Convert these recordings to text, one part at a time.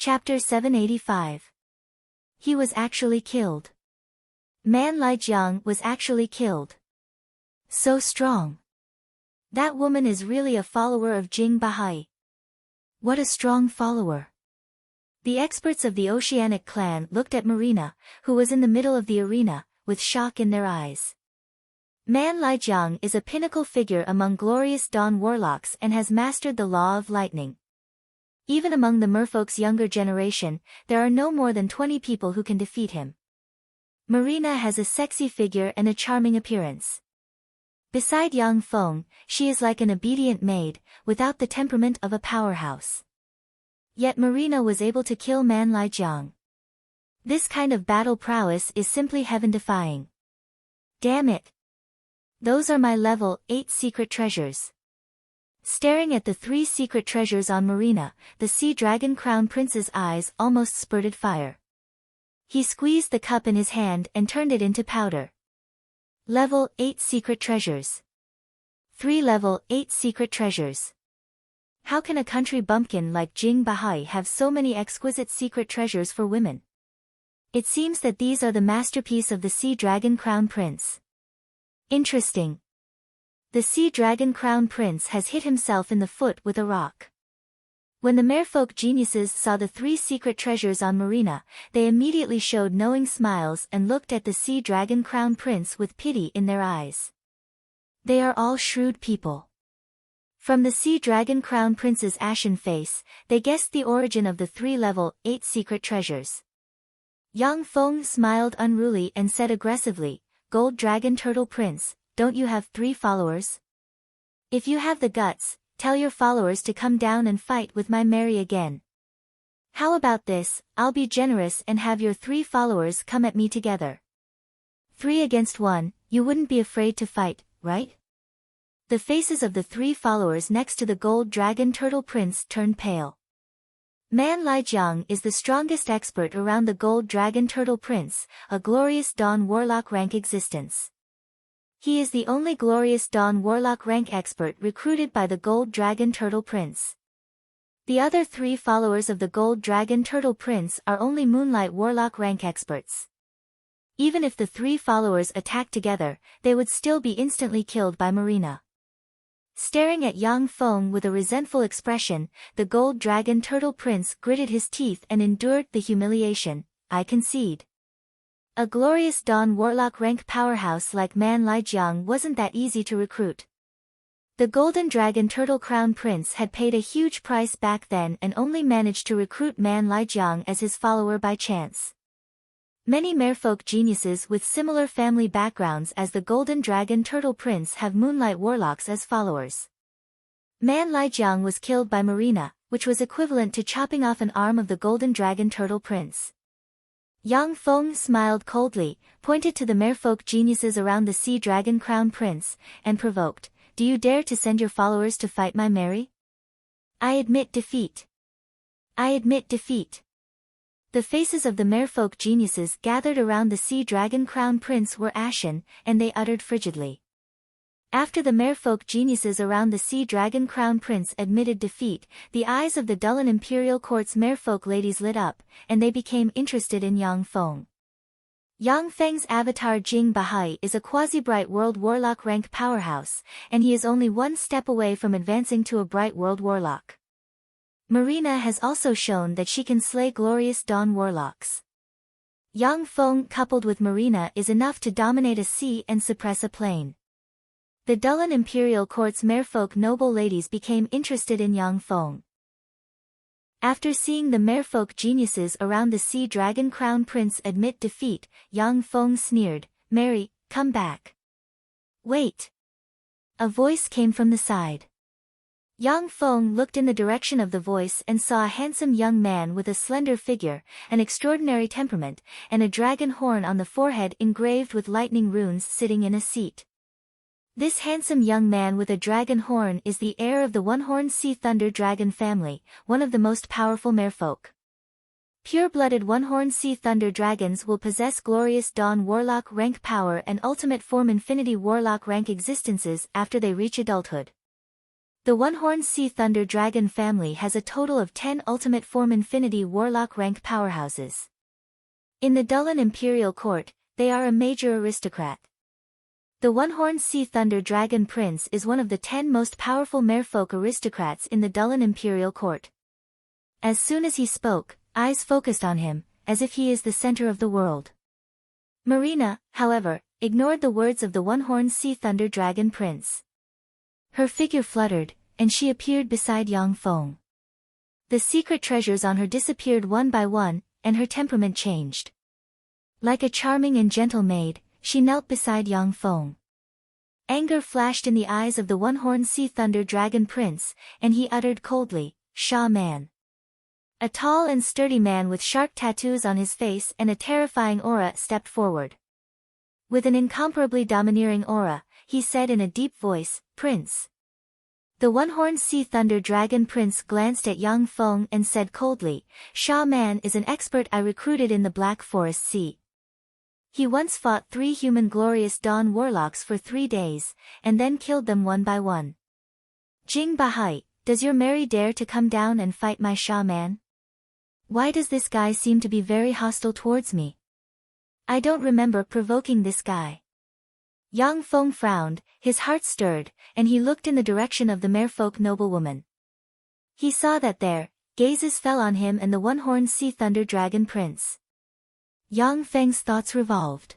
Chapter 785. He was actually killed. Man Lai Jiang was actually killed. So strong. That woman is really a follower of Jing Bahai. What a strong follower. The experts of the Oceanic clan looked at Marina, who was in the middle of the arena, with shock in their eyes. Man Lai Jiang is a pinnacle figure among glorious dawn warlocks and has mastered the law of lightning. Even among the merfolk's younger generation, there are no more than 20 people who can defeat him. Marina has a sexy figure and a charming appearance. Beside Yang Feng, she is like an obedient maid, without the temperament of a powerhouse. Yet Marina was able to kill Man Lai Jiang. This kind of battle prowess is simply heaven-defying. Damn it! Those are my level 8 secret treasures. Staring at the 3 secret treasures on Marina, the Sea Dragon Crown Prince's eyes almost spurted fire. He squeezed the cup in his hand and turned it into powder. Level 8 secret treasures. 3 level 8 secret treasures. How can a country bumpkin like Jing Bahai have so many exquisite secret treasures for women? It seems that these are the masterpiece of the Sea Dragon Crown Prince. Interesting. The Sea Dragon Crown Prince has hit himself in the foot with a rock. When the merfolk geniuses saw the 3 secret treasures on Marina, they immediately showed knowing smiles and looked at the Sea Dragon Crown Prince with pity in their eyes. They are all shrewd people. From the Sea Dragon Crown Prince's ashen face, they guessed the origin of the 3 level 8 secret treasures. Yang Feng smiled unruly and said aggressively, "Gold Dragon Turtle Prince, don't you have 3 followers? If you have the guts, tell your followers to come down and fight with my Mary again. How about this, I'll be generous and have your 3 followers come at me together. 3 against 1, you wouldn't be afraid to fight, right?" The faces of the 3 followers next to the Gold Dragon Turtle Prince turned pale. Man Lai Jiang is the strongest expert around the Gold Dragon Turtle Prince, a glorious Dawn Warlock rank existence. He is the only glorious Dawn Warlock rank expert recruited by the Gold Dragon Turtle Prince. The other 3 followers of the Gold Dragon Turtle Prince are only Moonlight Warlock rank experts. Even if the 3 followers attacked together, they would still be instantly killed by Marina. Staring at Yang Feng with a resentful expression, the Gold Dragon Turtle Prince gritted his teeth and endured the humiliation. "I concede. A glorious Dawn Warlock rank powerhouse like Man Lai Jiang wasn't that easy to recruit." The Golden Dragon Turtle Crown Prince had paid a huge price back then and only managed to recruit Man Lai Jiang as his follower by chance. Many merfolk geniuses with similar family backgrounds as the Golden Dragon Turtle Prince have Moonlight Warlocks as followers. Man Lai Jiang was killed by Marina, which was equivalent to chopping off an arm of the Golden Dragon Turtle Prince. Yang Feng smiled coldly, pointed to the merfolk geniuses around the Sea Dragon Crown Prince, and provoked, "Do you dare to send your followers to fight my Mary? I admit defeat. I admit defeat." The faces of the merfolk geniuses gathered around the Sea Dragon Crown Prince were ashen, and they uttered frigidly. After the merfolk geniuses around the Sea Dragon Crown Prince admitted defeat, the eyes of the Dulin Imperial Court's merfolk ladies lit up, and they became interested in Yang Feng. Yang Feng's avatar Jing Bahai is a quasi-bright world warlock rank powerhouse, and he is only 1 step away from advancing to a bright world warlock. Marina has also shown that she can slay glorious dawn warlocks. Yang Feng coupled with Marina is enough to dominate a sea and suppress a plane. The Dulin Imperial Court's merfolk noble ladies became interested in Yang Feng. After seeing the merfolk geniuses around the Sea Dragon Crown Prince admit defeat, Yang Feng sneered, "Mary, come back." "Wait." A voice came from the side. Yang Feng looked in the direction of the voice and saw a handsome young man with a slender figure, an extraordinary temperament, and a dragon horn on the forehead engraved with lightning runes sitting in a seat. This handsome young man with a dragon horn is the heir of the One-Horned Sea Thunder Dragon family, one of the most powerful merfolk. Pure-blooded One-Horned Sea Thunder Dragons will possess glorious Dawn Warlock rank power and ultimate form Infinity Warlock rank existences after they reach adulthood. The one-horned sea thunder dragon family has a total of 10 ultimate form infinity warlock rank powerhouses. In the Dullan Imperial Court, they are a major aristocrat. The one-horned sea thunder dragon prince is one of the 10 most powerful merfolk aristocrats in the Dullan Imperial Court. As soon as he spoke, eyes focused on him, as if he is the center of the world. Marina, however, ignored the words of the one-horned sea thunder dragon prince. Her figure fluttered, and she appeared beside Yang Feng. The secret treasures on her disappeared one by one, and her temperament changed. Like a charming and gentle maid, she knelt beside Yang Feng. Anger flashed in the eyes of the one-horned sea thunder dragon prince, and he uttered coldly, "Sha Man." A tall and sturdy man with sharp tattoos on his face and a terrifying aura stepped forward. With an incomparably domineering aura, he said in a deep voice, "Prince." The one-horned sea thunder dragon prince glanced at Yang Feng and said coldly, "Sha Man is an expert I recruited in the Black Forest Sea. He once fought 3 human glorious dawn warlocks for 3 days, and then killed them one by one. Jing Bahai, does your Mary dare to come down and fight my Sha Man? Why does this guy seem to be very hostile towards me? I don't remember provoking this guy." Yang Feng frowned, his heart stirred, and he looked in the direction of the merfolk noblewoman. He saw that their gazes fell on him and the one-horned sea thunder dragon prince. Yang Feng's thoughts revolved.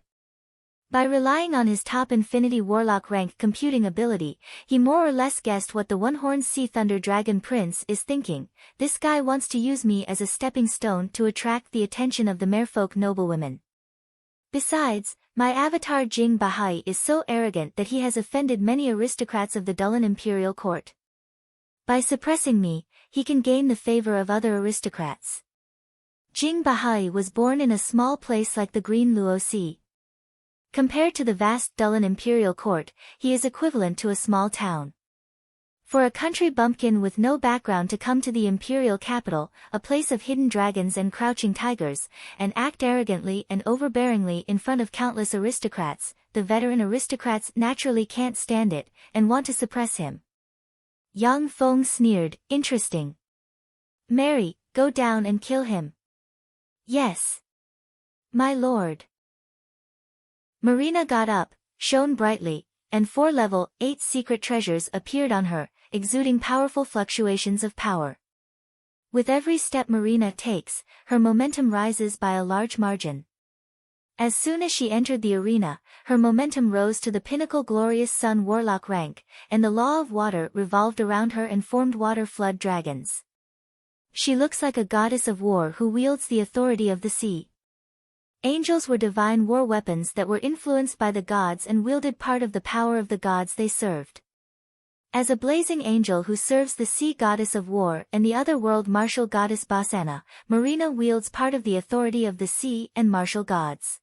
By relying on his top infinity warlock rank computing ability, he more or less guessed what the one-horned sea thunder dragon prince is thinking. This guy wants to use me as a stepping stone to attract the attention of the merfolk noblewomen. Besides, my avatar Jing Bahai is so arrogant that he has offended many aristocrats of the Dullan Imperial Court. By suppressing me, he can gain the favor of other aristocrats. Jing Bahai was born in a small place like the Green Luo Sea. Compared to the vast Dullan Imperial Court, he is equivalent to a small town. For a country bumpkin with no background to come to the imperial capital, a place of hidden dragons and crouching tigers, and act arrogantly and overbearingly in front of countless aristocrats, the veteran aristocrats naturally can't stand it, and want to suppress him. Yang Feng sneered, "Interesting. Mary, go down and kill him." "Yes, my lord." Marina got up, shone brightly, and 4 level 8 secret treasures appeared on her, exuding powerful fluctuations of power. With every step Marina takes, her momentum rises by a large margin. As soon as she entered the arena, her momentum rose to the pinnacle glorious sun warlock rank, and the law of water revolved around her and formed water flood dragons. She looks like a goddess of war who wields the authority of the sea. Angels were divine war weapons that were influenced by the gods and wielded part of the power of the gods they served. As a blazing angel who serves the sea goddess of war and the other world martial goddess Basana, Marina wields part of the authority of the sea and martial gods.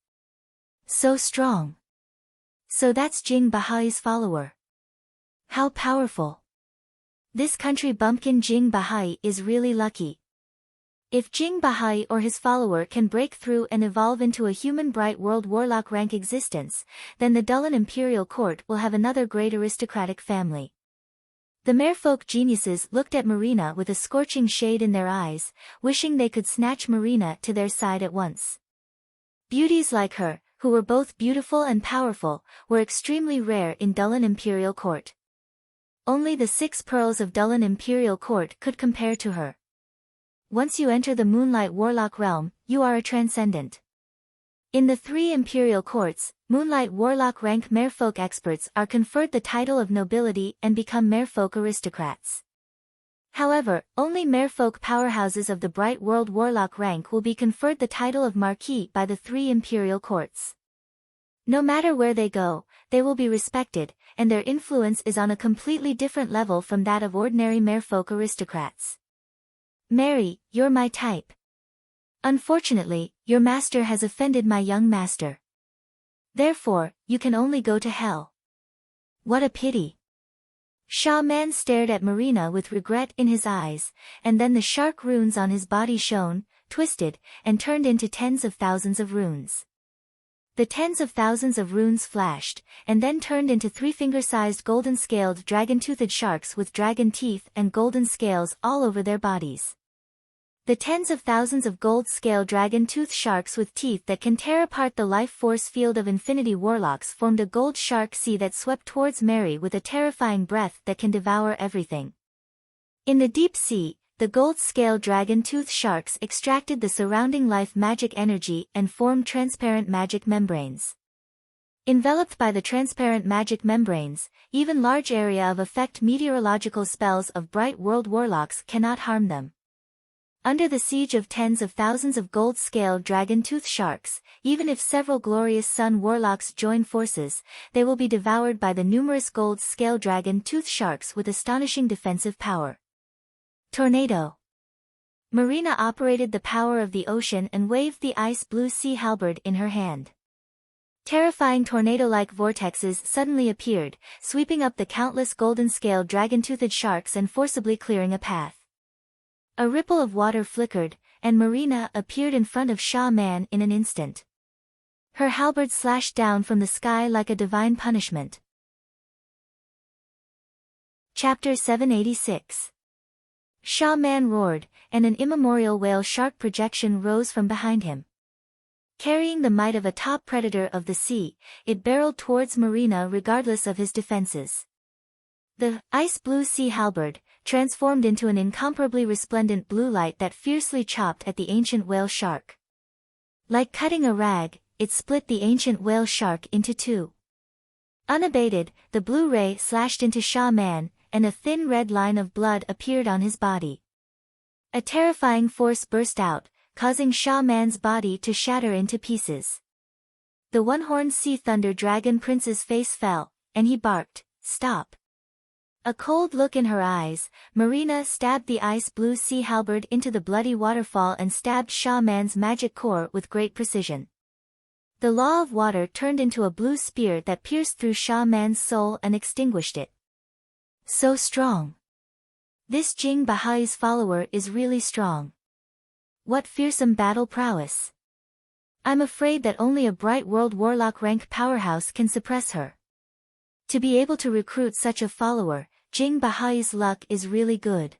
So strong. So that's Jing Bahai's follower. How powerful. This country bumpkin Jing Bahai is really lucky. If Jing Bahai or his follower can break through and evolve into a human bright world warlock rank existence, then the Dullan Imperial Court will have another great aristocratic family. The merfolk geniuses looked at Marina with a scorching shade in their eyes, wishing they could snatch Marina to their side at once. Beauties like her, who were both beautiful and powerful, were extremely rare in Dullan Imperial Court. Only the 6 pearls of Dullan Imperial Court could compare to her. Once you enter the Moonlight Warlock realm, you are a transcendent. In the 3 imperial courts, Moonlight Warlock rank merfolk experts are conferred the title of nobility and become merfolk aristocrats. However, only merfolk powerhouses of the Bright World Warlock rank will be conferred the title of Marquis by the 3 imperial courts. No matter where they go, they will be respected, and their influence is on a completely different level from that of ordinary merfolk aristocrats. Mary, you're my type. Unfortunately, your master has offended my young master. Therefore, you can only go to hell. What a pity. Sha Man stared at Marina with regret in his eyes, and then the shark runes on his body shone, twisted, and turned into tens of thousands of runes. The tens of thousands of runes flashed, and then turned into three-finger-sized golden-scaled dragon-toothed sharks with dragon teeth and golden scales all over their bodies. The tens of thousands of gold-scale dragon-tooth sharks with teeth that can tear apart the life force field of infinity warlocks formed a gold shark sea that swept towards Mary with a terrifying breath that can devour everything. In the deep sea, the gold-scale dragon-tooth sharks extracted the surrounding life magic energy and formed transparent magic membranes. Enveloped by the transparent magic membranes, even large area of effect meteorological spells of bright world warlocks cannot harm them. Under the siege of tens of thousands of gold-scale dragon-tooth sharks, even if several glorious sun warlocks join forces, they will be devoured by the numerous gold-scale dragon-tooth sharks with astonishing defensive power. Tornado. Marina operated the power of the ocean and waved the ice blue sea halberd in her hand. Terrifying tornado-like vortexes suddenly appeared, sweeping up the countless golden-scale dragon-toothed sharks and forcibly clearing a path. A ripple of water flickered, and Marina appeared in front of Shaman in an instant. Her halberd slashed down from the sky like a divine punishment. Chapter 786. Shaman roared, and an immemorial whale shark projection rose from behind him. Carrying the might of a top predator of the sea, it barreled towards Marina regardless of his defenses. The ice blue sea halberd transformed into an incomparably resplendent blue light that fiercely chopped at the ancient whale shark. Like cutting a rag, it split the ancient whale shark into two. Unabated, the blue ray slashed into Shaman, and a thin red line of blood appeared on his body. A terrifying force burst out, causing Shaman's body to shatter into pieces. The one-horned sea thunder dragon prince's face fell, and he barked, "Stop." A cold look in her eyes, Marina stabbed the ice blue sea halberd into the bloody waterfall and stabbed Shaman's magic core with great precision. The law of water turned into a blue spear that pierced through Shaman's soul and extinguished it. So strong. This Jing Bahai's follower is really strong. What fearsome battle prowess. I'm afraid that only a bright world warlock rank powerhouse can suppress her. To be able to recruit such a follower, Jing Bahai's luck is really good.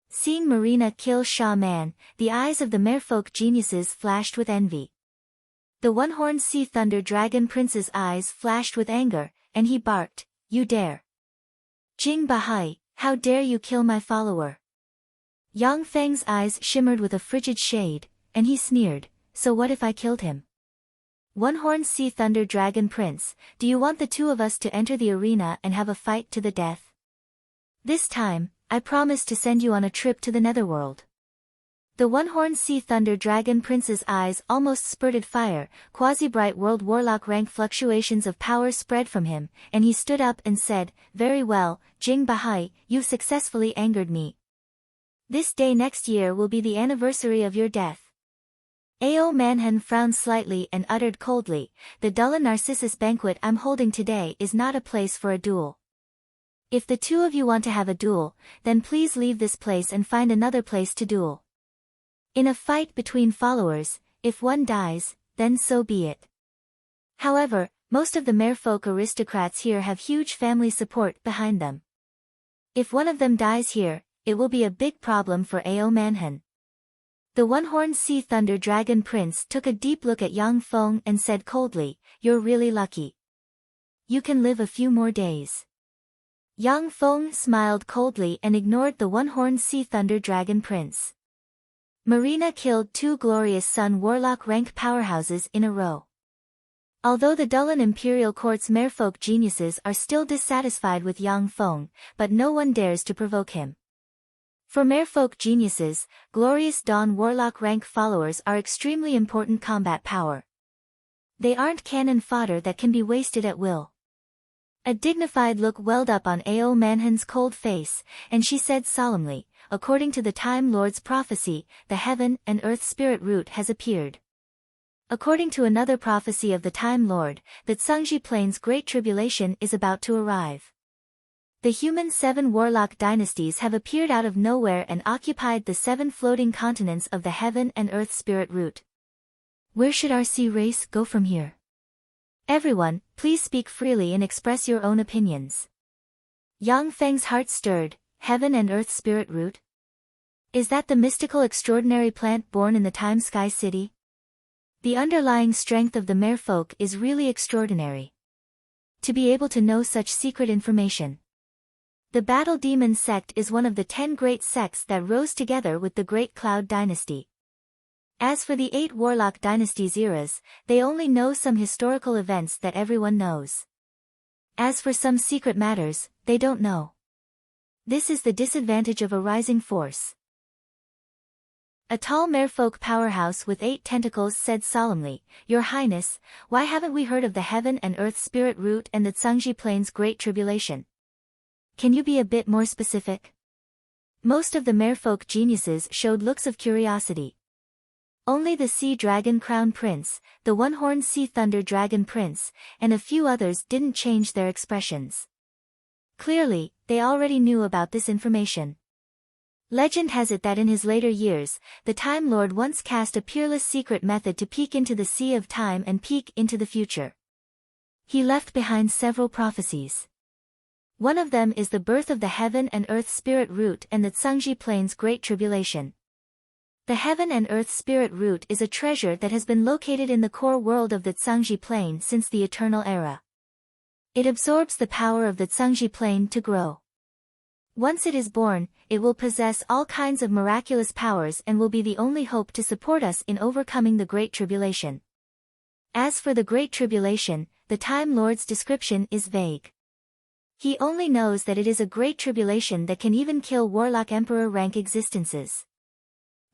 Seeing Marina kill Shaman, the eyes of the merfolk geniuses flashed with envy. The one-horned sea thunder dragon prince's eyes flashed with anger, and he barked, "You dare! Jing Bahai, how dare you kill my follower?" Yang Feng's eyes shimmered with a frigid shade, and he sneered, "So what if I killed him? One-horned sea thunder dragon prince, do you want the two of us to enter the arena and have a fight to the death? This time, I promise to send you on a trip to the netherworld." The one-horned sea thunder dragon prince's eyes almost spurted fire, quasi-bright world warlock rank fluctuations of power spread from him, and he stood up and said, "Very well, Jing Bahai, you've successfully angered me. This day next year will be the anniversary of your death." Ao Manhan frowned slightly and uttered coldly, "The Dullan Narcissus banquet I'm holding today is not a place for a duel. If the two of you want to have a duel, then please leave this place and find another place to duel. In a fight between followers, if one dies, then so be it. However, most of the merfolk aristocrats here have huge family support behind them. If one of them dies here, it will be a big problem for Ao Manhan." The one-horned sea thunder dragon prince took a deep look at Yang Feng and said coldly, "You're really lucky. You can live a few more days." Yang Feng smiled coldly and ignored the one-horned sea thunder dragon prince. Marina killed two glorious sun warlock rank powerhouses in a row. Although the Dullan Imperial Court's merfolk geniuses are still dissatisfied with Yang Feng, but no one dares to provoke him. For merfolk geniuses, glorious dawn warlock rank followers are extremely important combat power. They aren't cannon fodder that can be wasted at will. A dignified look welled up on Ao Manhan's cold face, and she said solemnly, "According to the Time Lord's prophecy, the heaven and earth spirit root has appeared. According to another prophecy of the Time Lord, the Tsangji Plain's great tribulation is about to arrive. The human seven warlock dynasties have appeared out of nowhere and occupied the seven floating continents of the heaven and earth spirit root. Where should our sea race go from here?" Everyone, please speak freely and express your own opinions. Yang Feng's heart stirred. Heaven and Earth Spirit Root? Is that the mystical extraordinary plant born in the Time Sky City? The underlying strength of the merfolk is really extraordinary. To be able to know such secret information. The Battle Demon sect is one of the 10 great sects that rose together with the Great Cloud Dynasty. As for the 8 Warlock Dynasty's eras, they only know some historical events that everyone knows. As for some secret matters, they don't know. This is the disadvantage of a rising force. A tall merfolk powerhouse with 8 tentacles said solemnly, "Your Highness, why haven't we heard of the Heaven and Earth Spirit Root and the Tsangji Plains Great Tribulation? Can you be a bit more specific?" Most of the merfolk geniuses showed looks of curiosity. Only the Sea Dragon Crown Prince, the One-Horned Sea Thunder Dragon Prince, and a few others didn't change their expressions. Clearly, they already knew about this information. Legend has it that in his later years, the Time Lord once cast a peerless secret method to peek into the Sea of Time and peek into the future. He left behind several prophecies. One of them is the birth of the Heaven and Earth Spirit Root and the Tsangji Plains Great Tribulation. The Heaven and Earth Spirit Root is a treasure that has been located in the core world of the Tsangji Plain since the Eternal Era. It absorbs the power of the Tsangji Plain to grow. Once it is born, it will possess all kinds of miraculous powers and will be the only hope to support us in overcoming the Great Tribulation. As for the Great Tribulation, the Time Lord's description is vague. He only knows that it is a great tribulation that can even kill Warlock Emperor rank existences.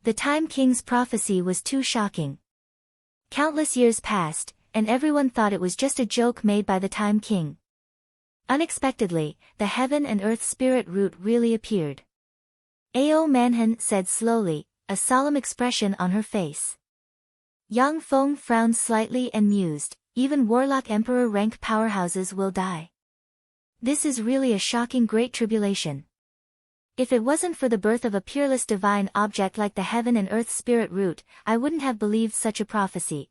The Time King's prophecy was too shocking. Countless years passed, and everyone thought it was just a joke made by the Time King. Unexpectedly, the Heaven and Earth Spirit Root really appeared. Ao Manhan said slowly, a solemn expression on her face. Yang Feng frowned slightly and mused, even Warlock Emperor rank powerhouses will die. This is really a shocking great tribulation. If it wasn't for the birth of a peerless divine object like the Heaven and Earth Spirit Root, I wouldn't have believed such a prophecy.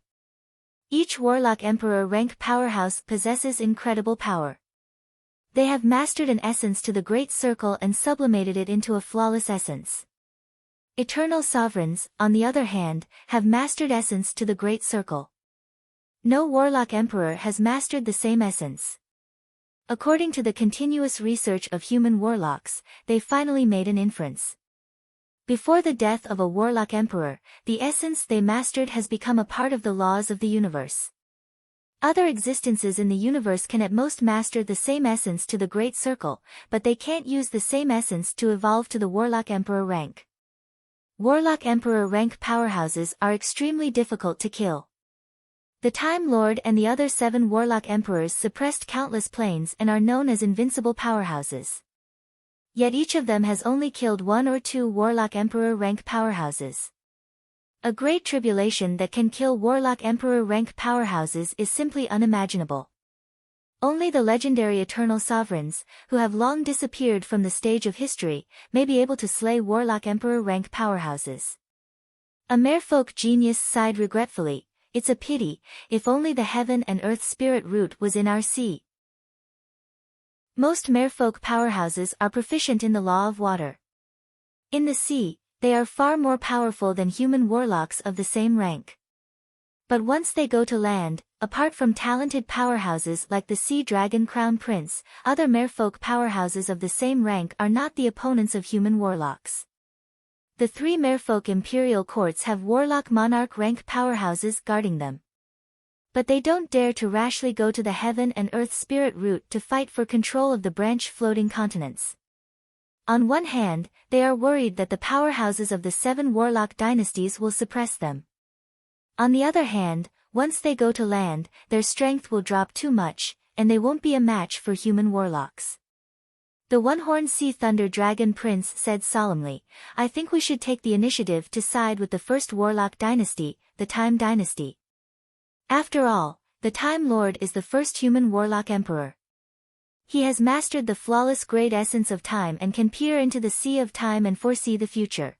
Each Warlock Emperor rank powerhouse possesses incredible power. They have mastered an essence to the Great Circle and sublimated it into a flawless essence. Eternal Sovereigns, on the other hand, have mastered essence to the Great Circle. No Warlock Emperor has mastered the same essence. According to the continuous research of human warlocks, they finally made an inference. Before the death of a Warlock Emperor, the essence they mastered has become a part of the laws of the universe. Other existences in the universe can at most master the same essence to the Great Circle, but they can't use the same essence to evolve to the Warlock Emperor rank. Warlock Emperor rank powerhouses are extremely difficult to kill. The Time Lord and the other 7 Warlock Emperors suppressed countless planes and are known as invincible powerhouses. Yet each of them has only killed 1 or 2 Warlock Emperor rank powerhouses. A great tribulation that can kill Warlock Emperor rank powerhouses is simply unimaginable. Only the legendary Eternal Sovereigns, who have long disappeared from the stage of history, may be able to slay Warlock Emperor rank powerhouses. A merfolk genius sighed regretfully, "It's a pity, if only the Heaven and Earth Spirit Root was in our sea." Most merfolk powerhouses are proficient in the law of water. In the sea, they are far more powerful than human warlocks of the same rank. But once they go to land, apart from talented powerhouses like the Sea Dragon Crown Prince, other merfolk powerhouses of the same rank are not the opponents of human warlocks. The 3 merfolk imperial courts have Warlock Monarch rank powerhouses guarding them. But they don't dare to rashly go to the Heaven and Earth Spirit Root to fight for control of the branch floating continents. On one hand, they are worried that the powerhouses of the 7 Warlock dynasties will suppress them. On the other hand, once they go to land, their strength will drop too much, and they won't be a match for human warlocks. The One-Horned Sea Thunder Dragon Prince said solemnly, "I think we should take the initiative to side with the first Warlock dynasty, the Time Dynasty. After all, the Time Lord is the first human Warlock Emperor. He has mastered the flawless great essence of time and can peer into the sea of time and foresee the future.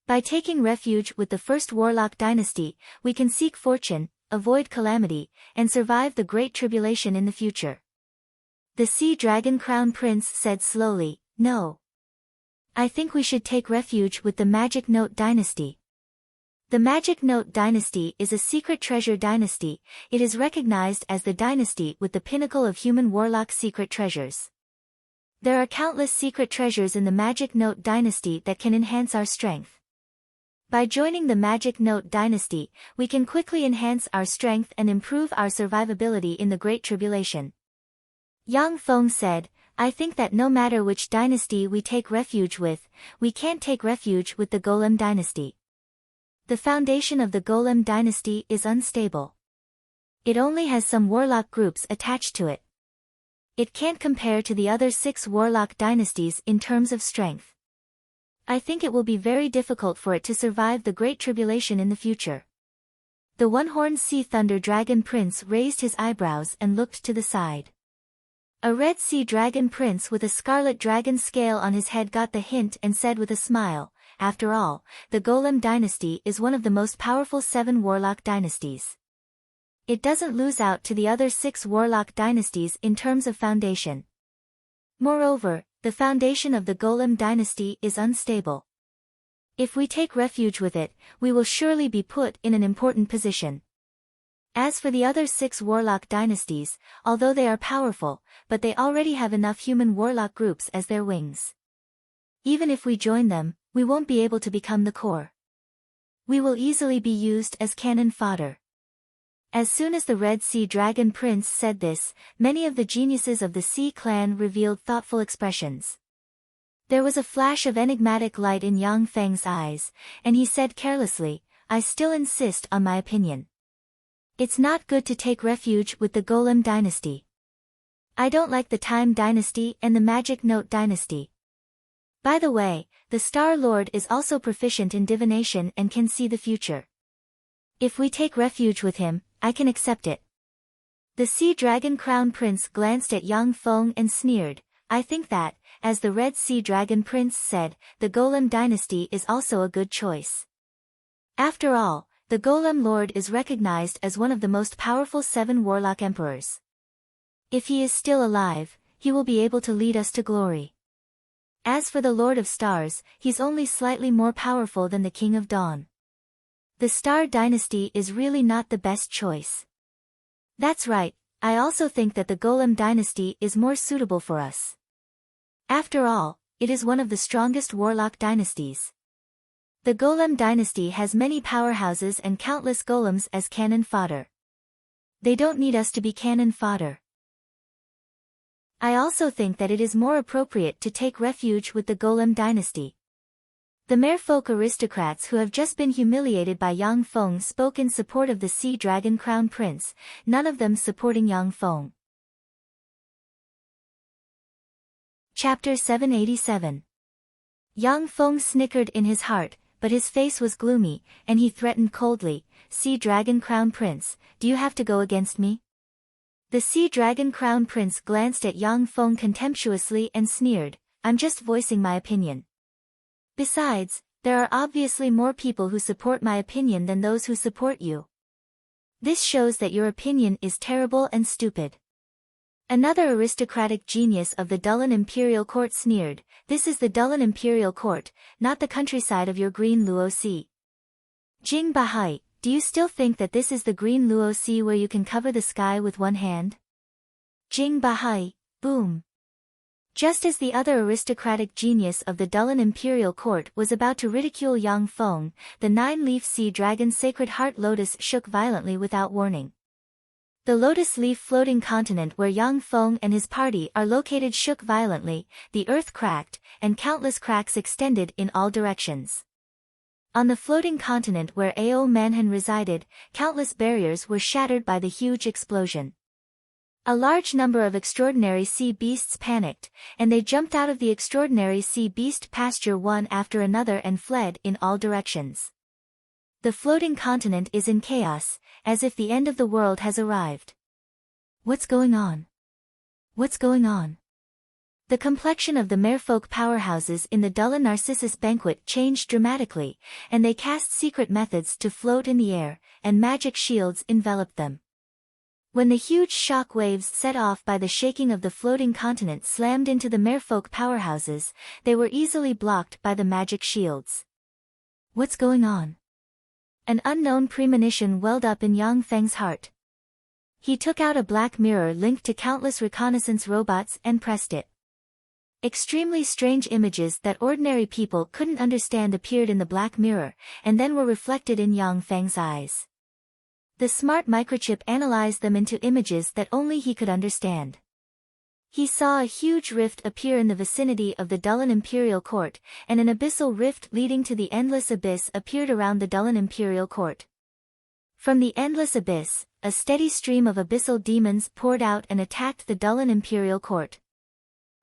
By taking refuge with the first Warlock dynasty, we can seek fortune, avoid calamity, and survive the Great Tribulation in the future. The Sea Dragon Crown Prince said slowly, "No. I think we should take refuge with the Magic Note Dynasty." The Magic Note Dynasty is a secret treasure dynasty. It is recognized as the dynasty with the pinnacle of human warlock secret treasures. There are countless secret treasures in the Magic Note Dynasty that can enhance our strength. By joining the Magic Note Dynasty, we can quickly enhance our strength and improve our survivability in the Great Tribulation. Yang Feng said, "I think that no matter which dynasty we take refuge with, we can't take refuge with the Golem Dynasty. The foundation of the Golem Dynasty is unstable. It only has some warlock groups attached to it. It can't compare to the other 6 warlock dynasties in terms of strength. I think it will be very difficult for it to survive the Great Tribulation in the future." The one-horned Sea Thunder Dragon Prince raised his eyebrows and looked to the side. A red Sea Dragon Prince with a scarlet dragon scale on his head got the hint and said with a smile, "After all, the Golem Dynasty is one of the most powerful 7 warlock dynasties. It doesn't lose out to the other 6 warlock dynasties in terms of foundation. Moreover, the foundation of the Golem Dynasty is unstable. If we take refuge with it, we will surely be put in an important position. As for the other 6 warlock dynasties, although they are powerful, but they already have enough human warlock groups as their wings. Even if we join them, we won't be able to become the core. We will easily be used as cannon fodder." As soon as the Red Sea Dragon Prince said this, many of the geniuses of the Sea Clan revealed thoughtful expressions. There was a flash of enigmatic light in Yang Feng's eyes, and he said carelessly, "I still insist on my opinion. It's not good to take refuge with the Golem Dynasty. I don't like the Time Dynasty and the Magic Note Dynasty. By the way, the Star Lord is also proficient in divination and can see the future. If we take refuge with him, I can accept it." The Sea Dragon Crown Prince glanced at Yang Feng and sneered, "I think that, as the Red Sea Dragon Prince said, the Golem Dynasty is also a good choice. After all, the Golem Lord is recognized as one of the most powerful 7 warlock emperors. If he is still alive, he will be able to lead us to glory. As for the Lord of Stars, he's only slightly more powerful than the King of Dawn. The Star Dynasty is really not the best choice." "That's right, I also think that the Golem Dynasty is more suitable for us. After all, it is one of the strongest warlock dynasties. The Golem Dynasty has many powerhouses and countless golems as cannon fodder. They don't need us to be cannon fodder. I also think that it is more appropriate to take refuge with the Golem Dynasty." The merfolk aristocrats who have just been humiliated by Yang Feng spoke in support of the Sea Dragon Crown Prince, none of them supporting Yang Feng. Chapter 787. Yang Feng snickered in his heart, but his face was gloomy, and he threatened coldly, "Sea Dragon Crown Prince, do you have to go against me?" The Sea Dragon Crown Prince glanced at Yang Feng contemptuously and sneered, "I'm just voicing my opinion. Besides, there are obviously more people who support my opinion than those who support you. This shows that your opinion is terrible and stupid." Another aristocratic genius of the Dullan Imperial Court sneered, "This is the Dullan Imperial Court, not the countryside of your Green Luo Sea. Jing Bahai, do you still think that this is the Green Luo Sea where you can cover the sky with one hand?" Jing Bahai, boom. Just as the other aristocratic genius of the Dullan Imperial Court was about to ridicule Yang Feng, the 9-leaf sea dragon Sacred Heart Lotus shook violently without warning. The lotus leaf floating continent where Yang Feng and his party are located shook violently, the earth cracked, and countless cracks extended in all directions. On the floating continent where Ao Manhan resided, countless barriers were shattered by the huge explosion. A large number of extraordinary sea beasts panicked, and they jumped out of the extraordinary sea beast pasture one after another and fled in all directions. The floating continent is in chaos, as if the end of the world has arrived. What's going on? What's going on? The complexion of the merfolk powerhouses in the Dullen Narcissus banquet changed dramatically, and they cast secret methods to float in the air, and magic shields enveloped them. When the huge shock waves set off by the shaking of the floating continent slammed into the merfolk powerhouses, they were easily blocked by the magic shields. What's going on? An unknown premonition welled up in Yang Feng's heart. He took out a black mirror linked to countless reconnaissance robots and pressed it. Extremely strange images that ordinary people couldn't understand appeared in the black mirror, and then were reflected in Yang Feng's eyes. The smart microchip analyzed them into images that only he could understand. He saw a huge rift appear in the vicinity of the Dullen Imperial Court, and an abyssal rift leading to the Endless Abyss appeared around the Dullen Imperial Court. From the Endless Abyss, a steady stream of abyssal demons poured out and attacked the Dullen Imperial Court.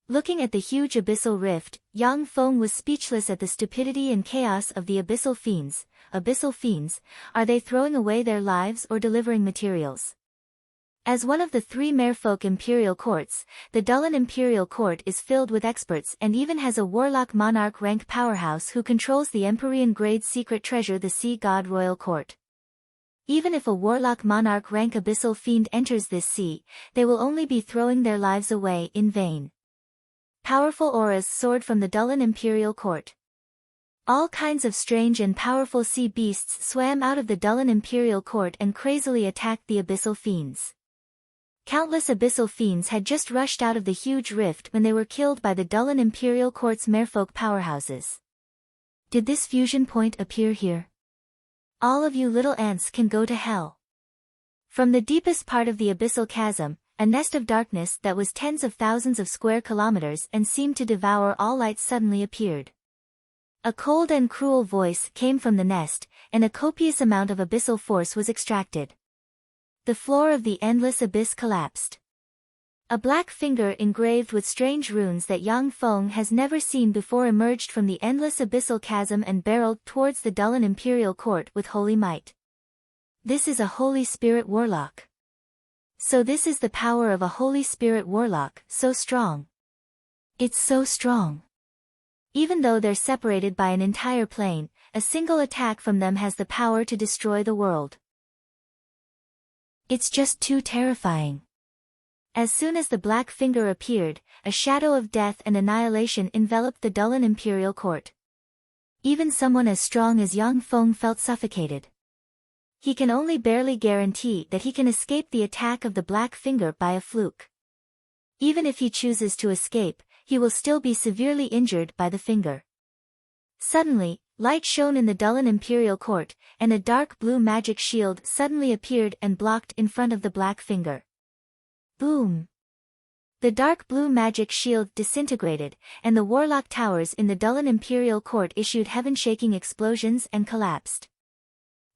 Looking at the huge abyssal rift, Yang Feng was speechless at the stupidity and chaos of the abyssal fiends. Abyssal fiends, are they throwing away their lives or delivering materials? As one of the 3 merfolk imperial courts, the Dullen Imperial Court is filled with experts and even has a warlock monarch rank powerhouse who controls the Empyrean grade secret treasure, the Sea God Royal Court. Even if a warlock monarch rank abyssal fiend enters this sea, they will only be throwing their lives away in vain. Powerful auras soared from the Dullen Imperial Court. All kinds of strange and powerful sea beasts swam out of the Dullen Imperial Court and crazily attacked the abyssal fiends. Countless abyssal fiends had just rushed out of the huge rift when they were killed by the Dullen Imperial Court's merfolk powerhouses. Did this fusion point appear here? All of you little ants can go to hell. From the deepest part of the abyssal chasm, a nest of darkness that was tens of thousands of square kilometers and seemed to devour all light suddenly appeared. A cold and cruel voice came from the nest, and a copious amount of abyssal force was extracted. The floor of the endless abyss collapsed. A black finger engraved with strange runes that Yang Feng has never seen before emerged from the endless abyssal chasm and barreled towards the Dullen Imperial Court with holy might. This is a Holy Spirit warlock. So this is the power of a Holy Spirit warlock, so strong. It's so strong. Even though they're separated by an entire plane, a single attack from them has the power to destroy the world. It's just too terrifying. As soon as the black finger appeared, a shadow of death and annihilation enveloped the Dullen Imperial Court. Even someone as strong as Yang Feng felt suffocated. He can only barely guarantee that he can escape the attack of the black finger by a fluke. Even if he chooses to escape, he will still be severely injured by the finger. Suddenly, light shone in the Dullen Imperial Court, and a dark blue magic shield suddenly appeared and blocked in front of the black finger. Boom! The dark blue magic shield disintegrated, and the warlock towers in the Dullen Imperial Court issued heaven-shaking explosions and collapsed.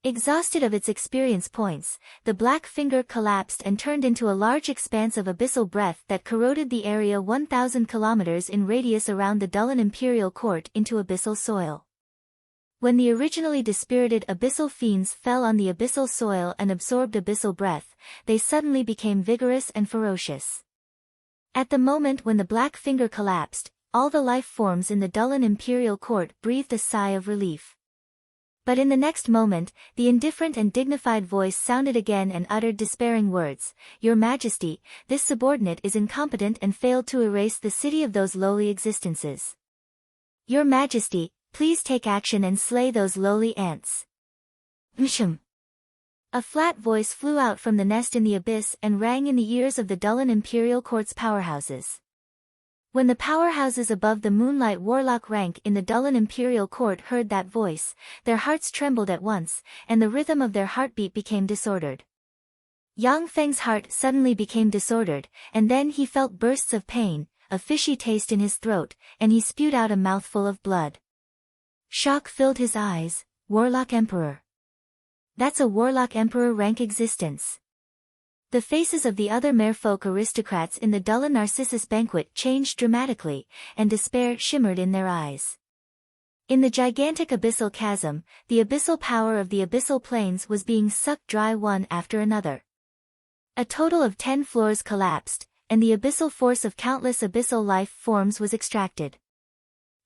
Exhausted of its experience points, the black finger collapsed and turned into a large expanse of abyssal breath that corroded the area 1,000 kilometers in radius around the Dullen Imperial Court into abyssal soil. When the originally dispirited abyssal fiends fell on the abyssal soil and absorbed abyssal breath, they suddenly became vigorous and ferocious. At the moment when the black finger collapsed, all the life forms in the Dullen Imperial Court breathed a sigh of relief. But in the next moment, the indifferent and dignified voice sounded again and uttered despairing words, "Your Majesty, this subordinate is incompetent and failed to erase the city of those lowly existences. Your Majesty, please take action and slay those lowly ants." Mshum. A flat voice flew out from the nest in the abyss and rang in the ears of the Dullen Imperial Court's powerhouses. When the powerhouses above the Moonlight Warlock rank in the Dullen Imperial Court heard that voice, their hearts trembled at once, and the rhythm of their heartbeat became disordered. Yang Feng's heart suddenly became disordered, and then he felt bursts of pain, a fishy taste in his throat, and he spewed out a mouthful of blood. Shock filled his eyes. Warlock Emperor. That's a Warlock Emperor rank existence. The faces of the other merfolk aristocrats in the Dullen Narcissus banquet changed dramatically, and despair shimmered in their eyes. In the gigantic abyssal chasm, the abyssal power of the abyssal plains was being sucked dry one after another. A total of 10 floors collapsed, and the abyssal force of countless abyssal life forms was extracted.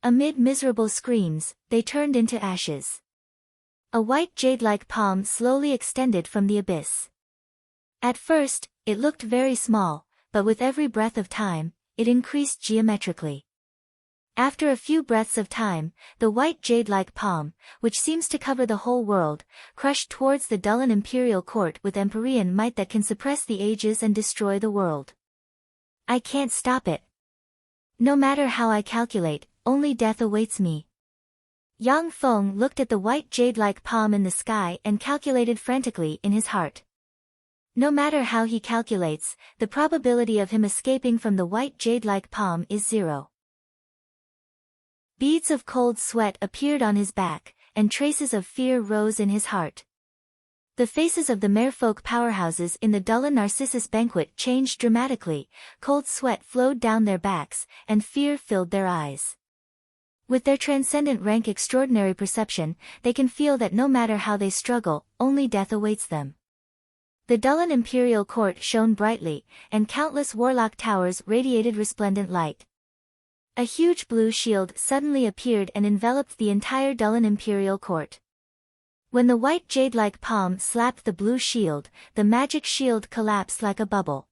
Amid miserable screams, they turned into ashes. A white jade-like palm slowly extended from the abyss. At first, it looked very small, but with every breath of time, it increased geometrically. After a few breaths of time, the white jade-like palm, which seems to cover the whole world, crushed towards the Dullan imperial court with Empyrean might that can suppress the ages and destroy the world. I can't stop it. No matter how I calculate, only death awaits me. Yang Feng looked at the white jade-like palm in the sky and calculated frantically in his heart. No matter how he calculates, the probability of him escaping from the white jade-like palm is 0. Beads of cold sweat appeared on his back, and traces of fear rose in his heart. The faces of the merfolk powerhouses in the Dullan Narcissus banquet changed dramatically, cold sweat flowed down their backs, and fear filled their eyes. With their transcendent rank extraordinary perception, they can feel that no matter how they struggle, only death awaits them. The Dullan imperial court shone brightly, and countless warlock towers radiated resplendent light. A huge blue shield suddenly appeared and enveloped the entire Dullan imperial court. When the white jade-like palm slapped the blue shield, the magic shield collapsed like a bubble.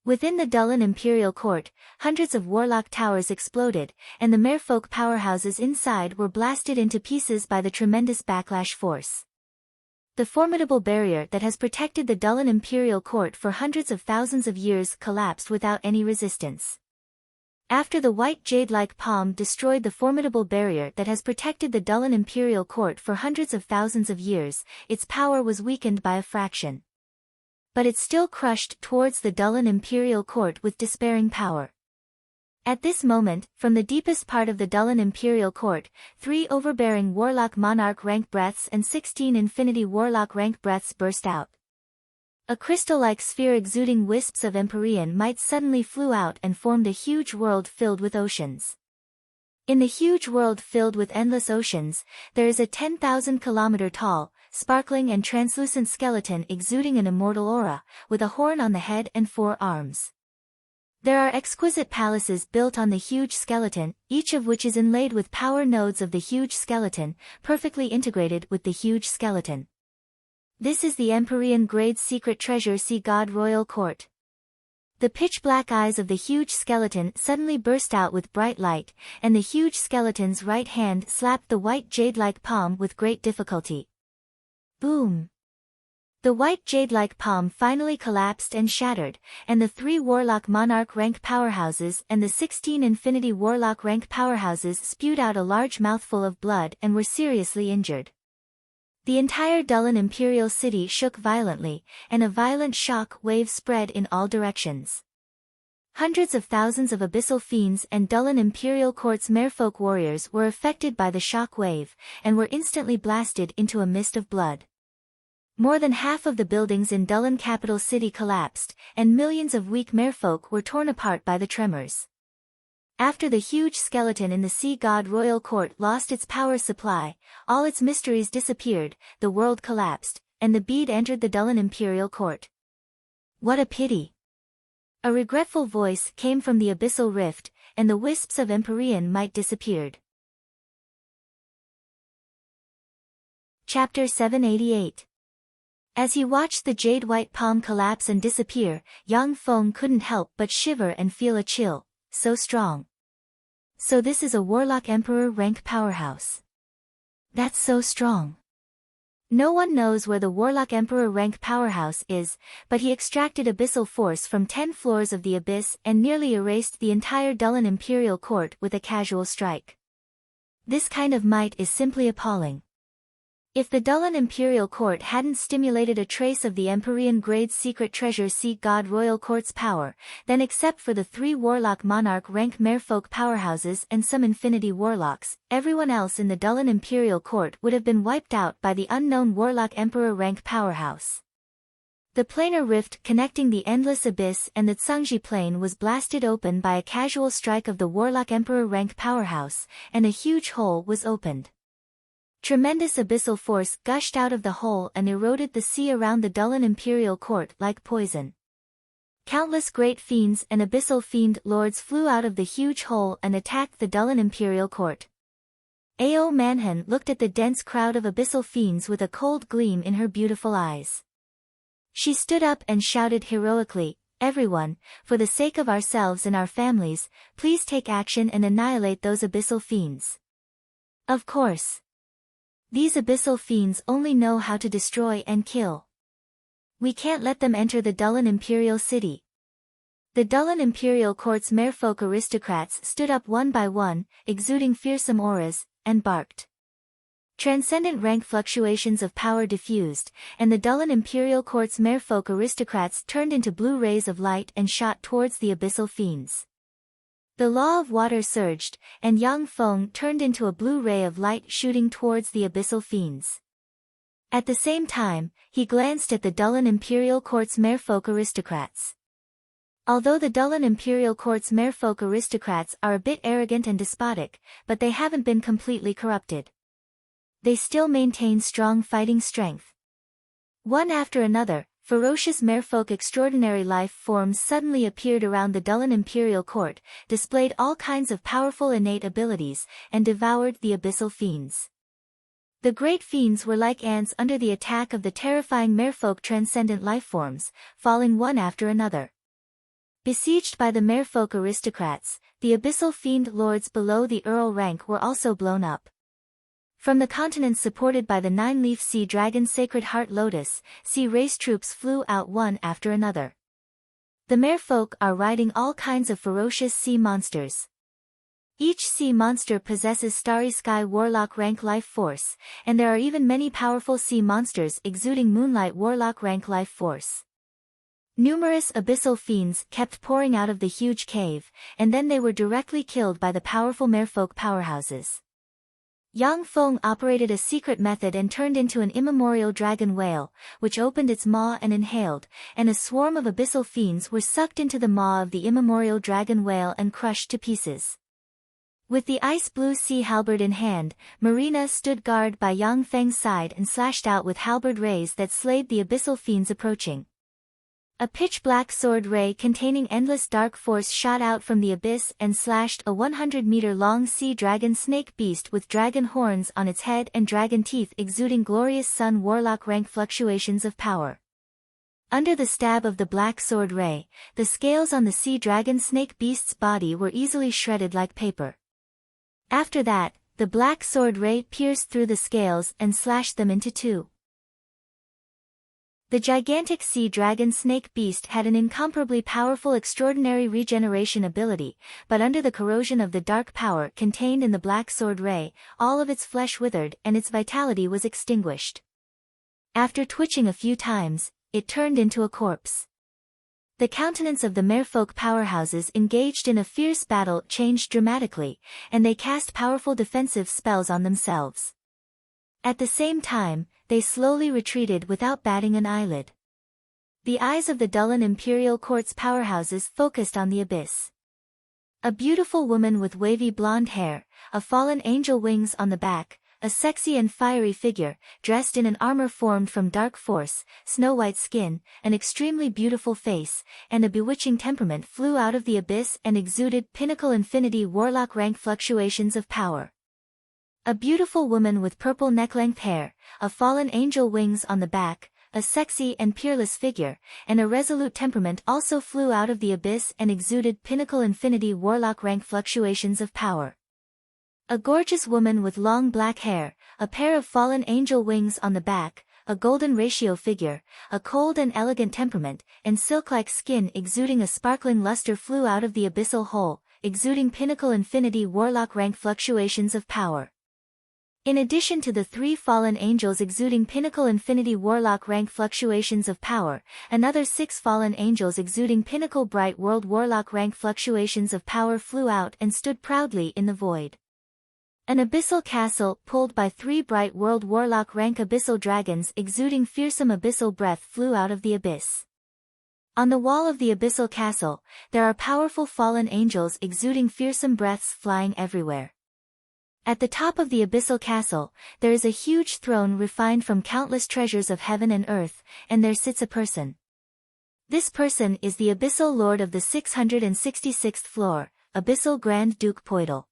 Within the Dullan imperial court, hundreds of warlock towers exploded, and the merfolk powerhouses inside were blasted into pieces by the tremendous backlash force. The formidable barrier that has protected the Dullan imperial court for hundreds of thousands of years collapsed without any resistance. After the white jade-like palm destroyed the formidable barrier that has protected the Dullan imperial court for hundreds of thousands of years, its power was weakened by a fraction. But it still crushed towards the Dullan imperial court with despairing power. At this moment, from the deepest part of the Dullan imperial court, 3 overbearing warlock monarch rank breaths and 16 infinity warlock rank breaths burst out. A crystal-like sphere exuding wisps of Empyrean might suddenly flew out and formed a huge world filled with oceans. In the huge world filled with endless oceans, there is a 10,000-kilometer tall, sparkling and translucent skeleton exuding an immortal aura, with a horn on the head and 4 arms. There are exquisite palaces built on the huge skeleton, each of which is inlaid with power nodes of the huge skeleton, perfectly integrated with the huge skeleton. This is the Empyrean Grade Secret Treasure Sea God Royal Court. The pitch-black eyes of the huge skeleton suddenly burst out with bright light, and the huge skeleton's right hand slapped the white jade-like palm with great difficulty. Boom! The white jade-like palm finally collapsed and shattered, and the 3 warlock monarch rank powerhouses and the 16 infinity warlock rank powerhouses spewed out a large mouthful of blood and were seriously injured. The entire Dullan imperial city shook violently, and a violent shock wave spread in all directions. Hundreds of thousands of abyssal fiends and Dullan imperial court's merfolk warriors were affected by the shock wave, and were instantly blasted into a mist of blood. More than half of the buildings in Dullan capital city collapsed, and millions of weak merfolk were torn apart by the tremors. After the huge skeleton in the Sea God Royal Court lost its power supply, all its mysteries disappeared, the world collapsed, and the bead entered the Dullan imperial court. What a pity! A regretful voice came from the abyssal rift, and the wisps of Empyrean might disappeared. Chapter 788. As he watched the jade-white palm collapse and disappear, Yang Feng couldn't help but shiver and feel a chill, so strong. So this is a warlock emperor rank powerhouse. That's so strong. No one knows where the warlock emperor rank powerhouse is, but he extracted abyssal force from 10 floors of the abyss and nearly erased the entire Dullan imperial court with a casual strike. This kind of might is simply appalling. If the Dullan imperial court hadn't stimulated a trace of the Empyrean Grade Secret Treasure Sea God Royal Court's power, then except for the 3 warlock monarch rank merfolk powerhouses and some infinity warlocks, everyone else in the Dullan imperial court would have been wiped out by the unknown warlock emperor rank powerhouse. The planar rift connecting the endless abyss and the Tsangji plane was blasted open by a casual strike of the warlock emperor rank powerhouse, and a huge hole was opened. Tremendous abyssal force gushed out of the hole and eroded the sea around the Dullan imperial court like poison. countless great fiends and abyssal fiend lords flew out of the huge hole and attacked the Dullan imperial court. Ao Manhan looked at the dense crowd of abyssal fiends with a cold gleam in her beautiful eyes. She stood up and shouted heroically, "Everyone, for the sake of ourselves and our families, please take action and annihilate those abyssal fiends." Of course. These abyssal fiends only know how to destroy and kill. We can't let them enter the Dullan imperial city. The Dullan imperial court's merfolk aristocrats stood up one by one, exuding fearsome auras, and barked. Transcendent rank fluctuations of power diffused, and the Dullan imperial court's merfolk aristocrats turned into blue rays of light and shot towards the abyssal fiends. The law of water surged, and Yang Feng turned into a blue ray of light shooting towards the abyssal fiends. At the same time, he glanced at the Dullan imperial court's merfolk aristocrats. Although the Dullan imperial court's merfolk aristocrats are a bit arrogant and despotic, but they haven't been completely corrupted. They still maintain strong fighting strength. One after another, ferocious merfolk extraordinary life forms suddenly appeared around the Dullan imperial court, displayed all kinds of powerful innate abilities, and devoured the abyssal fiends. The great fiends were like ants under the attack of the terrifying merfolk transcendent lifeforms, falling one after another. Besieged by the merfolk aristocrats, the abyssal fiend lords below the Earl rank were also blown up. From the continents supported by the nine-leaf sea dragon Sacred Heart Lotus, sea race troops flew out one after another. The merfolk are riding all kinds of ferocious sea monsters. Each sea monster possesses Starry Sky Warlock rank life force, and there are even many powerful sea monsters exuding Moonlight Warlock rank life force. Numerous abyssal fiends kept pouring out of the huge cave, and then they were directly killed by the powerful merfolk powerhouses. Yang Feng operated a secret method and turned into an immemorial dragon whale, which opened its maw and inhaled, and a swarm of abyssal fiends were sucked into the maw of the immemorial dragon whale and crushed to pieces. With the ice-blue sea halberd in hand, Marina stood guard by Yang Feng's side and slashed out with halberd rays that slayed the abyssal fiends approaching. A pitch-black sword ray containing endless dark force shot out from the abyss and slashed a 100-meter-long sea dragon snake beast with dragon horns on its head and dragon teeth exuding glorious sun warlock rank fluctuations of power. Under the stab of the black sword ray, the scales on the sea dragon snake beast's body were easily shredded like paper. After that, the black sword ray pierced through the scales and slashed them into two. The gigantic sea dragon snake beast had an incomparably powerful extraordinary regeneration ability, but under the corrosion of the dark power contained in the black sword ray, all of its flesh withered and its vitality was extinguished. After twitching a few times, it turned into a corpse. The countenance of the merfolk powerhouses engaged in a fierce battle changed dramatically, and they cast powerful defensive spells on themselves. At the same time, they slowly retreated without batting an eyelid. The eyes of the Dullan imperial court's powerhouses focused on the abyss. A beautiful woman with wavy blonde hair, a fallen angel wings on the back, a sexy and fiery figure, dressed in an armor formed from dark force, snow-white skin, an extremely beautiful face, and a bewitching temperament flew out of the abyss and exuded pinnacle infinity warlock rank fluctuations of power. A beautiful woman with purple neck-length hair, a fallen angel wings on the back, a sexy and peerless figure, and a resolute temperament also flew out of the abyss and exuded pinnacle infinity warlock rank fluctuations of power. A gorgeous woman with long black hair, a pair of fallen angel wings on the back, a golden ratio figure, a cold and elegant temperament, and silk-like skin exuding a sparkling luster flew out of the abyssal hole, exuding pinnacle infinity warlock rank fluctuations of power. In addition to the three fallen angels exuding pinnacle infinity warlock rank fluctuations of power, another 6 fallen angels exuding pinnacle bright world warlock rank fluctuations of power flew out and stood proudly in the void. An abyssal castle pulled by 3 bright world warlock rank abyssal dragons exuding fearsome abyssal breath flew out of the abyss. On the wall of the abyssal castle, there are powerful fallen angels exuding fearsome breaths flying everywhere. At the top of the abyssal castle, there is a huge throne refined from countless treasures of heaven and earth, and there sits a person. This person is the Abyssal Lord of the 666th floor, Abyssal Grand Duke Poidal.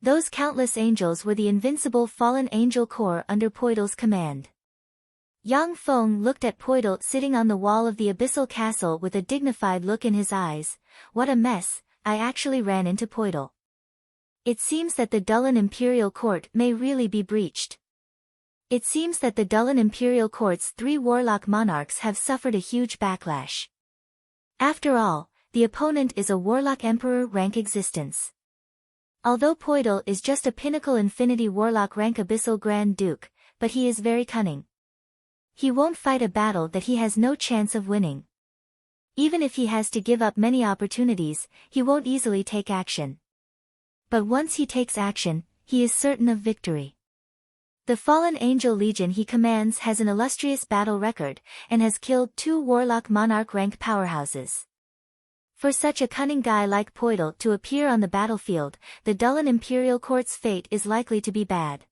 Those countless angels were the invincible fallen angel corps under Poidal's command. Yang Feng looked at Poidal sitting on the wall of the Abyssal Castle with a dignified look in his eyes. What a mess, I actually ran into Poidal. It seems that the Dullan Imperial Court may really be breached. It seems that the Dullan Imperial Court's 3 warlock monarchs have suffered a huge backlash. After all, the opponent is a warlock emperor rank existence. Although Poidal is just a pinnacle infinity warlock rank Abyssal Grand Duke, but he is very cunning. He won't fight a battle that he has no chance of winning. Even if he has to give up many opportunities, he won't easily take action. But once he takes action, he is certain of victory. The Fallen Angel Legion he commands has an illustrious battle record, and has killed 2 warlock monarch rank powerhouses. For such a cunning guy like Poidal to appear on the battlefield, the Dullan Imperial Court's fate is likely to be bad.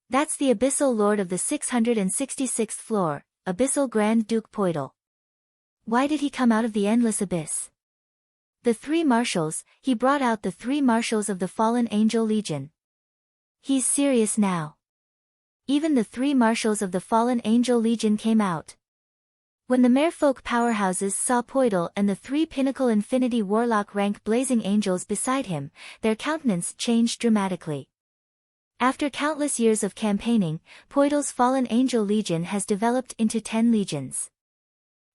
That's the Abyssal Lord of the 666th floor, Abyssal Grand Duke Poidal. Why did he come out of the endless abyss? The 3 marshals, he brought out the 3 marshals of the Fallen Angel Legion. He's serious now. Even the 3 marshals of the Fallen Angel Legion came out. When the merfolk powerhouses saw Poidal and the 3 pinnacle infinity warlock rank blazing angels beside him, their countenance changed dramatically. After countless years of campaigning, Poidal's Fallen Angel Legion has developed into 10 legions.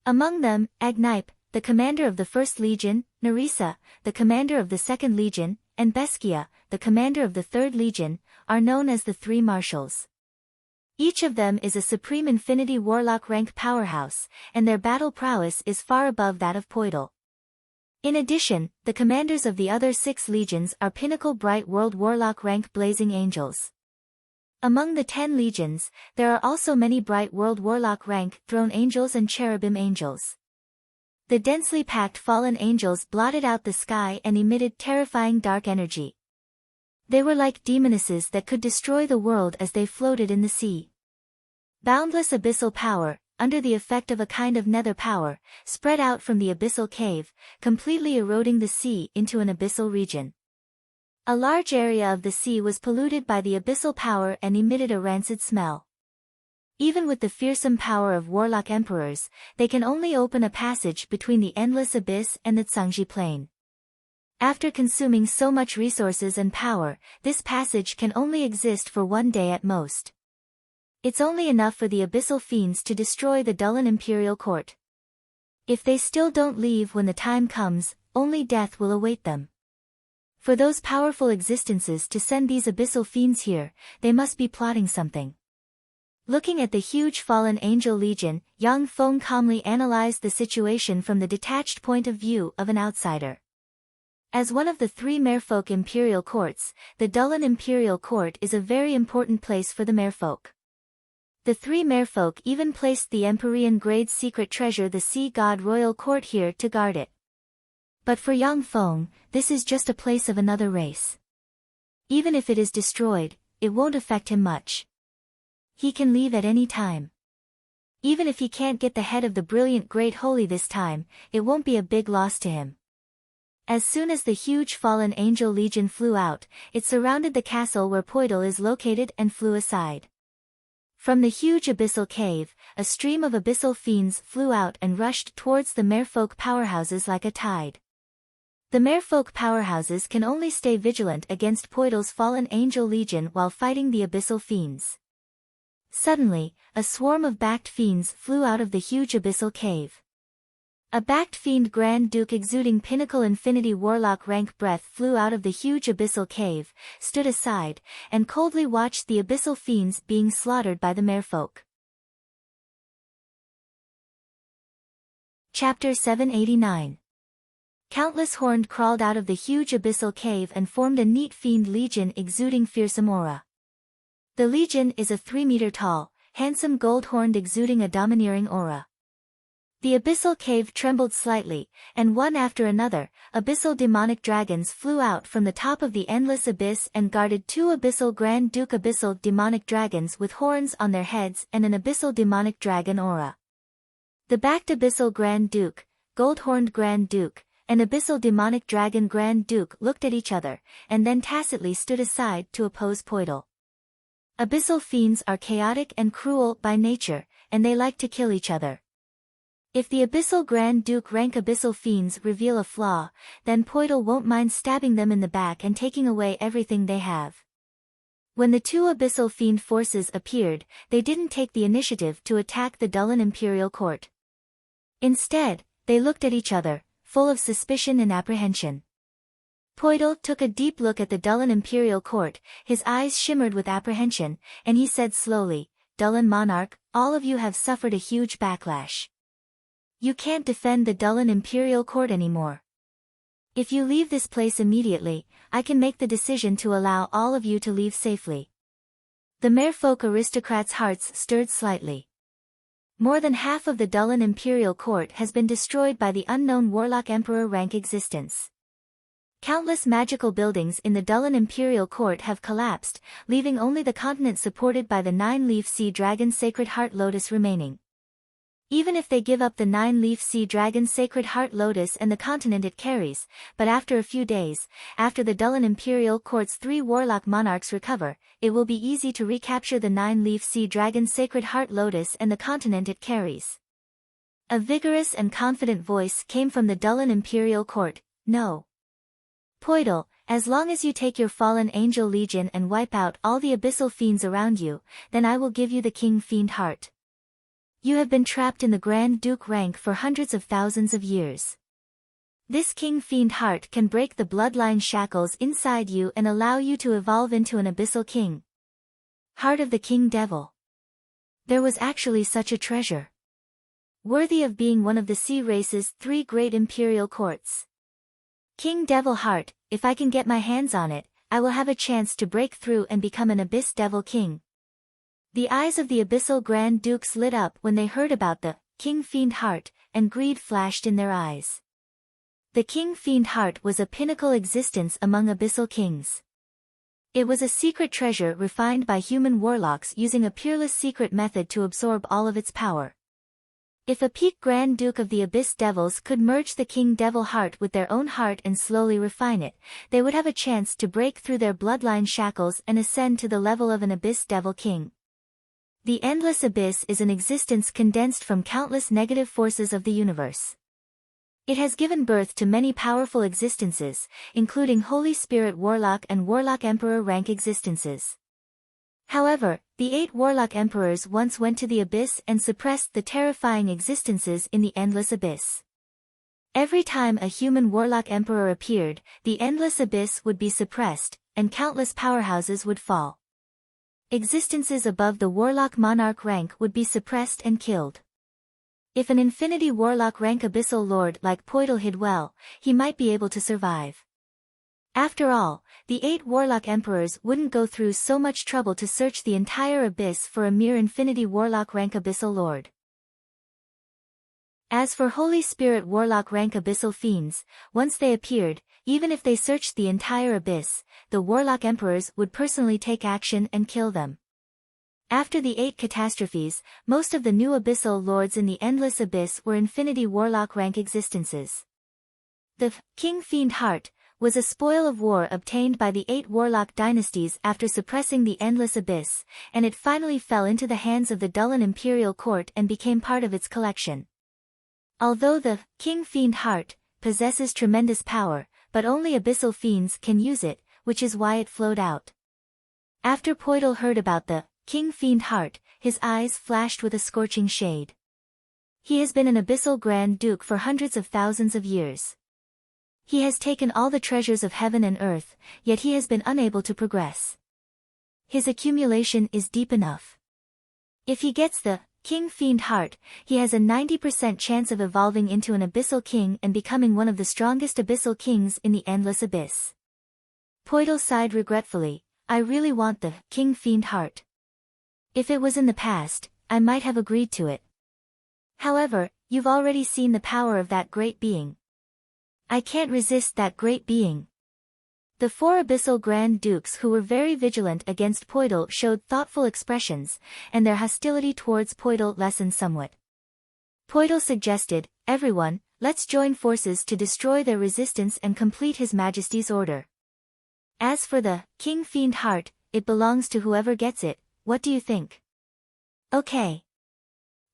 Among them, Agnipe, the commander of the 1st Legion, Nerissa, the commander of the 2nd Legion, and Beskia, the commander of the 3rd Legion, are known as the 3 marshals. Each of them is a supreme infinity warlock rank powerhouse, and their battle prowess is far above that of Poidal. In addition, the commanders of the other 6 legions are pinnacle bright world warlock rank blazing angels. Among the 10 legions, there are also many bright world warlock rank throne angels and cherubim angels. The densely packed fallen angels blotted out the sky and emitted terrifying dark energy. They were like demonesses that could destroy the world as they floated in the sea. Boundless abyssal power, under the effect of a kind of nether power, spread out from the abyssal cave, completely eroding the sea into an abyssal region. A large area of the sea was polluted by the abyssal power and emitted a rancid smell. Even with the fearsome power of warlock emperors, they can only open a passage between the endless abyss and the Tsangji plain. After consuming so much resources and power, this passage can only exist for 1 day at most. It's only enough for the abyssal fiends to destroy the Dullan Imperial Court. If they still don't leave when the time comes, only death will await them. For those powerful existences to send these abyssal fiends here, they must be plotting something. Looking at the huge fallen angel legion, Yang Feng calmly analyzed the situation from the detached point of view of an outsider. As one of the 3 merfolk imperial courts, the Dullan Imperial Court is a very important place for the merfolk. The 3 merfolk even placed the Empyrean grade secret treasure the Sea God Royal Court here to guard it. But for Yang Feng, this is just a place of another race. Even if it is destroyed, it won't affect him much. He can leave at any time. Even if he can't get the head of the brilliant Great Holy this time, it won't be a big loss to him. As soon as the huge fallen angel legion flew out, it surrounded the castle where Poidal is located and flew aside. From the huge abyssal cave, a stream of abyssal fiends flew out and rushed towards the merfolk powerhouses like a tide. The merfolk powerhouses can only stay vigilant against Poidal's fallen angel legion while fighting the abyssal fiends. Suddenly, a swarm of backed fiends flew out of the huge abyssal cave. A backed fiend Grand Duke exuding pinnacle infinity warlock rank breath flew out of the huge abyssal cave, stood aside, and coldly watched the abyssal fiends being slaughtered by the merfolk. Chapter 789. Countless horned crawled out of the huge abyssal cave and formed a neat fiend legion exuding fearsome aura. The legion is a 3-meter tall, handsome gold-horned exuding a domineering aura. The abyssal cave trembled slightly, and one after another, abyssal demonic dragons flew out from the top of the endless abyss and guarded 2 abyssal Grand Duke abyssal demonic dragons with horns on their heads and an abyssal demonic dragon aura. The backed abyssal Grand Duke, gold-horned Grand Duke, and abyssal demonic dragon Grand Duke looked at each other, and then tacitly stood aside to oppose Poidal. Abyssal fiends are chaotic and cruel by nature, and they like to kill each other. If the abyssal Grand Duke rank abyssal fiends reveal a flaw, then Poidal won't mind stabbing them in the back and taking away everything they have. When the two abyssal fiend forces appeared, they didn't take the initiative to attack the Dullan Imperial Court. Instead, they looked at each other, full of suspicion and apprehension. Poidal took a deep look at the Dullan Imperial Court, his eyes shimmered with apprehension, and he said slowly, "Dullan Monarch, all of you have suffered a huge backlash. You can't defend the Dullan Imperial Court anymore. If you leave this place immediately, I can make the decision to allow all of you to leave safely." The merfolk aristocrats' hearts stirred slightly. More than half of the Dullan Imperial Court has been destroyed by the unknown Warlock Emperor rank existence. Countless magical buildings in the Dullan Imperial Court have collapsed, leaving only the continent supported by the nine-leaf sea dragon Sacred Heart Lotus remaining. Even if they give up the nine-leaf sea dragon Sacred Heart Lotus and the continent it carries, but after a few days, after the Dullan Imperial Court's 3 warlock monarchs recover, it will be easy to recapture the nine-leaf sea dragon Sacred Heart Lotus and the continent it carries. A vigorous and confident voice came from the Dullan Imperial Court, "No. Poidal, as long as you take your fallen angel legion and wipe out all the abyssal fiends around you, then I will give you the King Fiend Heart. You have been trapped in the Grand Duke rank for hundreds of thousands of years. This King Fiend Heart can break the bloodline shackles inside you and allow you to evolve into an abyssal king. Heart of the King Devil. There was actually such a treasure. Worthy of being one of the sea race's 3 great imperial courts. King Devil Heart, if I can get my hands on it, I will have a chance to break through and become an Abyss Devil King." The eyes of the abyssal Grand Dukes lit up when they heard about the King Fiend Heart, and greed flashed in their eyes. The King Fiend Heart was a pinnacle existence among abyssal kings. It was a secret treasure refined by human warlocks using a peerless secret method to absorb all of its power. If a peak Grand Duke of the Abyss Devils could merge the King Devil Heart with their own heart and slowly refine it, they would have a chance to break through their bloodline shackles and ascend to the level of an Abyss Devil King. The endless abyss is an existence condensed from countless negative forces of the universe. It has given birth to many powerful existences, including Holy Spirit Warlock and Warlock Emperor rank existences. However, the 8 Warlock Emperors once went to the abyss and suppressed the terrifying existences in the endless abyss. Every time a human Warlock Emperor appeared, the endless abyss would be suppressed, and countless powerhouses would fall. Existences above the Warlock Monarch rank would be suppressed and killed. If an Infinity Warlock rank abyssal lord like Poidal hid well, he might be able to survive. After all, the 8 Warlock Emperors wouldn't go through so much trouble to search the entire abyss for a mere Infinity Warlock rank abyssal lord. As for Holy Spirit Warlock rank abyssal fiends, once they appeared, even if they searched the entire abyss, the Warlock Emperors would personally take action and kill them. After the 8 catastrophes, most of the new abyssal lords in the endless abyss were Infinity Warlock rank existences. The King Fiend Heart was a spoil of war obtained by the 8 Warlock dynasties after suppressing the endless abyss, and it finally fell into the hands of the Dullan Imperial Court and became part of its collection. Although the King Fiend Heart possesses tremendous power, but only abyssal fiends can use it, which is why it flowed out. After Poidal heard about the King Fiend Heart, his eyes flashed with a scorching shade. He has been an abyssal Grand Duke for hundreds of thousands of years. He has taken all the treasures of heaven and earth, yet he has been unable to progress. His accumulation is deep enough. If he gets the King Fiend Heart, he has a 90% chance of evolving into an abyssal king and becoming one of the strongest abyssal kings in the endless abyss. Poidal sighed regretfully, "I really want the King Fiend Heart. If it was in the past, I might have agreed to it. However, you've already seen the power of that great being. I can't resist that great being." The 4 abyssal Grand Dukes who were very vigilant against Poidal showed thoughtful expressions, and their hostility towards Poidal lessened somewhat. Poidal suggested, "Everyone, let's join forces to destroy their resistance and complete His Majesty's order. As for the King Fiend heart, it belongs to whoever gets it, what do you think?" "Okay."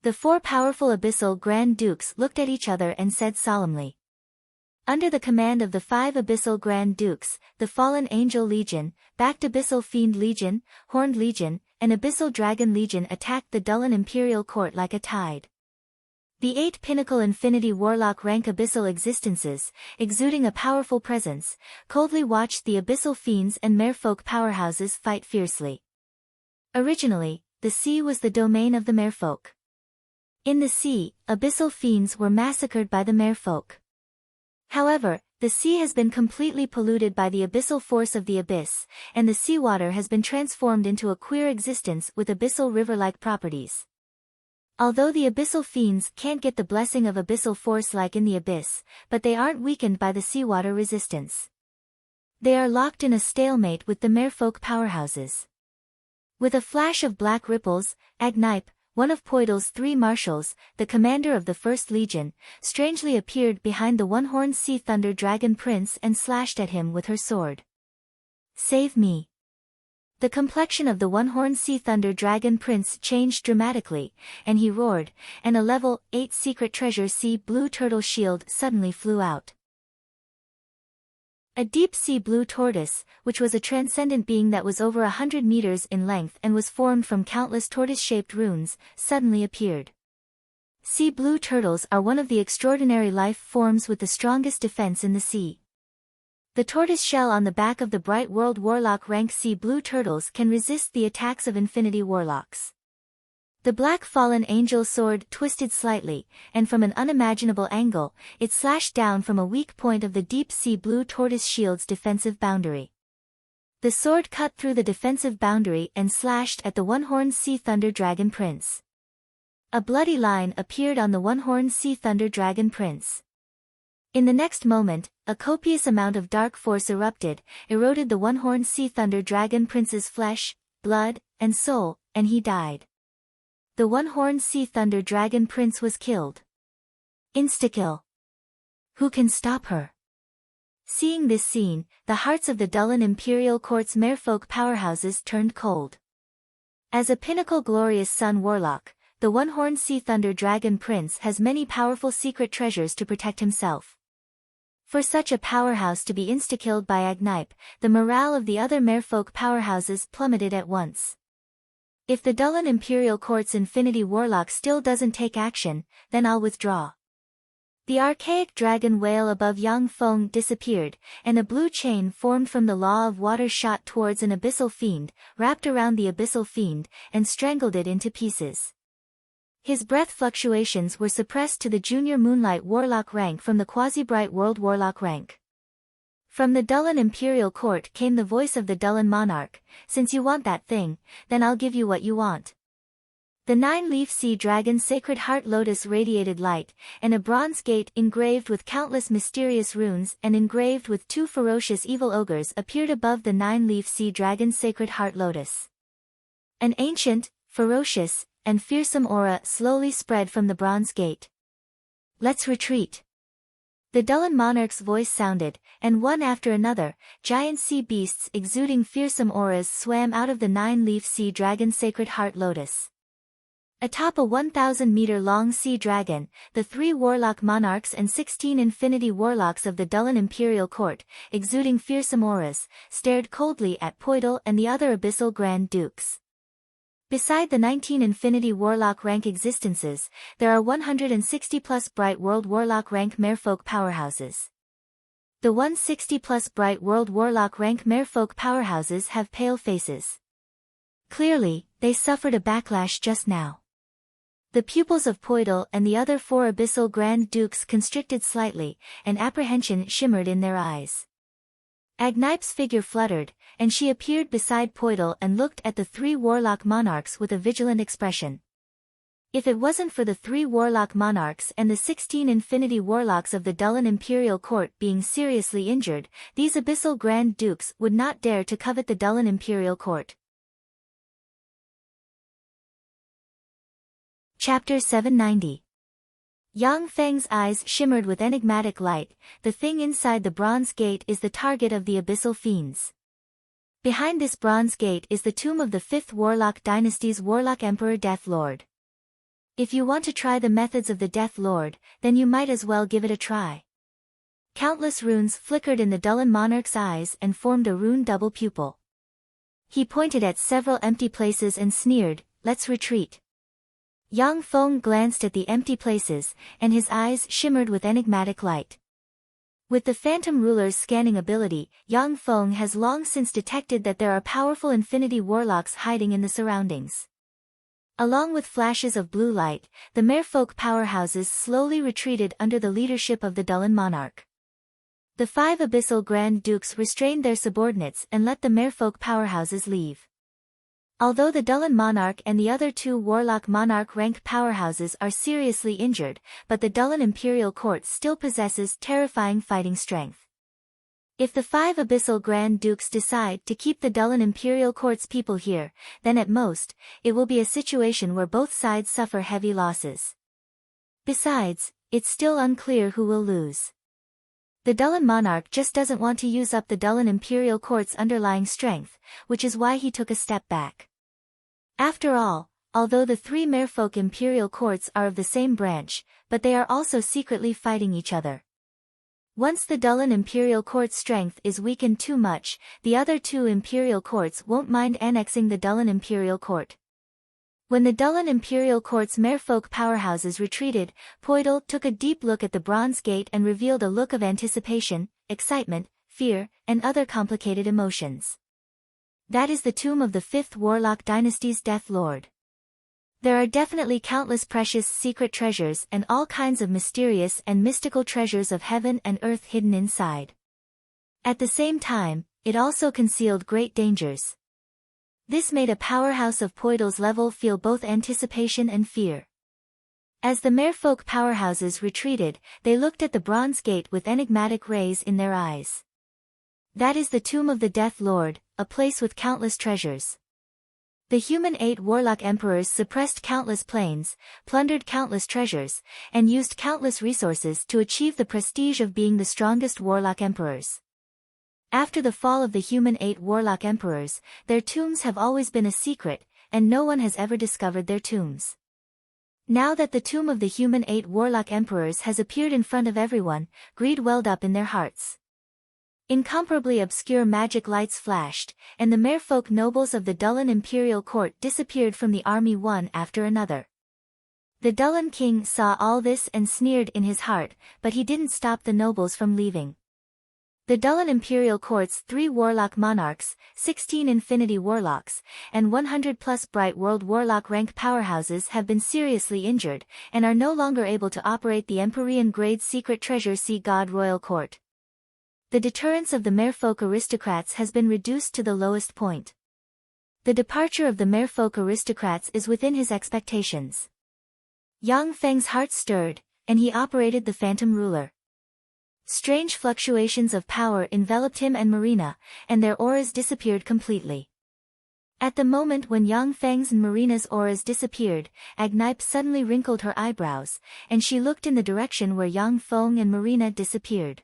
The four powerful Abyssal Grand Dukes looked at each other and said solemnly. Under the command of the 5 Abyssal Grand Dukes, the Fallen Angel Legion, backed Abyssal Fiend Legion, Horned Legion, and Abyssal Dragon Legion attacked the Dullan Imperial Court like a tide. The 8 Pinnacle Infinity Warlock rank Abyssal existences, exuding a powerful presence, coldly watched the Abyssal Fiends and Merfolk powerhouses fight fiercely. Originally, the sea was the domain of the Merfolk. In the sea, Abyssal Fiends were massacred by the Merfolk. However, the sea has been completely polluted by the abyssal force of the abyss, and the seawater has been transformed into a queer existence with abyssal river-like properties. Although the Abyssal Fiends can't get the blessing of abyssal force like in the abyss, but they aren't weakened by the seawater resistance. They are locked in a stalemate with the Merfolk powerhouses. With a flash of black ripples, Agnipe, one of Poidal's 3 marshals, the commander of the First Legion, strangely appeared behind the one-horned Sea Thunder Dragon Prince and slashed at him with her sword. "Save me." The complexion of the one-horned Sea Thunder Dragon Prince changed dramatically, and he roared, and a level 8 secret treasure sea blue turtle shield suddenly flew out. A deep-sea blue tortoise, which was a transcendent being that was over 100 meters in length and was formed from countless tortoise-shaped runes, suddenly appeared. Sea blue turtles are one of the extraordinary life forms with the strongest defense in the sea. The tortoise shell on the back of the Bright World Warlock rank sea blue turtles can resist the attacks of Infinity Warlocks. The black fallen angel sword twisted slightly, and from an unimaginable angle, it slashed down from a weak point of the deep sea blue tortoise shield's defensive boundary. The sword cut through the defensive boundary and slashed at the one-horned Sea Thunder Dragon Prince. A bloody line appeared on the one-horned Sea Thunder Dragon Prince. In the next moment, a copious amount of dark force erupted, eroded the one-horned Sea Thunder Dragon Prince's flesh, blood, and soul, and he died. The one-horned Sea Thunder Dragon Prince was killed. Insta-kill. Who can stop her? Seeing this scene, the hearts of the Dullan Imperial Court's Merfolk powerhouses turned cold. As a pinnacle glorious sun warlock, the one-horned Sea Thunder Dragon Prince has many powerful secret treasures to protect himself. For such a powerhouse to be insta-killed by Agnipe, the morale of the other Merfolk powerhouses plummeted at once. If the Dullan Imperial Court's Infinity Warlock still doesn't take action, then I'll withdraw. The archaic dragon whale above Yang Feng disappeared, and a blue chain formed from the Law of Water shot towards an Abyssal Fiend, wrapped around the Abyssal Fiend, and strangled it into pieces. His breath fluctuations were suppressed to the Junior Moonlight Warlock rank from the Quasi-Bright World Warlock rank. From the Dullan Imperial Court came the voice of the Dullan Monarch, "Since you want that thing, then I'll give you what you want." The 9-leaf sea dragon's sacred heart lotus radiated light, and a bronze gate engraved with countless mysterious runes and engraved with 2 ferocious evil ogres appeared above the 9-leaf sea dragon's sacred heart lotus. An ancient, ferocious, and fearsome aura slowly spread from the bronze gate. "Let's retreat." The Dullan monarch's voice sounded, and one after another, giant sea beasts exuding fearsome auras swam out of the 9-leaf sea dragon's sacred heart lotus. Atop a 1,000-meter-long sea dragon, the 3 warlock monarchs and 16 infinity warlocks of the Dullan Imperial Court, exuding fearsome auras, stared coldly at Poidal and the other Abyssal Grand Dukes. Beside the 19 Infinity Warlock rank existences, there are 160+ Bright World Warlock rank Merfolk powerhouses. The 160+ Bright World Warlock rank Merfolk powerhouses have pale faces. Clearly, they suffered a backlash just now. The pupils of Poidal and the other 4 Abyssal Grand Dukes constricted slightly, and apprehension shimmered in their eyes. Agnipe's figure fluttered, and she appeared beside Poidal and looked at the 3 warlock monarchs with a vigilant expression. If it wasn't for the 3 warlock monarchs and the 16 infinity warlocks of the Dullan Imperial Court being seriously injured, these Abyssal Grand Dukes would not dare to covet the Dullan Imperial Court. Chapter 790. Yang Feng's eyes shimmered with enigmatic light. The thing inside the bronze gate is the target of the abyssal fiends. Behind this bronze gate is the tomb of the 5th Warlock Dynasty's Warlock Emperor Death Lord. If you want to try the methods of the Death Lord, then you might as well give it a try. Countless runes flickered in the Dullen monarch's eyes and formed a rune double pupil. He pointed at several empty places and sneered, "Let's retreat." Yang Feng glanced at the empty places, and his eyes shimmered with enigmatic light. With the Phantom Ruler's scanning ability, Yang Feng has long since detected that there are powerful infinity warlocks hiding in the surroundings. Along with flashes of blue light, the merfolk powerhouses slowly retreated under the leadership of the Dullen monarch. The 5 abyssal Grand Dukes restrained their subordinates and let the merfolk powerhouses leave. Although the Dullen monarch and the other 2 warlock monarch-ranked powerhouses are seriously injured, but the Dullen Imperial Court still possesses terrifying fighting strength. If the 5 abyssal Grand Dukes decide to keep the Dullen Imperial Court's people here, then at most, it will be a situation where both sides suffer heavy losses. Besides, it's still unclear who will lose. The Dullen monarch just doesn't want to use up the Dullen Imperial Court's underlying strength, which is why he took a step back. After all, although the 3 merfolk imperial courts are of the same branch, but they are also secretly fighting each other. Once the Dullen Imperial Court's strength is weakened too much, the other 2 imperial courts won't mind annexing the Dullen Imperial Court. When the Dullen Imperial Court's merfolk powerhouses retreated, Poidal took a deep look at the bronze gate and revealed a look of anticipation, excitement, fear, and other complicated emotions. That is the tomb of the 5th Warlock Dynasty's Death Lord. There are definitely countless precious secret treasures and all kinds of mysterious and mystical treasures of heaven and earth hidden inside. At the same time, it also concealed great dangers. This made a powerhouse of Poidal's level feel both anticipation and fear. As the merfolk powerhouses retreated, they looked at the bronze gate with enigmatic rays in their eyes. That is the tomb of the Death Lord, a place with countless treasures. The human 8 warlock emperors suppressed countless planes, plundered countless treasures, and used countless resources to achieve the prestige of being the strongest warlock emperors. After the fall of the human 8 warlock emperors, their tombs have always been a secret, and no one has ever discovered their tombs. Now that the tomb of the human 8 warlock emperors has appeared in front of everyone, greed welled up in their hearts. Incomparably obscure magic lights flashed, and the merfolk nobles of the Dullen Imperial Court disappeared from the army one after another. The Dullen king saw all this and sneered in his heart, but he didn't stop the nobles from leaving. The Dullen Imperial Court's 3 warlock monarchs, 16 infinity warlocks, and 100+ bright world warlock rank powerhouses have been seriously injured, and are no longer able to operate the Empyrean grade secret treasure Sea God Royal Court. The deterrence of the merfolk aristocrats has been reduced to the lowest point. The departure of the merfolk aristocrats is within his expectations. Yang Feng's heart stirred, and he operated the Phantom Ruler. Strange fluctuations of power enveloped him and Marina, and their auras disappeared completely. At the moment when Yang Feng's and Marina's auras disappeared, Agnipe suddenly wrinkled her eyebrows, and she looked in the direction where Yang Feng and Marina disappeared.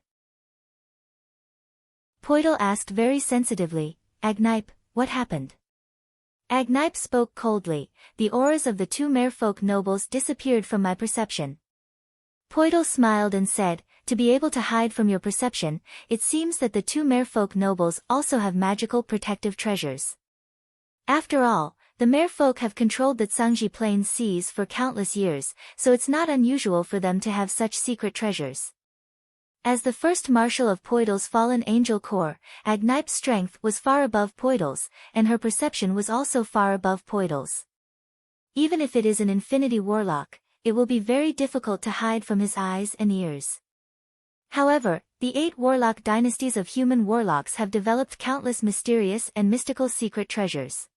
Poidal asked very sensitively, "Agnipe, what happened?" Agnipe spoke coldly, "The auras of the 2 merfolk nobles disappeared from my perception." Poidal smiled and said, "To be able to hide from your perception, it seems that the 2 merfolk nobles also have magical protective treasures. After all, the merfolk have controlled the Tsangji Plains seas for countless years, so it's not unusual for them to have such secret treasures." As the first marshal of Poidal's fallen angel corps, Agnipe's strength was far above Poidal's, and her perception was also far above Poidal's. Even if it is an infinity warlock, it will be very difficult to hide from his eyes and ears. However, the 8 warlock dynasties of human warlocks have developed countless mysterious and mystical secret treasures.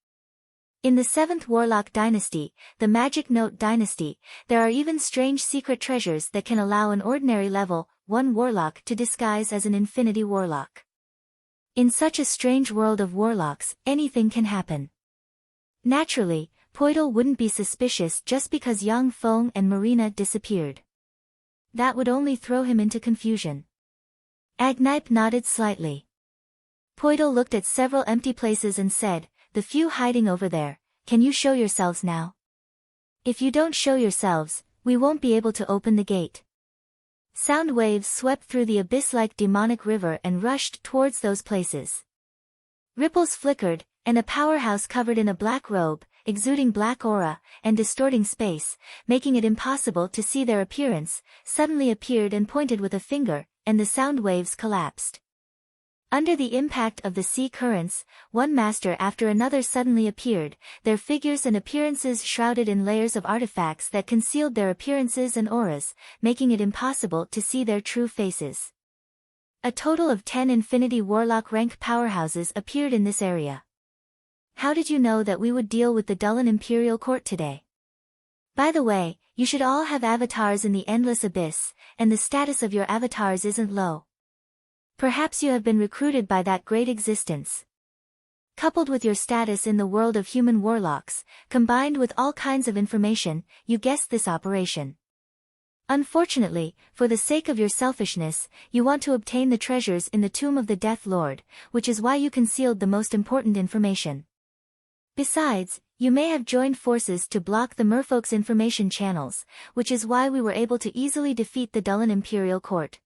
In the 7th warlock dynasty, the Magic Note dynasty, there are even strange secret treasures that can allow an ordinary level 1 warlock to disguise as an infinity warlock. In such a strange world of warlocks, anything can happen. Naturally, Poidal wouldn't be suspicious just because Yang Feng and Marina disappeared. That would only throw him into confusion. Agnipe nodded slightly. Poidal looked at several empty places and said, "The few hiding over there, can you show yourselves now? If you don't show yourselves, we won't be able to open the gate." Sound waves swept through the abyss-like demonic river and rushed towards those places. Ripples flickered, and a powerhouse covered in a black robe, exuding black aura, and distorting space, making it impossible to see their appearance, suddenly appeared and pointed with a finger, and the sound waves collapsed. Under the impact of the sea currents, one master after another suddenly appeared, their figures and appearances shrouded in layers of artifacts that concealed their appearances and auras, making it impossible to see their true faces. A total of 10 Infinity Warlock rank powerhouses appeared in this area. How did you know that we would deal with the Dullan Imperial Court today? By the way, you should all have avatars in the Endless Abyss, and the status of your avatars isn't low. Perhaps you have been recruited by that great existence. Coupled with your status in the world of human warlocks, combined with all kinds of information, you guessed this operation. Unfortunately, for the sake of your selfishness, you want to obtain the treasures in the tomb of the Death Lord, which is why you concealed the most important information. Besides, you may have joined forces to block the merfolk's information channels, which is why we were able to easily defeat the Dullan Imperial Court.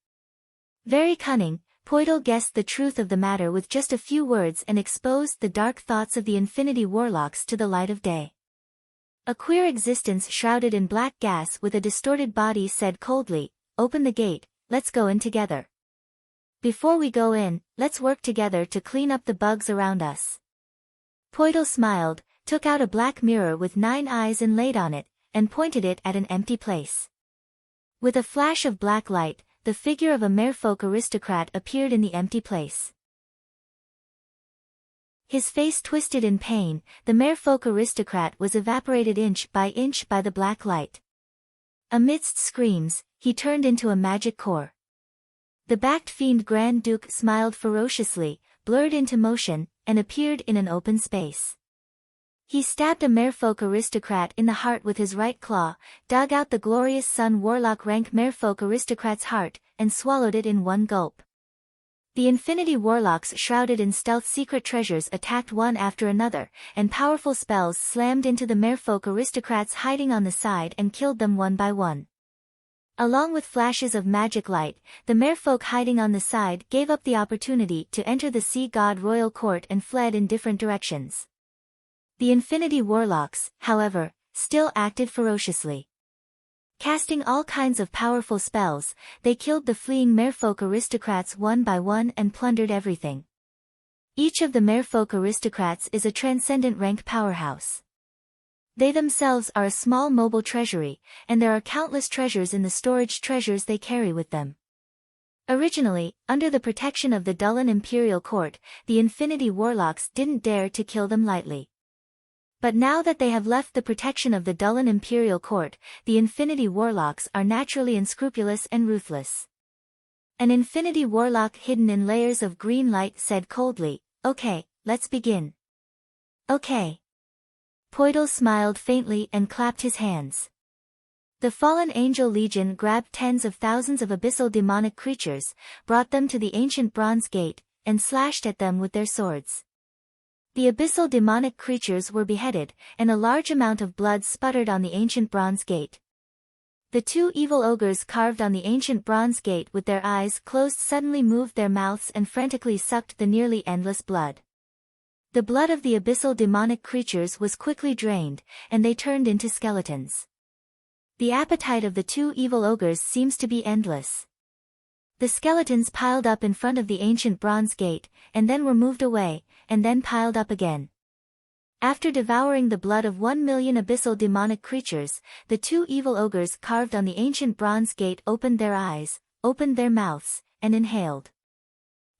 Very cunning, Poidal guessed the truth of the matter with just a few words and exposed the dark thoughts of the Infinity Warlocks to the light of day. A queer existence shrouded in black gas with a distorted body said coldly, "Open the gate, let's go in together. Before we go in, let's work together to clean up the bugs around us." Poidal smiled, took out a black mirror with 9 eyes inlaid on it, and pointed it at an empty place. With a flash of black light, the figure of a merfolk aristocrat appeared in the empty place. His face twisted in pain, the merfolk aristocrat was evaporated inch by the black light. Amidst screams, he turned into a magic core. The backed fiend Grand Duke smiled ferociously, blurred into motion, and appeared in an open space. He stabbed a merfolk aristocrat in the heart with his right claw, dug out the glorious Sun Warlock rank merfolk aristocrat's heart, and swallowed it in one gulp. The Infinity Warlocks shrouded in stealth secret treasures attacked one after another, and powerful spells slammed into the merfolk aristocrats hiding on the side and killed them one by one. Along with flashes of magic light, the merfolk hiding on the side gave up the opportunity to enter the Sea God Royal Court and fled in different directions. The Infinity Warlocks, however, still acted ferociously. Casting all kinds of powerful spells, they killed the fleeing merfolk aristocrats one by one and plundered everything. Each of the merfolk aristocrats is a transcendent rank powerhouse. They themselves are a small mobile treasury, and there are countless treasures in the storage treasures they carry with them. Originally, under the protection of the Dullan Imperial Court, the Infinity Warlocks didn't dare to kill them lightly. But now that they have left the protection of the Dullan Imperial Court, the Infinity Warlocks are naturally unscrupulous and ruthless. An Infinity Warlock hidden in layers of green light said coldly, "Okay, let's begin." "Okay." Poidal smiled faintly and clapped his hands. The fallen angel legion grabbed tens of thousands of abyssal demonic creatures, brought them to the ancient bronze gate, and slashed at them with their swords. The abyssal demonic creatures were beheaded, and a large amount of blood sputtered on the ancient bronze gate. The 2 evil ogres carved on the ancient bronze gate with their eyes closed suddenly moved their mouths and frantically sucked the nearly endless blood. The blood of the abyssal demonic creatures was quickly drained, and they turned into skeletons. The appetite of the 2 evil ogres seems to be endless. The skeletons piled up in front of the ancient bronze gate, and then were moved away, and then piled up again. After devouring the blood of 1 million abyssal demonic creatures, the 2 evil ogres carved on the ancient bronze gate opened their eyes, opened their mouths, and inhaled.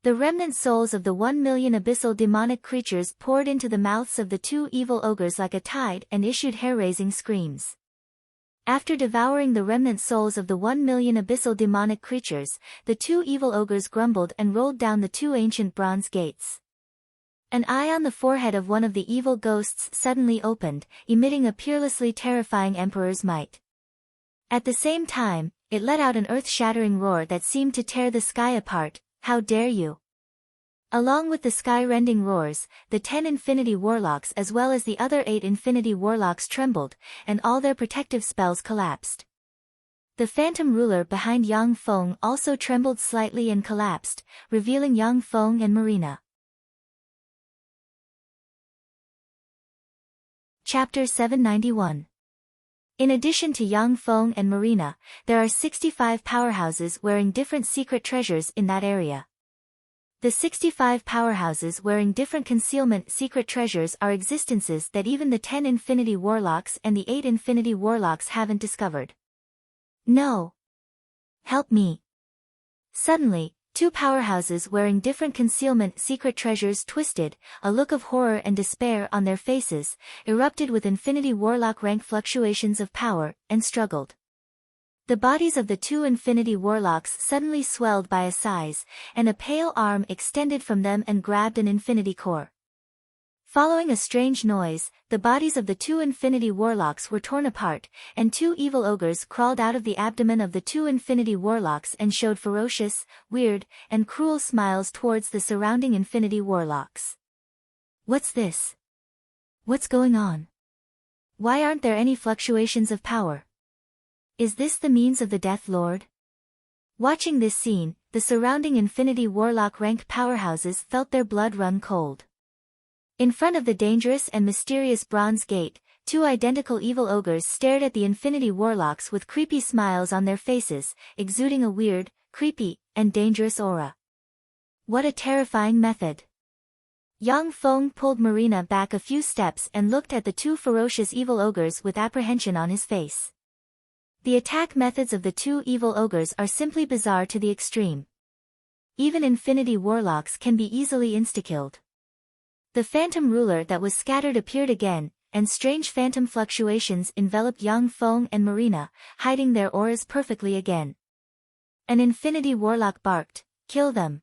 The remnant souls of the 1 million abyssal demonic creatures poured into the mouths of the 2 evil ogres like a tide and issued hair-raising screams. After devouring the remnant souls of the 1 million abyssal demonic creatures, the 2 evil ogres grumbled and rolled down the 2 ancient bronze gates. An eye on the forehead of one of the evil ghosts suddenly opened, emitting a peerlessly terrifying emperor's might. At the same time, it let out an earth-shattering roar that seemed to tear the sky apart. How dare you! Along with the sky-rending roars, the 10 Infinity Warlocks as well as the other 8 Infinity Warlocks trembled, and all their protective spells collapsed. The Phantom Ruler behind Yang Feng also trembled slightly and collapsed, revealing Yang Feng and Marina. Chapter 791. In addition to Yang Feng and Marina, there are 65 powerhouses wearing different secret treasures in that area. The 65 powerhouses wearing different concealment secret treasures are existences that even the 10 Infinity Warlocks and the 8 Infinity Warlocks haven't discovered. No! Help me! Suddenly, 2 powerhouses wearing different concealment secret treasures twisted, a look of horror and despair on their faces, erupted with Infinity Warlock rank fluctuations of power, and struggled. The bodies of the 2 Infinity Warlocks suddenly swelled by a size, and a pale arm extended from them and grabbed an Infinity Core. Following a strange noise, the bodies of the 2 Infinity Warlocks were torn apart, and 2 evil ogres crawled out of the abdomen of the 2 Infinity Warlocks and showed ferocious, weird, and cruel smiles towards the surrounding Infinity Warlocks. What's this? What's going on? Why aren't there any fluctuations of power? Is this the means of the Death Lord? Watching this scene, the surrounding Infinity Warlock rank powerhouses felt their blood run cold. In front of the dangerous and mysterious bronze gate, 2 identical evil ogres stared at the Infinity Warlocks with creepy smiles on their faces, exuding a weird, creepy, and dangerous aura. What a terrifying method! Yang Feng pulled Marina back a few steps and looked at the 2 ferocious evil ogres with apprehension on his face. The attack methods of the 2 evil ogres are simply bizarre to the extreme. Even Infinity Warlocks can be easily insta-killed. The Phantom Ruler that was scattered appeared again, and strange phantom fluctuations enveloped Yang Feng and Marina, hiding their auras perfectly again. An Infinity Warlock barked, "Kill them!"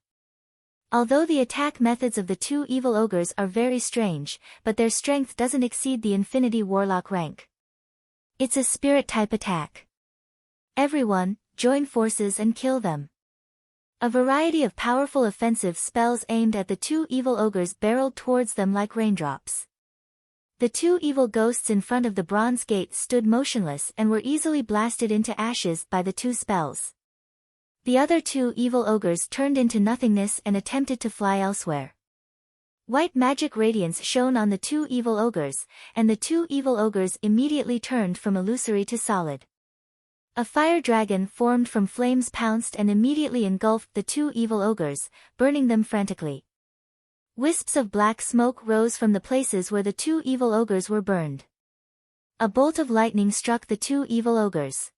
Although the attack methods of the 2 evil ogres are very strange, but their strength doesn't exceed the Infinity Warlock rank. It's a spirit-type attack. Everyone, join forces and kill them. A variety of powerful offensive spells aimed at the 2 evil ogres barreled towards them like raindrops. The 2 evil ghosts in front of the bronze gate stood motionless and were easily blasted into ashes by the 2 spells. The other 2 evil ogres turned into nothingness and attempted to fly elsewhere. White magic radiance shone on the 2 evil ogres, and the 2 evil ogres immediately turned from illusory to solid. A fire dragon formed from flames pounced and immediately engulfed the 2 evil ogres, burning them frantically. Wisps of black smoke rose from the places where the 2 evil ogres were burned. A bolt of lightning struck the 2 evil ogres.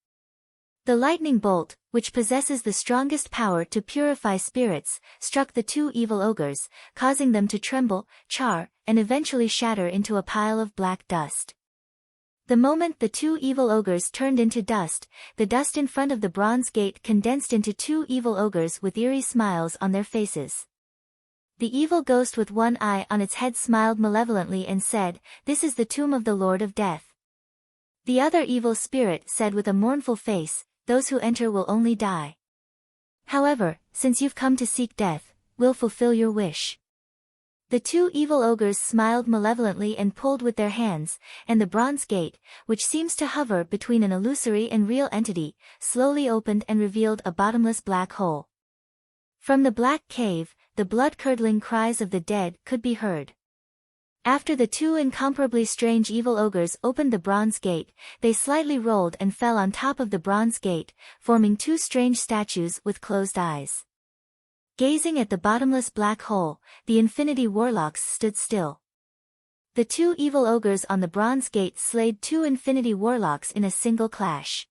The lightning bolt, which possesses the strongest power to purify spirits, struck the 2 evil ogres, causing them to tremble, char, and eventually shatter into a pile of black dust. The moment the 2 evil ogres turned into dust, the dust in front of the bronze gate condensed into 2 evil ogres with eerie smiles on their faces. The evil ghost with one eye on its head smiled malevolently and said, "This is the tomb of the Lord of Death." The other evil spirit said with a mournful face, "Those who enter will only die. However, since you've come to seek death, we'll fulfill your wish." The 2 evil ogres smiled malevolently and pulled with their hands, and the bronze gate, which seems to hover between an illusory and real entity, slowly opened and revealed a bottomless black hole. From the black cave, the blood-curdling cries of the dead could be heard. After the 2 incomparably strange evil ogres opened the bronze gate, they slightly rolled and fell on top of the bronze gate, forming 2 strange statues with closed eyes. Gazing at the bottomless black hole, the Infinity Warlocks stood still. The 2 evil ogres on the bronze gate slayed 2 Infinity Warlocks in a single clash.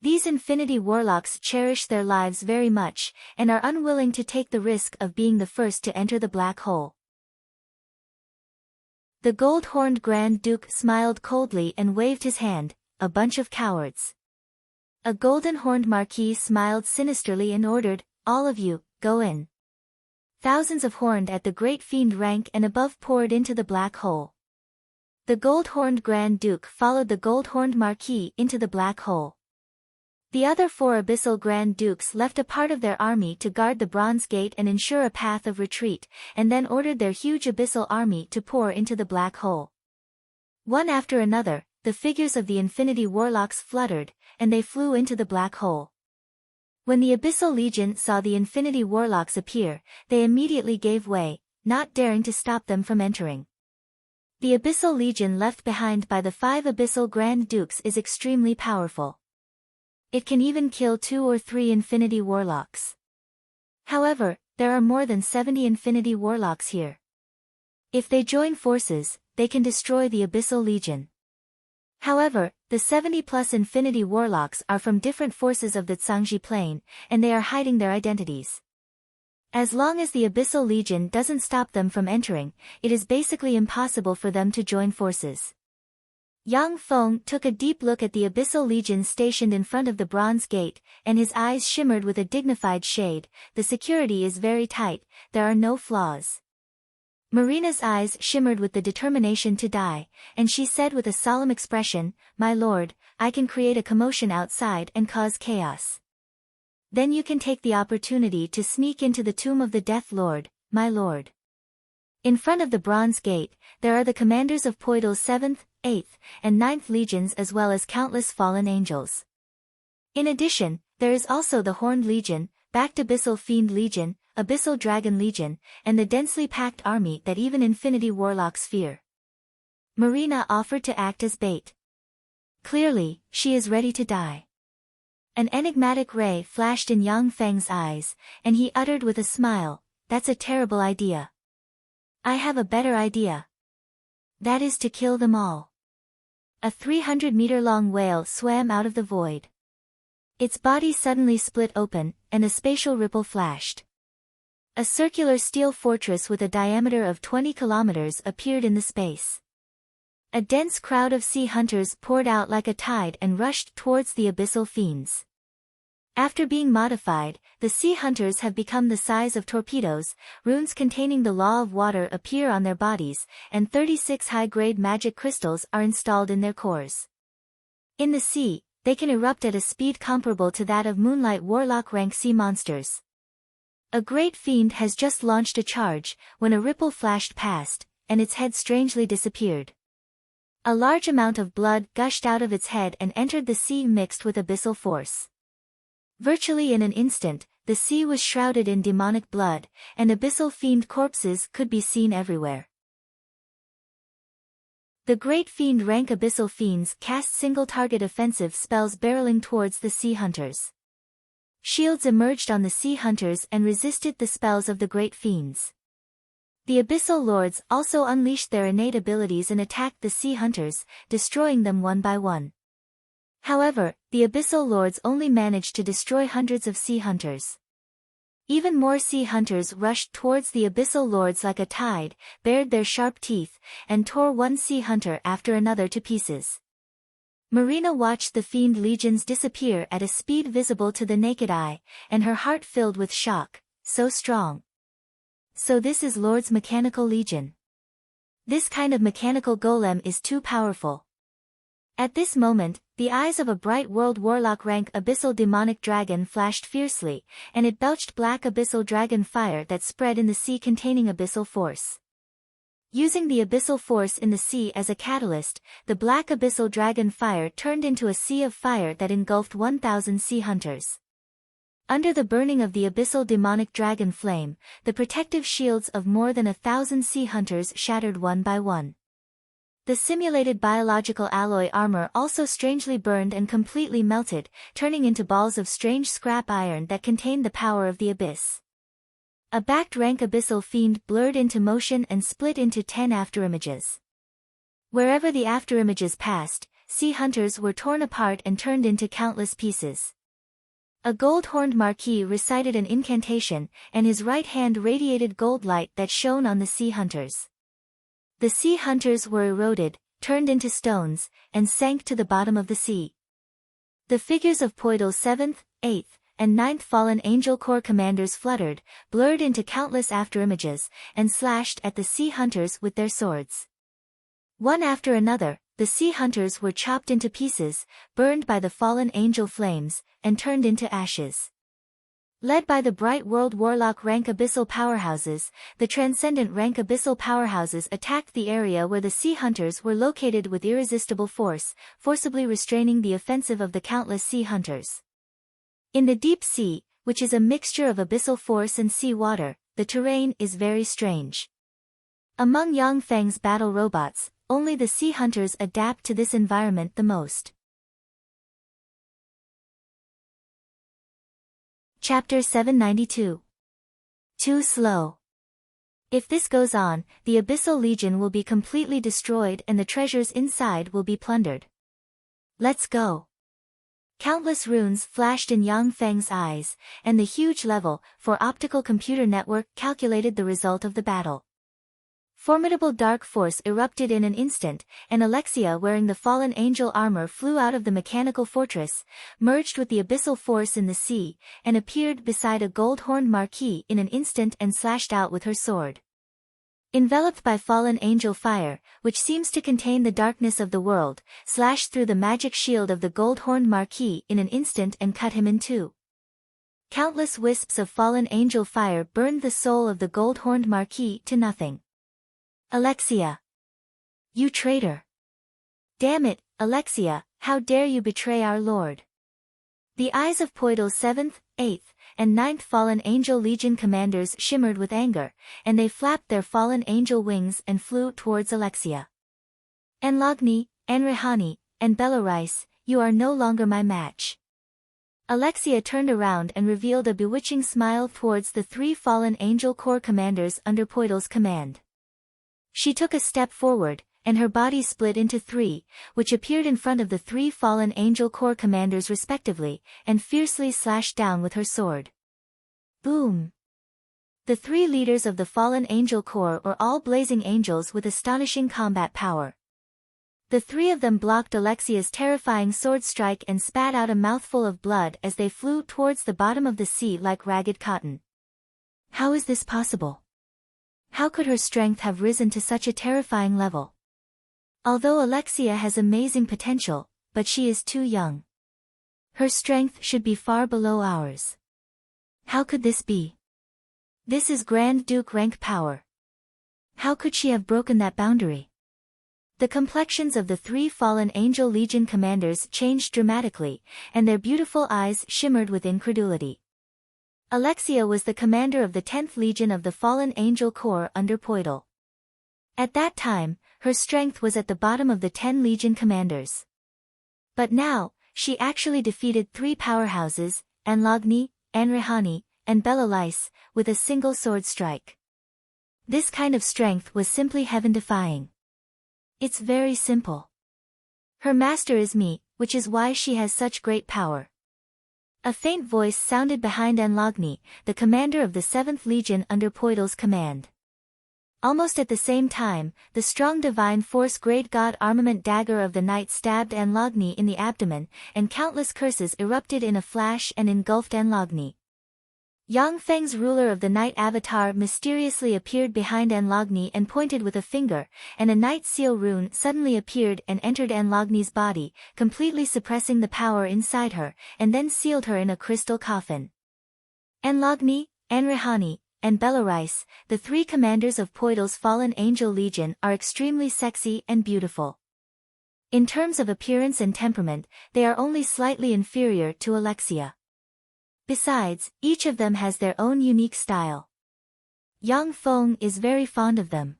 These Infinity Warlocks cherish their lives very much, and are unwilling to take the risk of being the first to enter the black hole. The gold-horned Grand Duke smiled coldly and waved his hand, "A bunch of cowards." A golden-horned Marquis smiled sinisterly and ordered, "All of you, go in." Thousands of horned at the great fiend rank and above poured into the black hole. The gold-horned Grand Duke followed the gold-horned Marquis into the black hole. The other 4 abyssal Grand Dukes left a part of their army to guard the Bronze Gate and ensure a path of retreat, and then ordered their huge abyssal army to pour into the black hole. One after another, the figures of the Infinity Warlocks fluttered, and they flew into the black hole. When the Abyssal Legion saw the Infinity Warlocks appear, they immediately gave way, not daring to stop them from entering. The Abyssal Legion left behind by the 5 Abyssal Grand Dukes is extremely powerful. It can even kill 2 or 3 Infinity Warlocks. However, there are more than 70 Infinity Warlocks here. If they join forces, they can destroy the Abyssal Legion. However, the 70+ Infinity Warlocks are from different forces of the Tsangji Plane, and they are hiding their identities. As long as the Abyssal Legion doesn't stop them from entering, it is basically impossible for them to join forces. Yang Feng took a deep look at the Abyssal Legion stationed in front of the Bronze Gate, and his eyes shimmered with a dignified shade. The security is very tight, there are no flaws. Marina's eyes shimmered with the determination to die, and she said with a solemn expression, "My lord, I can create a commotion outside and cause chaos. Then you can take the opportunity to sneak into the tomb of the Death Lord, my lord." In front of the Bronze Gate, there are the commanders of Poidal's 7th, 8th, and 9th legions as well as countless fallen angels. In addition, there is also the Horned Legion, backed Abyssal Fiend Legion, Abyssal Dragon Legion, and the densely packed army that even Infinity Warlocks fear. Marina offered to act as bait. Clearly, she is ready to die. An enigmatic ray flashed in Yang Feng's eyes, and he uttered with a smile, "That's a terrible idea. I have a better idea. That is to kill them all." A 300-meter-long whale swam out of the void. Its body suddenly split open, and a spatial ripple flashed. A circular steel fortress with a diameter of 20 kilometers appeared in the space. A dense crowd of sea hunters poured out like a tide and rushed towards the abyssal fiends. After being modified, the sea hunters have become the size of torpedoes. Runes containing the law of water appear on their bodies, and 36 high-grade magic crystals are installed in their cores. In the sea, they can erupt at a speed comparable to that of Moonlight Warlock rank sea monsters. A great fiend has just launched a charge, when a ripple flashed past, and its head strangely disappeared. A large amount of blood gushed out of its head and entered the sea mixed with abyssal force. Virtually in an instant, the sea was shrouded in demonic blood, and abyssal fiend corpses could be seen everywhere. The great fiend rank abyssal fiends cast single-target offensive spells barreling towards the sea hunters. Shields emerged on the sea hunters and resisted the spells of the great fiends. The abyssal lords also unleashed their innate abilities and attacked the sea hunters, destroying them one by one. However, the abyssal lords only managed to destroy hundreds of sea hunters. Even more sea hunters rushed towards the abyssal lords like a tide, bared their sharp teeth, and tore one sea hunter after another to pieces. Marina watched the fiend legions disappear at a speed visible to the naked eye, and her heart filled with shock. So strong. So this is Lord's Mechanical Legion. This kind of mechanical golem is too powerful. At this moment, the eyes of a bright world warlock rank abyssal demonic dragon flashed fiercely, and it belched black abyssal dragon fire that spread in the sea containing abyssal force. Using the abyssal force in the sea as a catalyst, the black abyssal dragon fire turned into a sea of fire that engulfed 1,000 sea hunters. Under the burning of the abyssal demonic dragon flame, the protective shields of more than 1,000 sea hunters shattered one by one. The simulated biological alloy armor also strangely burned and completely melted, turning into balls of strange scrap iron that contained the power of the abyss. A backed rank abyssal fiend blurred into motion and split into 10 afterimages. Wherever the afterimages passed, sea hunters were torn apart and turned into countless pieces. A gold-horned marquis recited an incantation, and his right hand radiated gold light that shone on the sea hunters. The sea hunters were eroded, turned into stones, and sank to the bottom of the sea. The figures of Poidal's 7th, 8th, and 9th fallen angel corps commanders fluttered, blurred into countless afterimages, and slashed at the sea hunters with their swords. One after another, the sea hunters were chopped into pieces, burned by the fallen angel flames, and turned into ashes. Led by the bright world warlock rank abyssal powerhouses, the transcendent rank abyssal powerhouses attacked the area where the sea hunters were located with irresistible force, forcibly restraining the offensive of the countless sea hunters. In the deep sea, which is a mixture of abyssal force and sea water, the terrain is very strange. Among Yang Feng's battle robots, only the sea hunters adapt to this environment the most. Chapter 792. Too slow. If this goes on, the Abyssal Legion will be completely destroyed and the treasures inside will be plundered. Let's go. Countless runes flashed in Yang Feng's eyes, and the huge level 4 optical computer network calculated the result of the battle. Formidable dark force erupted in an instant, and Alexia wearing the fallen angel armor flew out of the mechanical fortress, merged with the abyssal force in the sea, and appeared beside a gold-horned marquis in an instant and slashed out with her sword. Enveloped by fallen angel fire, which seems to contain the darkness of the world, slashed through the magic shield of the gold-horned marquis in an instant and cut him in two. Countless wisps of fallen angel fire burned the soul of the gold-horned marquis to nothing. Alexia! You traitor! Damn it, Alexia, how dare you betray our lord! The eyes of Poidel's 7th, 8th, and 9th Fallen Angel Legion commanders shimmered with anger, and they flapped their fallen angel wings and flew towards Alexia. Enlogni, Enrihani, and Belarus, you are no longer my match. Alexia turned around and revealed a bewitching smile towards the 3 Fallen Angel Corps commanders under Poidel's command. She took a step forward, and her body split into 3, which appeared in front of the 3 Fallen Angel Corps commanders respectively, and fiercely slashed down with her sword. Boom! The 3 leaders of the Fallen Angel Corps were all blazing angels with astonishing combat power. The 3 of them blocked Alexia's terrifying sword strike and spat out a mouthful of blood as they flew towards the bottom of the sea like ragged cotton. How is this possible? How could her strength have risen to such a terrifying level? Although Alexia has amazing potential, but she is too young. Her strength should be far below ours. How could this be? This is Grand Duke rank power. How could she have broken that boundary? The complexions of the 3 Fallen Angel Legion commanders changed dramatically, and their beautiful eyes shimmered with incredulity. Alexia was the commander of the 10th Legion of the Fallen Angel Corps under Poidel. At that time, her strength was at the bottom of the 10 Legion commanders. But now, she actually defeated 3 powerhouses, Enlogni, Enrihani, and Belalais, with a single sword strike. This kind of strength was simply heaven-defying. It's very simple. Her master is me, which is why she has such great power. A faint voice sounded behind Enlogni, the commander of the 7th Legion under Poidel's command. Almost at the same time, the strong divine force Great God Armament Dagger of the Night stabbed Enlogni in the abdomen, and countless curses erupted in a flash and engulfed Enlogni. Yang Feng's ruler of the night avatar mysteriously appeared behind Enlogni and pointed with a finger, and a night seal rune suddenly appeared and entered Enlogni's body, completely suppressing the power inside her, and then sealed her in a crystal coffin. Enlogni, Enrihani, and Belarus, the 3 commanders of Poidel's Fallen Angel Legion, are extremely sexy and beautiful. In terms of appearance and temperament, they are only slightly inferior to Alexia. Besides, each of them has their own unique style. Yang Feng is very fond of them.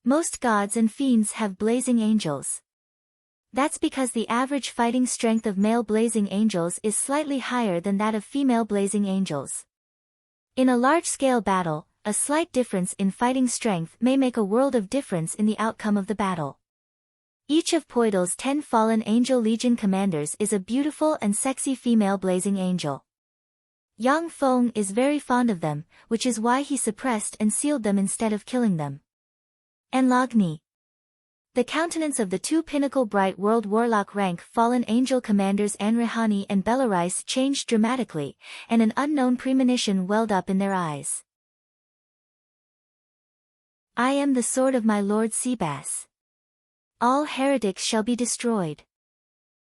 Most gods and fiends have blazing angels. That's because the average fighting strength of male blazing angels is slightly higher than that of female blazing angels. In a large-scale battle, a slight difference in fighting strength may make a world of difference in the outcome of the battle. Each of Poidel's 10 Fallen Angel Legion commanders is a beautiful and sexy female blazing angel. Yang Feng is very fond of them, which is why he suppressed and sealed them instead of killing them. Enlogni. The countenance of the 2 pinnacle bright world warlock rank fallen angel commanders Enrihani and Belarus changed dramatically, and an unknown premonition welled up in their eyes. I am the sword of my lord Seabass. All heretics shall be destroyed.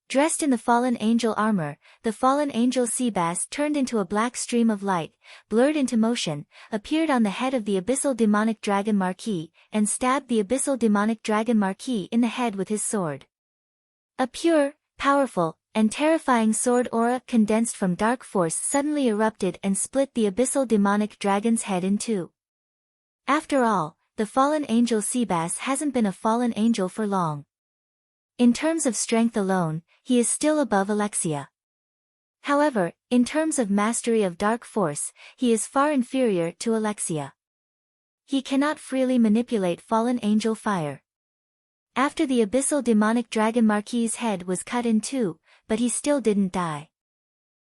Dressed in the fallen angel armor, the fallen angel Seabass turned into a black stream of light, blurred into motion, appeared on the head of the abyssal demonic dragon Marquis, and stabbed the abyssal demonic dragon Marquis in the head with his sword. A pure, powerful, and terrifying sword aura condensed from dark force suddenly erupted and split the abyssal demonic dragon's head in two. After all, the fallen angel Seabass hasn't been a fallen angel for long. In terms of strength alone, he is still above Alexia. However, in terms of mastery of dark force, he is far inferior to Alexia. He cannot freely manipulate fallen angel fire. After the abyssal demonic dragon Marquis' head was cut in two, but he still didn't die.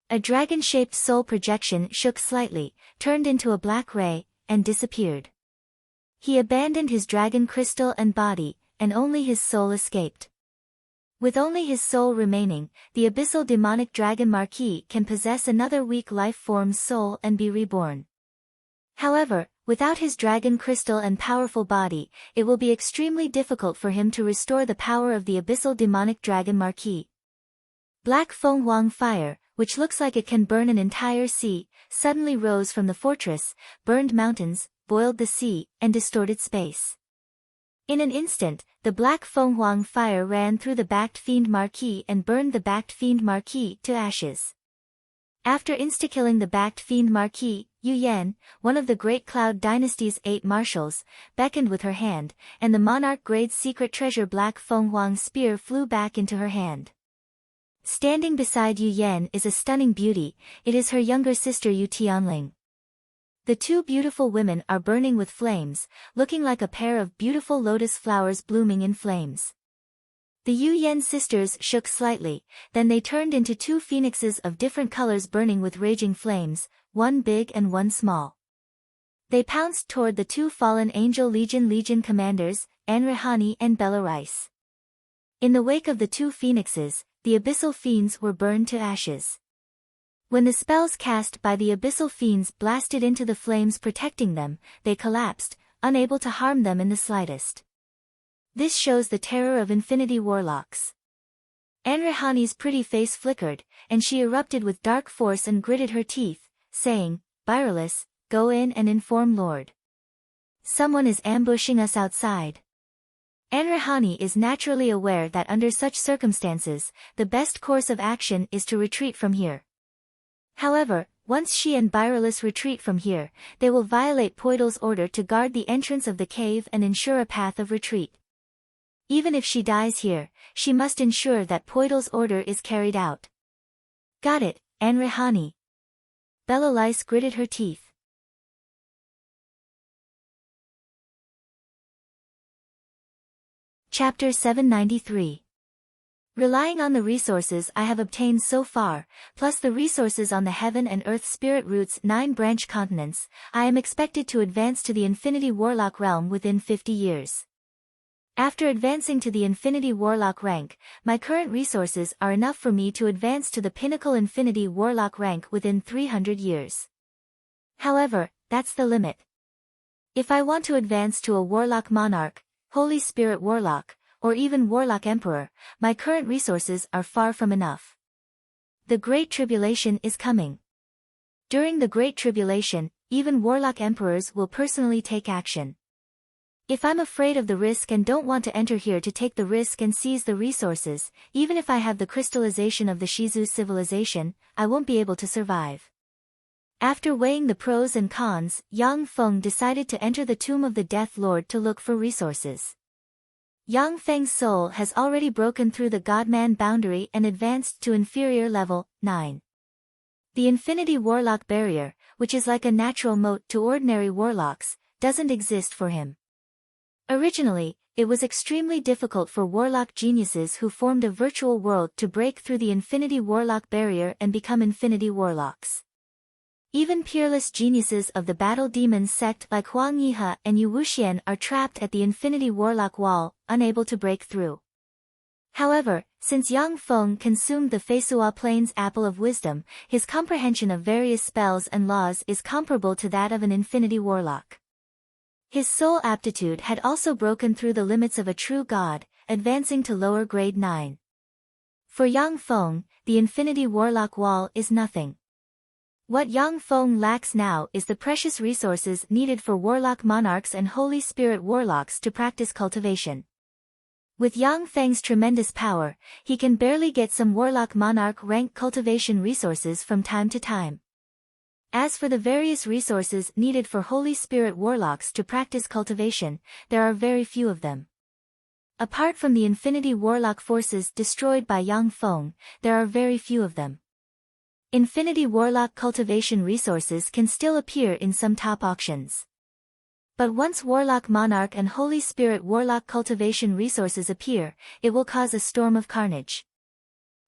A dragon-shaped soul projection shook slightly, turned into a black ray, and disappeared. He abandoned his dragon crystal and body, and only his soul escaped. With only his soul remaining, the abyssal demonic dragon Marquis can possess another weak life form's soul and be reborn. However, without his dragon crystal and powerful body, it will be extremely difficult for him to restore the power of the abyssal demonic dragon Marquis. Black Feng Huang fire, which looks like it can burn an entire sea, suddenly rose from the fortress, burned mountains, boiled the sea, and distorted space. In an instant, the black Feng Huang fire ran through the backed fiend Marquis and burned the backed fiend Marquis to ashes. After insta-killing the backed fiend Marquis, Yu Yan, one of the Great Cloud Dynasty's 8 marshals, beckoned with her hand, and the monarch-grade secret treasure black Feng Huang spear flew back into her hand. Standing beside Yu Yan is a stunning beauty, it is her younger sister Yu Tianling. The two beautiful women are burning with flames, looking like a pair of beautiful lotus flowers blooming in flames. The Yu Yan sisters shook slightly, then they turned into two phoenixes of different colors burning with raging flames, one big and one small. They pounced toward the two fallen angel Legion commanders, Anrihani and Belarice. In the wake of the two phoenixes, the abyssal fiends were burned to ashes. When the spells cast by the abyssal fiends blasted into the flames protecting them, they collapsed, unable to harm them in the slightest. This shows the terror of infinity warlocks. Anrihani's pretty face flickered, and she erupted with dark force and gritted her teeth, saying, "Byreless, go in and inform Lord. Someone is ambushing us outside." Anrihani is naturally aware that under such circumstances, the best course of action is to retreat from here. However, once she and Byreless retreat from here, they will violate Poidal's order to guard the entrance of the cave and ensure a path of retreat. Even if she dies here, she must ensure that Poidal's order is carried out. Got it, Anrihani. Belalice gritted her teeth. Chapter 793. Relying on the resources I have obtained so far, plus the resources on the Heaven and Earth Spirit Root's 9 branch continents, I am expected to advance to the Infinity Warlock realm within 50 years. After advancing to the Infinity Warlock rank, my current resources are enough for me to advance to the Pinnacle Infinity Warlock rank within 300 years. However, that's the limit. If I want to advance to a Warlock Monarch, Holy Spirit Warlock, or even Warlock Emperor, my current resources are far from enough. The Great Tribulation is coming. During the Great Tribulation, even Warlock Emperors will personally take action. If I'm afraid of the risk and don't want to enter here to take the risk and seize the resources, even if I have the crystallization of the Shizu civilization, I won't be able to survive. After weighing the pros and cons, Yang Feng decided to enter the Tomb of the Death Lord to look for resources. Yang Feng's soul has already broken through the Godman boundary and advanced to inferior level 9. The Infinity Warlock barrier, which is like a natural moat to ordinary warlocks, doesn't exist for him. Originally, it was extremely difficult for warlock geniuses who formed a virtual world to break through the Infinity Warlock barrier and become Infinity Warlocks. Even peerless geniuses of the Battle Demons sect like Huang Yihe and Yu Wuxian are trapped at the Infinity Warlock wall, unable to break through. However, since Yang Feng consumed the Feisua Plains Apple of Wisdom, his comprehension of various spells and laws is comparable to that of an Infinity Warlock. His soul aptitude had also broken through the limits of a true god, advancing to lower grade 9. For Yang Feng, the Infinity Warlock Wall is nothing. What Yang Feng lacks now is the precious resources needed for Warlock Monarchs and Holy Spirit Warlocks to practice cultivation. With Yang Feng's tremendous power, he can barely get some Warlock Monarch rank cultivation resources from time to time. As for the various resources needed for Holy Spirit Warlocks to practice cultivation, there are very few of them. Apart from the Infinity Warlock forces destroyed by Yang Feng, there are very few of them. Infinity Warlock cultivation resources can still appear in some top auctions. But once Warlock Monarch and Holy Spirit Warlock cultivation resources appear, it will cause a storm of carnage.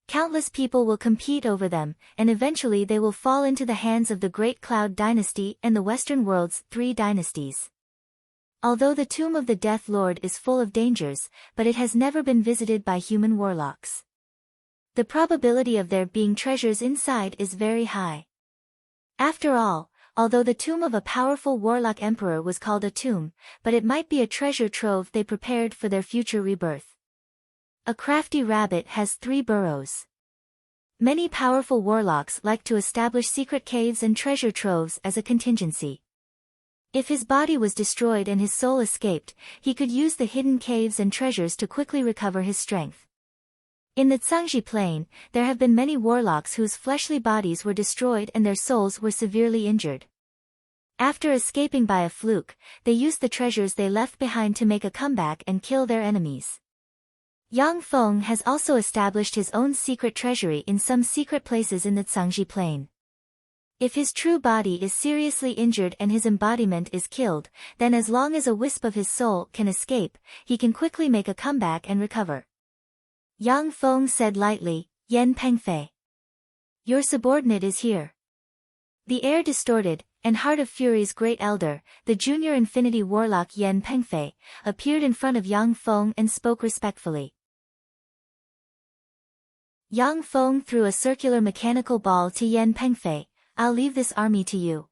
Countless people will compete over them, and eventually they will fall into the hands of the Great Cloud Dynasty and the Western world's 3 dynasties. Although the Tomb of the Death Lord is full of dangers, but it has never been visited by human warlocks. The probability of there being treasures inside is very high. After all, although the tomb of a powerful warlock emperor was called a tomb, but it might be a treasure trove they prepared for their future rebirth. A crafty rabbit has 3 burrows. Many powerful warlocks like to establish secret caves and treasure troves as a contingency. If his body was destroyed and his soul escaped, he could use the hidden caves and treasures to quickly recover his strength. In the Zhangji Plain, there have been many warlocks whose fleshly bodies were destroyed and their souls were severely injured. After escaping by a fluke, they used the treasures they left behind to make a comeback and kill their enemies. Yang Feng has also established his own secret treasury in some secret places in the Zhangji Plain. If his true body is seriously injured and his embodiment is killed, then as long as a wisp of his soul can escape, he can quickly make a comeback and recover. Yang Feng said lightly, "Yan Pengfei. Your subordinate is here." The air distorted, and Heart of Fury's great elder, the junior Infinity Warlock Yan Pengfei, appeared in front of Yang Feng and spoke respectfully. Yang Feng threw a circular mechanical ball to Yan Pengfei. "I'll leave this army to you.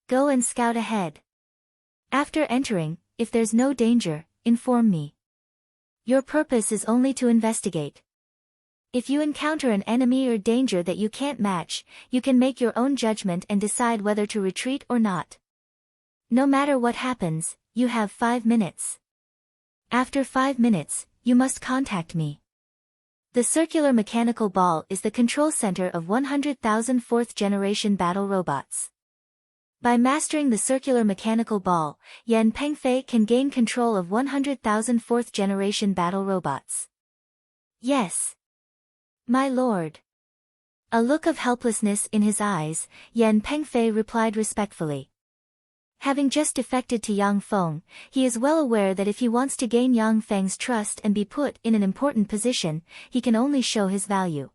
Go and scout ahead. After entering, if there's no danger, inform me. Your purpose is only to investigate. If you encounter an enemy or danger that you can't match, you can make your own judgment and decide whether to retreat or not. No matter what happens, you have 5 minutes. After 5 minutes, you must contact me." The circular mechanical ball is the control center of 100,000 fourth-generation battle robots. By mastering the circular mechanical ball, Yan Pengfei can gain control of 100,000 fourth-generation battle robots. "Yes, my lord." A look of helplessness in his eyes, Yan Pengfei replied respectfully. Having just defected to Yang Feng, he is well aware that if he wants to gain Yang Feng's trust and be put in an important position, he can only show his value.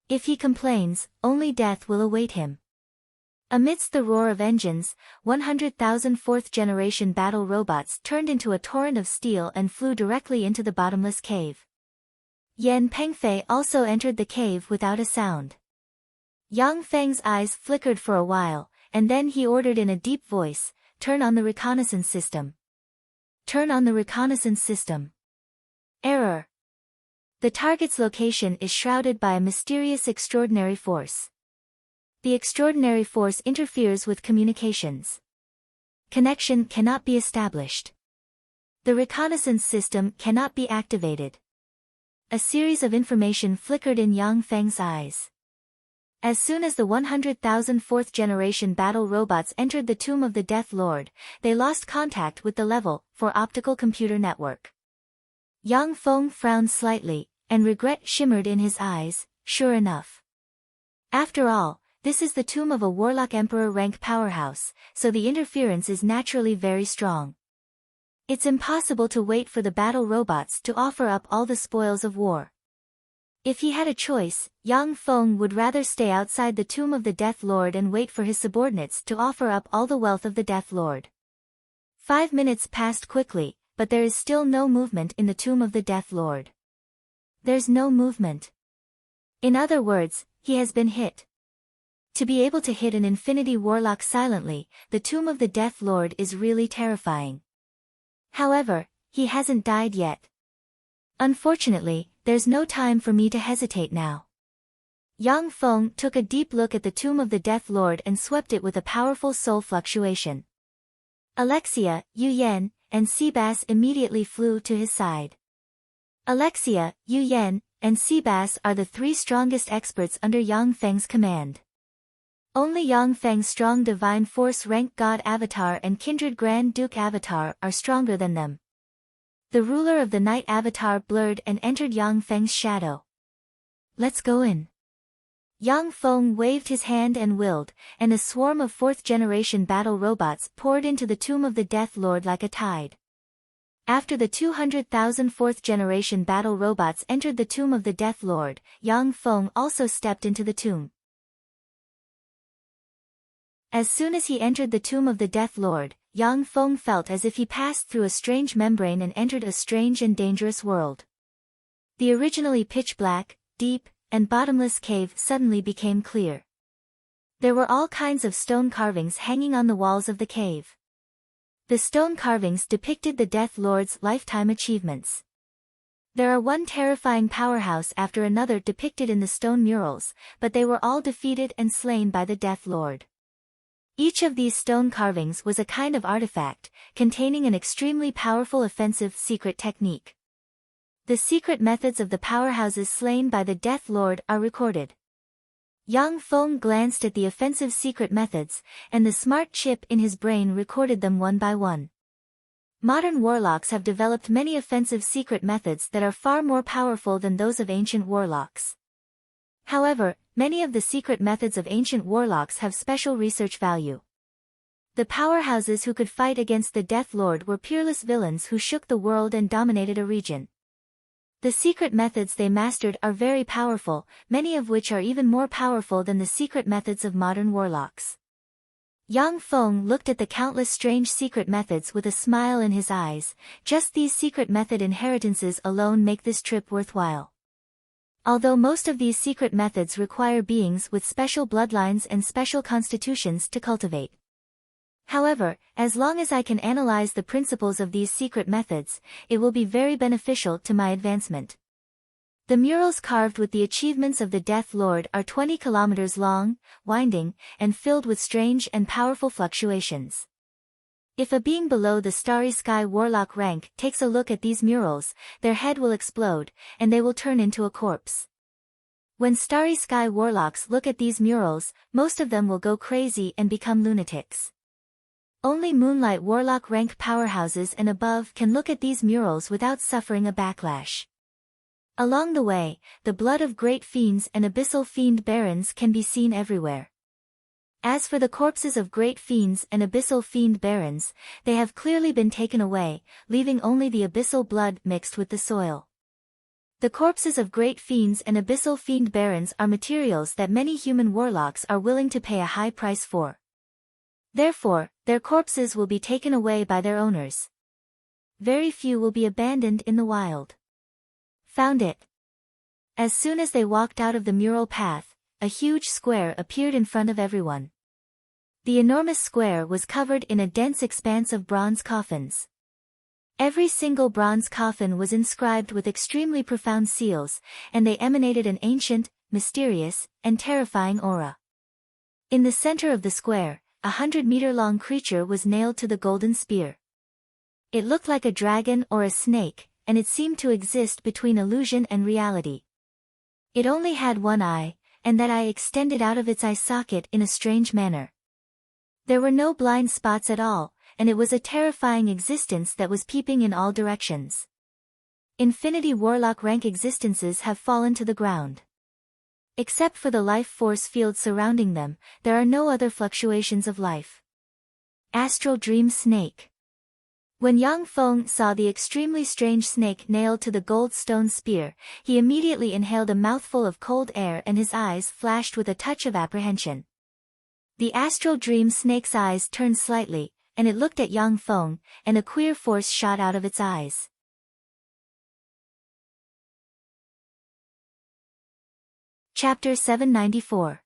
If he complains, only death will await him. Amidst the roar of engines, 100,000 fourth-generation battle robots turned into a torrent of steel and flew directly into the bottomless cave. Yan Pengfei also entered the cave without a sound. Yang Feng's eyes flickered for a while, and then he ordered in a deep voice, "Turn on the reconnaissance system. Turn on the reconnaissance system." Error. The target's location is shrouded by a mysterious extraordinary force. The extraordinary force interferes with communications. Connection cannot be established. The reconnaissance system cannot be activated. A series of information flickered in Yang Feng's eyes. As soon as the 100,000 fourth-generation battle robots entered the Tomb of the Death Lord, they lost contact with the Level 4 optical computer network. Yang Feng frowned slightly, and regret shimmered in his eyes. Sure enough. After all, this is the tomb of a Warlock Emperor rank powerhouse, so the interference is naturally very strong. It's impossible to wait for the battle robots to offer up all the spoils of war. If he had a choice, Yang Feng would rather stay outside the Tomb of the Death Lord and wait for his subordinates to offer up all the wealth of the Death Lord. 5 minutes passed quickly, but there is still no movement in the Tomb of the Death Lord. There's no movement. In other words, he has been hit. To be able to hit an Infinity Warlock silently, the Tomb of the Death Lord is really terrifying. However, he hasn't died yet. Unfortunately, there's no time for me to hesitate now. Yang Feng took a deep look at the tomb of the Death Lord and swept it with a powerful soul fluctuation. Alexia, Yu Yan, and Seabass immediately flew to his side. Alexia, Yu Yan, and Seabass are the three strongest experts under Yang Feng's command. Only Yang Feng's strong divine force rank God Avatar and kindred Grand Duke Avatar are stronger than them. The ruler of the night Avatar blurred and entered Yang Feng's shadow. Let's go in. Yang Feng waved his hand and willed, and a swarm of fourth-generation battle robots poured into the tomb of the Death Lord like a tide. After the 200,000 fourth-generation battle robots entered the tomb of the Death Lord, Yang Feng also stepped into the tomb. As soon as he entered the tomb of the Death Lord, Yang Feng felt as if he passed through a strange membrane and entered a strange and dangerous world. The originally pitch-black, deep, and bottomless cave suddenly became clear. There were all kinds of stone carvings hanging on the walls of the cave. The stone carvings depicted the Death Lord's lifetime achievements. There are one terrifying powerhouse after another depicted in the stone murals, but they were all defeated and slain by the Death Lord. Each of these stone carvings was a kind of artifact, containing an extremely powerful offensive secret technique. The secret methods of the powerhouses slain by the Death Lord are recorded. Yang Feng glanced at the offensive secret methods, and the smart chip in his brain recorded them one by one. Modern warlocks have developed many offensive secret methods that are far more powerful than those of ancient warlocks. However, many of the secret methods of ancient warlocks have special research value. The powerhouses who could fight against the Death Lord were peerless villains who shook the world and dominated a region. The secret methods they mastered are very powerful, many of which are even more powerful than the secret methods of modern warlocks. Yang Feng looked at the countless strange secret methods with a smile in his eyes. Just these secret method inheritances alone make this trip worthwhile. Although most of these secret methods require beings with special bloodlines and special constitutions to cultivate. However, as long as I can analyze the principles of these secret methods, it will be very beneficial to my advancement. The murals carved with the achievements of the Death Lord are 20 kilometers long, winding, and filled with strange and powerful fluctuations. If a being below the Starry Sky Warlock rank takes a look at these murals, their head will explode, and they will turn into a corpse. When Starry Sky Warlocks look at these murals, most of them will go crazy and become lunatics. Only Moonlight Warlock rank powerhouses and above can look at these murals without suffering a backlash. Along the way, the blood of great fiends and abyssal fiend barons can be seen everywhere. As for the corpses of great fiends and abyssal fiend barons, they have clearly been taken away, leaving only the abyssal blood mixed with the soil. The corpses of great fiends and abyssal fiend barons are materials that many human warlocks are willing to pay a high price for. Therefore, their corpses will be taken away by their owners. Very few will be abandoned in the wild. Found it. As soon as they walked out of the mural path, a huge square appeared in front of everyone. The enormous square was covered in a dense expanse of bronze coffins. Every single bronze coffin was inscribed with extremely profound seals, and they emanated an ancient, mysterious, and terrifying aura. In the center of the square, a 100-meter-long creature was nailed to the golden spear. It looked like a dragon or a snake, and it seemed to exist between illusion and reality. It only had one eye, and that eye extended out of its eye socket in a strange manner. There were no blind spots at all, and it was a terrifying existence that was peeping in all directions. Infinity Warlock rank existences have fallen to the ground. Except for the life force field surrounding them, there are no other fluctuations of life. Astral Dream Snake. When Yang Feng saw the extremely strange snake nailed to the gold stone spear, he immediately inhaled a mouthful of cold air and his eyes flashed with a touch of apprehension. The Astral Dream Snake's eyes turned slightly, and it looked at Yang Feng, and a queer force shot out of its eyes. Chapter 794.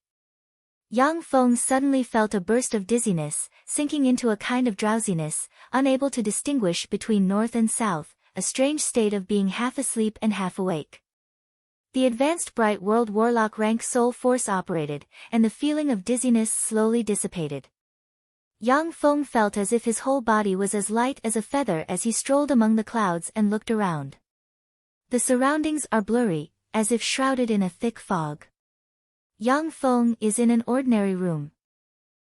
Yang Feng suddenly felt a burst of dizziness, sinking into a kind of drowsiness, unable to distinguish between north and south, a strange state of being half asleep and half awake. The advanced bright world warlock rank soul force operated, and the feeling of dizziness slowly dissipated. Yang Feng felt as if his whole body was as light as a feather as he strolled among the clouds and looked around. The surroundings are blurry, as if shrouded in a thick fog. Yang Feng is in an ordinary room.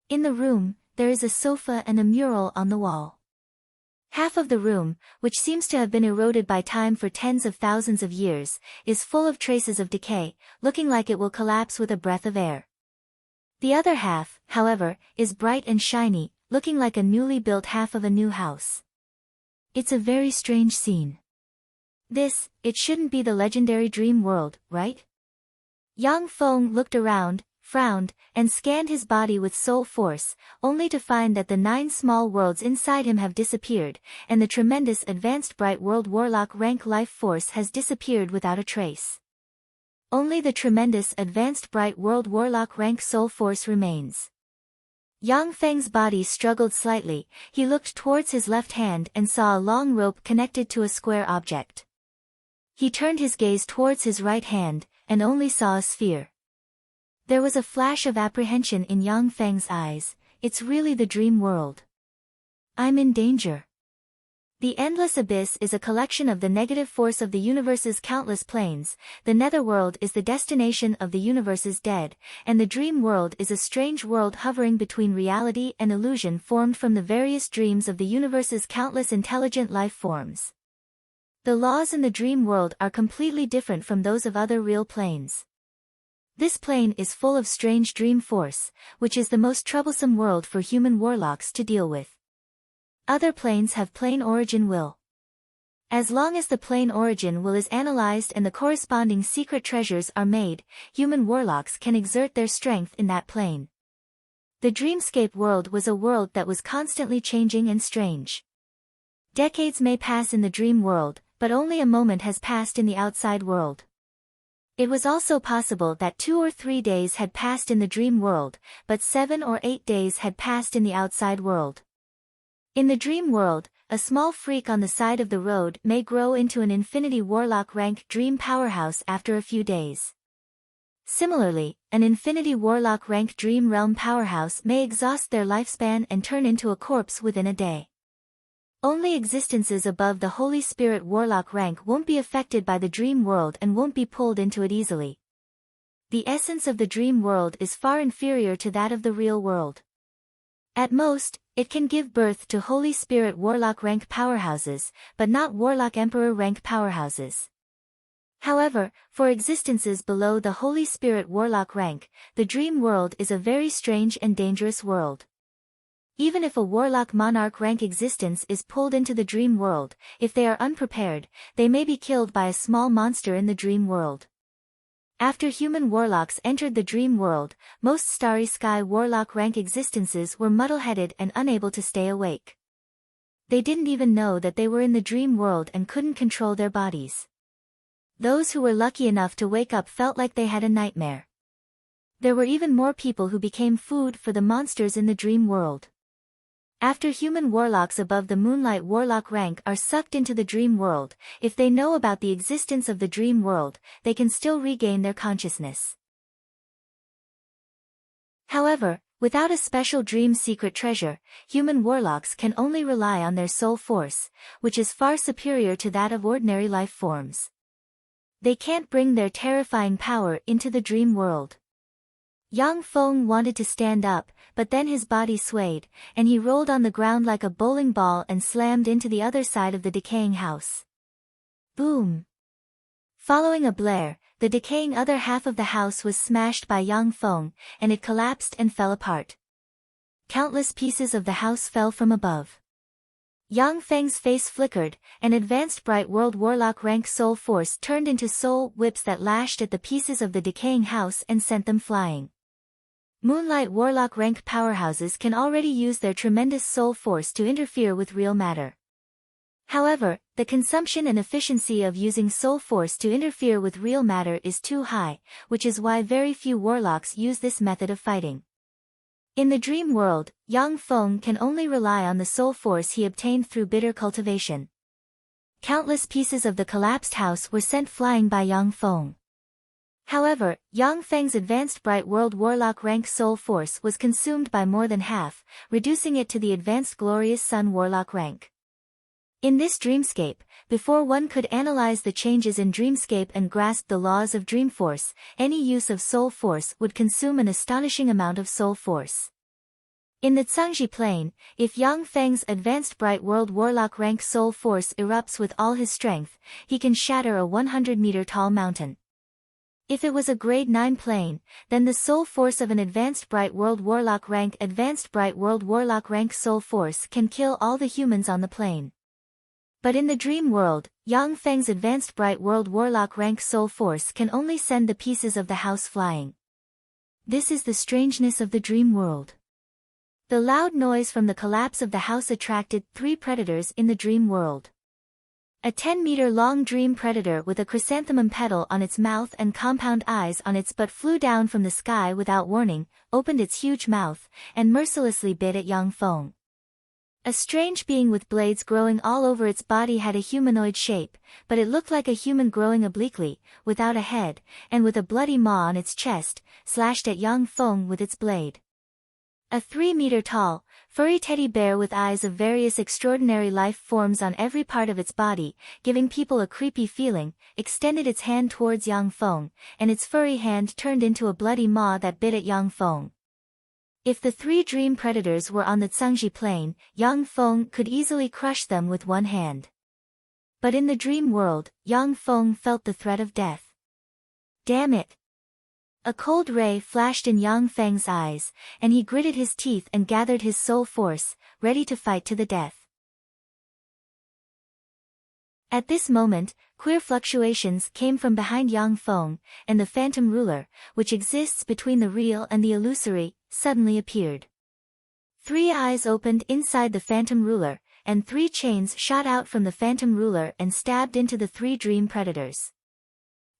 In the room, there is a sofa and a mural on the wall. Half of the room, which seems to have been eroded by time for tens of thousands of years, is full of traces of decay, looking like it will collapse with a breath of air. The other half, however, is bright and shiny, looking like a newly built half of a new house. It's a very strange scene. It shouldn't be the legendary dream world, right? Yang Feng looked around, frowned, and scanned his body with soul force, only to find that the 9 small worlds inside him have disappeared, and the tremendous advanced bright world warlock rank life force has disappeared without a trace. Only the tremendous advanced bright world warlock rank soul force remains. Yang Feng's body struggled slightly. He looked towards his left hand and saw a long rope connected to a square object. He turned his gaze towards his right hand, and only saw a sphere. There was a flash of apprehension in Yang Feng's eyes. It's really the dream world. I'm in danger. The endless abyss is a collection of the negative force of the universe's countless planes, the netherworld is the destination of the universe's dead, and the dream world is a strange world hovering between reality and illusion formed from the various dreams of the universe's countless intelligent life forms. The laws in the dream world are completely different from those of other real planes. This plane is full of strange dream force, which is the most troublesome world for human warlocks to deal with. Other planes have plane origin will. As long as the plane origin will is analyzed and the corresponding secret treasures are made, human warlocks can exert their strength in that plane. The dreamscape world was a world that was constantly changing and strange. Decades may pass in the dream world, but only a moment has passed in the outside world. It was also possible that 2 or 3 days had passed in the dream world, but 7 or 8 days had passed in the outside world. In the dream world, a small freak on the side of the road may grow into an infinity warlock rank dream powerhouse after a few days. Similarly, an infinity warlock rank dream realm powerhouse may exhaust their lifespan and turn into a corpse within a day. Only existences above the Holy Spirit warlock rank won't be affected by the dream world and won't be pulled into it easily. The essence of the dream world is far inferior to that of the real world. At most, it can give birth to Holy Spirit warlock rank powerhouses, but not warlock emperor rank powerhouses. However, for existences below the Holy Spirit warlock rank, the dream world is a very strange and dangerous world. Even if a warlock monarch rank existence is pulled into the dream world, if they are unprepared, they may be killed by a small monster in the dream world. After human warlocks entered the dream world, most starry sky warlock rank existences were muddle-headed and unable to stay awake. They didn't even know that they were in the dream world and couldn't control their bodies. Those who were lucky enough to wake up felt like they had a nightmare. There were even more people who became food for the monsters in the dream world. After human warlocks above the Moonlight warlock rank are sucked into the dream world, if they know about the existence of the dream world, they can still regain their consciousness. However, without a special dream secret treasure, human warlocks can only rely on their soul force, which is far superior to that of ordinary life forms. They can't bring their terrifying power into the dream world. Yang Feng wanted to stand up, but then his body swayed, and he rolled on the ground like a bowling ball and slammed into the other side of the decaying house. Boom! Following a blare, the decaying other half of the house was smashed by Yang Feng, and it collapsed and fell apart. Countless pieces of the house fell from above. Yang Feng's face flickered, and advanced bright world warlock rank soul force turned into soul whips that lashed at the pieces of the decaying house and sent them flying. Moonlight warlock rank powerhouses can already use their tremendous soul force to interfere with real matter. However, the consumption and efficiency of using soul force to interfere with real matter is too high, which is why very few warlocks use this method of fighting. In the dream world, Yang Feng can only rely on the soul force he obtained through bitter cultivation. Countless pieces of the collapsed house were sent flying by Yang Feng. However, Yang Feng's advanced Bright World Warlock rank soul force was consumed by more than half, reducing it to the advanced Glorious Sun Warlock rank. In this dreamscape, before one could analyze the changes in dreamscape and grasp the laws of dream force, any use of soul force would consume an astonishing amount of soul force. In the Cangji plane, if Yang Feng's advanced Bright World Warlock rank soul force erupts with all his strength, he can shatter a 100-meter tall mountain. If it was a grade 9 plane, then the soul force of an advanced Bright World Warlock rank soul force can kill all the humans on the plane. But in the dream world, Yang Feng's advanced Bright World Warlock rank soul force can only send the pieces of the house flying. This is the strangeness of the dream world. The loud noise from the collapse of the house attracted 3 predators in the dream world. A 10-meter-long dream predator with a chrysanthemum petal on its mouth and compound eyes on its butt flew down from the sky without warning, opened its huge mouth, and mercilessly bit at Yang Feng. A strange being with blades growing all over its body had a humanoid shape, but it looked like a human growing obliquely, without a head, and with a bloody maw on its chest, slashed at Yang Feng with its blade. A 3-meter-tall, furry teddy bear with eyes of various extraordinary life forms on every part of its body, giving people a creepy feeling, extended its hand towards Yang Feng, and its furry hand turned into a bloody maw that bit at Yang Feng. If the 3 dream predators were on the Cangji plane, Yang Feng could easily crush them with one hand. But in the dream world, Yang Feng felt the threat of death. Damn it! A cold ray flashed in Yang Feng's eyes, and he gritted his teeth and gathered his soul force, ready to fight to the death. At this moment, queer fluctuations came from behind Yang Feng, and the phantom ruler, which exists between the real and the illusory, suddenly appeared. 3 eyes opened inside the phantom ruler, and 3 chains shot out from the phantom ruler and stabbed into the 3 dream predators.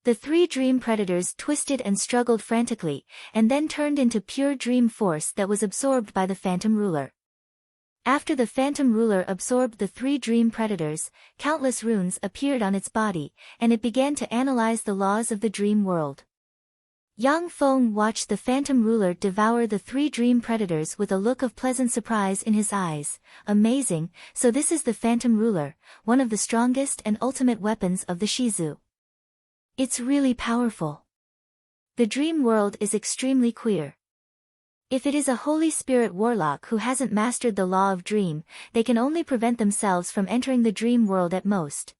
The 3 dream predators twisted and struggled frantically, and then turned into pure dream force that was absorbed by the phantom ruler. After the phantom ruler absorbed the 3 dream predators, countless runes appeared on its body, and it began to analyze the laws of the dream world. Yang Feng watched the phantom ruler devour the 3 dream predators with a look of pleasant surprise in his eyes. Amazing, so this is the phantom ruler, one of the strongest and ultimate weapons of the Shizu. It's really powerful. The dream world is extremely queer. If it is a Holy Spirit warlock who hasn't mastered the law of dream, they can only prevent themselves from entering the dream world at most.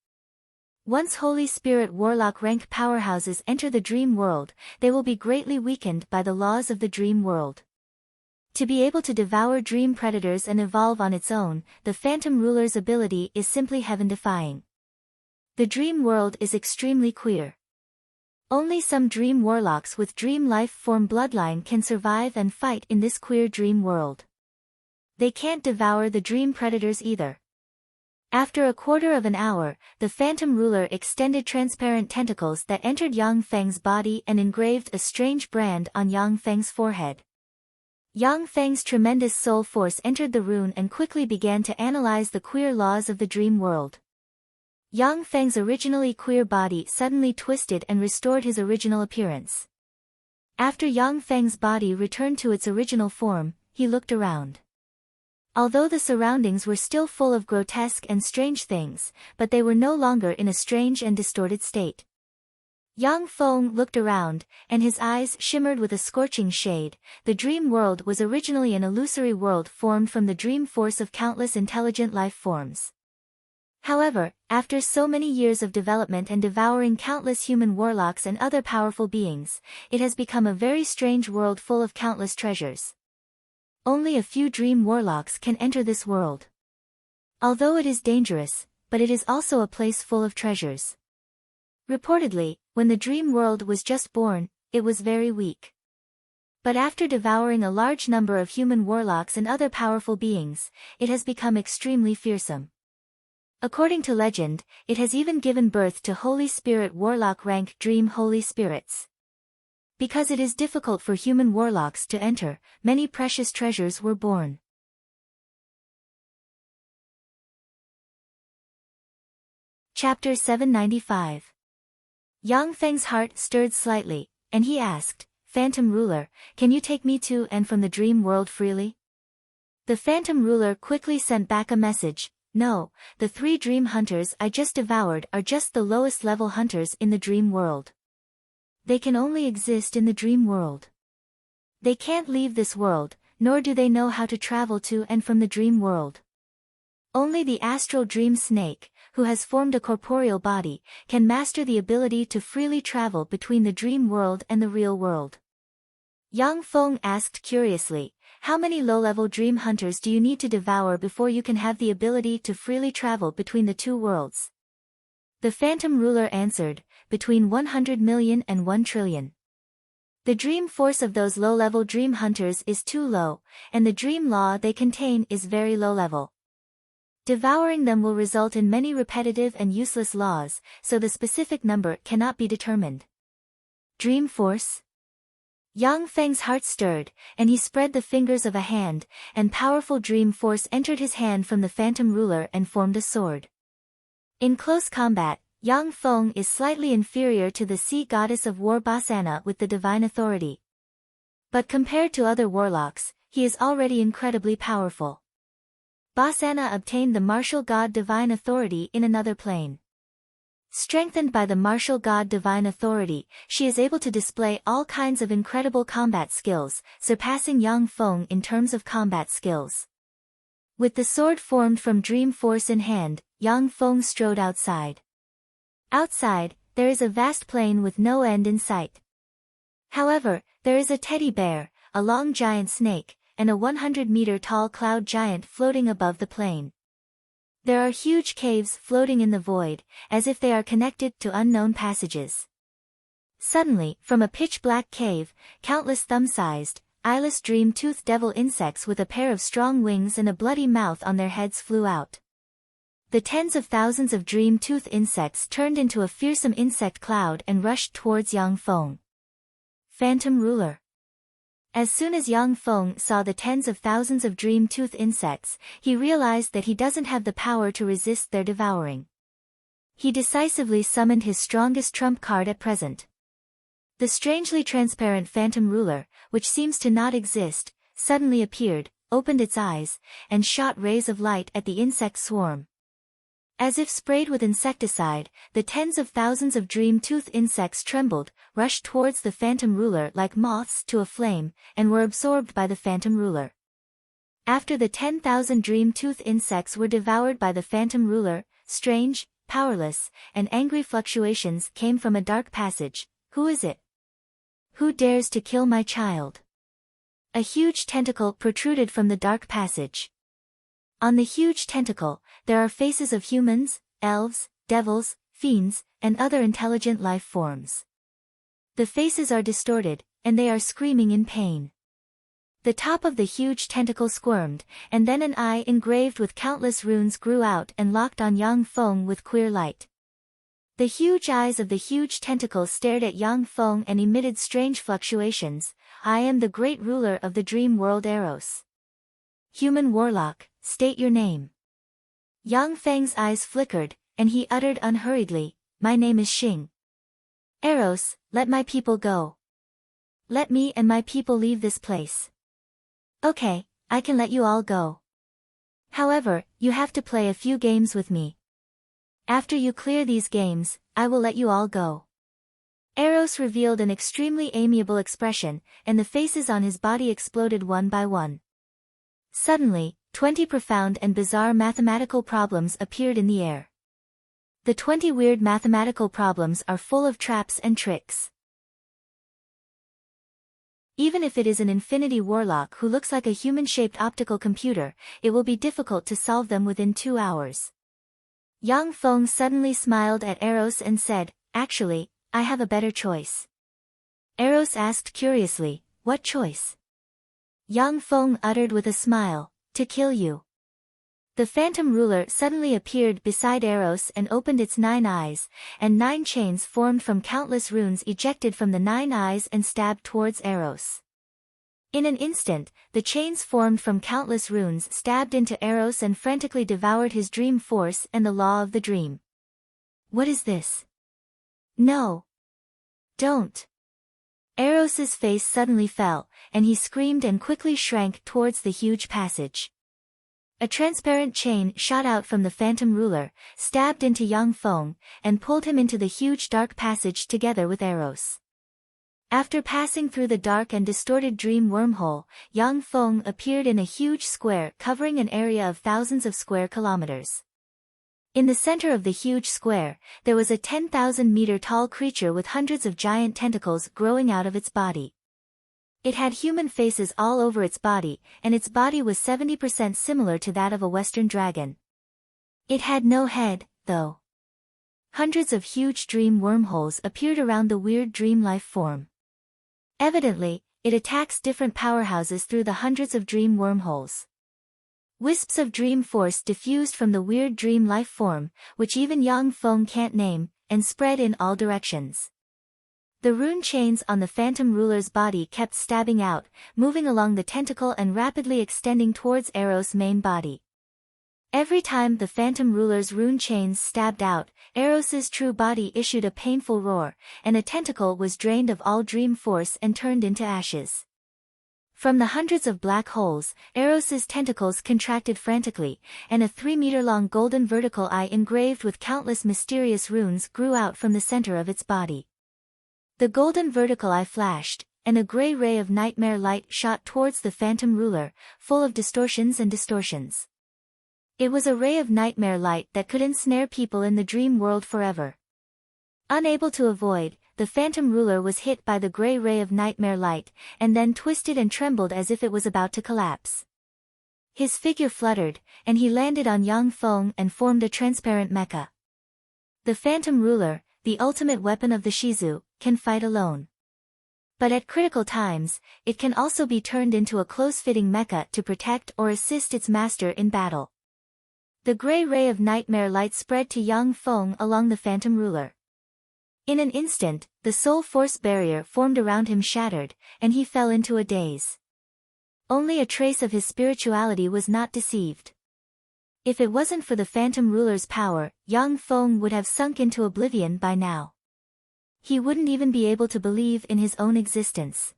Once Holy Spirit warlock rank powerhouses enter the dream world, they will be greatly weakened by the laws of the dream world. To be able to devour dream predators and evolve on its own, the phantom ruler's ability is simply heaven-defying. The dream world is extremely queer. Only some dream warlocks with dream life form bloodline can survive and fight in this queer dream world. They can't devour the dream predators either. After a quarter of an hour, the phantom ruler extended transparent tentacles that entered Yang Feng's body and engraved a strange brand on Yang Feng's forehead. Yang Feng's tremendous soul force entered the rune and quickly began to analyze the queer laws of the dream world. Yang Feng's originally queer body suddenly twisted and restored his original appearance. After Yang Feng's body returned to its original form, he looked around. Although the surroundings were still full of grotesque and strange things, but they were no longer in a strange and distorted state. Yang Feng looked around, and his eyes shimmered with a scorching shade. The dream world was originally an illusory world formed from the dream force of countless intelligent life forms. However, after so many years of development and devouring countless human warlocks and other powerful beings, it has become a very strange world full of countless treasures. Only a few dream warlocks can enter this world. Although it is dangerous, but it is also a place full of treasures. Reportedly, when the dream world was just born, it was very weak. But after devouring a large number of human warlocks and other powerful beings, it has become extremely fearsome. According to legend, it has even given birth to Holy Spirit warlock rank dream holy spirits. Because it is difficult for human warlocks to enter, many precious treasures were born. Chapter 795. Yang Feng's heart stirred slightly, and he asked, Phantom Ruler, can you take me to and from the dream world freely? The Phantom Ruler quickly sent back a message, no, the 3 dream hunters I just devoured are just the lowest level hunters in the dream world. They can only exist in the dream world. They can't leave this world, nor do they know how to travel to and from the dream world. Only the astral dream snake, who has formed a corporeal body, can master the ability to freely travel between the dream world and the real world. Yang Feng asked curiously, how many low-level dream hunters do you need to devour before you can have the ability to freely travel between the 2 worlds? The Phantom Ruler answered, between 100 million and 1 trillion. The dream force of those low-level dream hunters is too low, and the dream law they contain is very low-level. Devouring them will result in many repetitive and useless laws, so the specific number cannot be determined. Dream force? Yang Feng's heart stirred, and he spread the fingers of a hand, and powerful dream force entered his hand from the Phantom Ruler and formed a sword. In close combat, Yang Feng is slightly inferior to the sea goddess of war Basana with the divine authority. But compared to other warlocks, he is already incredibly powerful. Basana obtained the martial god divine authority in another plane. Strengthened by the martial god divine authority, she is able to display all kinds of incredible combat skills, surpassing Yang Feng in terms of combat skills. With the sword formed from dream force in hand, Yang Feng strode outside. Outside, there is a vast plain with no end in sight. However, there is a teddy bear, a long giant snake, and a 100-meter-tall cloud giant floating above the plain. There are huge caves floating in the void, as if they are connected to unknown passages. Suddenly, from a pitch-black cave, countless thumb-sized, eyeless dream-tooth devil insects with a pair of strong wings and a bloody mouth on their heads flew out. The tens of thousands of dream-tooth insects turned into a fearsome insect cloud and rushed towards Yang Feng. Phantom Ruler. As soon as Yang Feng saw the tens of thousands of dream-tooth insects, he realized that he doesn't have the power to resist their devouring. He decisively summoned his strongest trump card at present. The strangely transparent Phantom Ruler, which seems to not exist, suddenly appeared, opened its eyes, and shot rays of light at the insect swarm. As if sprayed with insecticide, the tens of thousands of dream-tooth insects trembled, rushed towards the Phantom Ruler like moths to a flame, and were absorbed by the Phantom Ruler. After the 10,000 dream-tooth insects were devoured by the Phantom Ruler, strange, powerless, and angry fluctuations came from a dark passage. Who is it? Who dares to kill my child? A huge tentacle protruded from the dark passage. On the huge tentacle, there are faces of humans, elves, devils, fiends, and other intelligent life forms. The faces are distorted, and they are screaming in pain. The top of the huge tentacle squirmed, and then an eye engraved with countless runes grew out and locked on Yang Feng with queer light. The huge eyes of the huge tentacle stared at Yang Feng and emitted strange fluctuations. I am the great ruler of the dream world Eros. Human warlock, state your name. Yang Feng's eyes flickered, and he uttered unhurriedly, my name is Xing. Eros, let my people go. Let me and my people leave this place. Okay, I can let you all go. However, you have to play a few games with me. After you clear these games, I will let you all go. Eros revealed an extremely amiable expression, and the faces on his body exploded one by one. Suddenly, 20 profound and bizarre mathematical problems appeared in the air. The 20 weird mathematical problems are full of traps and tricks. Even if it is an infinity warlock who looks like a human-shaped optical computer, it will be difficult to solve them within 2 hours. Yang Feng suddenly smiled at Eros and said, actually, I have a better choice. Eros asked curiously, what choice? Yang Feng uttered with a smile, to kill you. The Phantom Ruler suddenly appeared beside Eros and opened its 9 eyes, and 9 chains formed from countless runes ejected from the 9 eyes and stabbed towards Eros. In an instant, the chains formed from countless runes stabbed into Eros and frantically devoured his dream force and the law of the dream. What is this? No. Don't. Eros's face suddenly fell, and he screamed and quickly shrank towards the huge passage. A transparent chain shot out from the phantom ruler, stabbed into Yang Feng, and pulled him into the huge dark passage together with Eros. After passing through the dark and distorted dream wormhole, Yang Feng appeared in a huge square covering an area of thousands of square kilometers. In the center of the huge square, there was a 10,000-meter-tall creature with hundreds of giant tentacles growing out of its body. It had human faces all over its body, and its body was 70% similar to that of a Western dragon. It had no head, though. Hundreds of huge dream wormholes appeared around the weird dream life form. Evidently, it attacks different powerhouses through the hundreds of dream wormholes. Wisps of dream force diffused from the weird dream life form, which even Yang Feng can't name, and spread in all directions. The rune chains on the phantom ruler's body kept stabbing out, moving along the tentacle and rapidly extending towards Eros' main body. Every time the phantom ruler's rune chains stabbed out, Eros's true body issued a painful roar, and a tentacle was drained of all dream force and turned into ashes. From the hundreds of black holes, Eros's tentacles contracted frantically, and a 3-meter-long golden vertical eye engraved with countless mysterious runes grew out from the center of its body. The golden vertical eye flashed, and a gray ray of nightmare light shot towards the phantom ruler, full of distortions and distortions. It was a ray of nightmare light that could ensnare people in the dream world forever. Unable to avoid, the phantom ruler was hit by the gray ray of nightmare light, and then twisted and trembled as if it was about to collapse. His figure fluttered, and he landed on Yang Feng and formed a transparent mecha. The phantom ruler, the ultimate weapon of the Shizu, can fight alone. But at critical times, it can also be turned into a close-fitting mecha to protect or assist its master in battle. The gray ray of nightmare light spread to Yang Feng along the phantom ruler. In an instant, the soul force barrier formed around him shattered, and he fell into a daze. Only a trace of his spirituality was not deceived. If it wasn't for the phantom ruler's power, Yang Feng would have sunk into oblivion by now. He wouldn't even be able to believe in his own existence.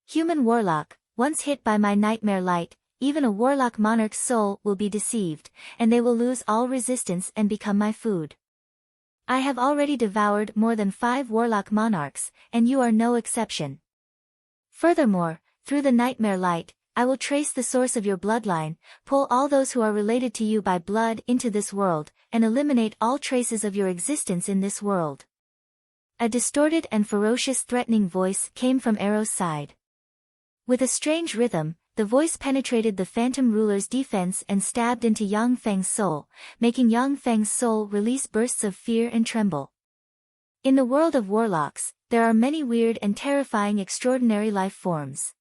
Human warlock, once hit by my nightmare light, even a warlock monarch's soul will be deceived, and they will lose all resistance and become my food. I have already devoured more than 5 warlock monarchs, and you are no exception. Furthermore, through the nightmare light, I will trace the source of your bloodline, pull all those who are related to you by blood into this world, and eliminate all traces of your existence in this world. A distorted and ferocious threatening voice came from Eros' side. With a strange rhythm, the voice penetrated the phantom ruler's defense and stabbed into Yang Feng's soul, making Yang Feng's soul release bursts of fear and tremble. In the world of warlocks, there are many weird and terrifying extraordinary life forms.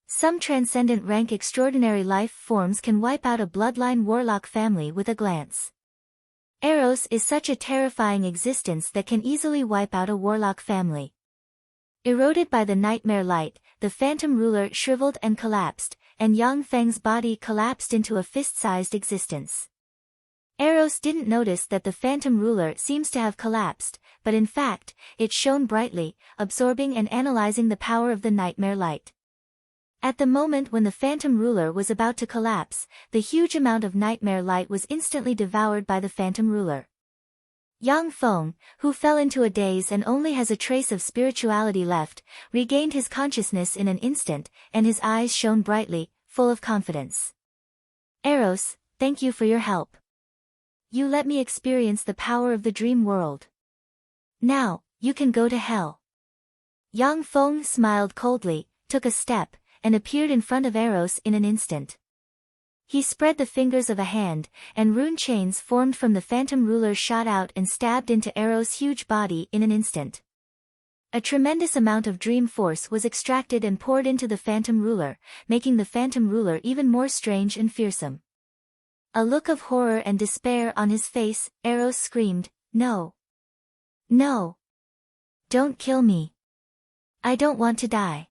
Some transcendent rank extraordinary life forms can wipe out a bloodline warlock family with a glance. Eros is such a terrifying existence that can easily wipe out a warlock family. Eroded by the nightmare light, the phantom ruler shriveled and collapsed, and Yang Feng's body collapsed into a fist-sized existence. Eros didn't notice that the phantom ruler seems to have collapsed, but in fact, it shone brightly, absorbing and analyzing the power of the nightmare light. At the moment when the phantom ruler was about to collapse, the huge amount of nightmare light was instantly devoured by the phantom ruler. Yang Feng, who fell into a daze and only has a trace of spirituality left, regained his consciousness in an instant, and his eyes shone brightly, full of confidence. Eros, thank you for your help. You let me experience the power of the dream world. Now, you can go to hell. Yang Feng smiled coldly, took a step, and appeared in front of Eros in an instant. He spread the fingers of a hand, and rune chains formed from the phantom ruler shot out and stabbed into Eros' huge body in an instant. A tremendous amount of dream force was extracted and poured into the phantom ruler, making the phantom ruler even more strange and fearsome. A look of horror and despair on his face, Eros screamed, "No! No! Don't kill me! I don't want to die!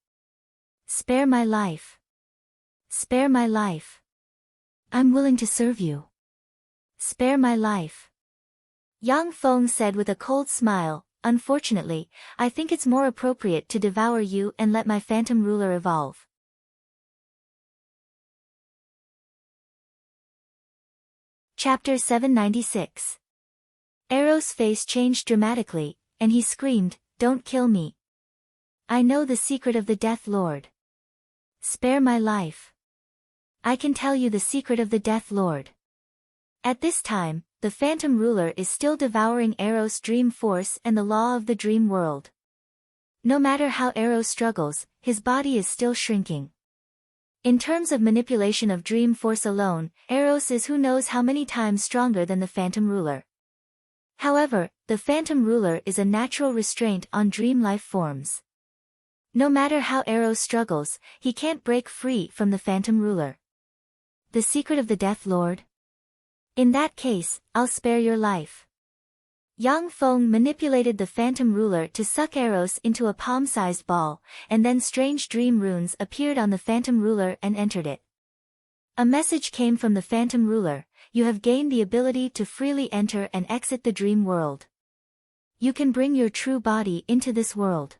Spare my life! Spare my life! I'm willing to serve you." Spare my life. Yang Feng said with a cold smile, unfortunately, I think it's more appropriate to devour you and let my phantom ruler evolve. Chapter 796. Eros' face changed dramatically, and he screamed, "Don't kill me. I know the secret of the Death Lord. Spare my life. I can tell you the secret of the Death Lord." At this time, the phantom ruler is still devouring Eros' dream force and the law of the dream world. No matter how Eros struggles, his body is still shrinking. In terms of manipulation of dream force alone, Eros is who knows how many times stronger than the phantom ruler. However, the phantom ruler is a natural restraint on dream life forms. No matter how Eros struggles, he can't break free from the phantom ruler. The secret of the Death Lord? In that case, I'll spare your life. Yang Feng manipulated the phantom ruler to suck Eros into a palm-sized ball, and then strange dream runes appeared on the phantom ruler and entered it. A message came from the phantom ruler: you have gained the ability to freely enter and exit the dream world. You can bring your true body into this world.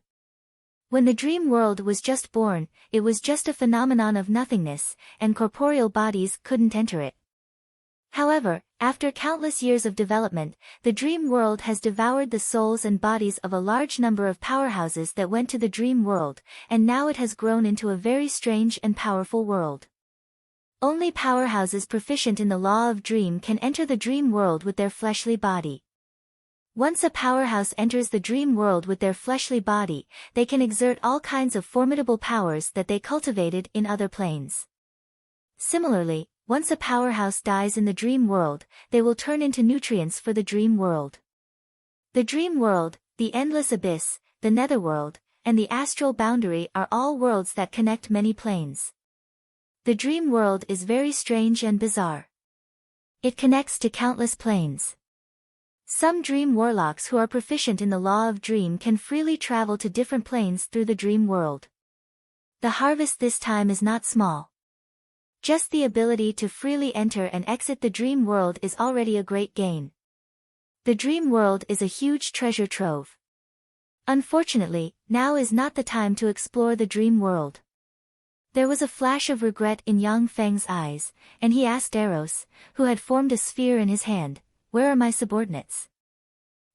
When the dream world was just born, it was just a phenomenon of nothingness, and corporeal bodies couldn't enter it. However, after countless years of development, the dream world has devoured the souls and bodies of a large number of powerhouses that went to the dream world, and now it has grown into a very strange and powerful world. Only powerhouses proficient in the law of dream can enter the dream world with their fleshly body. Once a powerhouse enters the dream world with their fleshly body, they can exert all kinds of formidable powers that they cultivated in other planes. Similarly, once a powerhouse dies in the dream world, they will turn into nutrients for the dream world. The dream world, the endless abyss, the netherworld, and the astral boundary are all worlds that connect many planes. The dream world is very strange and bizarre. It connects to countless planes. Some dream warlocks who are proficient in the law of dream can freely travel to different planes through the dream world. The harvest this time is not small. Just the ability to freely enter and exit the dream world is already a great gain. The dream world is a huge treasure trove. Unfortunately, now is not the time to explore the dream world. There was a flash of regret in Yang Feng's eyes, and he asked Eros, who had formed a sphere in his hand, "Where are my subordinates?"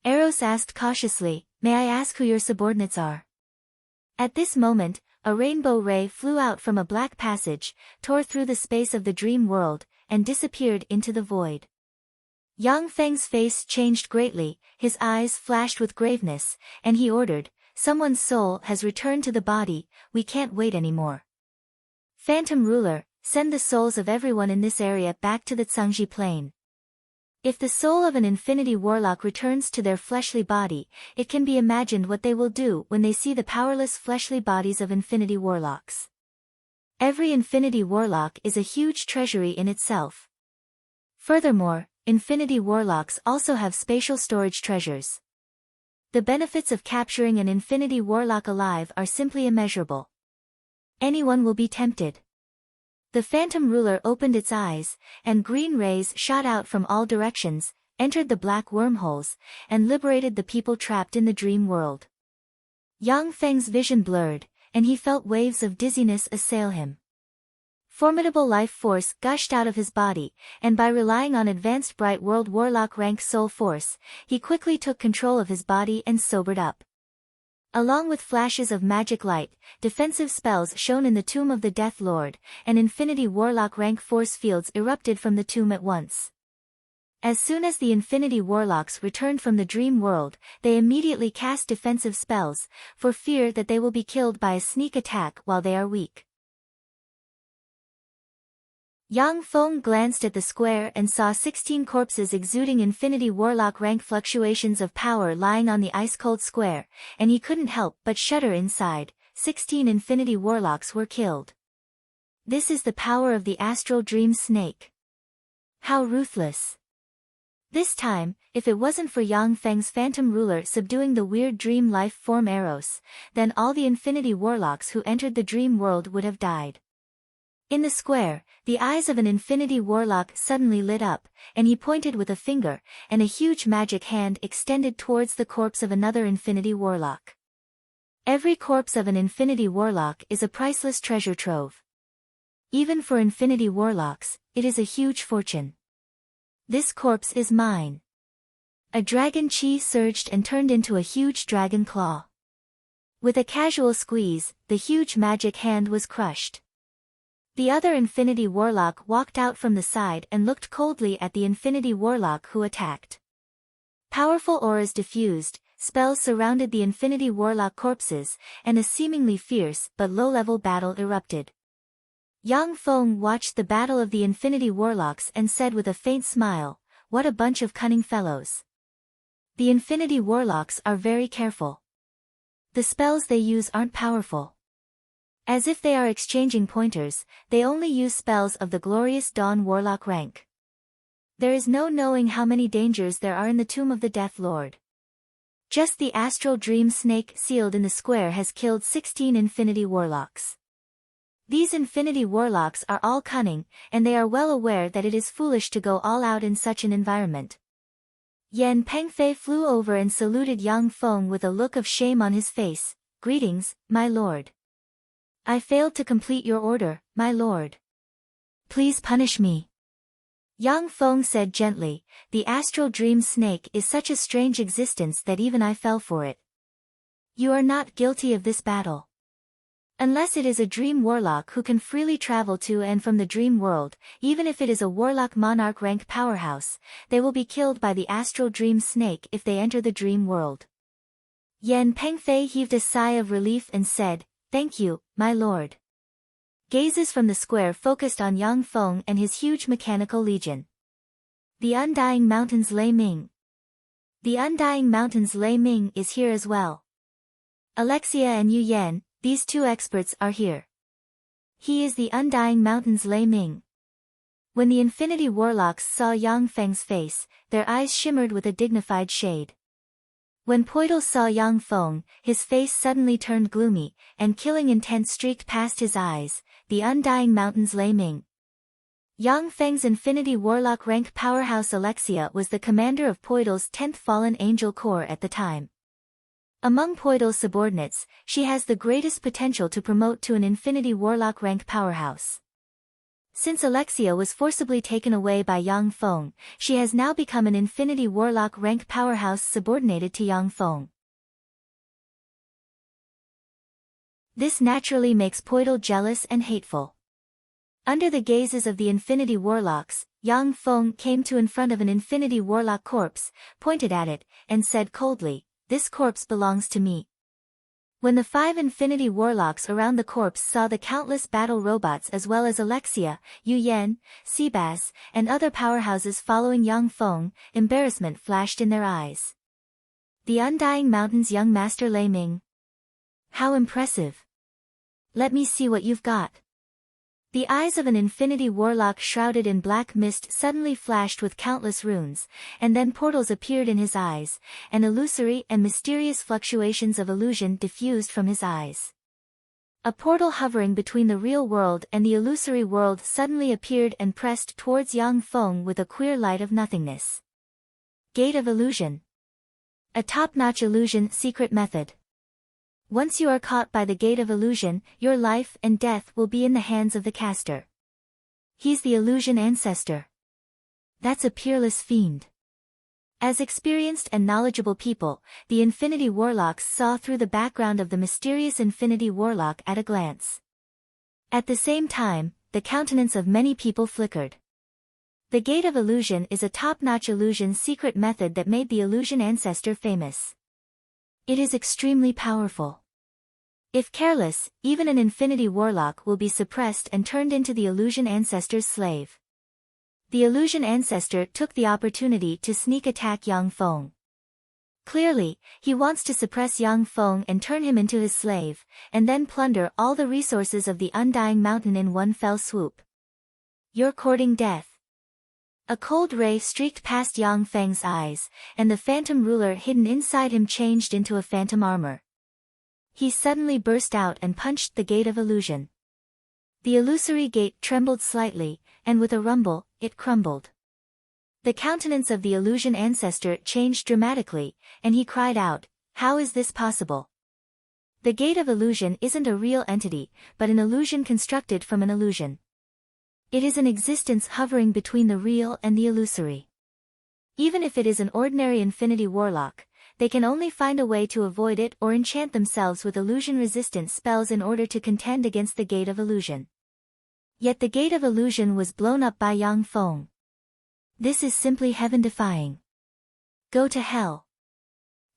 Eros asked cautiously, "May I ask who your subordinates are?" At this moment, a rainbow ray flew out from a black passage, tore through the space of the dream world, and disappeared into the void. Yang Feng's face changed greatly, his eyes flashed with graveness, and he ordered, "Someone's soul has returned to the body, we can't wait anymore. Phantom ruler, send the souls of everyone in this area back to the Tsangji plane." If the soul of an infinity warlock returns to their fleshly body, it can be imagined what they will do when they see the powerless fleshly bodies of infinity warlocks. Every infinity warlock is a huge treasury in itself. Furthermore, infinity warlocks also have spatial storage treasures. The benefits of capturing an infinity warlock alive are simply immeasurable. Anyone will be tempted. The phantom ruler opened its eyes, and green rays shot out from all directions, entered the black wormholes, and liberated the people trapped in the dream world. Yang Feng's vision blurred, and he felt waves of dizziness assail him. Formidable life force gushed out of his body, and by relying on advanced bright world warlock rank soul force, he quickly took control of his body and sobered up. Along with flashes of magic light, defensive spells shone in the tomb of the Death Lord, and infinity warlock rank force fields erupted from the tomb at once. As soon as the infinity warlocks returned from the dream world, they immediately cast defensive spells, for fear that they will be killed by a sneak attack while they are weak. Yang Feng glanced at the square and saw 16 corpses exuding infinity warlock rank fluctuations of power lying on the ice-cold square, and he couldn't help but shudder inside. 16 infinity warlocks were killed. This is the power of the astral dream snake. How ruthless. This time, if it wasn't for Yang Feng's phantom ruler subduing the weird dream life form Eros, then all the infinity warlocks who entered the dream world would have died. In the square, the eyes of an infinity warlock suddenly lit up, and he pointed with a finger, and a huge magic hand extended towards the corpse of another infinity warlock. Every corpse of an infinity warlock is a priceless treasure trove. Even for infinity warlocks, it is a huge fortune. This corpse is mine. A dragon chi surged and turned into a huge dragon claw. With a casual squeeze, the huge magic hand was crushed. The other infinity warlock walked out from the side and looked coldly at the infinity warlock who attacked. Powerful auras diffused, spells surrounded the infinity warlock corpses, and a seemingly fierce but low-level battle erupted. Yang Feng watched the battle of the infinity warlocks and said with a faint smile, "What a bunch of cunning fellows." The infinity warlocks are very careful. The spells they use aren't powerful. As if they are exchanging pointers, they only use spells of the glorious Dawn Warlock rank. There is no knowing how many dangers there are in the tomb of the Death Lord. Just the astral dream snake sealed in the square has killed 16 infinity warlocks. These infinity warlocks are all cunning, and they are well aware that it is foolish to go all out in such an environment. Yan Pengfei flew over and saluted Yang Feng with a look of shame on his face. "Greetings, my lord. I failed to complete your order, my lord. Please punish me." Yang Feng said gently, "The astral dream snake is such a strange existence that even I fell for it. You are not guilty of this battle. Unless it is a dream warlock who can freely travel to and from the dream world, even if it is a warlock monarch rank powerhouse, they will be killed by the astral dream snake if they enter the dream world." Yan Pengfei heaved a sigh of relief and said, "Thank you, my lord." Gazes from the square focused on Yang Feng and his huge mechanical legion. The Undying Mountain's Lei Ming. The Undying Mountain's Lei Ming is here as well. Alexia and Yu Yan, these two experts are here. He is the Undying Mountain's Lei Ming. When the infinity warlocks saw Yang Feng's face, their eyes shimmered with a dignified shade. When Poital saw Yang Feng, his face suddenly turned gloomy, and killing intent streaked past his eyes. The Undying Mountain's Lei Ming. Yang Feng's infinity warlock rank powerhouse Alexia was the commander of Poital's 10th Fallen Angel Corps at the time. Among Poital's subordinates, she has the greatest potential to promote to an infinity warlock rank powerhouse. Since Alexia was forcibly taken away by Yang Feng, she has now become an infinity warlock rank powerhouse subordinated to Yang Feng. This naturally makes Poital jealous and hateful. Under the gazes of the infinity warlocks, Yang Feng came to in front of an infinity warlock corpse, pointed at it, and said coldly, "This corpse belongs to me." When the 5 infinity warlocks around the corpse saw the countless battle robots as well as Alexia, Yu Yan, Seabass, and other powerhouses following Yang Feng, embarrassment flashed in their eyes. The Undying Mountain's young master Lei Ming. How impressive. Let me see what you've got. The eyes of an infinity warlock shrouded in black mist suddenly flashed with countless runes, and then portals appeared in his eyes, and illusory and mysterious fluctuations of illusion diffused from his eyes. A portal hovering between the real world and the illusory world suddenly appeared and pressed towards Yang Feng with a queer light of nothingness. Gate of Illusion. A top-notch illusion secret method. Once you are caught by the Gate of Illusion, your life and death will be in the hands of the caster. He's the illusion ancestor. That's a peerless fiend. As experienced and knowledgeable people, the infinity warlocks saw through the background of the mysterious infinity warlock at a glance. At the same time, the countenance of many people flickered. The Gate of Illusion is a top-notch illusion secret method that made the illusion ancestor famous. It is extremely powerful. If careless, even an infinity warlock will be suppressed and turned into the illusion ancestor's slave. The illusion ancestor took the opportunity to sneak attack Yang Feng. Clearly, he wants to suppress Yang Feng and turn him into his slave, and then plunder all the resources of the Undying Mountain in one fell swoop. You're courting death. A cold ray streaked past Yang Feng's eyes, and the phantom ruler hidden inside him changed into a phantom armor. He suddenly burst out and punched the Gate of Illusion. The illusory gate trembled slightly, and with a rumble, it crumbled. The countenance of the illusion ancestor changed dramatically, and he cried out, "How is this possible? The gate of illusion isn't a real entity, but an illusion constructed from an illusion. It is an existence hovering between the real and the illusory. Even if it is an ordinary infinity warlock, they can only find a way to avoid it or enchant themselves with illusion-resistant spells in order to contend against the gate of illusion." Yet the gate of illusion was blown up by Yang Feng. This is simply heaven-defying. Go to hell.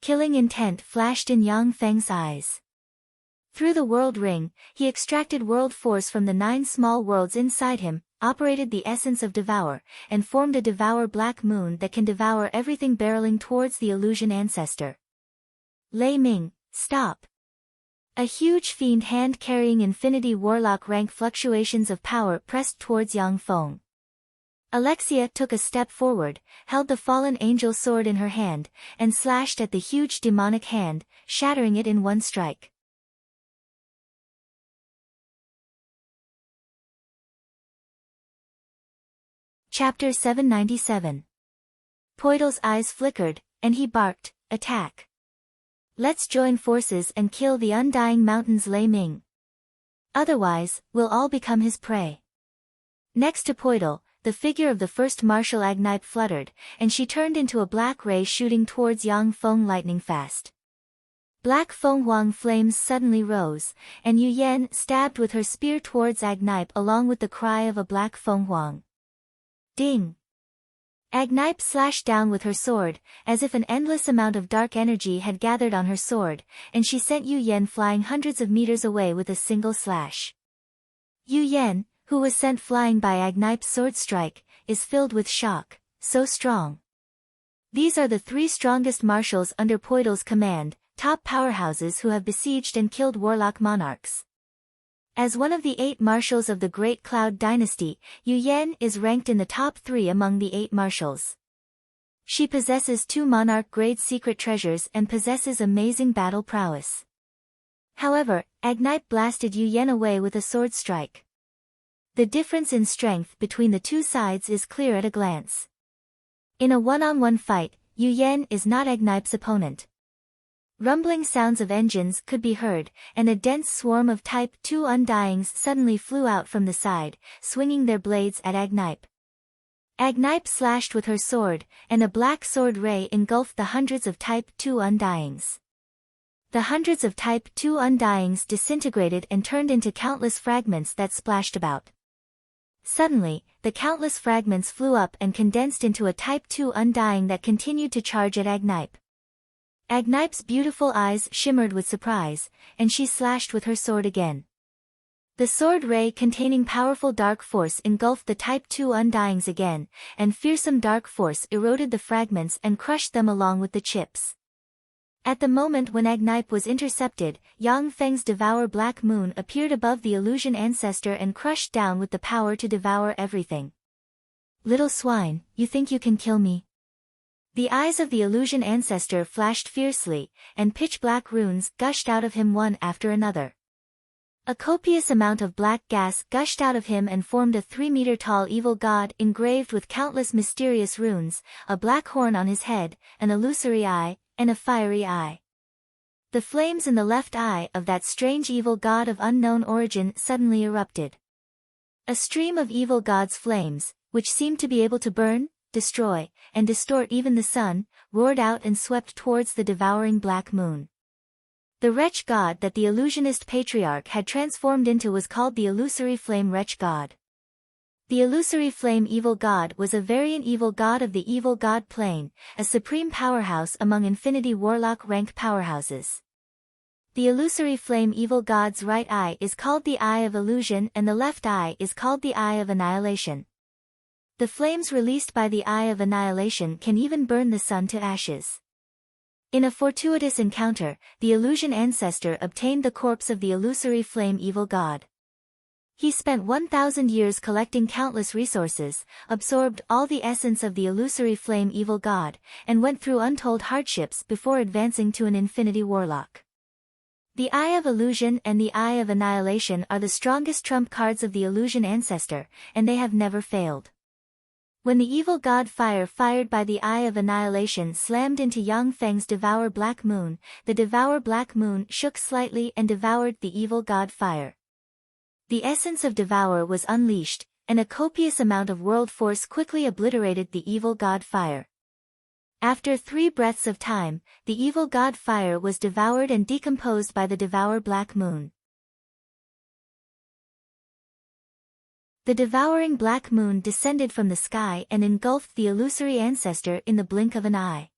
Killing intent flashed in Yang Feng's eyes. Through the world ring, he extracted world force from the 9 small worlds inside him, operated the essence of Devour, and formed a Devour Black Moon that can devour everything barreling towards the illusion ancestor. Lei Ming, stop! A huge fiend hand carrying infinity warlock rank fluctuations of power pressed towards Yang Feng. Alexia took a step forward, held the fallen angel sword in her hand, and slashed at the huge demonic hand, shattering it in one strike. Chapter 797. Poidel's eyes flickered, and he barked, "Attack! Let's join forces and kill the Undying Mountain's Lei Ming. Otherwise, we'll all become his prey." Next to Poidel, the figure of the first Martial Agnipe fluttered, and she turned into a black ray shooting towards Yang Feng lightning fast. Black Feng Huang flames suddenly rose, and Yu Yan stabbed with her spear towards Agnipe along with the cry of a Black Feng Huang. Ding! Agnipe slashed down with her sword, as if an endless amount of dark energy had gathered on her sword, and she sent Yu Yan flying hundreds of meters away with a single slash. Yu Yan, who was sent flying by Agnipe's sword strike, is filled with shock. So strong. These are the 3 strongest marshals under Poidel's command, top powerhouses who have besieged and killed warlock monarchs. As one of the 8 marshals of the Great Cloud Dynasty, Yu Yan is ranked in the top 3 among the 8 marshals. She possesses 2 monarch-grade secret treasures and possesses amazing battle prowess. However, Agnipe blasted Yu Yan away with a sword strike. The difference in strength between the 2 sides is clear at a glance. In a one-on-one fight, Yu Yan is not Agnipe's opponent. Rumbling sounds of engines could be heard, and a dense swarm of Type 2 Undyings suddenly flew out from the side, swinging their blades at Agnipe. Agnipe slashed with her sword, and a black sword ray engulfed the hundreds of Type 2 Undyings. The hundreds of Type 2 Undyings disintegrated and turned into countless fragments that splashed about. Suddenly, the countless fragments flew up and condensed into a Type 2 Undying that continued to charge at Agnipe. Agnipe's beautiful eyes shimmered with surprise, and she slashed with her sword again. The sword ray containing powerful dark force engulfed the Type 2 Undyings again, and fearsome dark force eroded the fragments and crushed them along with the chips. At the moment when Agnipe was intercepted, Yang Feng's Devour Black Moon appeared above the illusion ancestor and crushed down with the power to devour everything. "Little swine, you think you can kill me?" The eyes of the illusion ancestor flashed fiercely, and pitch-black runes gushed out of him one after another. A copious amount of black gas gushed out of him and formed a 3-meter-tall evil god engraved with countless mysterious runes, a black horn on his head, an illusory eye, and a fiery eye. The flames in the left eye of that strange evil god of unknown origin suddenly erupted. A stream of evil god's flames, which seemed to be able to burn, destroy, and distort even the sun, roared out and swept towards the devouring black moon. The wretch god that the illusionist patriarch had transformed into was called the illusory flame wretch god. The illusory flame evil god was a variant evil god of the evil god plane, a supreme powerhouse among infinity warlock rank powerhouses. The illusory flame evil god's right eye is called the Eye of Illusion and the left eye is called the Eye of Annihilation. The flames released by the Eye of Annihilation can even burn the sun to ashes. In a fortuitous encounter, the illusion ancestor obtained the corpse of the illusory flame evil god. He spent 1,000 years collecting countless resources, absorbed all the essence of the illusory flame evil god, and went through untold hardships before advancing to an infinity warlock. The Eye of Illusion and the Eye of Annihilation are the strongest trump cards of the illusion ancestor, and they have never failed. When the evil god fire fired by the Eye of Annihilation slammed into Yang Feng's Devour Black Moon, the Devour Black Moon shook slightly and devoured the evil god fire. The essence of Devour was unleashed, and a copious amount of world force quickly obliterated the evil god fire. After 3 breaths of time, the evil god fire was devoured and decomposed by the Devour Black Moon. The devouring black moon descended from the sky and engulfed the illusory ancestor in the blink of an eye.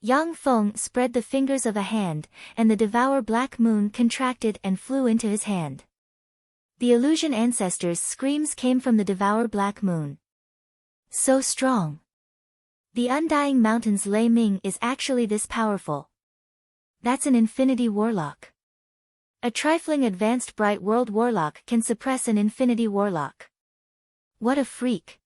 Yang Feng spread the fingers of a hand, and the Devour Black Moon contracted and flew into his hand. The illusion ancestor's screams came from the Devour Black Moon. So strong. The Undying Mountain's Lei Ming is actually this powerful. That's an Infinity Warlock. A trifling advanced Bright World Warlock can suppress an Infinity Warlock. What a freak.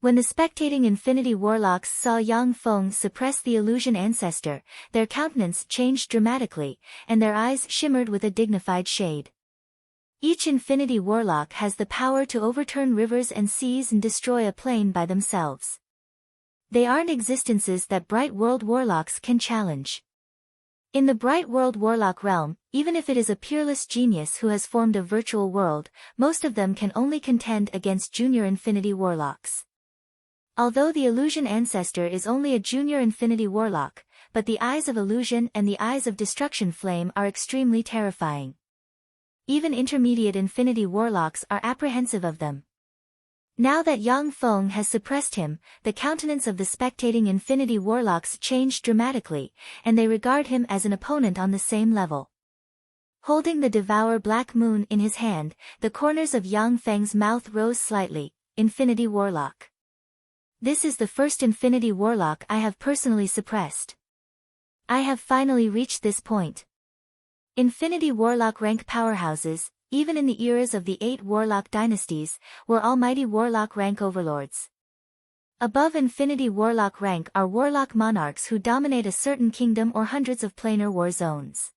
When the spectating Infinity Warlocks saw Yang Feng suppress the illusion ancestor, their countenance changed dramatically, and their eyes shimmered with a dignified shade. Each Infinity Warlock has the power to overturn rivers and seas and destroy a plane by themselves. They aren't existences that Bright World Warlocks can challenge. In the Bright World Warlock realm, even if it is a peerless genius who has formed a virtual world, most of them can only contend against junior Infinity Warlocks. Although the illusion ancestor is only a junior Infinity Warlock, but the Eyes of Illusion and the Eyes of Destruction Flame are extremely terrifying. Even intermediate Infinity Warlocks are apprehensive of them. Now that Yang Feng has suppressed him, the countenance of the spectating Infinity Warlocks changed dramatically, and they regard him as an opponent on the same level. Holding the Devour Black Moon in his hand, the corners of Yang Feng's mouth rose slightly. Infinity Warlock. This is the first Infinity Warlock I have personally suppressed. I have finally reached this point. Infinity Warlock rank powerhouses, even in the eras of the 8 Warlock dynasties, were almighty Warlock rank overlords. Above Infinity Warlock rank are Warlock monarchs who dominate a certain kingdom or hundreds of planar war zones.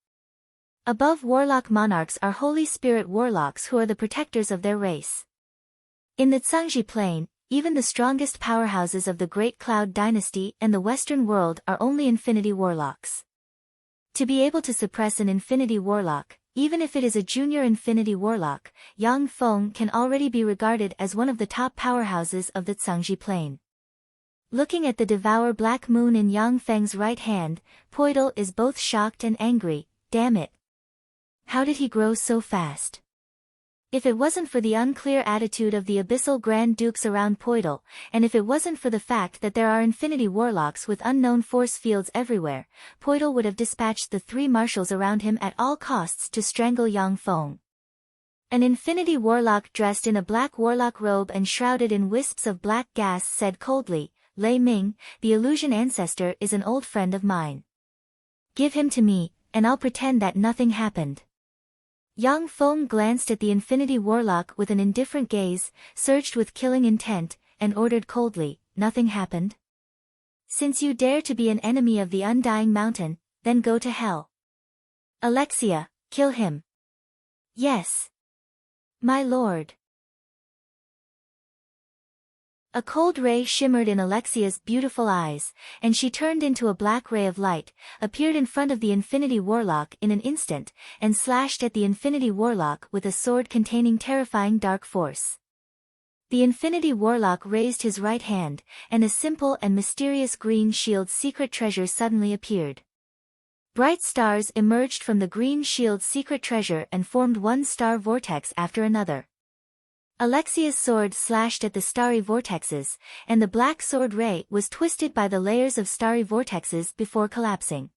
Above Warlock monarchs are Holy Spirit Warlocks who are the protectors of their race. In the Zhangji Plain, even the strongest powerhouses of the Great Cloud Dynasty and the Western world are only Infinity Warlocks. To be able to suppress an Infinity Warlock, even if it is a junior Infinity Warlock, Yang Feng can already be regarded as one of the top powerhouses of the Zhangji Plain. Looking at the Devour Black Moon in Yang Feng's right hand, Poidal is both shocked and angry. Damn it. How did he grow so fast? If it wasn't for the unclear attitude of the Abyssal Grand Dukes around Poidal, and if it wasn't for the fact that there are Infinity Warlocks with unknown force fields everywhere, Poidal would have dispatched the 3 marshals around him at all costs to strangle Yang Feng. An Infinity Warlock dressed in a black warlock robe and shrouded in wisps of black gas said coldly, Lei Ming, the illusion ancestor is an old friend of mine. Give him to me, and I'll pretend that nothing happened. Yang Feng glanced at the Infinity Warlock with an indifferent gaze, surged with killing intent, and ordered coldly, nothing happened? Since you dare to be an enemy of the Undying Mountain, then go to hell. Alexia, kill him. Yes. My lord. A cold ray shimmered in Alexia's beautiful eyes, and she turned into a black ray of light, appeared in front of the Infinity Warlock in an instant, and slashed at the Infinity Warlock with a sword containing terrifying dark force. The Infinity Warlock raised his right hand, and a simple and mysterious green shield's secret treasure suddenly appeared. Bright stars emerged from the green shield's secret treasure and formed one star vortex after another. Alexia's sword slashed at the starry vortexes, and the black sword ray was twisted by the layers of starry vortexes before collapsing.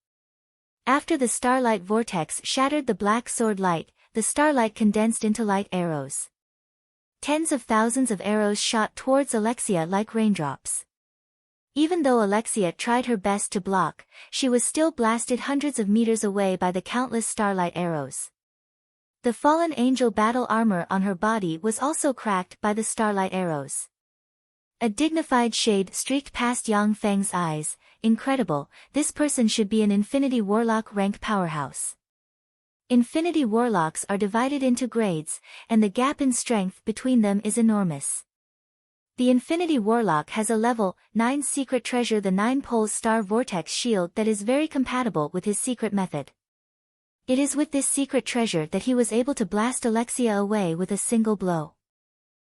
After the starlight vortex shattered the black sword light, the starlight condensed into light arrows. Tens of thousands of arrows shot towards Alexia like raindrops. Even though Alexia tried her best to block, she was still blasted hundreds of meters away by the countless starlight arrows. The fallen angel battle armor on her body was also cracked by the starlight arrows. A dignified shade streaked past Yang Feng's eyes. Incredible, this person should be an Infinity Warlock rank powerhouse. Infinity Warlocks are divided into grades, and the gap in strength between them is enormous. The Infinity Warlock has a level 9 secret treasure, the 9 Poles Star Vortex Shield, that is very compatible with his secret method. It is with this secret treasure that he was able to blast Alexia away with a single blow.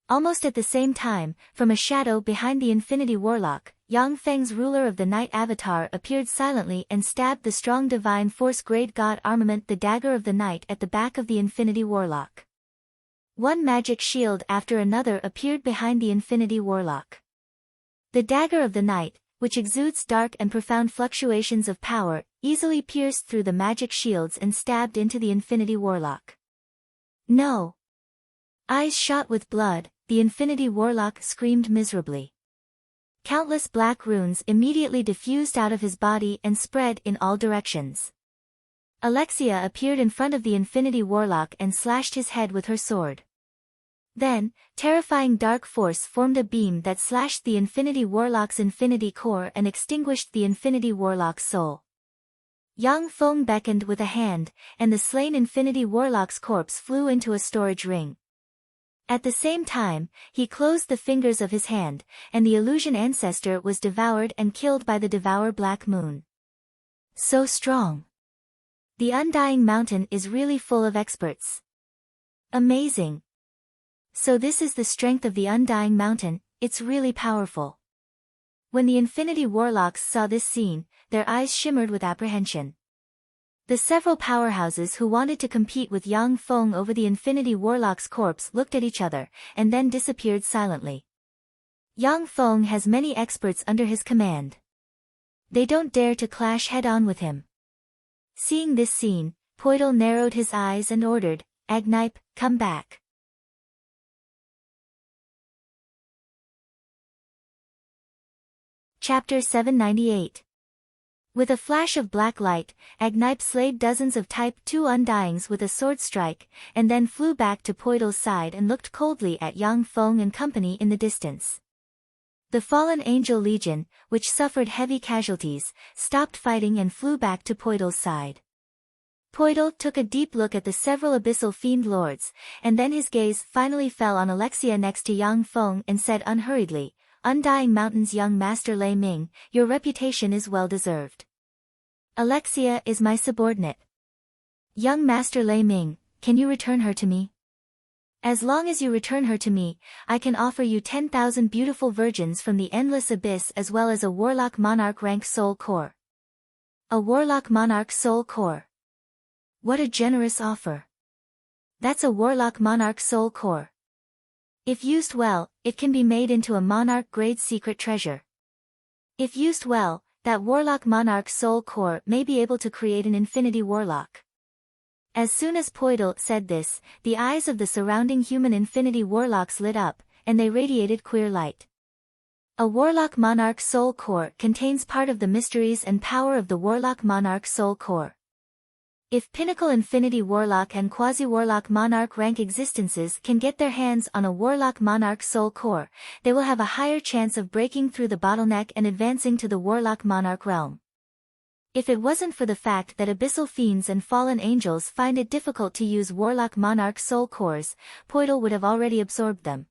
Almost at the same time, from a shadow behind the Infinity Warlock, Yang Feng's ruler of the Night Avatar appeared silently and stabbed the strong Divine Force Grade God Armament, the Dagger of the Night, at the back of the Infinity Warlock. One magic shield after another appeared behind the Infinity Warlock. The Dagger of the Night, which exudes dark and profound fluctuations of power, easily pierced through the magic shields and stabbed into the Infinity Warlock. No! Eyes shot with blood, the Infinity Warlock screamed miserably. Countless black runes immediately diffused out of his body and spread in all directions. Alexia appeared in front of the Infinity Warlock and slashed his head with her sword. Then, terrifying dark force formed a beam that slashed the Infinity Warlock's Infinity Core and extinguished the Infinity Warlock's soul. Yang Feng beckoned with a hand, and the slain Infinity Warlock's corpse flew into a storage ring. At the same time, he closed the fingers of his hand, and the illusion ancestor was devoured and killed by the Devour Black Moon. So strong! The Undying Mountain is really full of experts. Amazing! So this is the strength of the Undying Mountain, it's really powerful. When the Infinity Warlocks saw this scene, their eyes shimmered with apprehension. The several powerhouses who wanted to compete with Yang Feng over the Infinity Warlock's corpse looked at each other, and then disappeared silently. Yang Feng has many experts under his command. They don't dare to clash head-on with him. Seeing this scene, Poidal narrowed his eyes and ordered, "Agnipe, come back." Chapter 798. With a flash of black light, Agnipe slayed dozens of Type 2 Undyings with a sword strike, and then flew back to Poidal's side and looked coldly at Yang Feng and company in the distance. The Fallen Angel Legion, which suffered heavy casualties, stopped fighting and flew back to Poidal's side. Poidal took a deep look at the several Abyssal Fiend Lords, and then his gaze finally fell on Alexia next to Yang Feng and said unhurriedly, "Undying Mountain's young Master Lei Ming, your reputation is well deserved. Alexia is my subordinate. Young Master Lei Ming, can you return her to me? As long as you return her to me, I can offer you 10,000 beautiful virgins from the Endless Abyss as well as a Warlock Monarch rank Soul Core." A Warlock Monarch Soul Core. What a generous offer. That's a Warlock Monarch Soul Core. If used well, it can be made into a Monarch-grade secret treasure. If used well, that Warlock Monarch Soul Core may be able to create an Infinity Warlock. As soon as Poidal said this, the eyes of the surrounding human Infinity Warlocks lit up, and they radiated queer light. A Warlock Monarch Soul Core contains part of the mysteries and power of the Warlock Monarch Soul Core. If Pinnacle Infinity Warlock and Quasi-Warlock Monarch rank existences can get their hands on a Warlock Monarch Soul Core, they will have a higher chance of breaking through the bottleneck and advancing to the Warlock Monarch realm. If it wasn't for the fact that Abyssal Fiends and Fallen Angels find it difficult to use Warlock Monarch Soul Cores, Poidal would have already absorbed them.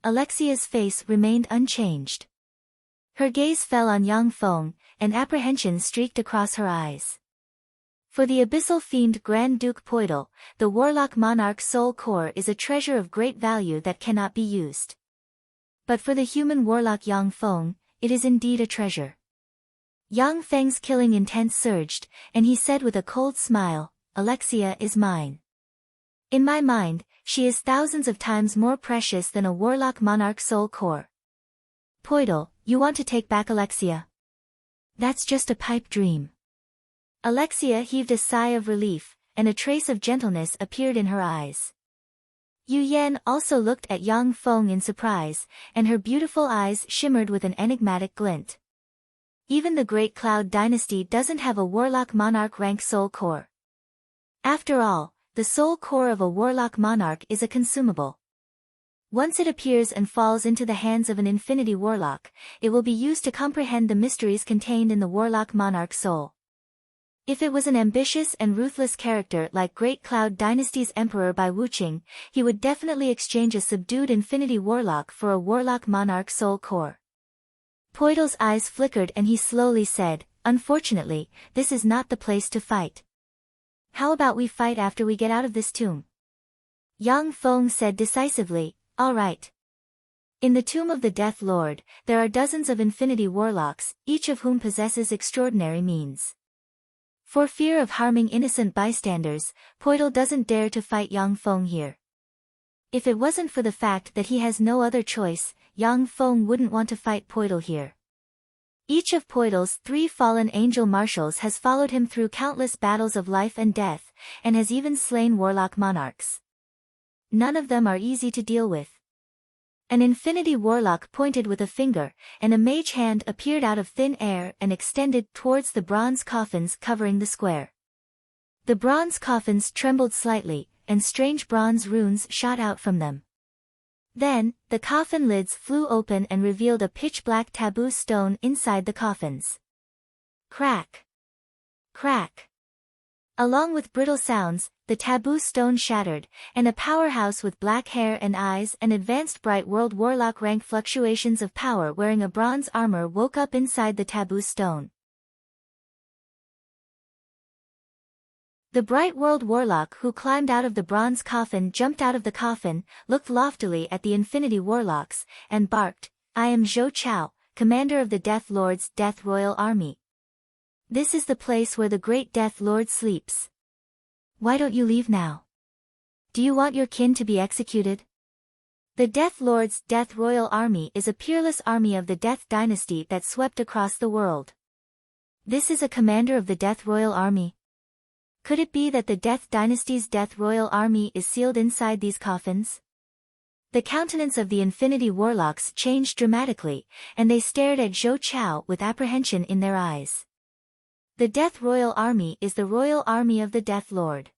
Alexia's face remained unchanged. Her gaze fell on Yang Feng, and apprehension streaked across her eyes. For the Abyssal Fiend Grand Duke Poidal, the Warlock Monarch Soul Core is a treasure of great value that cannot be used. But for the human Warlock Yang Feng, it is indeed a treasure. Yang Feng's killing intent surged, and he said with a cold smile, "Alexia is mine. In my mind, she is thousands of times more precious than a Warlock Monarch Soul Core." "Poidal, you want to take back Alexia? That's just a pipe dream." Alexia heaved a sigh of relief, and a trace of gentleness appeared in her eyes. Yu Yan also looked at Yang Feng in surprise, and her beautiful eyes shimmered with an enigmatic glint. Even the Great Cloud Dynasty doesn't have a Warlock Monarch rank Soul Core. After all, the Soul Core of a Warlock Monarch is a consumable. Once it appears and falls into the hands of an Infinity Warlock, it will be used to comprehend the mysteries contained in the Warlock Monarch Soul. If it was an ambitious and ruthless character like Great Cloud Dynasty's Emperor Bai Wuqing, he would definitely exchange a subdued Infinity Warlock for a Warlock Monarch soul core. Poitl's eyes flickered and he slowly said, "Unfortunately, this is not the place to fight. How about we fight after we get out of this tomb?" Yang Feng said decisively, "All right." In the tomb of the Death Lord, there are dozens of Infinity Warlocks, each of whom possesses extraordinary means. For fear of harming innocent bystanders, Poitl doesn't dare to fight Yang Feng here. If it wasn't for the fact that he has no other choice, Yang Feng wouldn't want to fight Poitl here. Each of Poitl's 3 fallen angel marshals has followed him through countless battles of life and death, and has even slain warlock monarchs. None of them are easy to deal with. An Infinity Warlock pointed with a finger, and a mage hand appeared out of thin air and extended towards the bronze coffins covering the square. The bronze coffins trembled slightly, and strange bronze runes shot out from them. Then, the coffin lids flew open and revealed a pitch-black taboo stone inside the coffins. Crack! Crack! Along with brittle sounds, the taboo stone shattered, and a powerhouse with black hair and eyes and advanced bright world warlock rank fluctuations of power wearing a bronze armor woke up inside the taboo stone. The bright world warlock who climbed out of the bronze coffin jumped out of the coffin, looked loftily at the Infinity Warlocks, and barked, "I am Zhou Chao, commander of the Death Lord's Death Royal Army. This is the place where the great Death Lord sleeps. Why don't you leave now? Do you want your kin to be executed?" The Death Lord's Death Royal Army is a peerless army of the Death Dynasty that swept across the world. This is a commander of the Death Royal Army. Could it be that the Death Dynasty's Death Royal Army is sealed inside these coffins? The countenance of the Infinity Warlocks changed dramatically, and they stared at Zhou Chao with apprehension in their eyes. The Death Royal Army is the royal army of the Death Lord.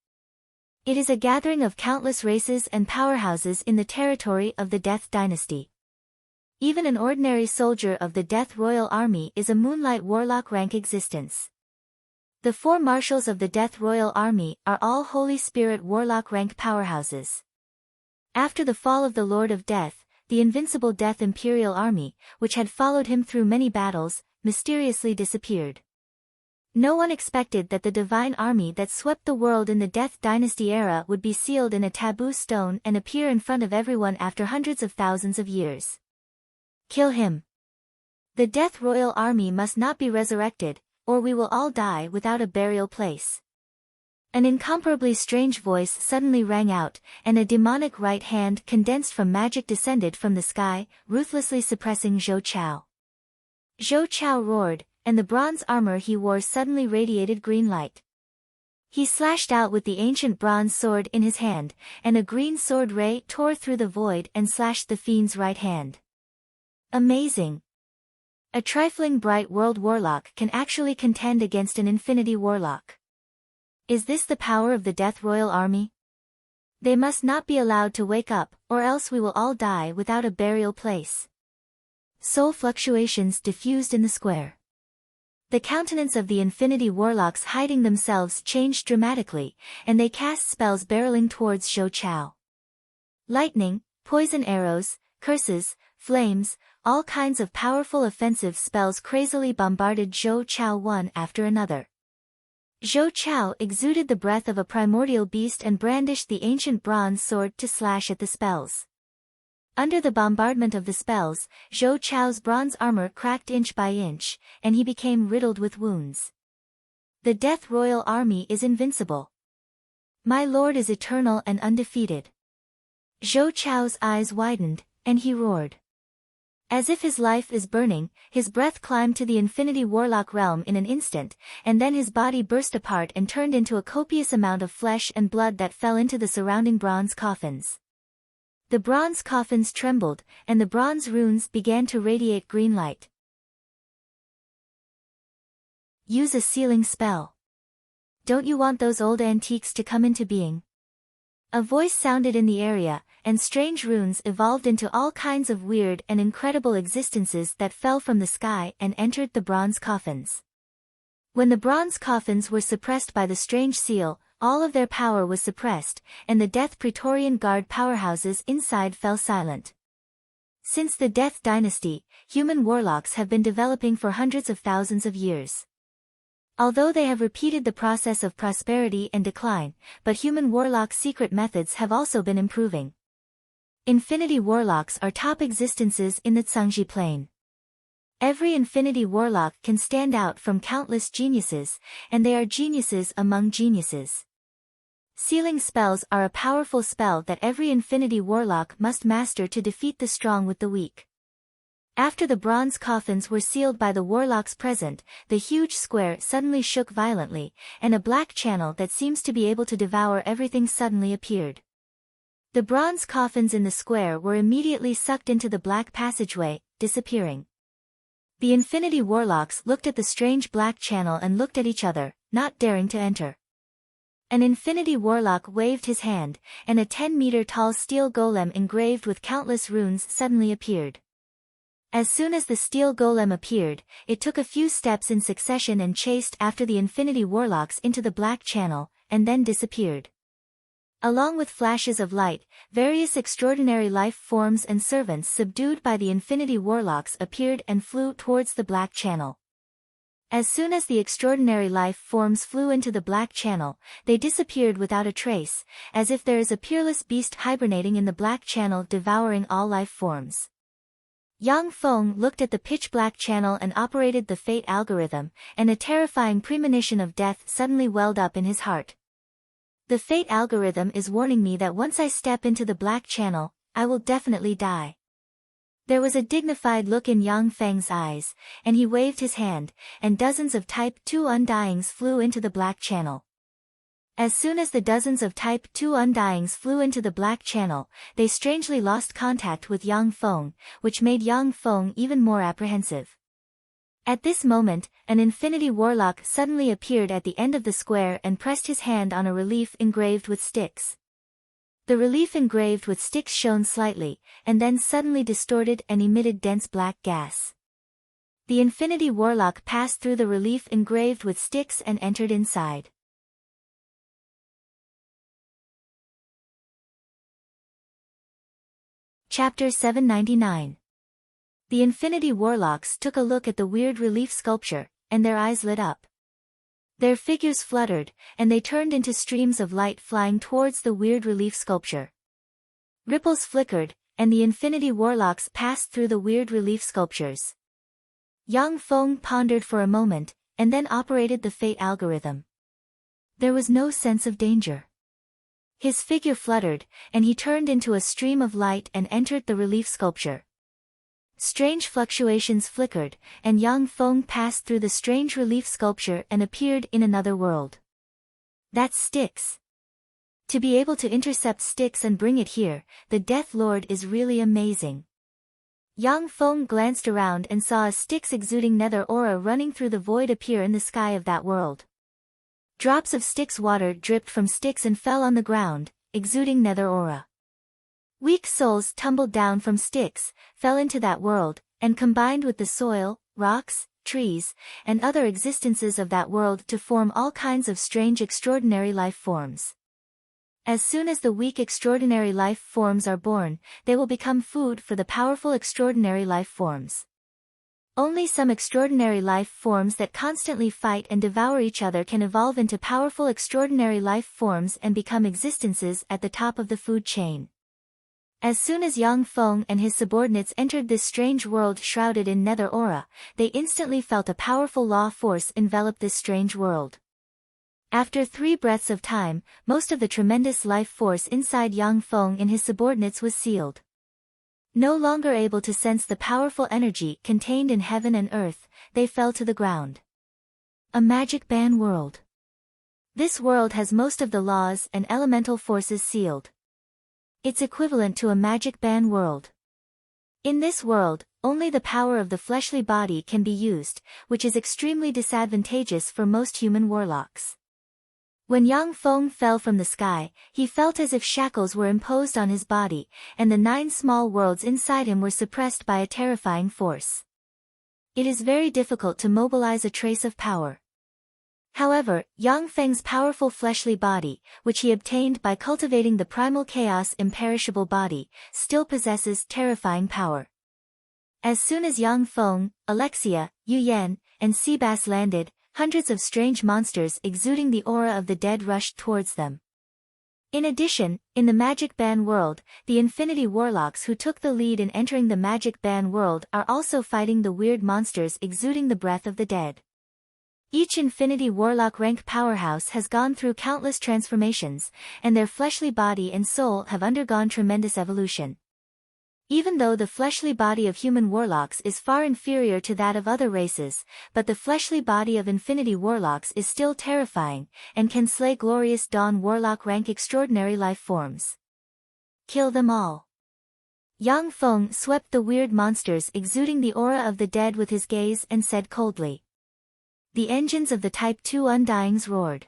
It is a gathering of countless races and powerhouses in the territory of the Death Dynasty. Even an ordinary soldier of the Death Royal Army is a Moonlight Warlock rank existence. The 4 marshals of the Death Royal Army are all Holy Spirit Warlock rank powerhouses. After the fall of the Lord of Death, the invincible Death Imperial Army, which had followed him through many battles, mysteriously disappeared. No one expected that the divine army that swept the world in the Death Dynasty era would be sealed in a taboo stone and appear in front of everyone after hundreds of thousands of years. Kill him. The Death Royal Army must not be resurrected, or we will all die without a burial place. An incomparably strange voice suddenly rang out, and a demonic right hand condensed from magic descended from the sky, ruthlessly suppressing Zhou Chao. Zhou Chao roared, and the bronze armor he wore suddenly radiated green light. He slashed out with the ancient bronze sword in his hand, and a green sword ray tore through the void and slashed the fiend's right hand. Amazing! A trifling bright world warlock can actually contend against an Infinity Warlock. Is this the power of the Death Royal Army? They must not be allowed to wake up, or else we will all die without a burial place. Soul fluctuations diffused in the square. The countenance of the Infinity Warlocks hiding themselves changed dramatically, and they cast spells barreling towards Zhou Chao. Lightning, poison arrows, curses, flames, all kinds of powerful offensive spells crazily bombarded Zhou Chao one after another. Zhou Chao exuded the breath of a primordial beast and brandished the ancient bronze sword to slash at the spells. Under the bombardment of the spells, Zhou Chao's bronze armor cracked inch by inch, and he became riddled with wounds. The Death Royal Army is invincible. My lord is eternal and undefeated. Zhou Chao's eyes widened, and he roared. As if his life is burning, his breath climbed to the Infinity Warlock realm in an instant, and then his body burst apart and turned into a copious amount of flesh and blood that fell into the surrounding bronze coffins. The bronze coffins trembled, and the bronze runes began to radiate green light. Use a sealing spell. Don't you want those old antiques to come into being? A voice sounded in the area, and strange runes evolved into all kinds of weird and incredible existences that fell from the sky and entered the bronze coffins. When the bronze coffins were suppressed by the strange seal, all of their power was suppressed, and the Death Praetorian Guard powerhouses inside fell silent. Since the Death Dynasty, human warlocks have been developing for hundreds of thousands of years. Although they have repeated the process of prosperity and decline, but human warlock secret methods have also been improving. Infinity warlocks are top existences in the Tsangji plane. Every infinity warlock can stand out from countless geniuses, and they are geniuses among geniuses. Sealing spells are a powerful spell that every infinity warlock must master to defeat the strong with the weak. After the bronze coffins were sealed by the warlocks present, the huge square suddenly shook violently, and a black channel that seems to be able to devour everything suddenly appeared. The bronze coffins in the square were immediately sucked into the black passageway, disappearing. The infinity warlocks looked at the strange black channel and looked at each other, not daring to enter. An infinity warlock waved his hand, and a 10-meter-tall steel golem engraved with countless runes suddenly appeared. As soon as the steel golem appeared, it took a few steps in succession and chased after the infinity warlocks into the black channel, and then disappeared. Along with flashes of light, various extraordinary life forms and servants subdued by the infinity warlocks appeared and flew towards the black channel. As soon as the extraordinary life forms flew into the black channel, they disappeared without a trace, as if there is a peerless beast hibernating in the black channel devouring all life forms. Yang Feng looked at the pitch-black channel and operated the fate algorithm, and a terrifying premonition of death suddenly welled up in his heart. The fate algorithm is warning me that once I step into the black channel, I will definitely die. There was a dignified look in Yang Feng's eyes, and he waved his hand, and dozens of Type 2 Undyings flew into the black channel. As soon as the dozens of Type 2 Undyings flew into the black channel, they strangely lost contact with Yang Feng, which made Yang Feng even more apprehensive. At this moment, an infinity warlock suddenly appeared at the end of the square and pressed his hand on a relief engraved with sticks. The relief engraved with sticks shone slightly, and then suddenly distorted and emitted dense black gas. The infinity warlock passed through the relief engraved with sticks and entered inside. Chapter 799. The infinity warlocks took a look at the weird relief sculpture, and their eyes lit up. Their figures fluttered, and they turned into streams of light flying towards the weird relief sculpture. Ripples flickered, and the infinity warlocks passed through the weird relief sculptures. Yang Feng pondered for a moment, and then operated the fate algorithm. There was no sense of danger. His figure fluttered, and he turned into a stream of light and entered the relief sculpture. Strange fluctuations flickered, and Yang Feng passed through the strange relief sculpture and appeared in another world. That's Styx. To be able to intercept Styx and bring it here, the Death Lord is really amazing. Yang Feng glanced around and saw a Styx exuding nether aura running through the void appear in the sky of that world. Drops of Styx water dripped from Styx and fell on the ground, exuding nether aura. Weak souls tumbled down from Styx, fell into that world, and combined with the soil, rocks, trees, and other existences of that world to form all kinds of strange extraordinary life forms. As soon as the weak extraordinary life forms are born, they will become food for the powerful extraordinary life forms. Only some extraordinary life forms that constantly fight and devour each other can evolve into powerful extraordinary life forms and become existences at the top of the food chain. As soon as Yang Feng and his subordinates entered this strange world shrouded in nether aura, they instantly felt a powerful law force envelop this strange world. After 3 breaths of time, most of the tremendous life force inside Yang Feng and his subordinates was sealed. No longer able to sense the powerful energy contained in heaven and earth, they fell to the ground. A magic ban world. This world has most of the laws and elemental forces sealed. It's equivalent to a magic ban world. In this world, only the power of the fleshly body can be used, which is extremely disadvantageous for most human warlocks. When Yang Feng fell from the sky, he felt as if shackles were imposed on his body, and the 9 small worlds inside him were suppressed by a terrifying force. It is very difficult to mobilize a trace of power. However, Yang Feng's powerful fleshly body, which he obtained by cultivating the primal chaos imperishable body, still possesses terrifying power. As soon as Yang Feng, Alexia, Yu Yan, and Seabass landed, hundreds of strange monsters exuding the aura of the dead rushed towards them. In addition, in the Magic Ban world, the Infinity Warlocks who took the lead in entering the Magic Ban world are also fighting the weird monsters exuding the breath of the dead. Each Infinity Warlock rank powerhouse has gone through countless transformations, and their fleshly body and soul have undergone tremendous evolution. Even though the fleshly body of human warlocks is far inferior to that of other races, but the fleshly body of Infinity Warlocks is still terrifying, and can slay glorious Dawn Warlock rank extraordinary life forms. Kill them all. Yang Feng swept the weird monsters exuding the aura of the dead with his gaze and said coldly. The engines of the Type 2 Undyings roared.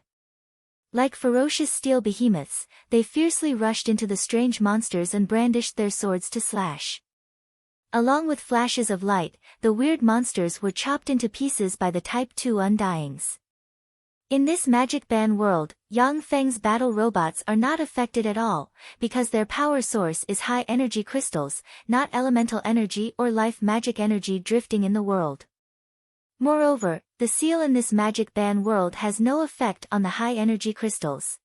Like ferocious steel behemoths, they fiercely rushed into the strange monsters and brandished their swords to slash. Along with flashes of light, the weird monsters were chopped into pieces by the Type 2 Undyings. In this Magic Ban world, Yang Feng's battle robots are not affected at all, because their power source is high energy crystals, not elemental energy or life magic energy drifting in the world. Moreover, the seal in this Magic Ban world has no effect on the high-energy crystals.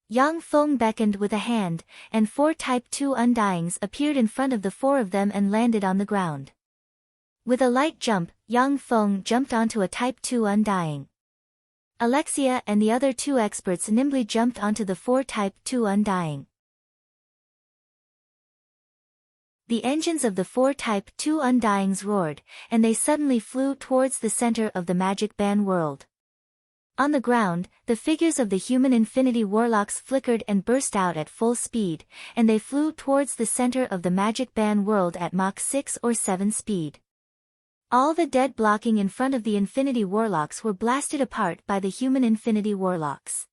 Yang Feng beckoned with a hand, and 4 Type 2 Undyings appeared in front of the 4 of them and landed on the ground. With a light jump, Yang Feng jumped onto a Type 2 Undying. Alexia and the other 2 experts nimbly jumped onto the 4 Type 2 Undying. The engines of the 4 Type 2 Undyings roared, and they suddenly flew towards the center of the Magic Ban world. On the ground, the figures of the human Infinity Warlocks flickered and burst out at full speed, and they flew towards the center of the Magic Ban world at Mach 6 or 7 speed. All the dead blocking in front of the Infinity Warlocks were blasted apart by the human Infinity Warlocks.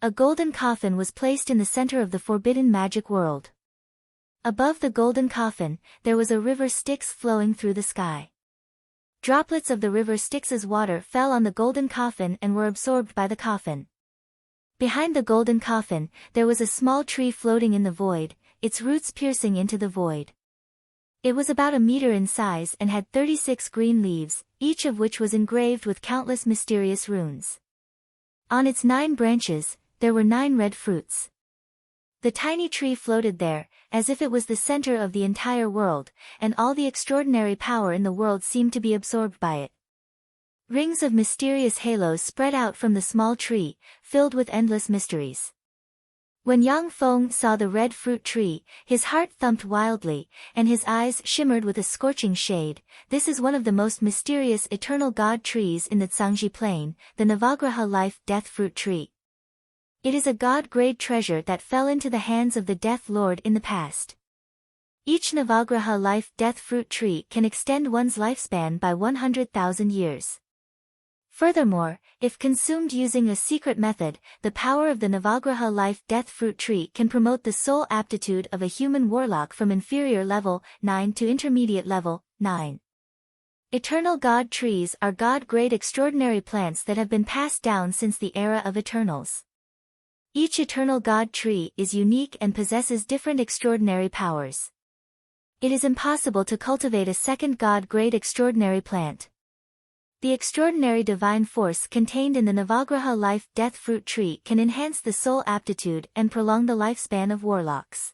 A golden coffin was placed in the center of the forbidden magic world. Above the golden coffin, there was a river Styx flowing through the sky. Droplets of the river Styx's water fell on the golden coffin and were absorbed by the coffin. Behind the golden coffin, there was a small tree floating in the void, its roots piercing into the void. It was about a meter in size and had 36 green leaves, each of which was engraved with countless mysterious runes. On its 9 branches, there were 9 red fruits. The tiny tree floated there, as if it was the center of the entire world, and all the extraordinary power in the world seemed to be absorbed by it. Rings of mysterious halos spread out from the small tree, filled with endless mysteries. When Yang Feng saw the red fruit tree, his heart thumped wildly, and his eyes shimmered with a scorching shade. This is one of the most mysterious eternal god trees in the Zhangji Plain, the Navagraha life-death fruit tree. It is a god-grade treasure that fell into the hands of the Death Lord in the past. Each Navagraha life-death fruit tree can extend one's lifespan by 100,000 years. Furthermore, if consumed using a secret method, the power of the Navagraha life-death fruit tree can promote the soul aptitude of a human warlock from inferior level 9 to intermediate level 9. Eternal god trees are god-grade extraordinary plants that have been passed down since the era of Eternals. Each eternal god tree is unique and possesses different extraordinary powers. It is impossible to cultivate a second god-grade extraordinary plant. The extraordinary divine force contained in the Navagraha life-death fruit tree can enhance the soul aptitude and prolong the lifespan of warlocks.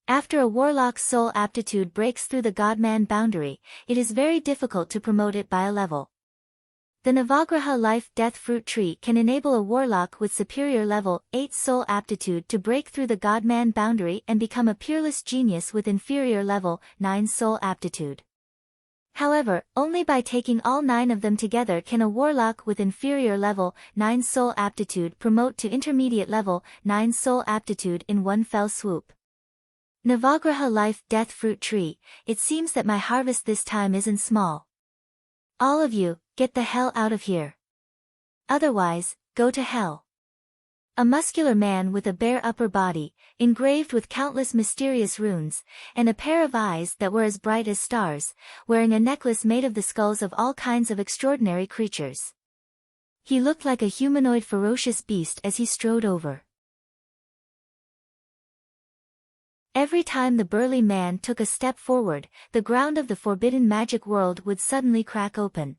After a warlock's soul aptitude breaks through the god-man boundary, it is very difficult to promote it by a level. The Navagraha life-death fruit tree can enable a warlock with superior level 8 soul aptitude to break through the god-man boundary and become a peerless genius with inferior level 9 soul aptitude. However, only by taking all 9 of them together can a warlock with inferior level 9 soul aptitude promote to intermediate level 9 soul aptitude in one fell swoop. Navagraha life-death fruit tree, it seems that my harvest this time isn't small. All of you, get the hell out of here. Otherwise, go to hell. A muscular man with a bare upper body, engraved with countless mysterious runes, and a pair of eyes that were as bright as stars, wearing a necklace made of the skulls of all kinds of extraordinary creatures. He looked like a humanoid ferocious beast as he strode over. Every time the burly man took a step forward, the ground of the forbidden magic world would suddenly crack open.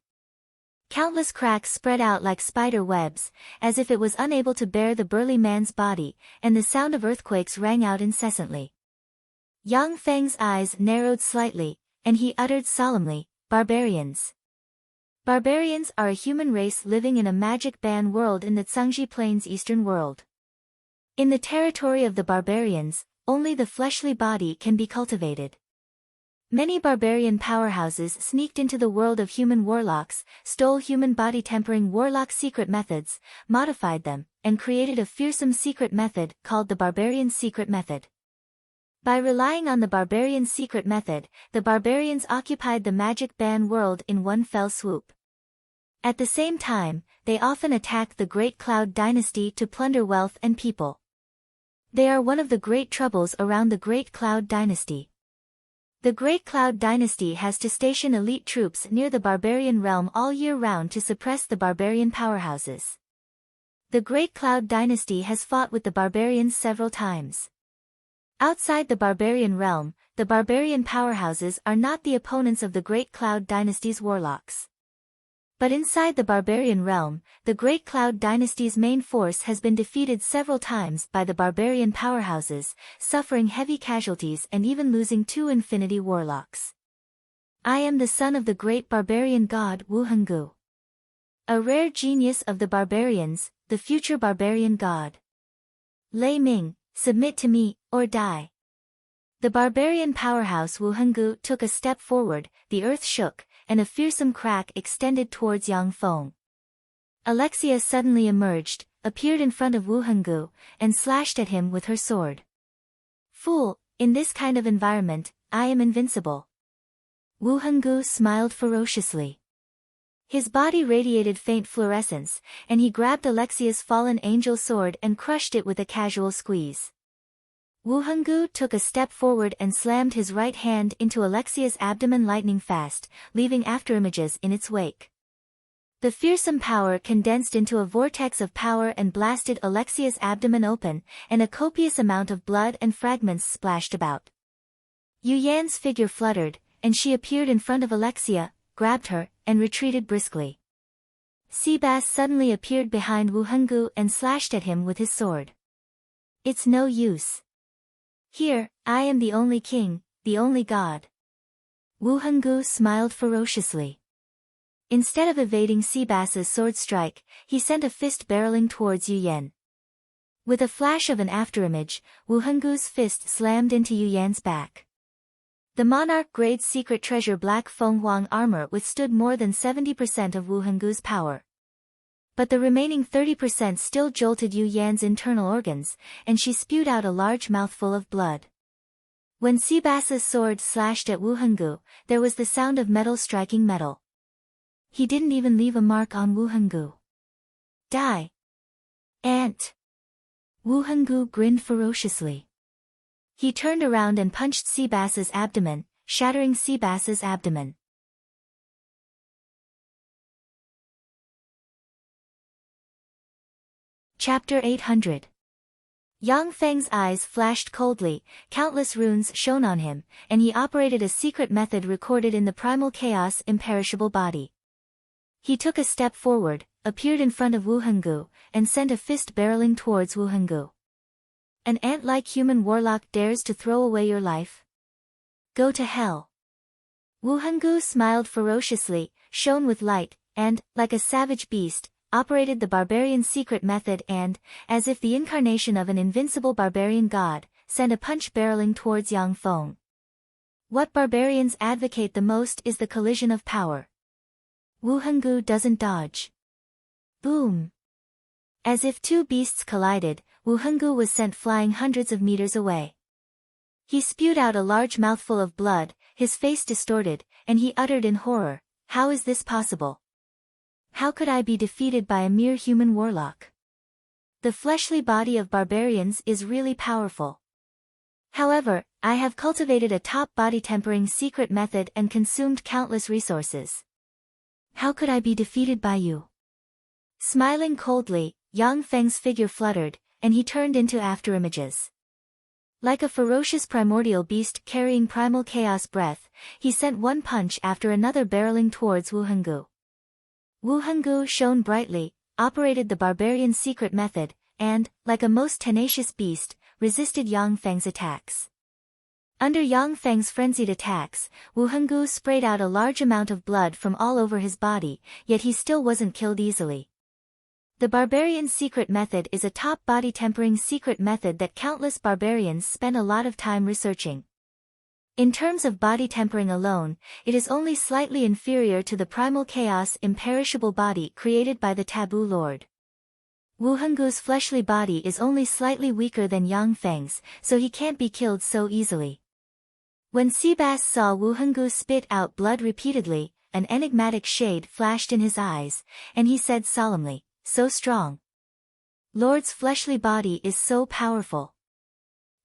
Countless cracks spread out like spider webs, as if it was unable to bear the burly man's body, and the sound of earthquakes rang out incessantly. Yang Feng's eyes narrowed slightly, and he uttered solemnly, "Barbarians." Barbarians are a human race living in a magic ban world in the Zhangji Plains eastern world. In the territory of the barbarians, only the fleshly body can be cultivated. Many barbarian powerhouses sneaked into the world of human warlocks, stole human body-tempering warlock secret methods, modified them, and created a fearsome secret method called the barbarian secret method. By relying on the barbarian secret method, the barbarians occupied the magic ban world in one fell swoop. At the same time, they often attacked the Great Cloud Dynasty to plunder wealth and people. They are one of the great troubles around the Great Cloud Dynasty. The Great Cloud Dynasty has to station elite troops near the barbarian realm all year round to suppress the barbarian powerhouses. The Great Cloud Dynasty has fought with the barbarians several times. Outside the barbarian realm, the barbarian powerhouses are not the opponents of the Great Cloud Dynasty's warlocks. But inside the barbarian realm, the Great Cloud Dynasty's main force has been defeated several times by the barbarian powerhouses, suffering heavy casualties and even losing 2 infinity warlocks. I am the son of the great barbarian god Wu Henggu. A rare genius of the barbarians, the future barbarian god. Lei Ming, submit to me, or die. The barbarian powerhouse Wu Henggu took a step forward, the earth shook, and a fearsome crack extended towards Yang Feng. Alexia suddenly emerged, appeared in front of Wu Henggu, and slashed at him with her sword. Fool, in this kind of environment, I am invincible. Wu Henggu smiled ferociously. His body radiated faint fluorescence, and he grabbed Alexia's fallen angel sword and crushed it with a casual squeeze. Wu Henggu took a step forward and slammed his right hand into Alexia's abdomen lightning fast, leaving afterimages in its wake. The fearsome power condensed into a vortex of power and blasted Alexia's abdomen open, and a copious amount of blood and fragments splashed about. Yu Yan's figure fluttered, and she appeared in front of Alexia, grabbed her, and retreated briskly. Seabass suddenly appeared behind Wu Henggu and slashed at him with his sword. It's no use. Here, I am the only king, the only god. Wu Henggu smiled ferociously. Instead of evading Seabass's sword strike, he sent a fist barreling towards Yu Yan. With a flash of an afterimage, Wu Henggu's fist slammed into Yu Yan's back. The monarch-grade secret treasure Black Feng Huang armor withstood more than 70% of Wu Henggu's power. But the remaining 30% still jolted Yu Yan's internal organs, and she spewed out a large mouthful of blood. When Seabass's sword slashed at Wu Henggu, there was the sound of metal striking metal. He didn't even leave a mark on Wu Henggu. Die! Ant! Wu Henggu grinned ferociously. He turned around and punched Seabass's abdomen, shattering Seabass's abdomen. Chapter 800. Yang Feng's eyes flashed coldly, countless runes shone on him, and he operated a secret method recorded in the primal chaos imperishable body. He took a step forward, appeared in front of Wu Henggu, and sent a fist barreling towards Wu Henggu. An ant-like human warlock dares to throw away your life? Go to hell. Wu Henggu smiled ferociously, shone with light, and, like a savage beast, operated the barbarian secret method and, as if the incarnation of an invincible barbarian god, sent a punch barreling towards Yang Feng. What barbarians advocate the most is the collision of power. Wu Henggu doesn't dodge. Boom! As if two beasts collided, Wu Henggu was sent flying hundreds of meters away. He spewed out a large mouthful of blood, his face distorted, and he uttered in horror, "How is this possible? How could I be defeated by a mere human warlock? The fleshly body of barbarians is really powerful. However, I have cultivated a top body tempering secret method and consumed countless resources. How could I be defeated by you? Smiling coldly, Yang Feng's figure fluttered, and he turned into afterimages. Like a ferocious primordial beast carrying primal chaos breath, he sent one punch after another barreling towards Wu Henggu. Wu Henggu shone brightly, operated the barbarian's secret method, and, like a most tenacious beast, resisted Yang Feng's attacks. Under Yang Feng's frenzied attacks, Wu Henggu sprayed out a large amount of blood from all over his body, yet he still wasn't killed easily. The barbarian's secret method is a top body tempering secret method that countless barbarians spent a lot of time researching. In terms of body tempering alone, it is only slightly inferior to the primal chaos imperishable body created by the Taboo Lord. Wu Henggu's fleshly body is only slightly weaker than Yang Feng's, so he can't be killed so easily. When Seabass saw Wu Henggu spit out blood repeatedly, an enigmatic shade flashed in his eyes, and he said solemnly, "So strong. Lord's fleshly body is so powerful."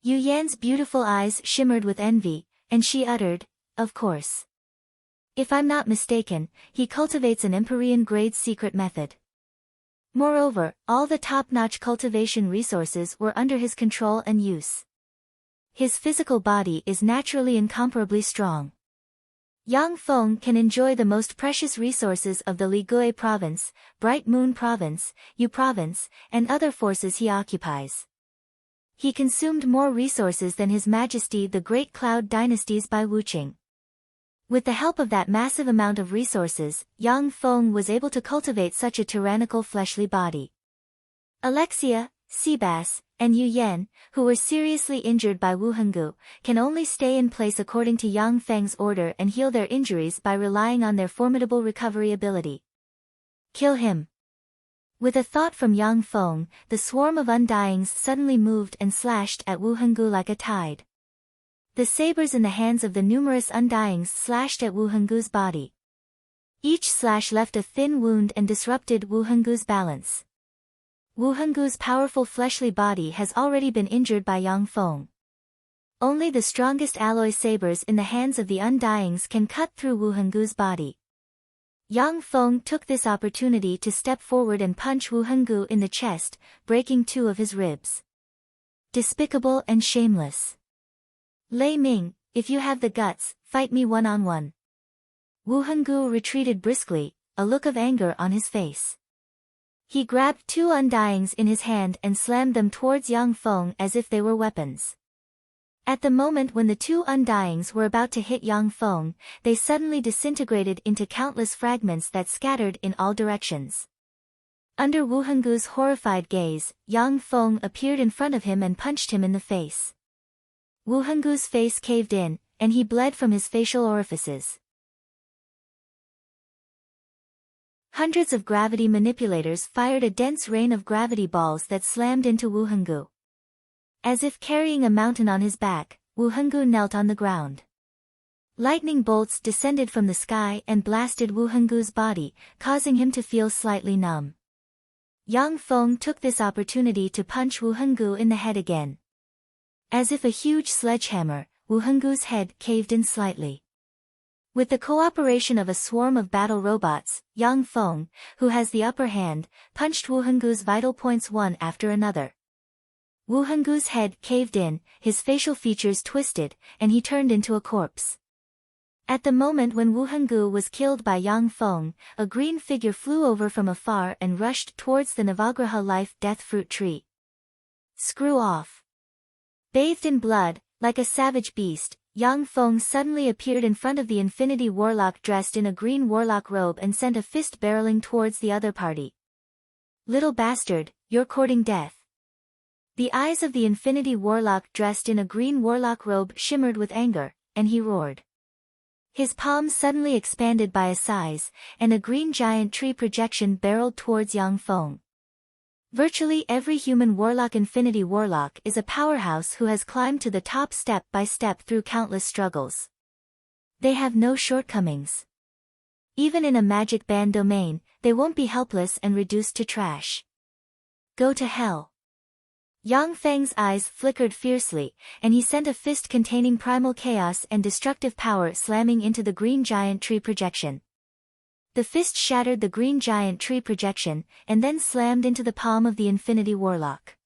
Yu Yan's beautiful eyes shimmered with envy, and she uttered, "Of course. If I'm not mistaken, he cultivates an Empyrean-grade secret method." Moreover, all the top-notch cultivation resources were under his control and use. His physical body is naturally incomparably strong. Yang Feng can enjoy the most precious resources of the Ligui province, Bright Moon province, Yu province, and other forces he occupies. He consumed more resources than His Majesty the Great Cloud Dynasties by Wuqing. With the help of that massive amount of resources, Yang Feng was able to cultivate such a tyrannical fleshly body. Alexia, Seabass, and Yu Yan, who were seriously injured by Wu Henggu, can only stay in place according to Yang Feng's order and heal their injuries by relying on their formidable recovery ability. Kill him. With a thought from Yang Feng, the swarm of undyings suddenly moved and slashed at Wu Henggu like a tide. The sabers in the hands of the numerous undyings slashed at Wu Henggu's body. Each slash left a thin wound and disrupted Wu Henggu's balance. Wu Henggu's powerful fleshly body has already been injured by Yang Feng. Only the strongest alloy sabers in the hands of the undyings can cut through Wu Henggu's body. Yang Feng took this opportunity to step forward and punch Wu Henggu in the chest, breaking 2 of his ribs. Despicable and shameless. Lei Ming, if you have the guts, fight me one-on-one. Wu Henggu retreated briskly, a look of anger on his face. He grabbed 2 undyings in his hand and slammed them towards Yang Feng as if they were weapons. At the moment when the 2 undyings were about to hit Yang Feng, they suddenly disintegrated into countless fragments that scattered in all directions. Under Wu Henggu's horrified gaze, Yang Feng appeared in front of him and punched him in the face. Wu Henggu's face caved in, and he bled from his facial orifices. Hundreds of gravity manipulators fired a dense rain of gravity balls that slammed into Wu Henggu. As if carrying a mountain on his back, Wu Henggu knelt on the ground. Lightning bolts descended from the sky and blasted Wu Henggu's body, causing him to feel slightly numb. Yang Feng took this opportunity to punch Wu Henggu in the head again. As if a huge sledgehammer, Wu Henggu's head caved in slightly. With the cooperation of a swarm of battle robots, Yang Feng, who has the upper hand, punched Wu Henggu's vital points one after another. Wu Henggu's head caved in, his facial features twisted, and he turned into a corpse. At the moment when Wu Henggu was killed by Yang Feng, a green figure flew over from afar and rushed towards the Navagraha life-death fruit tree. Screw off. Bathed in blood, like a savage beast, Yang Feng suddenly appeared in front of the Infinity Warlock dressed in a green warlock robe and sent a fist barreling towards the other party. Little bastard, you're courting death. The eyes of the Infinity Warlock dressed in a green warlock robe shimmered with anger, and he roared. His palms suddenly expanded by a size, and a green giant tree projection barreled towards Yang Feng. Virtually every human warlock Infinity Warlock is a powerhouse who has climbed to the top step by step through countless struggles. They have no shortcomings. Even in a magic band domain, they won't be helpless and reduced to trash. Go to hell. Yang Feng's eyes flickered fiercely, and he sent a fist containing primal chaos and destructive power slamming into the green giant tree projection. The fist shattered the green giant tree projection, and then slammed into the palm of the Infinity Warlock.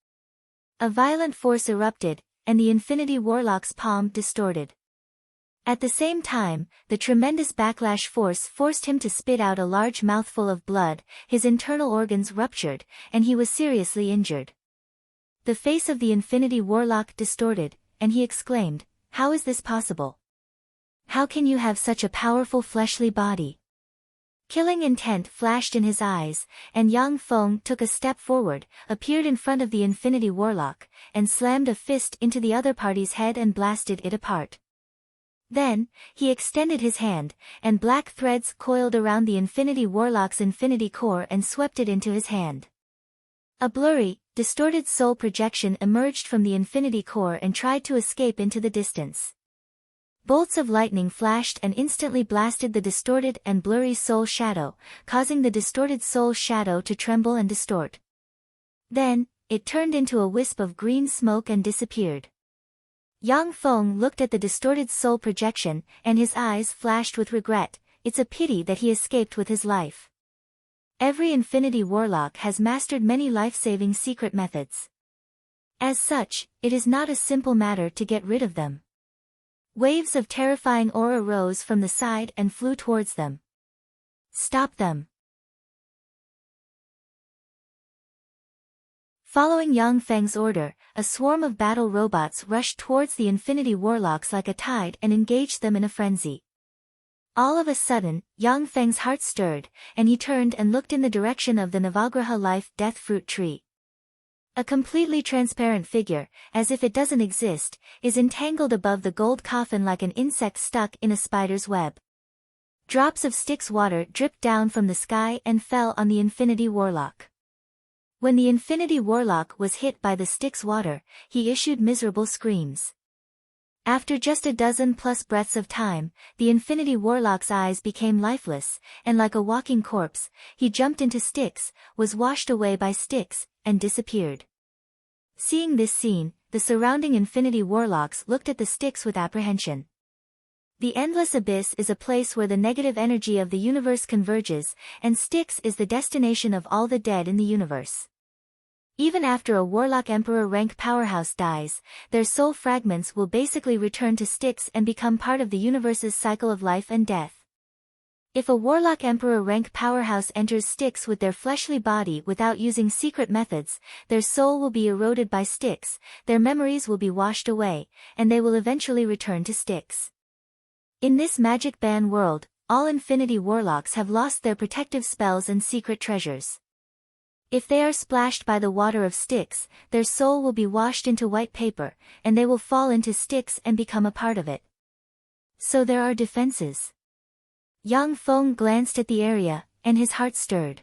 A violent force erupted, and the Infinity Warlock's palm distorted. At the same time, the tremendous backlash force forced him to spit out a large mouthful of blood, his internal organs ruptured, and he was seriously injured. The face of the Infinity Warlock distorted, and he exclaimed, "How is this possible? How can you have such a powerful fleshly body?" Killing intent flashed in his eyes, and Yang Feng took a step forward, appeared in front of the Infinity Warlock, and slammed a fist into the other party's head and blasted it apart. Then, he extended his hand, and black threads coiled around the Infinity Warlock's Infinity Core and swept it into his hand. A blurry, distorted soul projection emerged from the Infinity Core and tried to escape into the distance. Bolts of lightning flashed and instantly blasted the distorted and blurry soul shadow, causing the distorted soul shadow to tremble and distort. Then, it turned into a wisp of green smoke and disappeared. Yang Feng looked at the distorted soul projection, and his eyes flashed with regret. It's a pity that he escaped with his life. Every Infinity Warlock has mastered many life-saving secret methods. As such, it is not a simple matter to get rid of them. Waves of terrifying aura rose from the side and flew towards them. Stop them. Following Yang Feng's order, a swarm of battle robots rushed towards the Infinity Warlocks like a tide and engaged them in a frenzy. All of a sudden, Yang Feng's heart stirred, and he turned and looked in the direction of the Navagraha life-death fruit tree. A completely transparent figure, as if it doesn't exist, is entangled above the gold coffin like an insect stuck in a spider's web. Drops of Styx water dripped down from the sky and fell on the Infinity Warlock. When the Infinity Warlock was hit by the Styx water, he issued miserable screams. After just a dozen plus breaths of time, the Infinity Warlock's eyes became lifeless, and like a walking corpse, he jumped into Styx, was washed away by Styx, and disappeared. Seeing this scene, the surrounding Infinity Warlocks looked at the Styx with apprehension. The endless abyss is a place where the negative energy of the universe converges, and Styx is the destination of all the dead in the universe. Even after a Warlock Emperor rank powerhouse dies, their soul fragments will basically return to Styx and become part of the universe's cycle of life and death. If a Warlock Emperor rank powerhouse enters Styx with their fleshly body without using secret methods, their soul will be eroded by Styx, their memories will be washed away, and they will eventually return to Styx. In this magic ban world, all Infinity Warlocks have lost their protective spells and secret treasures. If they are splashed by the water of Styx, their soul will be washed into white paper, and they will fall into Styx and become a part of it. So there are defenses. Yang Feng glanced at the area, and his heart stirred.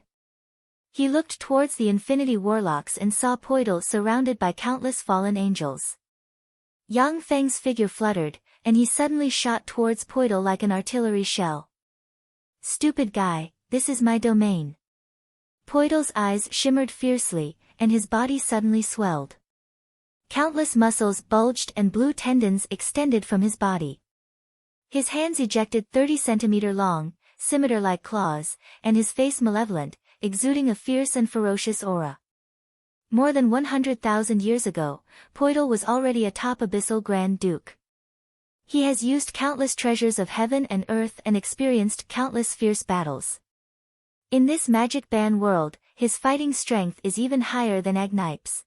He looked towards the Infinity Warlocks and saw Poidal surrounded by countless fallen angels. Yang Feng's figure fluttered, and he suddenly shot towards Poidal like an artillery shell. "Stupid guy, this is my domain." Poidal's eyes shimmered fiercely, and his body suddenly swelled. Countless muscles bulged and blue tendons extended from his body. His hands ejected 30-centimeter-long, scimitar-like claws, and his face malevolent, exuding a fierce and ferocious aura. More than 100,000 years ago, Poidal was already a top abyssal Grand Duke. He has used countless treasures of heaven and earth and experienced countless fierce battles. In this magic ban world, his fighting strength is even higher than Agnipe's.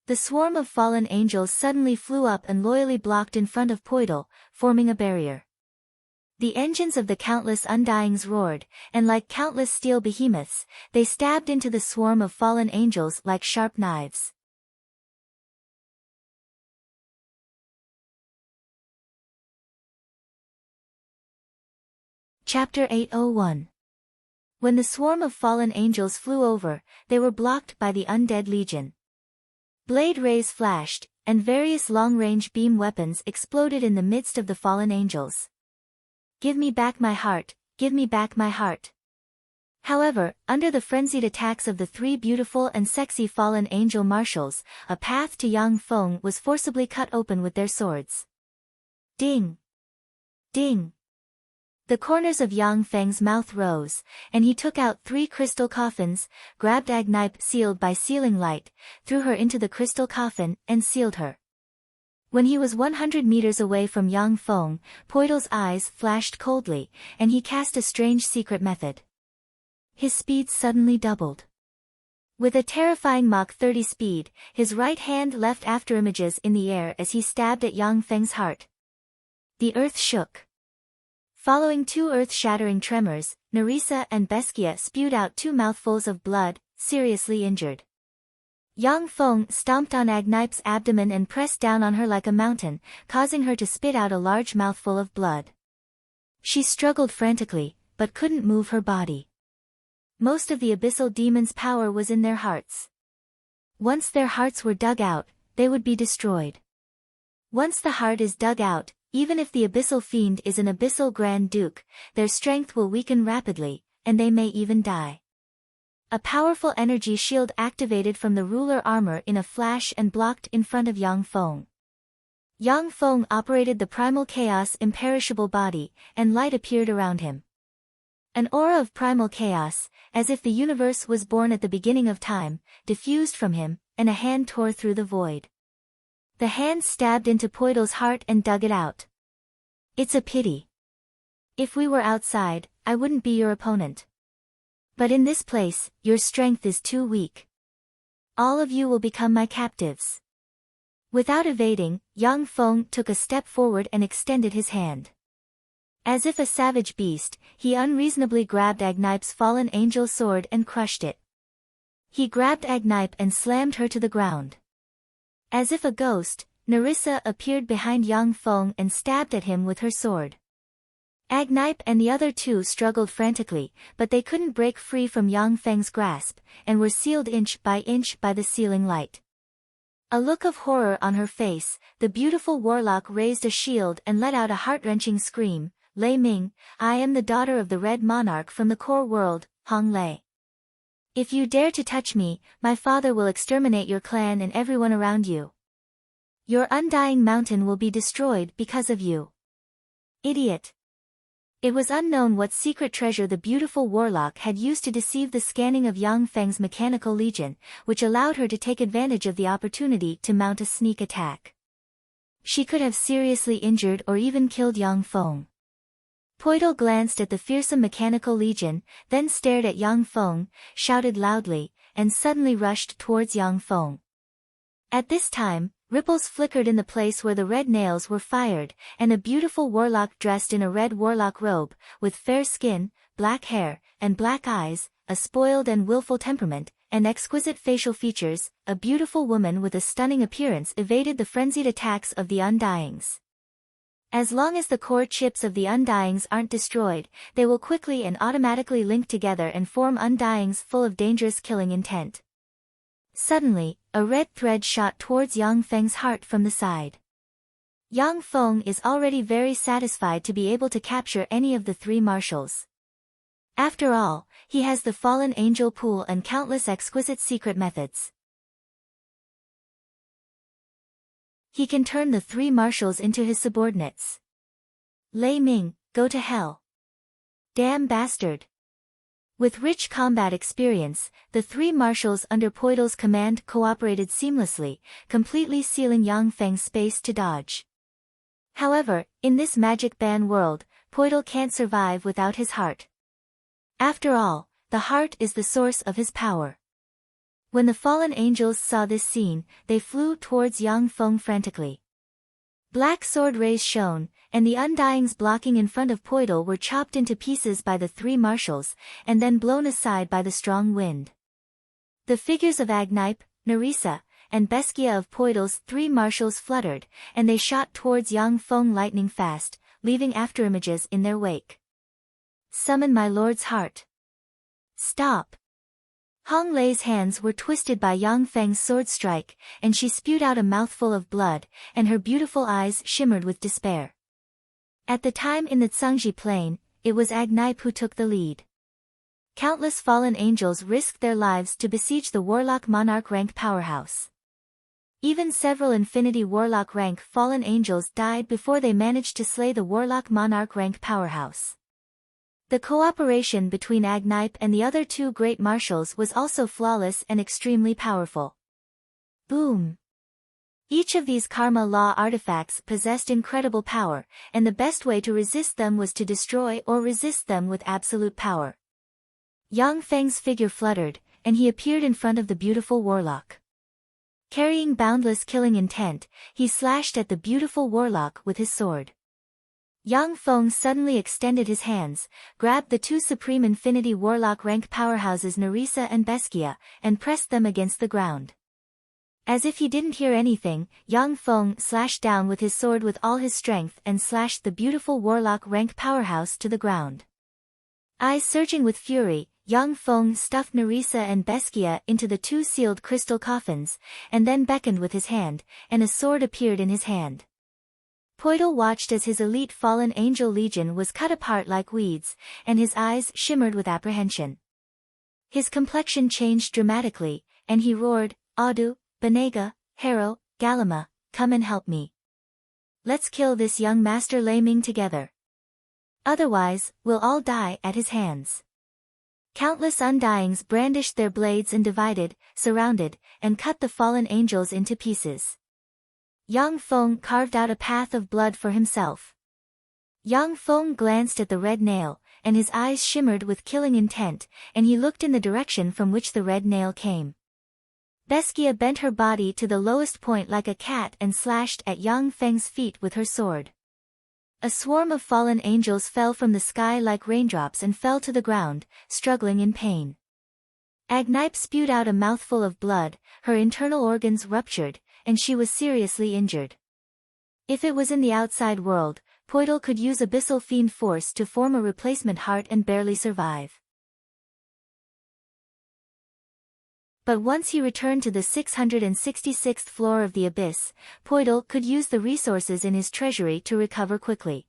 The swarm of fallen angels suddenly flew up and loyally blocked in front of Poidal, forming a barrier. The engines of the countless undyings roared, and like countless steel behemoths, they stabbed into the swarm of fallen angels like sharp knives. Chapter 801. When the swarm of fallen angels flew over, they were blocked by the Undead Legion. Blade rays flashed, and various long-range beam weapons exploded in the midst of the fallen angels. "Give me back my heart, give me back my heart." However, under the frenzied attacks of the three beautiful and sexy fallen angel marshals, a path to Yang Feng was forcibly cut open with their swords. Ding! Ding! The corners of Yang Feng's mouth rose, and he took out 3 crystal coffins, grabbed Agnipe sealed by sealing light, threw her into the crystal coffin, and sealed her. When he was 100 meters away from Yang Feng, Poidal's eyes flashed coldly, and he cast a strange secret method. His speed suddenly doubled. With a terrifying Mach 30 speed, his right hand left afterimages in the air as he stabbed at Yang Feng's heart. The earth shook. Following 2 earth-shattering tremors, Nerissa and Beskia spewed out 2 mouthfuls of blood, seriously injured. Yang Feng stomped on Agnipe's abdomen and pressed down on her like a mountain, causing her to spit out a large mouthful of blood. She struggled frantically, but couldn't move her body. Most of the abyssal demons' power was in their hearts. Once their hearts were dug out, they would be destroyed. Once the heart is dug out, even if the abyssal fiend is an abyssal Grand Duke, their strength will weaken rapidly, and they may even die. A powerful energy shield activated from the ruler armor in a flash and blocked in front of Yang Feng. Yang Feng operated the primal chaos imperishable body, and light appeared around him. An aura of primal chaos, as if the universe was born at the beginning of time, diffused from him, and a hand tore through the void. The hand stabbed into Poidal's heart and dug it out. It's a pity. If we were outside, I wouldn't be your opponent. But in this place, your strength is too weak. All of you will become my captives. Without evading, Yang Feng took a step forward and extended his hand. As if a savage beast, he unreasonably grabbed Agnipe's fallen angel sword and crushed it. He grabbed Agnipe and slammed her to the ground. As if a ghost, Nerissa appeared behind Yang Feng and stabbed at him with her sword. Agnipe and the other 2 struggled frantically, but they couldn't break free from Yang Feng's grasp, and were sealed inch by the sealing light. A look of horror on her face, the beautiful warlock raised a shield and let out a heart-wrenching scream, "Lei Ming, I am the daughter of the Red Monarch from the core world, Hong Lei. If you dare to touch me, my father will exterminate your clan and everyone around you. Your undying mountain will be destroyed because of you. Idiot." It was unknown what secret treasure the beautiful warlock had used to deceive the scanning of Yang Feng's mechanical legion, which allowed her to take advantage of the opportunity to mount a sneak attack. She could have seriously injured or even killed Yang Feng. Poidal glanced at the fearsome mechanical legion, then stared at Yang Feng, shouted loudly, and suddenly rushed towards Yang Feng. At this time, ripples flickered in the place where the red nails were fired, and a beautiful warlock dressed in a red warlock robe, with fair skin, black hair, and black eyes, a spoiled and willful temperament, and exquisite facial features, a beautiful woman with a stunning appearance evaded the frenzied attacks of the Undyings. As long as the core chips of the Undyings aren't destroyed, they will quickly and automatically link together and form Undyings full of dangerous killing intent. Suddenly, a red thread shot towards Yang Feng's heart from the side. Yang Feng is already very satisfied to be able to capture any of the 3 marshals. After all, he has the fallen angel pool and countless exquisite secret methods. He can turn the 3 marshals into his subordinates. Lei Ming, go to hell. Damn bastard. With rich combat experience, the 3 marshals under Poidal's command cooperated seamlessly, completely sealing Yang Feng's space to dodge. However, in this magic ban world, Poidal can't survive without his heart. After all, the heart is the source of his power. When the fallen angels saw this scene, they flew towards Yang Feng frantically. Black sword rays shone, and the Undyings blocking in front of Poidal were chopped into pieces by the 3 marshals, and then blown aside by the strong wind. The figures of Agnipe, Nerissa, and Beskia of Poidal's 3 marshals fluttered, and they shot towards Yang Feng lightning fast, leaving afterimages in their wake. Summon my lord's heart. Stop. Hong Lei's hands were twisted by Yang Feng's sword strike, and she spewed out a mouthful of blood, and her beautiful eyes shimmered with despair. At the time in the Tsangji Plain, it was Agnipe who took the lead. Countless fallen angels risked their lives to besiege the Warlock Monarch rank powerhouse. Even several Infinity Warlock rank fallen angels died before they managed to slay the Warlock Monarch rank powerhouse. The cooperation between Agnipe and the other two great marshals was also flawless and extremely powerful. Boom! Each of these karma law artifacts possessed incredible power, and the best way to resist them was to destroy or resist them with absolute power. Yang Feng's figure fluttered, and he appeared in front of the beautiful warlock. Carrying boundless killing intent, he slashed at the beautiful warlock with his sword. Yang Feng suddenly extended his hands, grabbed the two supreme infinity warlock rank powerhouses Nerissa and Beskia, and pressed them against the ground. As if he didn't hear anything, Yang Feng slashed down with his sword with all his strength and slashed the beautiful warlock rank powerhouse to the ground. Eyes surging with fury, Yang Feng stuffed Nerissa and Beskia into the two sealed crystal coffins, and then beckoned with his hand, and a sword appeared in his hand. Poital watched as his elite fallen angel legion was cut apart like weeds, and his eyes shimmered with apprehension. His complexion changed dramatically, and he roared, "Adu, Benega, Harrow, Galima, come and help me. Let's kill this young Master Lei Ming together. Otherwise, we'll all die at his hands." Countless undyings brandished their blades and divided, surrounded, and cut the fallen angels into pieces. Yang Feng carved out a path of blood for himself. Yang Feng glanced at the red nail, and his eyes shimmered with killing intent, and he looked in the direction from which the red nail came. Beskia bent her body to the lowest point like a cat and slashed at Yang Feng's feet with her sword. A swarm of fallen angels fell from the sky like raindrops and fell to the ground, struggling in pain. Agnipe spewed out a mouthful of blood, her internal organs ruptured, and she was seriously injured. If it was in the outside world, Poital could use abyssal fiend force to form a replacement heart and barely survive. But once he returned to the 666th floor of the abyss, Poital could use the resources in his treasury to recover quickly.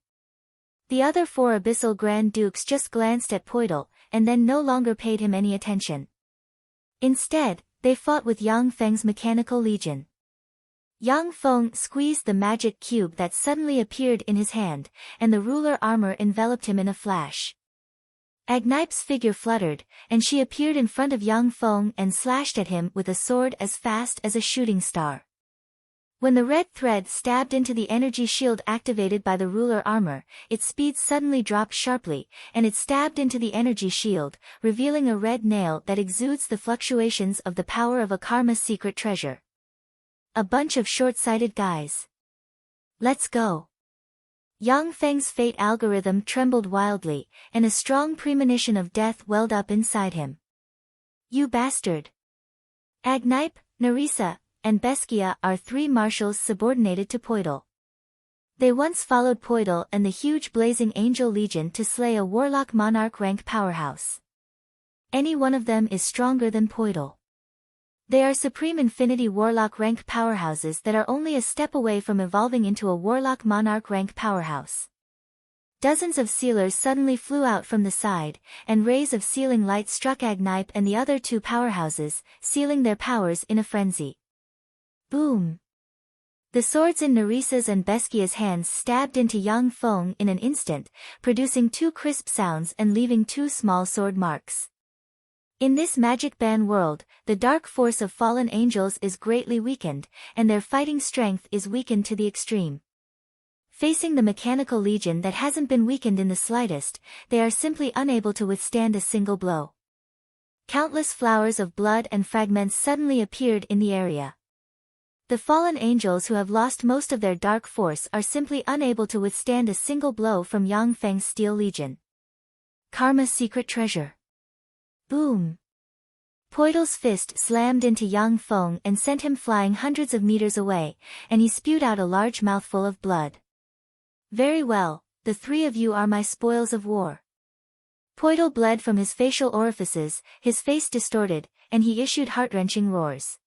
The other four abyssal Grand Dukes just glanced at Poital, and then no longer paid him any attention. Instead, they fought with Yang Feng's mechanical legion. Yang Feng squeezed the magic cube that suddenly appeared in his hand, and the ruler armor enveloped him in a flash. Agnipe's figure fluttered, and she appeared in front of Yang Feng and slashed at him with a sword as fast as a shooting star. When the red thread stabbed into the energy shield activated by the ruler armor, its speed suddenly dropped sharply, and it stabbed into the energy shield, revealing a red nail that exudes the fluctuations of the power of a karma secret treasure. A bunch of short-sighted guys. Let's go. Yang Feng's fate algorithm trembled wildly, and a strong premonition of death welled up inside him. You bastard! Agnipe, Nerissa, and Beskia are three marshals subordinated to Poital. They once followed Poital and the huge blazing angel legion to slay a warlock monarch rank powerhouse. Any one of them is stronger than Poital. They are supreme infinity warlock rank powerhouses that are only a step away from evolving into a warlock monarch rank powerhouse. Dozens of sealers suddenly flew out from the side, and rays of sealing light struck Agnipe and the other two powerhouses, sealing their powers in a frenzy. Boom! The swords in Nerissa's and Beskia's hands stabbed into Yang Feng in an instant, producing two crisp sounds and leaving two small sword marks. In this magic ban world, the dark force of fallen angels is greatly weakened, and their fighting strength is weakened to the extreme. Facing the mechanical legion that hasn't been weakened in the slightest, they are simply unable to withstand a single blow. Countless flowers of blood and fragments suddenly appeared in the area. The fallen angels who have lost most of their dark force are simply unable to withstand a single blow from Yang Feng's steel legion. Karma secret treasure. Boom! Poital's fist slammed into Yang Feng and sent him flying hundreds of meters away, and he spewed out a large mouthful of blood. Very well, the three of you are my spoils of war. Poital bled from his facial orifices, his face distorted, and he issued heart-wrenching roars.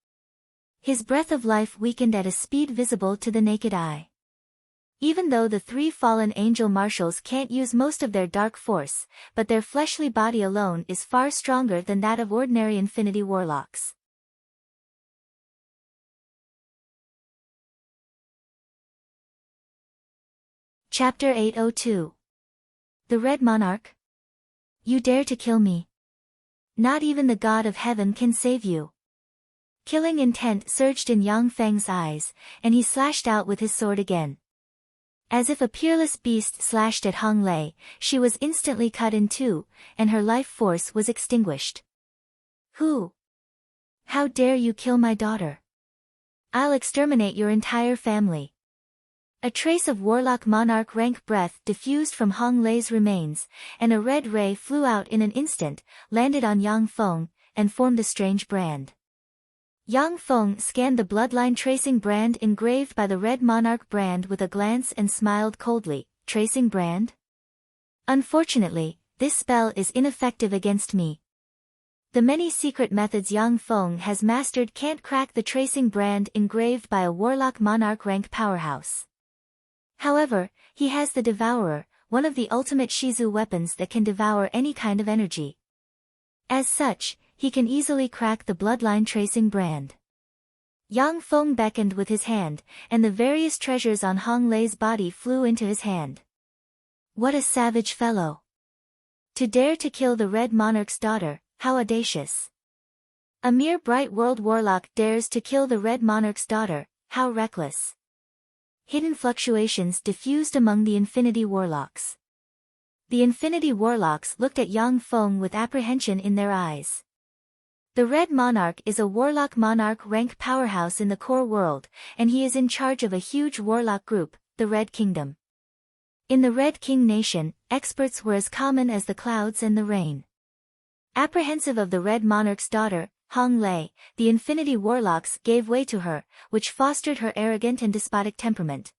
His breath of life weakened at a speed visible to the naked eye. Even though the three fallen angel marshals can't use most of their dark force, but their fleshly body alone is far stronger than that of ordinary infinity warlocks. Chapter 802. The Red Monarch. You dare to kill me? Not even the God of heaven can save you. Killing intent surged in Yang Feng's eyes, and he slashed out with his sword again. As if a peerless beast slashed at Hong Lei, she was instantly cut in two, and her life force was extinguished. Who? How dare you kill my daughter? I'll exterminate your entire family. A trace of warlock monarch rank breath diffused from Hong Lei's remains, and a red ray flew out in an instant, landed on Yang Feng, and formed a strange brand. Yang Feng scanned the bloodline tracing brand engraved by the red monarch brand with a glance and smiled coldly. Tracing brand? Unfortunately, this spell is ineffective against me. The many secret methods Yang Feng has mastered can't crack the tracing brand engraved by a warlock monarch rank powerhouse. However, he has the Devourer, one of the ultimate Shizu weapons that can devour any kind of energy. As such, he can easily crack the bloodline tracing brand. Yang Feng beckoned with his hand, and the various treasures on Hong Lei's body flew into his hand. What a savage fellow! To dare to kill the Red Monarch's daughter, how audacious! A mere bright world warlock dares to kill the Red Monarch's daughter, how reckless! Hidden fluctuations diffused among the Infinity Warlocks. The Infinity Warlocks looked at Yang Feng with apprehension in their eyes. The Red Monarch is a warlock monarch rank powerhouse in the core world, and he is in charge of a huge warlock group, the Red Kingdom. In the Red King Nation, experts were as common as the clouds and the rain. Apprehensive of the Red Monarch's daughter, Hong Lei, the Infinity Warlocks gave way to her, which fostered her arrogant and despotic temperament.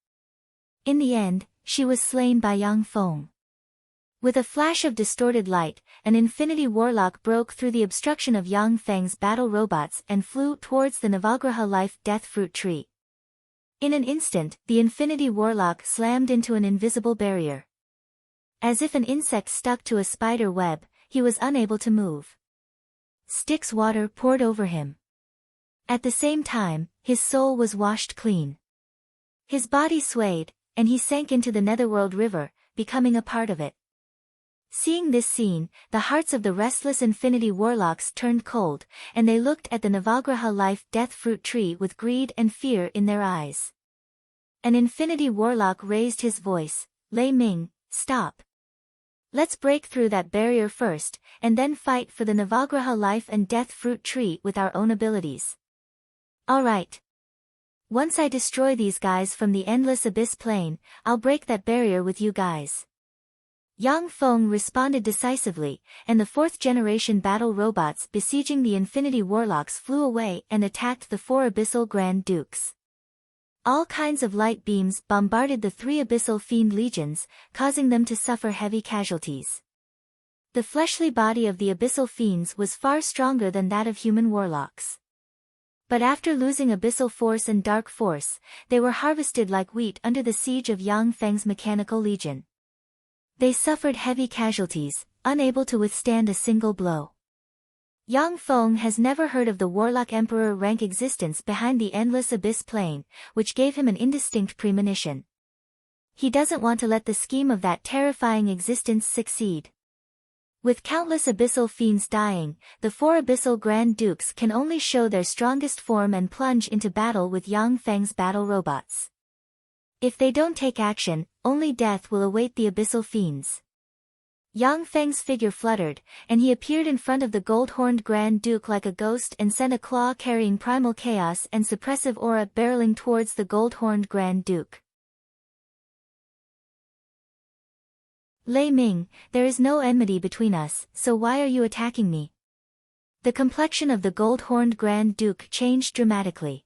In the end, she was slain by Yang Feng. With a flash of distorted light, an Infinity Warlock broke through the obstruction of Yang Feng's battle robots and flew towards the Navagraha Life-Death Fruit Tree. In an instant, the Infinity Warlock slammed into an invisible barrier. As if an insect stuck to a spider web, he was unable to move. Styx water poured over him. At the same time, his soul was washed clean. His body swayed, and he sank into the Netherworld River, becoming a part of it. Seeing this scene, the hearts of the restless Infinity Warlocks turned cold, and they looked at the Navagraha Life-Death Fruit Tree with greed and fear in their eyes. An Infinity Warlock raised his voice, Lei Ming, stop. Let's break through that barrier first, and then fight for the Navagraha Life and Death Fruit Tree with our own abilities. Alright. Once I destroy these guys from the Endless Abyss Plane, I'll break that barrier with you guys. Yang Feng responded decisively, and the fourth-generation battle robots besieging the Infinity Warlocks flew away and attacked the four Abyssal Grand Dukes. All kinds of light beams bombarded the three Abyssal Fiend Legions, causing them to suffer heavy casualties. The fleshly body of the Abyssal Fiends was far stronger than that of human warlocks. But after losing Abyssal Force and Dark Force, they were harvested like wheat under the siege of Yang Feng's Mechanical Legion. They suffered heavy casualties, unable to withstand a single blow. Yang Feng has never heard of the Warlock Emperor rank existence behind the Endless Abyss Plane, which gave him an indistinct premonition. He doesn't want to let the scheme of that terrifying existence succeed. With countless Abyssal Fiends dying, the four Abyssal Grand Dukes can only show their strongest form and plunge into battle with Yang Feng's battle robots. If they don't take action, only death will await the Abyssal Fiends. Yang Feng's figure fluttered, and he appeared in front of the gold-horned Grand Duke like a ghost and sent a claw carrying primal chaos and suppressive aura barreling towards the gold-horned Grand Duke. Lei Ming, there is no enmity between us, so why are you attacking me? The complexion of the gold-horned Grand Duke changed dramatically.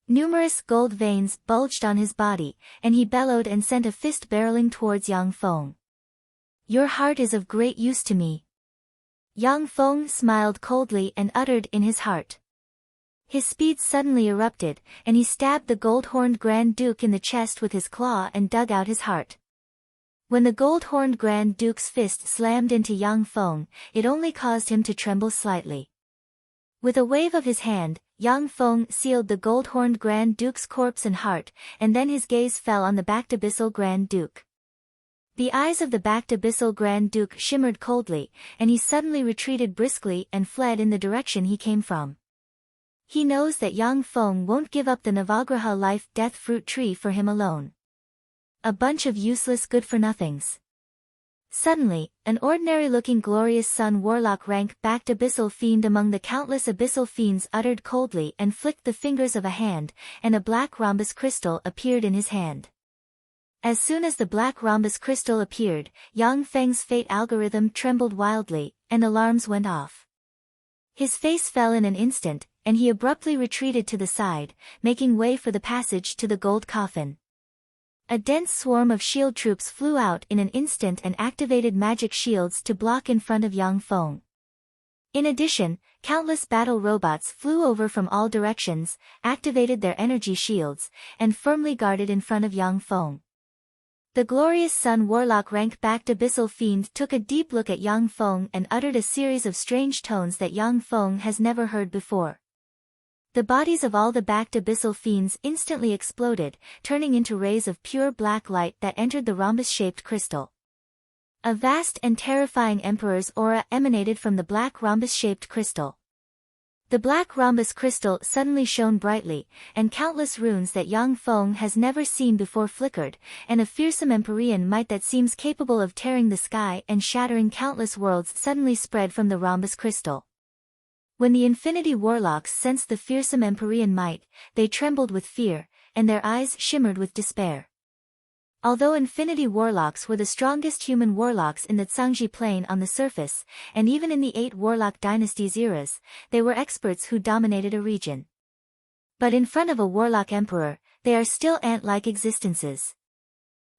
Numerous gold veins bulged on his body, and he bellowed and sent a fist barreling towards Yang Feng. Your heart is of great use to me. Yang Feng smiled coldly and uttered in his heart. His speed suddenly erupted, and he stabbed the gold-horned Grand Duke in the chest with his claw and dug out his heart. When the gold-horned Grand Duke's fist slammed into Yang Feng, it only caused him to tremble slightly. With a wave of his hand, Yang Feng sealed the gold-horned Grand Duke's corpse and heart, and then his gaze fell on the backed Abyssal Grand Duke. The eyes of the backed abyssal Grand Duke shimmered coldly, and he suddenly retreated briskly and fled in the direction he came from. He knows that Yang Feng won't give up the Navagraha life-death fruit tree for him alone. A bunch of useless good-for-nothings. Suddenly, an ordinary-looking glorious sun warlock rank-backed abyssal fiend among the countless abyssal fiends uttered coldly and flicked the fingers of a hand, and a black rhombus crystal appeared in his hand. As soon as the black rhombus crystal appeared, Yang Feng's fate algorithm trembled wildly, and alarms went off. His face fell in an instant, and he abruptly retreated to the side, making way for the passage to the gold coffin. A dense swarm of shield troops flew out in an instant and activated magic shields to block in front of Yang Feng. In addition, countless battle robots flew over from all directions, activated their energy shields, and firmly guarded in front of Yang Feng. The glorious sun warlock rank-backed abyssal fiend took a deep look at Yang Feng and uttered a series of strange tones that Yang Feng has never heard before. The bodies of all the backed abyssal fiends instantly exploded, turning into rays of pure black light that entered the rhombus-shaped crystal. A vast and terrifying emperor's aura emanated from the black rhombus-shaped crystal. The black rhombus crystal suddenly shone brightly, and countless runes that Yang Feng has never seen before flickered, and a fearsome empyrean might that seems capable of tearing the sky and shattering countless worlds suddenly spread from the rhombus crystal. When the Infinity Warlocks sensed the fearsome empyrean might, they trembled with fear, and their eyes shimmered with despair. Although Infinity Warlocks were the strongest human warlocks in the Zhangji Plain on the surface, and even in the 8 Warlock Dynasties eras, they were experts who dominated a region. But in front of a Warlock Emperor, they are still ant-like existences.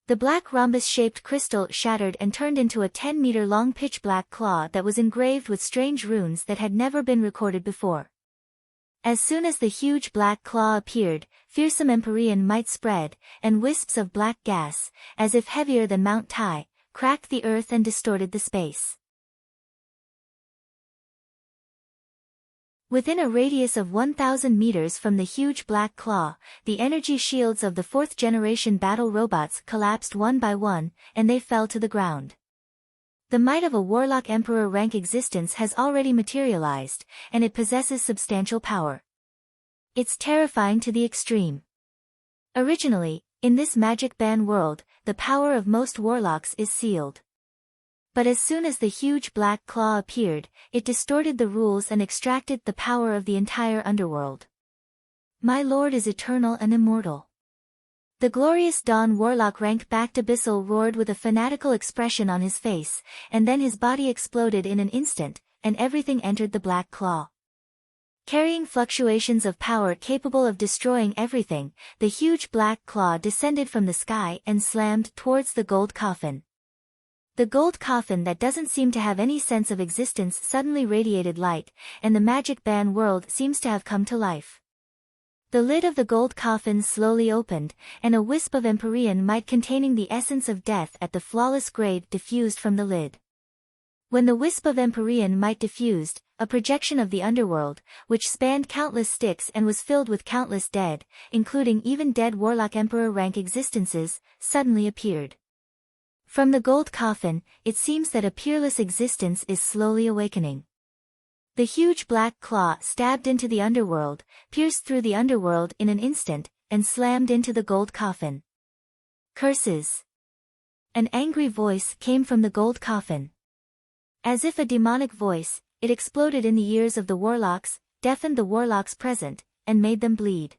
The black rhombus-shaped crystal shattered and turned into a 10-meter-long pitch-black claw that was engraved with strange runes that had never been recorded before. As soon as the huge black claw appeared, fearsome empyrean might spread, and wisps of black gas, as if heavier than Mount Tai, cracked the earth and distorted the space. Within a radius of 1,000 meters from the huge black claw, the energy shields of the 4th-generation battle robots collapsed one by one, and they fell to the ground. The might of a Warlock Emperor rank existence has already materialized, and it possesses substantial power. It's terrifying to the extreme. Originally, in this magic ban world, the power of most warlocks is sealed. But as soon as the huge black claw appeared, it distorted the rules and extracted the power of the entire underworld. My lord is eternal and immortal. The glorious Dawn Warlock rank-backed abyssal roared with a fanatical expression on his face, and then his body exploded in an instant, and everything entered the black claw. Carrying fluctuations of power capable of destroying everything, the huge black claw descended from the sky and slammed towards the gold coffin. The gold coffin that doesn't seem to have any sense of existence suddenly radiated light, and the magic ban world seems to have come to life. The lid of the gold coffin slowly opened, and a wisp of empyrean might containing the essence of death at the flawless grade diffused from the lid. When the wisp of empyrean might diffused, a projection of the underworld, which spanned countless sticks and was filled with countless dead, including even dead Warlock Emperor rank existences, suddenly appeared. From the gold coffin, it seems that a peerless existence is slowly awakening. The huge black claw stabbed into the underworld, pierced through the underworld in an instant, and slammed into the gold coffin. Curses! An angry voice came from the gold coffin. As if a demonic voice, it exploded in the ears of the warlocks, deafened the warlocks present, and made them bleed.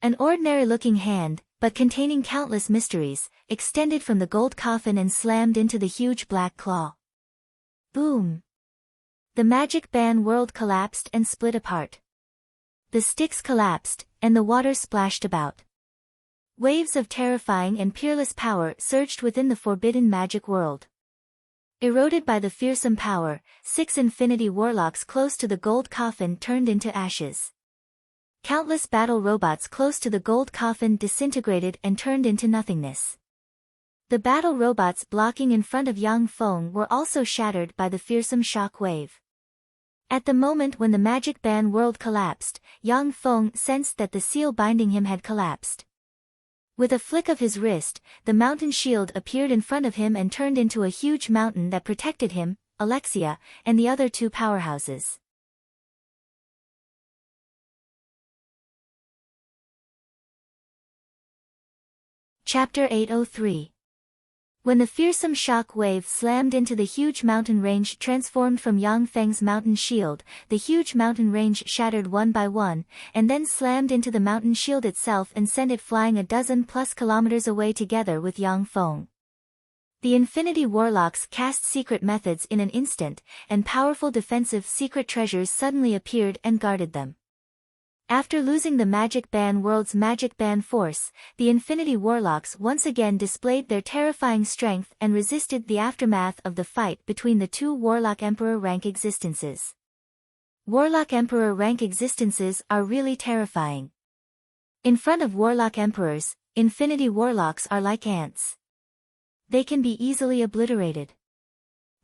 An ordinary-looking hand, but containing countless mysteries, extended from the gold coffin and slammed into the huge black claw. Boom! The magic ban world collapsed and split apart. The sticks collapsed, and the water splashed about. Waves of terrifying and peerless power surged within the forbidden magic world. Eroded by the fearsome power, 6 infinity warlocks close to the gold coffin turned into ashes. Countless battle robots close to the gold coffin disintegrated and turned into nothingness. The battle robots blocking in front of Yang Feng were also shattered by the fearsome shock wave. At the moment when the magic ban world collapsed, Yang Feng sensed that the seal binding him had collapsed. With a flick of his wrist, the mountain shield appeared in front of him and turned into a huge mountain that protected him, Alexia, and the other two powerhouses. Chapter 803. When the fearsome shock wave slammed into the huge mountain range transformed from Yang Feng's mountain shield, the huge mountain range shattered one by one, and then slammed into the mountain shield itself and sent it flying a dozen-plus kilometers away together with Yang Feng. The Infinity Warlocks cast secret methods in an instant, and powerful defensive secret treasures suddenly appeared and guarded them. After losing the Magic Band World's Magic Band force, the Infinity Warlocks once again displayed their terrifying strength and resisted the aftermath of the fight between the two Warlock Emperor rank existences. Warlock Emperor rank existences are really terrifying. In front of Warlock Emperors, Infinity Warlocks are like ants. They can be easily obliterated.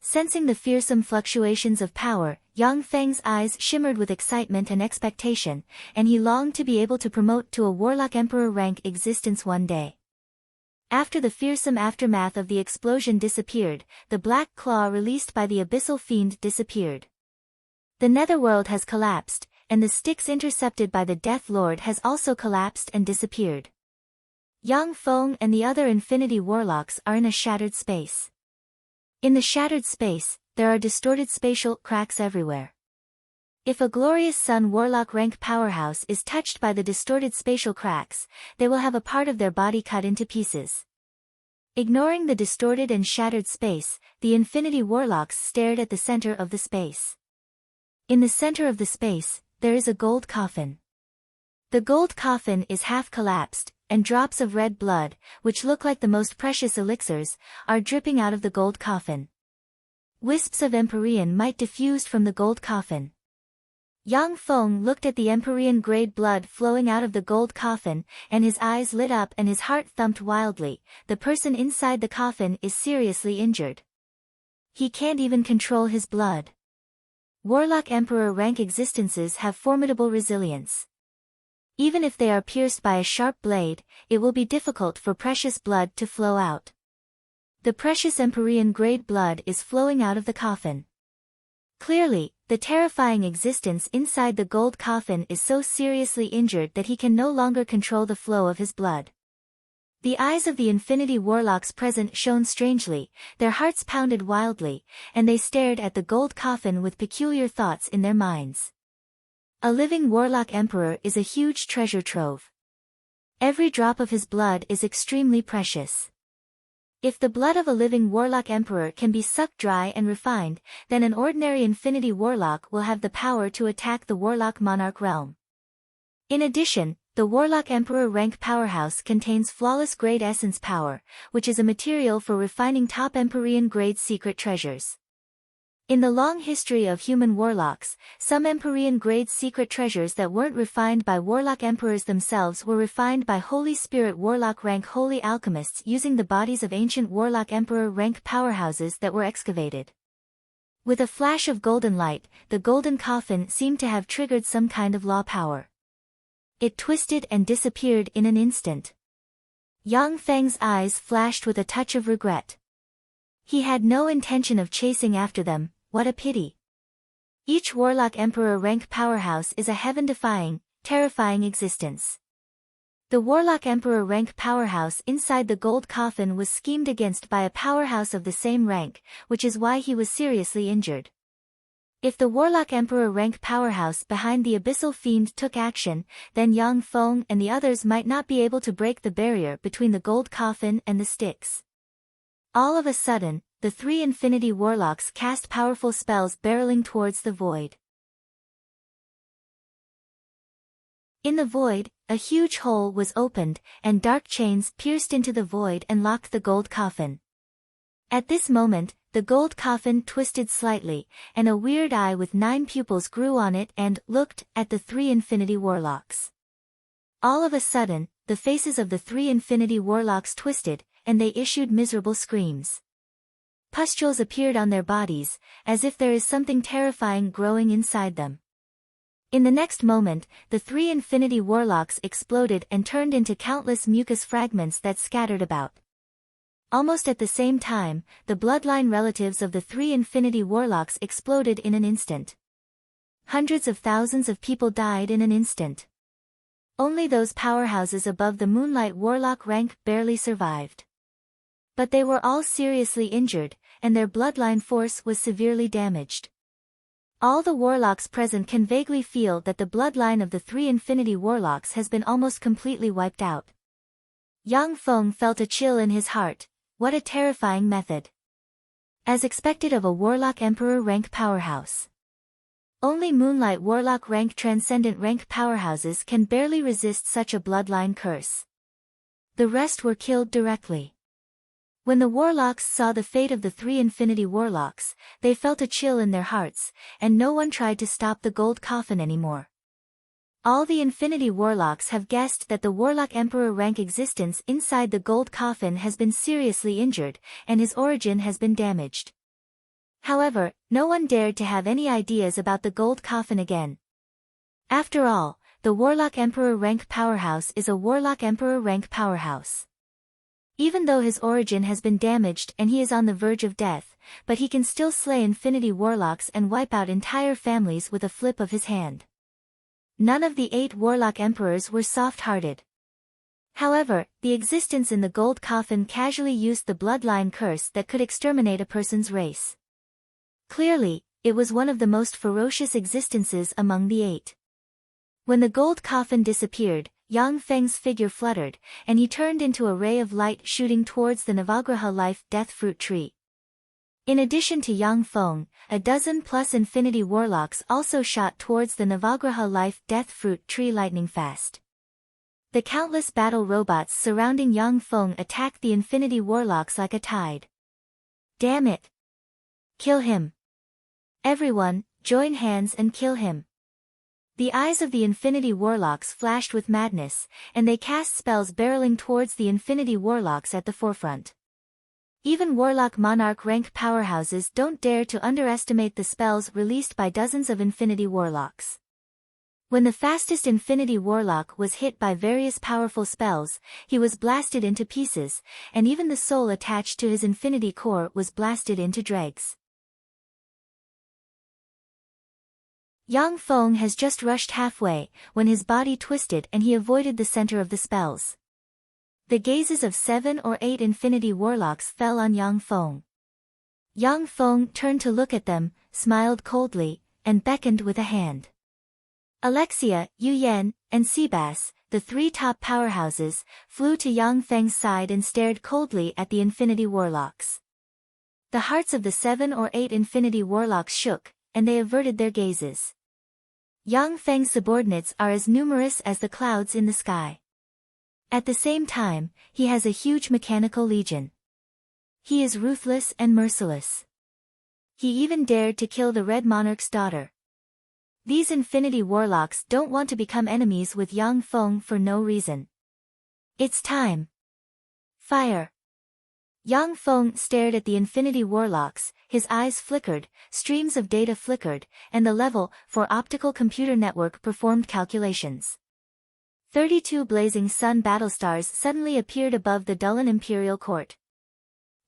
Sensing the fearsome fluctuations of power, Yang Feng's eyes shimmered with excitement and expectation, and he longed to be able to promote to a Warlock Emperor rank existence one day. After the fearsome aftermath of the explosion disappeared, the black claw released by the abyssal fiend disappeared. The netherworld has collapsed, and the Styx intercepted by the Death Lord has also collapsed and disappeared. Yang Feng and the other Infinity Warlocks are in a shattered space. In the shattered space, there are distorted spatial cracks everywhere. If a glorious Sun Warlock rank powerhouse is touched by the distorted spatial cracks, they will have a part of their body cut into pieces. Ignoring the distorted and shattered space, the Infinity Warlocks stared at the center of the space. In the center of the space, there is a gold coffin. The gold coffin is half collapsed, and drops of red blood, which look like the most precious elixirs, are dripping out of the gold coffin. Wisps of Empyrean might diffused from the gold coffin. Yang Feng looked at the Empyrean-grade blood flowing out of the gold coffin, and his eyes lit up and his heart thumped wildly. The person inside the coffin is seriously injured. He can't even control his blood. Warlock Emperor rank existences have formidable resilience. Even if they are pierced by a sharp blade, it will be difficult for precious blood to flow out. The precious Empyrean-grade blood is flowing out of the coffin. Clearly, the terrifying existence inside the gold coffin is so seriously injured that he can no longer control the flow of his blood. The eyes of the Infinity Warlocks present shone strangely, their hearts pounded wildly, and they stared at the gold coffin with peculiar thoughts in their minds. A living Warlock Emperor is a huge treasure trove. Every drop of his blood is extremely precious. If the blood of a living Warlock Emperor can be sucked dry and refined, then an ordinary Infinity Warlock will have the power to attack the Warlock Monarch realm. In addition, the Warlock Emperor rank powerhouse contains flawless grade essence power, which is a material for refining top Empyrean grade secret treasures. In the long history of human warlocks, some Empyrean-grade secret treasures that weren't refined by Warlock Emperors themselves were refined by Holy Spirit Warlock rank holy alchemists using the bodies of ancient Warlock Emperor rank powerhouses that were excavated. With a flash of golden light, the golden coffin seemed to have triggered some kind of law power. It twisted and disappeared in an instant. Yang Feng's eyes flashed with a touch of regret. He had no intention of chasing after them. What a pity. Each Warlock Emperor rank powerhouse is a heaven-defying, terrifying existence. The Warlock Emperor rank powerhouse inside the gold coffin was schemed against by a powerhouse of the same rank, which is why he was seriously injured. If the Warlock Emperor rank powerhouse behind the abyssal fiend took action, then Yang Feng and the others might not be able to break the barrier between the gold coffin and the Styx. All of a sudden, the three Infinity Warlocks cast powerful spells barreling towards the void. In the void, a huge hole was opened, and dark chains pierced into the void and locked the gold coffin. At this moment, the gold coffin twisted slightly, and a weird eye with 9 pupils grew on it and looked at the three Infinity Warlocks. All of a sudden, the faces of the three Infinity Warlocks twisted, and they issued miserable screams. Pustules appeared on their bodies, as if there is something terrifying growing inside them. In the next moment, the three infinity warlocks exploded and turned into countless mucus fragments that scattered about. Almost at the same time, the bloodline relatives of the three infinity warlocks exploded in an instant. Hundreds of thousands of people died in an instant. Only those powerhouses above the Moonlight Warlock rank barely survived. But they were all seriously injured, and their bloodline force was severely damaged. All the warlocks present can vaguely feel that the bloodline of the three infinity warlocks has been almost completely wiped out. Yang Feng felt a chill in his heart. What a terrifying method. As expected of a warlock emperor rank powerhouse. Only Moonlight Warlock rank transcendent rank powerhouses can barely resist such a bloodline curse. The rest were killed directly. When the warlocks saw the fate of the three infinity warlocks, they felt a chill in their hearts, and no one tried to stop the gold coffin anymore. All the infinity warlocks have guessed that the warlock emperor rank existence inside the gold coffin has been seriously injured, and his origin has been damaged. However, no one dared to have any ideas about the gold coffin again. After all, the warlock emperor rank powerhouse is a warlock emperor rank powerhouse. Even though his origin has been damaged and he is on the verge of death, but he can still slay infinity warlocks and wipe out entire families with a flip of his hand. None of the 8 warlock emperors were soft-hearted. However, the existence in the gold coffin casually used the bloodline curse that could exterminate a person's race. Clearly, it was one of the most ferocious existences among the 8. When the gold coffin disappeared, Yang Feng's figure fluttered, and he turned into a ray of light shooting towards the Navagraha life-death fruit tree. In addition to Yang Feng, a dozen plus infinity warlocks also shot towards the Navagraha life-death fruit tree lightning fast. The countless battle robots surrounding Yang Feng attacked the infinity warlocks like a tide. Damn it! Kill him! Everyone, join hands and kill him! The eyes of the Infinity Warlocks flashed with madness, and they cast spells barreling towards the Infinity Warlocks at the forefront. Even Warlock Monarch rank powerhouses don't dare to underestimate the spells released by dozens of Infinity Warlocks. When the fastest Infinity Warlock was hit by various powerful spells, he was blasted into pieces, and even the soul attached to his Infinity Core was blasted into dregs. Yang Feng has just rushed halfway, when his body twisted and he avoided the center of the spells. The gazes of 7 or 8 infinity warlocks fell on Yang Feng. Yang Feng turned to look at them, smiled coldly, and beckoned with a hand. Alexia, Yu Yan, and Seabass, the 3 top powerhouses, flew to Yang Feng's side and stared coldly at the infinity warlocks. The hearts of the 7 or 8 infinity warlocks shook, and they averted their gazes. Yang Feng's subordinates are as numerous as the clouds in the sky. At the same time, he has a huge mechanical legion. He is ruthless and merciless. He even dared to kill the Red Monarch's daughter. These infinity warlocks don't want to become enemies with Yang Feng for no reason. It's time. Fire! Yang Feng stared at the infinity warlocks, his eyes flickered, streams of data flickered, and the level 4 optical computer network performed calculations. 32 blazing sun battlestars suddenly appeared above the Dullan Imperial Court.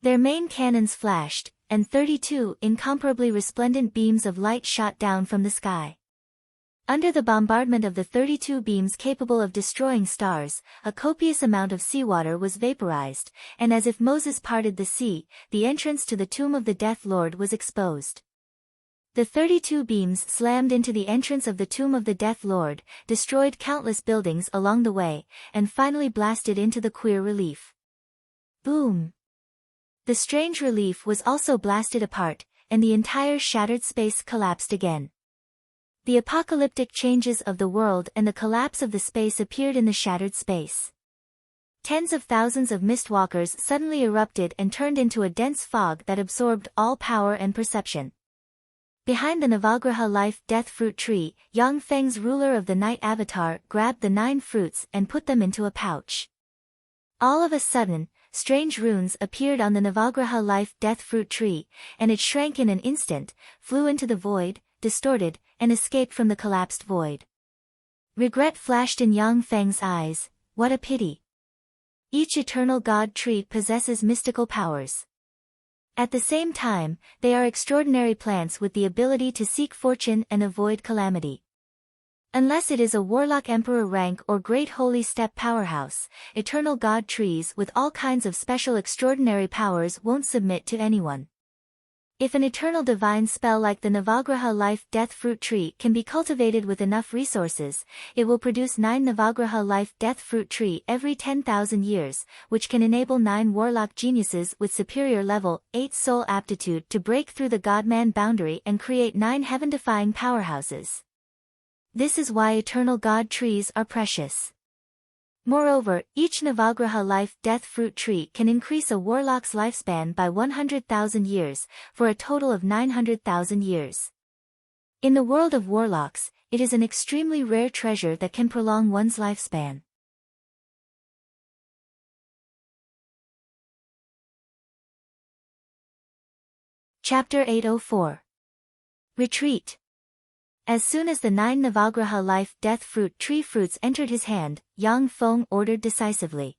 Their main cannons flashed, and 32 incomparably resplendent beams of light shot down from the sky. Under the bombardment of the 32 beams capable of destroying stars, a copious amount of seawater was vaporized, and as if Moses parted the sea, the entrance to the tomb of the Death Lord was exposed. The 32 beams slammed into the entrance of the tomb of the Death Lord, destroyed countless buildings along the way, and finally blasted into the queer relief. Boom! The strange relief was also blasted apart, and the entire shattered space collapsed again. The apocalyptic changes of the world and the collapse of the space appeared in the shattered space. Tens of thousands of mistwalkers suddenly erupted and turned into a dense fog that absorbed all power and perception. Behind the Navagraha life-death fruit tree, Yang Feng's ruler of the night avatar grabbed the 9 fruits and put them into a pouch. All of a sudden, strange runes appeared on the Navagraha life-death fruit tree, and it shrank in an instant, flew into the void, distorted, and escaped from the collapsed void. Regret flashed in Yang Feng's eyes. What a pity. Each eternal god tree possesses mystical powers. At the same time, they are extraordinary plants with the ability to seek fortune and avoid calamity. Unless it is a warlock emperor rank or great holy step powerhouse, eternal god trees with all kinds of special extraordinary powers won't submit to anyone. If an eternal divine spell like the Navagraha Life Death Fruit Tree can be cultivated with enough resources, it will produce 9 Navagraha Life Death Fruit Tree every 10,000 years, which can enable 9 warlock geniuses with superior level 8 soul aptitude to break through the godman boundary and create 9 heaven-defying powerhouses. This is why eternal god trees are precious. Moreover, each Navagraha Life Death Fruit Tree can increase a warlock's lifespan by 100,000 years, for a total of 900,000 years. In the world of warlocks, it is an extremely rare treasure that can prolong one's lifespan. Chapter 804. Retreat. As soon as the 9 Navagraha Life Death Fruit Tree fruits entered his hand, Yang Feng ordered decisively.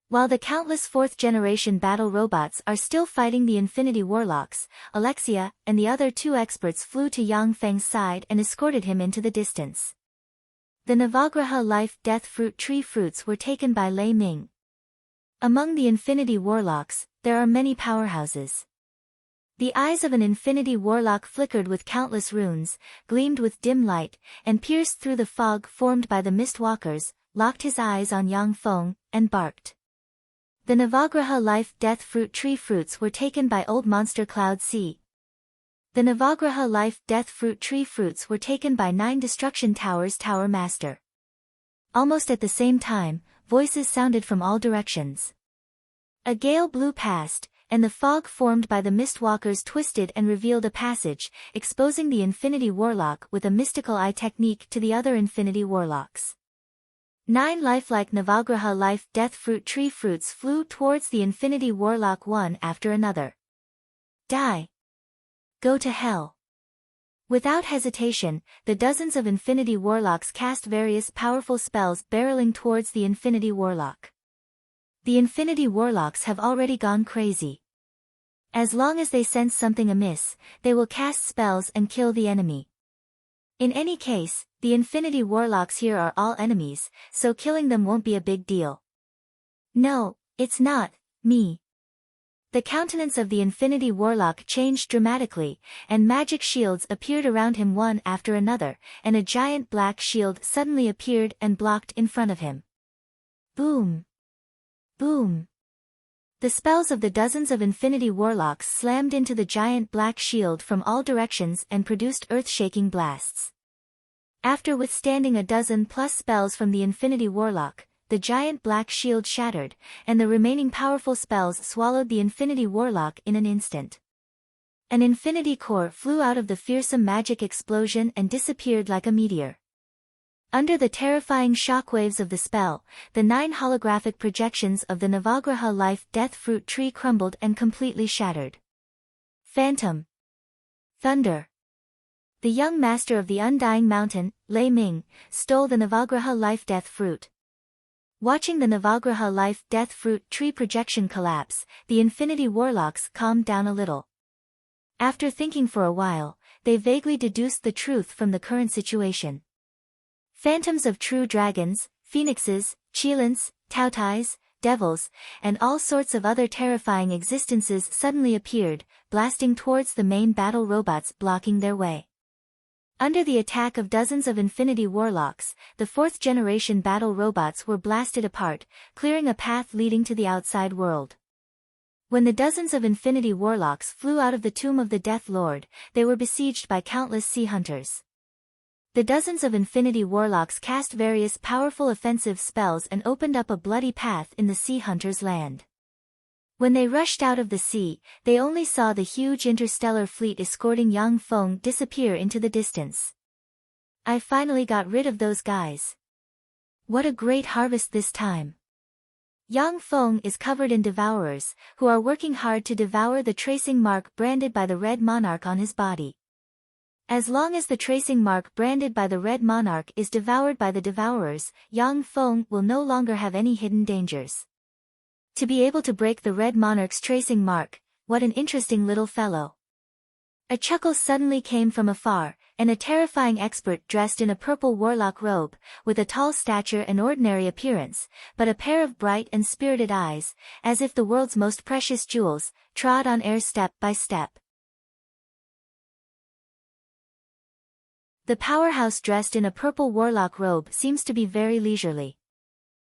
While the countless 4th-generation battle robots are still fighting the Infinity Warlocks, Alexia and the other 2 experts flew to Yang Feng's side and escorted him into the distance. The Navagraha Life Death Fruit Tree fruits were taken by Lei Ming. Among the Infinity Warlocks, there are many powerhouses. The eyes of an Infinity Warlock flickered with countless runes, gleamed with dim light, and pierced through the fog formed by the Mistwalkers, locked his eyes on Yang Feng, and barked. The Navagraha Life Death Fruit Tree fruits were taken by Old Monster Cloud Sea. The Navagraha Life Death Fruit Tree fruits were taken by 9 Destruction Towers Tower Master. Almost at the same time, voices sounded from all directions. A gale blew past, and the fog formed by the Mistwalkers twisted and revealed a passage, exposing the Infinity Warlock with a mystical eye technique to the other Infinity Warlocks. 9 lifelike Navagraha Life Death Fruit Tree fruits flew towards the Infinity Warlock one after another. Die! Go to hell! Without hesitation, the dozens of Infinity Warlocks cast various powerful spells barreling towards the Infinity Warlock. The Infinity Warlocks have already gone crazy. As long as they sense something amiss, they will cast spells and kill the enemy. In any case, the Infinity Warlocks here are all enemies, so killing them won't be a big deal. No, it's not me. The countenance of the Infinity Warlock changed dramatically, and magic shields appeared around him one after another, and a giant black shield suddenly appeared and blocked in front of him. Boom! Boom! The spells of the dozens of Infinity Warlocks slammed into the giant black shield from all directions and produced earth-shaking blasts. After withstanding a dozen-plus spells from the Infinity Warlock, the giant black shield shattered, and the remaining powerful spells swallowed the Infinity Warlock in an instant. An Infinity Core flew out of the fearsome magic explosion and disappeared like a meteor. Under the terrifying shockwaves of the spell, the 9 holographic projections of the Navagraha Life Death Fruit Tree crumbled and completely shattered. Phantom! Thunder! The young master of the Undying Mountain, Lei Ming, stole the Navagraha Life Death Fruit. Watching the Navagraha Life Death Fruit Tree projection collapse, the Infinity Warlocks calmed down a little. After thinking for a while, they vaguely deduced the truth from the current situation. Phantoms of true dragons, phoenixes, Qilins, Tautais, devils, and all sorts of other terrifying existences suddenly appeared, blasting towards the main battle robots blocking their way. Under the attack of dozens of Infinity Warlocks, the 4th-generation battle robots were blasted apart, clearing a path leading to the outside world. When the dozens of Infinity Warlocks flew out of the tomb of the Death Lord, they were besieged by countless sea hunters. The dozens of Infinity Warlocks cast various powerful offensive spells and opened up a bloody path in the Sea Hunters' land. When they rushed out of the sea, they only saw the huge interstellar fleet escorting Yang Feng disappear into the distance. I finally got rid of those guys. What a great harvest this time. Yang Feng is covered in devourers, who are working hard to devour the tracing mark branded by the Red Monarch on his body. As long as the tracing mark branded by the Red Monarch is devoured by the devourers, Yang Feng will no longer have any hidden dangers. To be able to break the Red Monarch's tracing mark, what an interesting little fellow. A chuckle suddenly came from afar, and a terrifying expert dressed in a purple warlock robe, with a tall stature and ordinary appearance, but a pair of bright and spirited eyes, as if the world's most precious jewels, trod on air step by step. The powerhouse dressed in a purple warlock robe seems to be very leisurely.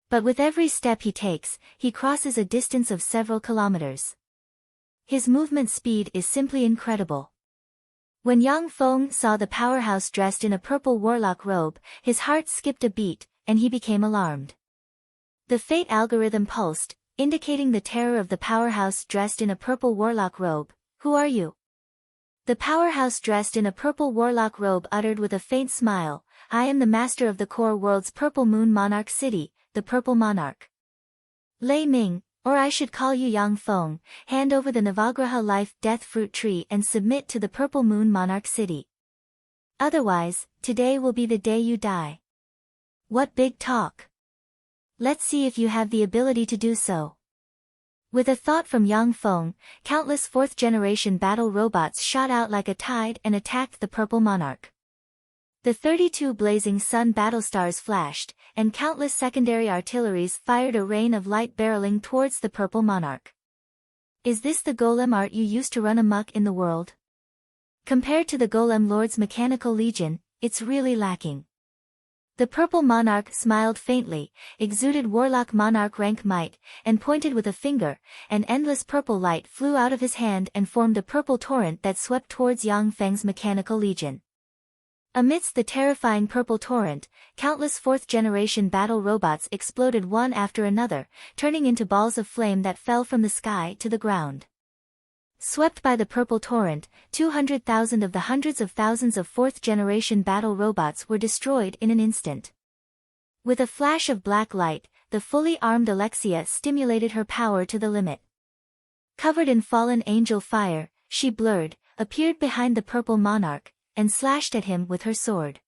But with every step he takes, he crosses a distance of several kilometers. His movement speed is simply incredible. When Yang Feng saw the powerhouse dressed in a purple warlock robe, his heart skipped a beat, and he became alarmed. The fate algorithm pulsed, indicating the terror of the powerhouse dressed in a purple warlock robe. "Who are you?" The powerhouse dressed in a purple warlock robe uttered with a faint smile, "I am the master of the core world's Purple Moon Monarch City, the Purple Monarch. Lei Ming, or I should call you Yang Feng, hand over the Navagraha Life-Death Fruit Tree and submit to the Purple Moon Monarch City. Otherwise, today will be the day you die." What big talk! Let's see if you have the ability to do so. With a thought from Yang Feng, countless fourth-generation battle robots shot out like a tide and attacked the Purple Monarch. The 32 blazing sun battlestars flashed, and countless secondary artilleries fired a rain of light barreling towards the Purple Monarch. Is this the golem art you used to run amok in the world? Compared to the Golem Lord's mechanical legion, it's really lacking. The Purple Monarch smiled faintly, exuded Warlock Monarch rank might, and pointed with a finger. An endless purple light flew out of his hand and formed a purple torrent that swept towards Yang Feng's mechanical legion. Amidst the terrifying purple torrent, countless fourth-generation battle robots exploded one after another, turning into balls of flame that fell from the sky to the ground. Swept by the purple torrent, 200,000 of the hundreds of thousands of fourth-generation battle robots were destroyed in an instant. With a flash of black light, the fully armed Alexia stimulated her power to the limit. Covered in fallen angel fire, she appeared behind the Purple Monarch, and slashed at him with her sword.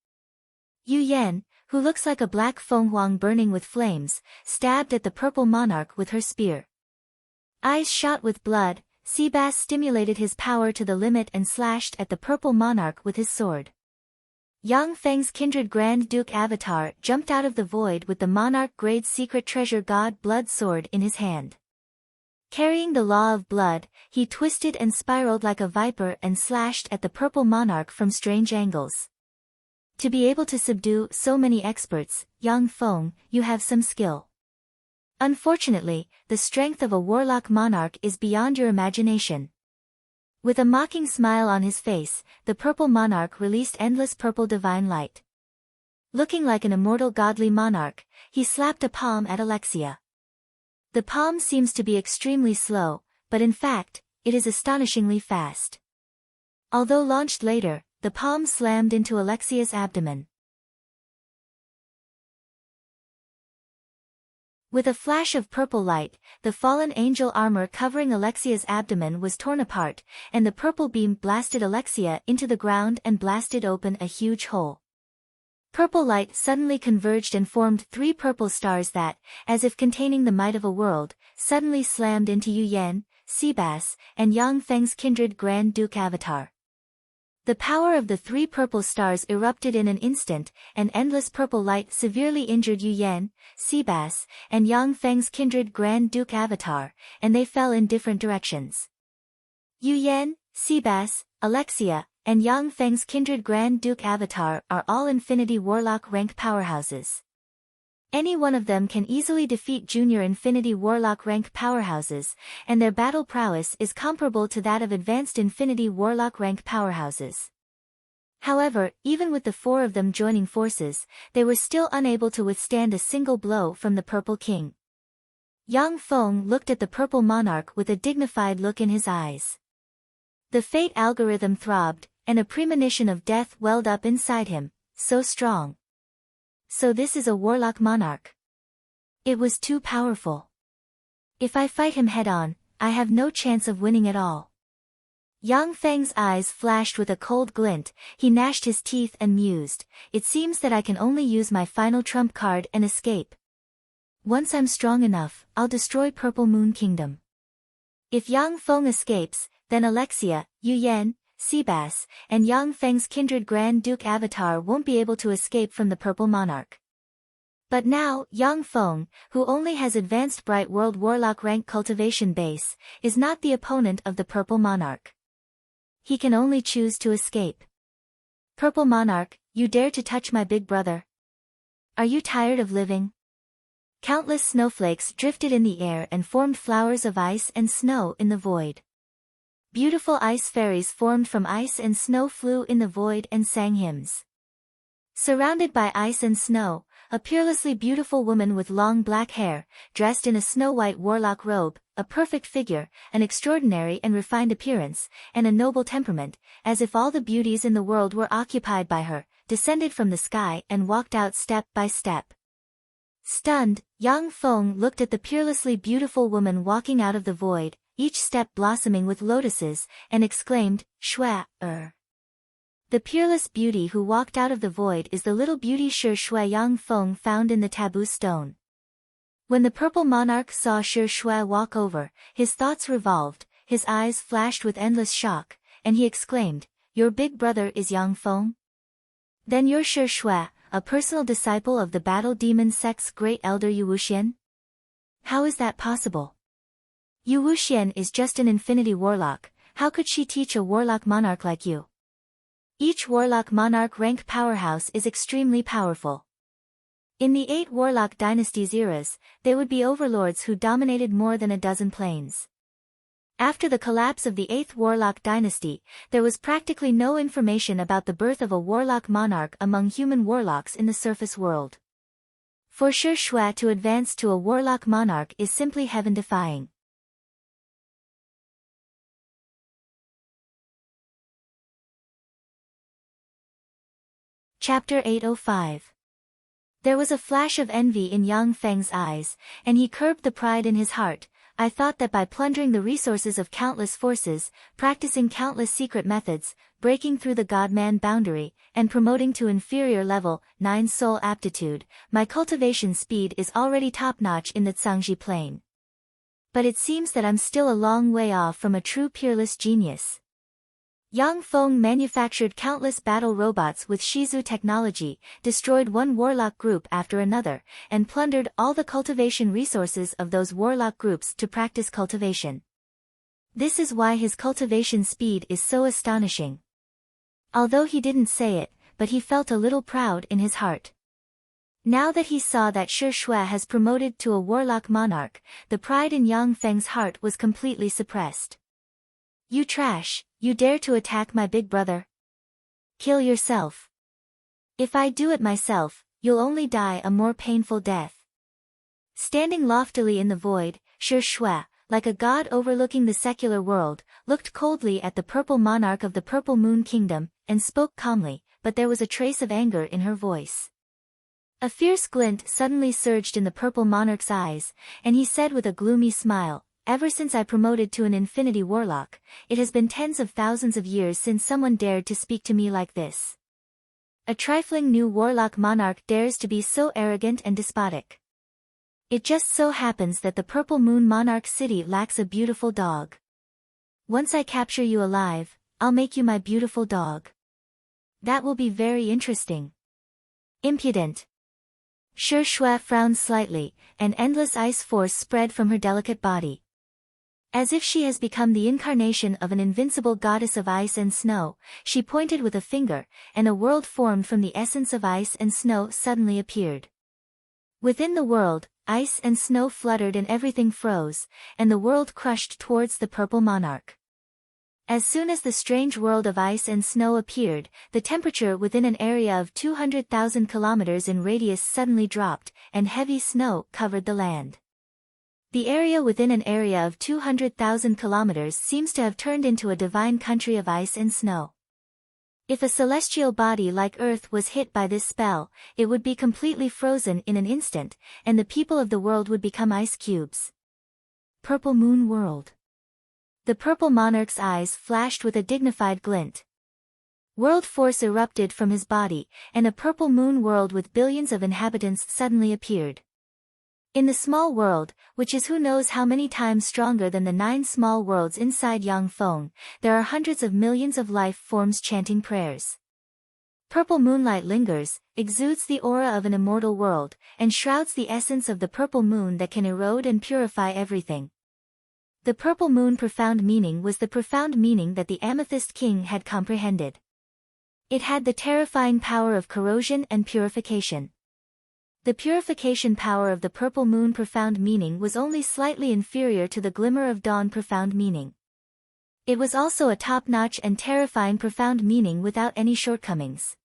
Yu Yan, who looks like a black fenghuang burning with flames, stabbed at the Purple Monarch with her spear. Eyes shot with blood, Seabass stimulated his power to the limit and slashed at the Purple Monarch with his sword. Yang Feng's kindred Grand Duke Avatar jumped out of the void with the Monarch-grade secret treasure God Blood sword in his hand. Carrying the law of blood, he twisted and spiraled like a viper and slashed at the Purple Monarch from strange angles. To be able to subdue so many experts, Yang Feng, you have some skill. Unfortunately, the strength of a warlock monarch is beyond your imagination. With a mocking smile on his face, the Purple Monarch released endless purple divine light. Looking like an immortal godly monarch, he slapped a palm at Alexia. The palm seems to be extremely slow, but in fact, it is astonishingly fast. Although launched later, the palm slammed into Alexia's abdomen. With a flash of purple light, the fallen angel armor covering Alexia's abdomen was torn apart, and the purple beam blasted Alexia into the ground and blasted open a huge hole. Purple light suddenly converged and formed 3 purple stars that, as if containing the might of a world, suddenly slammed into Yu Yan, Seabass, and Yang Feng's kindred Grand Duke Avatar. The power of the 3 purple stars erupted in an instant, and endless purple light severely injured Yu Yan, Seabass, and Yang Feng's kindred Grand Duke Avatar, and they fell in different directions. Yu Yan, Seabass, Alexia, and Yang Feng's kindred Grand Duke Avatar are all Infinity Warlock rank powerhouses. Any one of them can easily defeat junior Infinity Warlock rank powerhouses, and their battle prowess is comparable to that of advanced Infinity Warlock rank powerhouses. However, even with the 4 of them joining forces, they were still unable to withstand a single blow from the Purple King. Yang Feng looked at the Purple Monarch with a dignified look in his eyes. The fate algorithm throbbed, and a premonition of death welled up inside him, so strong. So this is a warlock monarch. It was too powerful. If I fight him head-on, I have no chance of winning at all. Yang Feng's eyes flashed with a cold glint, he gnashed his teeth and mused, it seems that I can only use my final trump card and escape. Once I'm strong enough, I'll destroy Purple Moon Kingdom. If Yang Feng escapes, then Alexia, Yu Yan, Seabass, and Yang Feng's kindred Grand Duke Avatar won't be able to escape from the Purple Monarch. But now, Yang Feng, who only has advanced Bright World Warlock rank cultivation base, is not the opponent of the Purple Monarch. He can only choose to escape. Purple Monarch, you dare to touch my big brother? Are you tired of living? Countless snowflakes drifted in the air and formed flowers of ice and snow in the void. Beautiful ice fairies formed from ice and snow flew in the void and sang hymns. Surrounded by ice and snow, a peerlessly beautiful woman with long black hair, dressed in a snow-white warlock robe, a perfect figure, an extraordinary and refined appearance, and a noble temperament, as if all the beauties in the world were occupied by her, descended from the sky and walked out step by step. Stunned, Yang Feng looked at the peerlessly beautiful woman walking out of the void, each step blossoming with lotuses, and exclaimed, Shui. The peerless beauty who walked out of the void is the little beauty Shi Shui Yang Feng found in the taboo stone. When the Purple Monarch saw Shi Shui walk over, his thoughts revolved, his eyes flashed with endless shock, and he exclaimed, Your big brother is Yang Feng? Then you're Shi Shui, a personal disciple of the Battle Demon Sect's great elder Yu Wuxian? How is that possible? Yu Wuxian is just an infinity warlock, how could she teach a warlock monarch like you? Each warlock monarch rank powerhouse is extremely powerful. In the 8 warlock dynasties eras, they would be overlords who dominated more than a dozen planes. After the collapse of the 8th warlock dynasty, there was practically no information about the birth of a warlock monarch among human warlocks in the surface world. For Shi Shui to advance to a warlock monarch is simply heaven-defying. Chapter 805. There was a flash of envy in Yang Feng's eyes, and he curbed the pride in his heart. I thought that by plundering the resources of countless forces, practicing countless secret methods, breaking through the God-man boundary, and promoting to inferior level 9 soul aptitude, my cultivation speed is already top-notch in the Zhangji plane. But it seems that I'm still a long way off from a true peerless genius. Yang Feng manufactured countless battle robots with Shizu technology, destroyed one warlock group after another, and plundered all the cultivation resources of those warlock groups to practice cultivation. This is why his cultivation speed is so astonishing. Although he didn't say it, but he felt a little proud in his heart. Now that he saw that Shi Shui has promoted to a warlock monarch, the pride in Yang Feng's heart was completely suppressed. You trash, you dare to attack my big brother? Kill yourself. If I do it myself, you'll only die a more painful death. Standing loftily in the void, Shi Shui, like a god overlooking the secular world, looked coldly at the Purple Monarch of the Purple Moon Kingdom, and spoke calmly, but there was a trace of anger in her voice. A fierce glint suddenly surged in the Purple Monarch's eyes, and he said with a gloomy smile, Ever since I promoted to an infinity warlock, it has been tens of thousands of years since someone dared to speak to me like this. A trifling new warlock monarch dares to be so arrogant and despotic. It just so happens that the Purple Moon Monarch City lacks a beautiful dog. Once I capture you alive, I'll make you my beautiful dog. That will be very interesting. Impudent. Shi Shui frowned slightly, and endless ice force spread from her delicate body. As if she has become the incarnation of an invincible goddess of ice and snow, she pointed with a finger, and a world formed from the essence of ice and snow suddenly appeared. Within the world, ice and snow fluttered and everything froze, and the world crushed towards the Purple Monarch. As soon as the strange world of ice and snow appeared, the temperature within an area of 200,000 kilometers in radius suddenly dropped, and heavy snow covered the land. The area within an area of 200,000 kilometers seems to have turned into a divine country of ice and snow. If a celestial body like Earth was hit by this spell, it would be completely frozen in an instant, and the people of the world would become ice cubes. Purple Moon World. The purple monarch's eyes flashed with a dignified glint. World force erupted from his body, and a purple moon world with billions of inhabitants suddenly appeared. In the small world, which is who knows how many times stronger than the 9 small worlds inside Yangfeng, there are hundreds of millions of life forms chanting prayers. Purple moonlight lingers, exudes the aura of an immortal world, and shrouds the essence of the purple moon that can erode and purify everything. The purple moon profound meaning was the profound meaning that the Amethyst King had comprehended. It had the terrifying power of corrosion and purification. The purification power of the purple moon profound meaning was only slightly inferior to the glimmer of dawn profound meaning. It was also a top-notch and terrifying profound meaning without any shortcomings.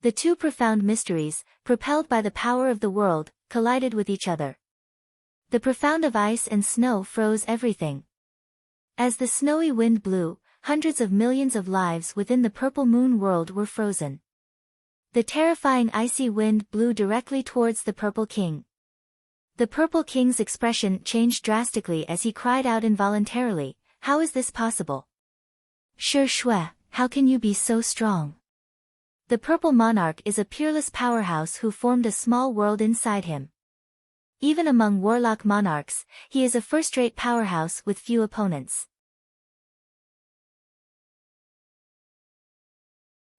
The two profound mysteries, propelled by the power of the world, collided with each other. The profound of ice and snow froze everything. As the snowy wind blew, hundreds of millions of lives within the purple moon world were frozen. The terrifying icy wind blew directly towards the Purple King. The Purple King's expression changed drastically as he cried out involuntarily, "How is this possible? Shi Shui, how can you be so strong?" The Purple Monarch is a peerless powerhouse who formed a small world inside him. Even among warlock monarchs, he is a first-rate powerhouse with few opponents.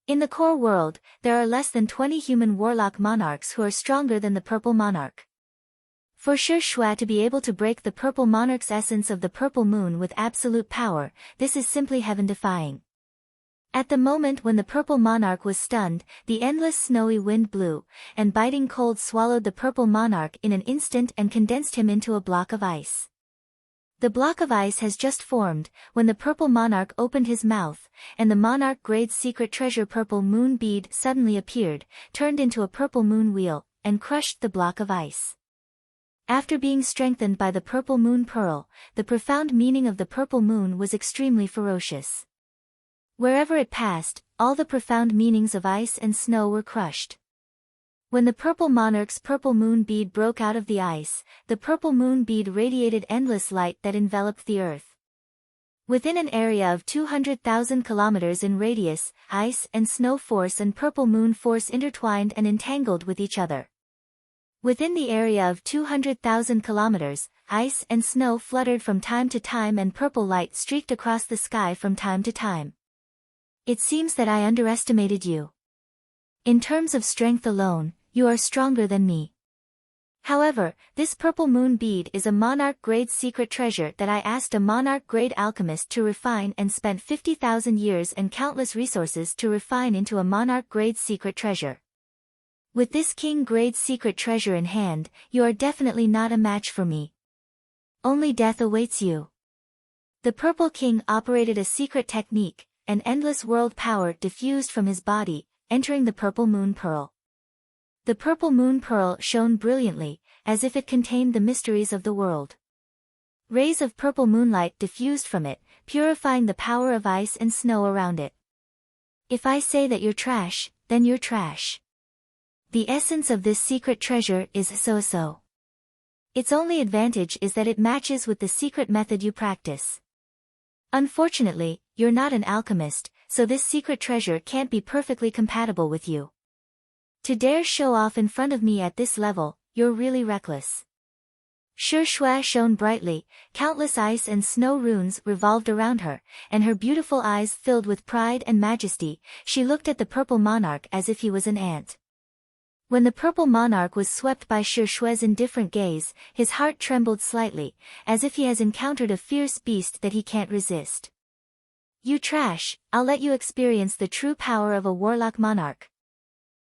In the core world, there are less than 20 human warlock monarchs who are stronger than the Purple Monarch. For Shi Shui to be able to break the Purple Monarch's essence of the purple moon with absolute power, this is simply heaven-defying. At the moment when the Purple Monarch was stunned, the endless snowy wind blew, and biting cold swallowed the Purple Monarch in an instant and condensed him into a block of ice. The block of ice has just formed, when the Purple Monarch opened his mouth, and the Monarch Grade's secret treasure Purple Moon Bead suddenly appeared, turned into a purple moon wheel, and crushed the block of ice. After being strengthened by the Purple Moon Pearl, the profound meaning of the purple moon was extremely ferocious. Wherever it passed, all the profound meanings of ice and snow were crushed. When the Purple Monarch's purple moon bead broke out of the ice, the purple moon bead radiated endless light that enveloped the earth. Within an area of 200,000 kilometers in radius, ice and snow force and purple moon force intertwined and entangled with each other. Within the area of 200,000 kilometers, ice and snow fluttered from time to time and purple light streaked across the sky from time to time. It seems that I underestimated you. In terms of strength alone, you are stronger than me. However, this purple moon bead is a monarch grade secret treasure that I asked a monarch grade alchemist to refine and spent 50,000 years and countless resources to refine into a monarch grade secret treasure. With this king grade secret treasure in hand, you are definitely not a match for me. Only death awaits you. The Purple King operated a secret technique, an endless world power diffused from his body, entering the Purple Moon Pearl. The Purple Moon Pearl shone brilliantly, as if it contained the mysteries of the world. Rays of purple moonlight diffused from it, purifying the power of ice and snow around it. If I say that you're trash, then you're trash. The essence of this secret treasure is so-so. Its only advantage is that it matches with the secret method you practice. Unfortunately, you're not an alchemist, so this secret treasure can't be perfectly compatible with you. To dare show off in front of me at this level, you're really reckless. Shi Shui shone brightly, countless ice and snow runes revolved around her, and her beautiful eyes filled with pride and majesty. She looked at the Purple Monarch as if he was an ant. When the Purple Monarch was swept by Shi Shui's indifferent gaze, his heart trembled slightly, as if he has encountered a fierce beast that he can't resist. You trash, I'll let you experience the true power of a warlock monarch.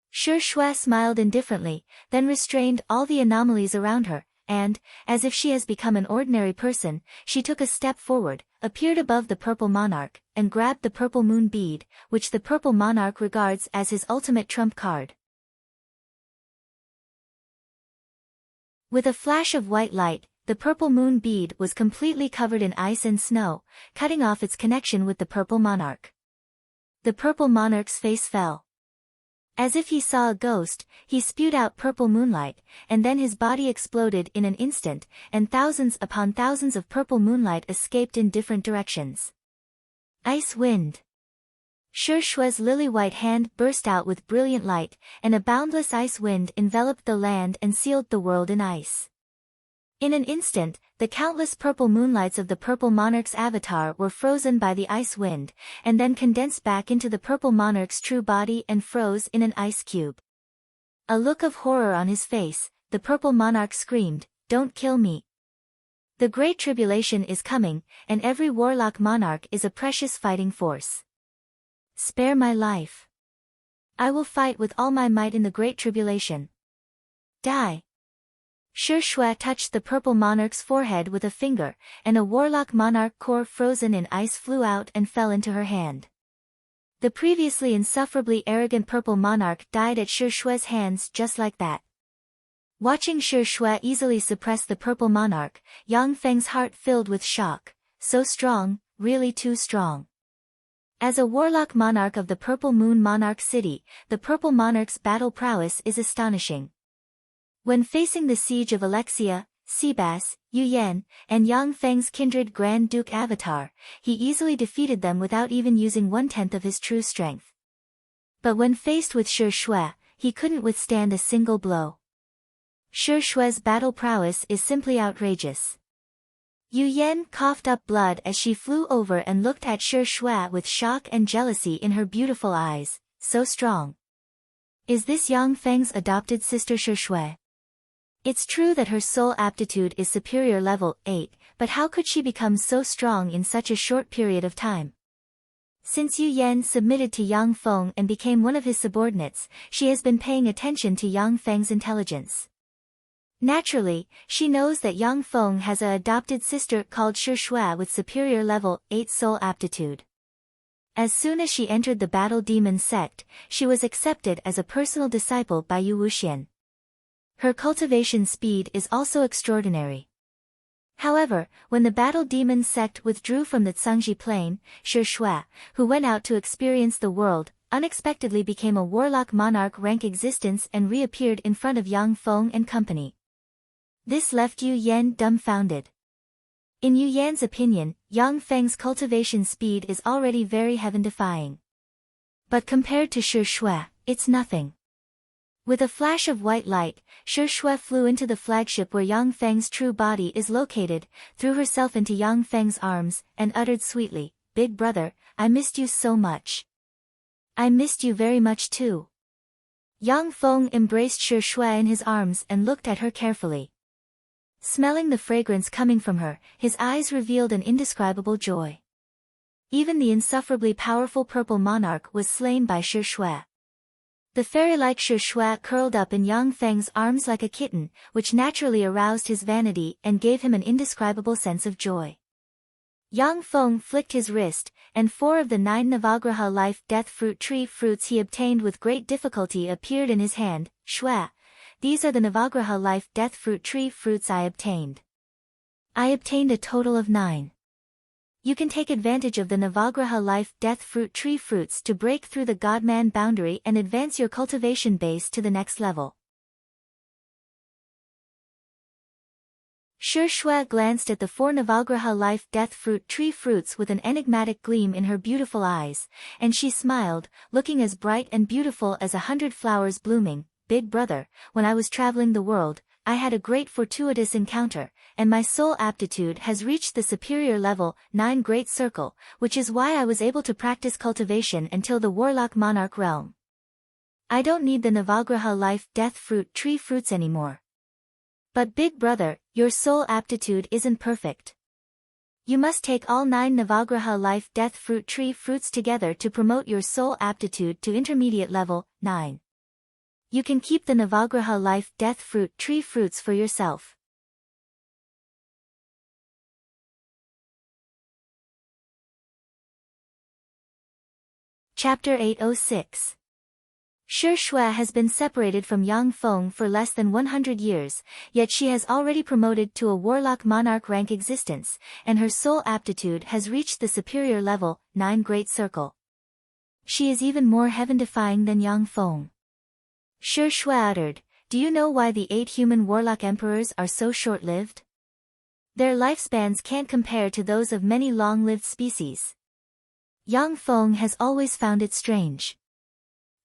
Shi Shui smiled indifferently, then restrained all the anomalies around her, and, as if she has become an ordinary person, she took a step forward, appeared above the Purple Monarch, and grabbed the Purple Moon Bead, which the Purple Monarch regards as his ultimate trump card. With a flash of white light, the Purple Moon Bead was completely covered in ice and snow, cutting off its connection with the Purple Monarch. The Purple Monarch's face fell. As if he saw a ghost, he spewed out purple moonlight, and then his body exploded in an instant, and thousands upon thousands of purple moonlight escaped in different directions. Ice wind. Shi Shui's lily-white hand burst out with brilliant light, and a boundless ice wind enveloped the land and sealed the world in ice. In an instant, the countless purple moonlights of the purple monarch's avatar were frozen by the ice wind, and then condensed back into the purple monarch's true body and froze in an ice cube. A look of horror on his face, the purple monarch screamed, "Don't kill me. The Great Tribulation is coming, and every warlock monarch is a precious fighting force. Spare my life. I will fight with all my might in the Great Tribulation. Die." Shi Shui touched the purple monarch's forehead with a finger, and a warlock monarch core frozen in ice flew out and fell into her hand. The previously insufferably arrogant purple monarch died at Shi Shui's hands just like that. Watching Shi Shui easily suppress the purple monarch, Yang Feng's heart filled with shock. So strong, really too strong. As a warlock monarch of the Purple Moon Monarch City, the purple monarch's battle prowess is astonishing. When facing the siege of Alexia, Seabass, Yu Yan, and Yang Feng's kindred Grand Duke Avatar, he easily defeated them without even using 1/10 of his true strength. But when faced with Shi Shui, he couldn't withstand a single blow. Shi Shui's battle prowess is simply outrageous. Yu Yan coughed up blood as she flew over and looked at Shi Shui with shock and jealousy in her beautiful eyes. So strong. Is this Yang Feng's adopted sister Shi Shui? It's true that her soul aptitude is superior level 8, but how could she become so strong in such a short period of time? Since Yu Yan submitted to Yang Feng and became one of his subordinates, she has been paying attention to Yang Feng's intelligence. Naturally, she knows that Yang Feng has a adopted sister called Shi Shui with superior level 8 soul aptitude. As soon as she entered the Battle Demon sect, she was accepted as a personal disciple by Yu Wuxian. Her cultivation speed is also extraordinary. However, when the Battle Demon sect withdrew from the Cangji Plain, Shi Shui, who went out to experience the world, unexpectedly became a warlock monarch rank existence and reappeared in front of Yang Feng and company. This left Yu Yan dumbfounded. In Yu Yan's opinion, Yang Feng's cultivation speed is already very heaven-defying. But compared to Shi Shui, it's nothing. With a flash of white light, Shi Shui flew into the flagship where Yang Feng's true body is located, threw herself into Yang Feng's arms, and uttered sweetly, "Big brother, I missed you so much." "I missed you very much too." Yang Feng embraced Shi Shui in his arms and looked at her carefully. Smelling the fragrance coming from her, his eyes revealed an indescribable joy. Even the insufferably powerful purple monarch was slain by Shi Shui. The fairy-like Shi Shui curled up in Yang Feng's arms like a kitten, which naturally aroused his vanity and gave him an indescribable sense of joy. Yang Feng flicked his wrist, and 4 of the 9 Navagraha life-death fruit tree fruits he obtained with great difficulty appeared in his hand. "Shui, these are the Navagraha life-death fruit tree fruits I obtained. I obtained a total of 9. You can take advantage of the Navagraha life-death fruit tree fruits to break through the God-man boundary and advance your cultivation base to the next level." Shi Shui glanced at the 4 Navagraha life-death fruit tree fruits with an enigmatic gleam in her beautiful eyes, and she smiled, looking as bright and beautiful as 100 flowers blooming. "Big brother, when I was traveling the world, I had a great fortuitous encounter, and my soul aptitude has reached the superior level 9 Great Circle, which is why I was able to practice cultivation until the Warlock Monarch realm. I don't need the Navagraha life-death fruit tree fruits anymore. But big brother, your soul aptitude isn't perfect. You must take all 9 Navagraha life-death fruit tree fruits together to promote your soul aptitude to intermediate level 9. You can keep the Navagraha life-death fruit tree fruits for yourself." Chapter 806. Shi Shui has been separated from Yang Feng for less than 100 years, yet she has already promoted to a warlock monarch rank existence, and her soul aptitude has reached the superior level 9 Great Circle. She is even more heaven-defying than Yang Feng. Shi Shui uttered, "Do you know why the 8 human warlock emperors are so short-lived? Their lifespans can't compare to those of many long-lived species." Yang Feng has always found it strange.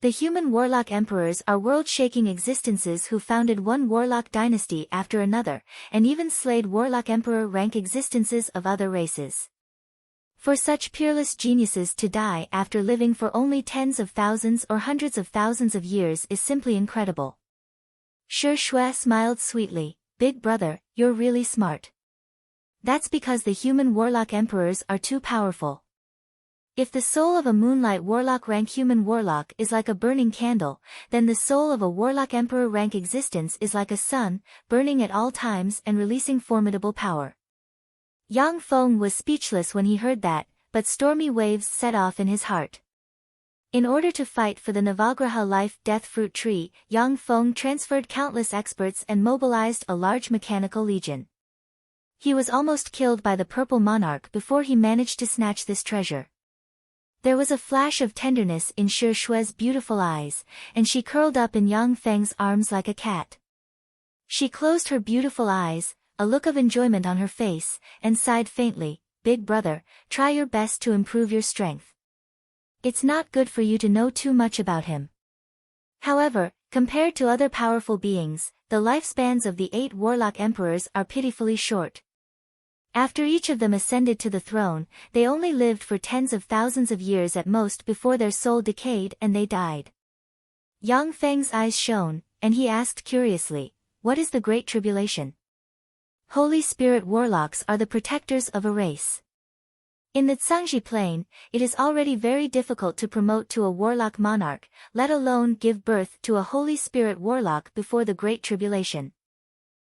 The human warlock emperors are world-shaking existences who founded one warlock dynasty after another, and even slayed warlock emperor rank existences of other races. For such peerless geniuses to die after living for only tens of thousands or hundreds of thousands of years is simply incredible. Shi Shui smiled sweetly, "Big brother, you're really smart. That's because the human warlock emperors are too powerful. If the soul of a moonlight warlock rank human warlock is like a burning candle, then the soul of a warlock emperor rank existence is like a sun, burning at all times and releasing formidable power." Yang Feng was speechless when he heard that, but stormy waves set off in his heart. In order to fight for the Navagraha life-death fruit tree, Yang Feng transferred countless experts and mobilized a large mechanical legion. He was almost killed by the purple monarch before he managed to snatch this treasure. There was a flash of tenderness in Shi Shui's beautiful eyes, and she curled up in Yang Feng's arms like a cat. She closed her beautiful eyes, a look of enjoyment on her face, and sighed faintly, "Big brother, try your best to improve your strength. It's not good for you to know too much about him." However, compared to other powerful beings, the lifespans of the 8 warlock emperors are pitifully short. After each of them ascended to the throne, they only lived for tens of thousands of years at most before their soul decayed and they died. Yang Feng's eyes shone, and he asked curiously, "What is the Great Tribulation?" Holy Spirit warlocks are the protectors of a race. In the Zhangji Plain, it is already very difficult to promote to a warlock monarch, let alone give birth to a Holy Spirit warlock before the Great Tribulation.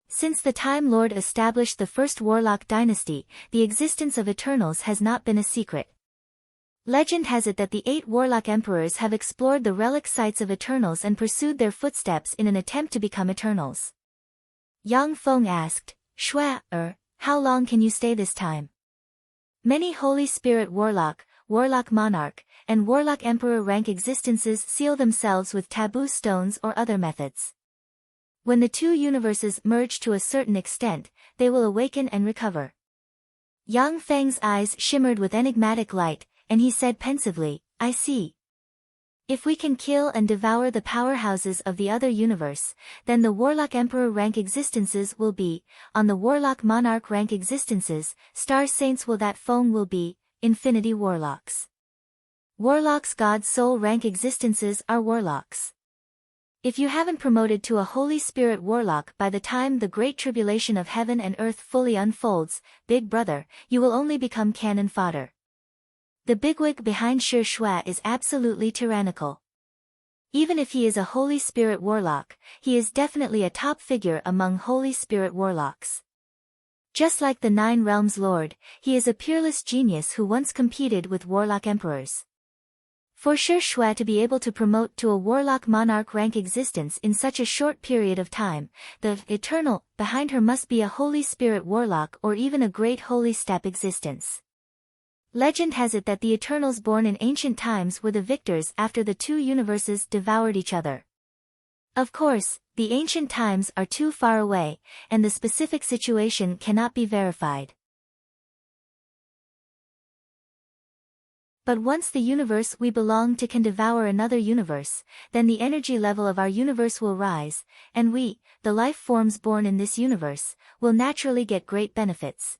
Since the time Lord established the first warlock dynasty, the existence of Eternals has not been a secret. Legend has it that the 8 warlock emperors have explored the relic sites of Eternals and pursued their footsteps in an attempt to become Eternals. Yang Feng asked, "Shui, how long can you stay this time?" Many Holy Spirit warlock monarch, and warlock emperor rank existences seal themselves with taboo stones or other methods. When the 2 universes merge to a certain extent, they will awaken and recover. Yang Feng's eyes shimmered with enigmatic light, and he said pensively, "I see. If we can kill and devour the powerhouses of the other universe, then the warlock emperor rank existences will be, on the warlock monarch rank existences, star saints will that Feng will be, infinity warlocks. Warlocks God soul rank existences are warlocks. If you haven't promoted to a Holy Spirit warlock by the time the Great Tribulation of heaven and earth fully unfolds, big brother, you will only become cannon fodder." The bigwig behind Shi Shui is absolutely tyrannical. Even if he is a Holy Spirit warlock, he is definitely a top figure among Holy Spirit warlocks. Just like the 9 Realms Lord, he is a peerless genius who once competed with warlock emperors. For Shi Shui to be able to promote to a warlock monarch rank existence in such a short period of time, the eternal behind her must be a Holy Spirit warlock or even a great holy step existence. Legend has it that the Eternals born in ancient times were the victors after the 2 universes devoured each other. Of course, the ancient times are too far away, and the specific situation cannot be verified. But once the universe we belong to can devour another universe, then the energy level of our universe will rise, and we, the life forms born in this universe, will naturally get great benefits.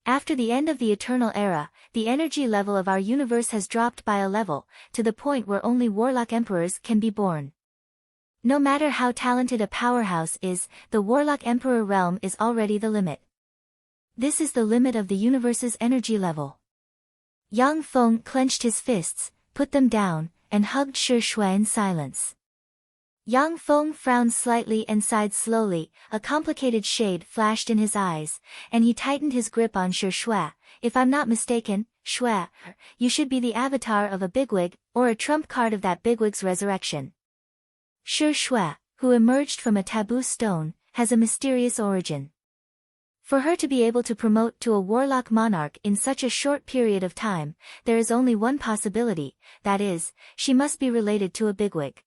After the end of the eternal era, the energy level of our universe has dropped by a level, to the point where only warlock emperors can be born. No matter how talented a powerhouse is, the warlock emperor realm is already the limit. This is the limit of the universe's energy level. Yang Feng clenched his fists, put them down, and hugged Shi Shui in silence. Yang Feng frowned slightly and sighed slowly, a complicated shade flashed in his eyes, and he tightened his grip on Shi Shui. "If I'm not mistaken, Shui, you should be the avatar of a bigwig, or a trump card of that bigwig's resurrection." Shi Shui, who emerged from a taboo stone, has a mysterious origin. For her to be able to promote to a warlock monarch in such a short period of time, there is only one possibility, that is, she must be related to a bigwig.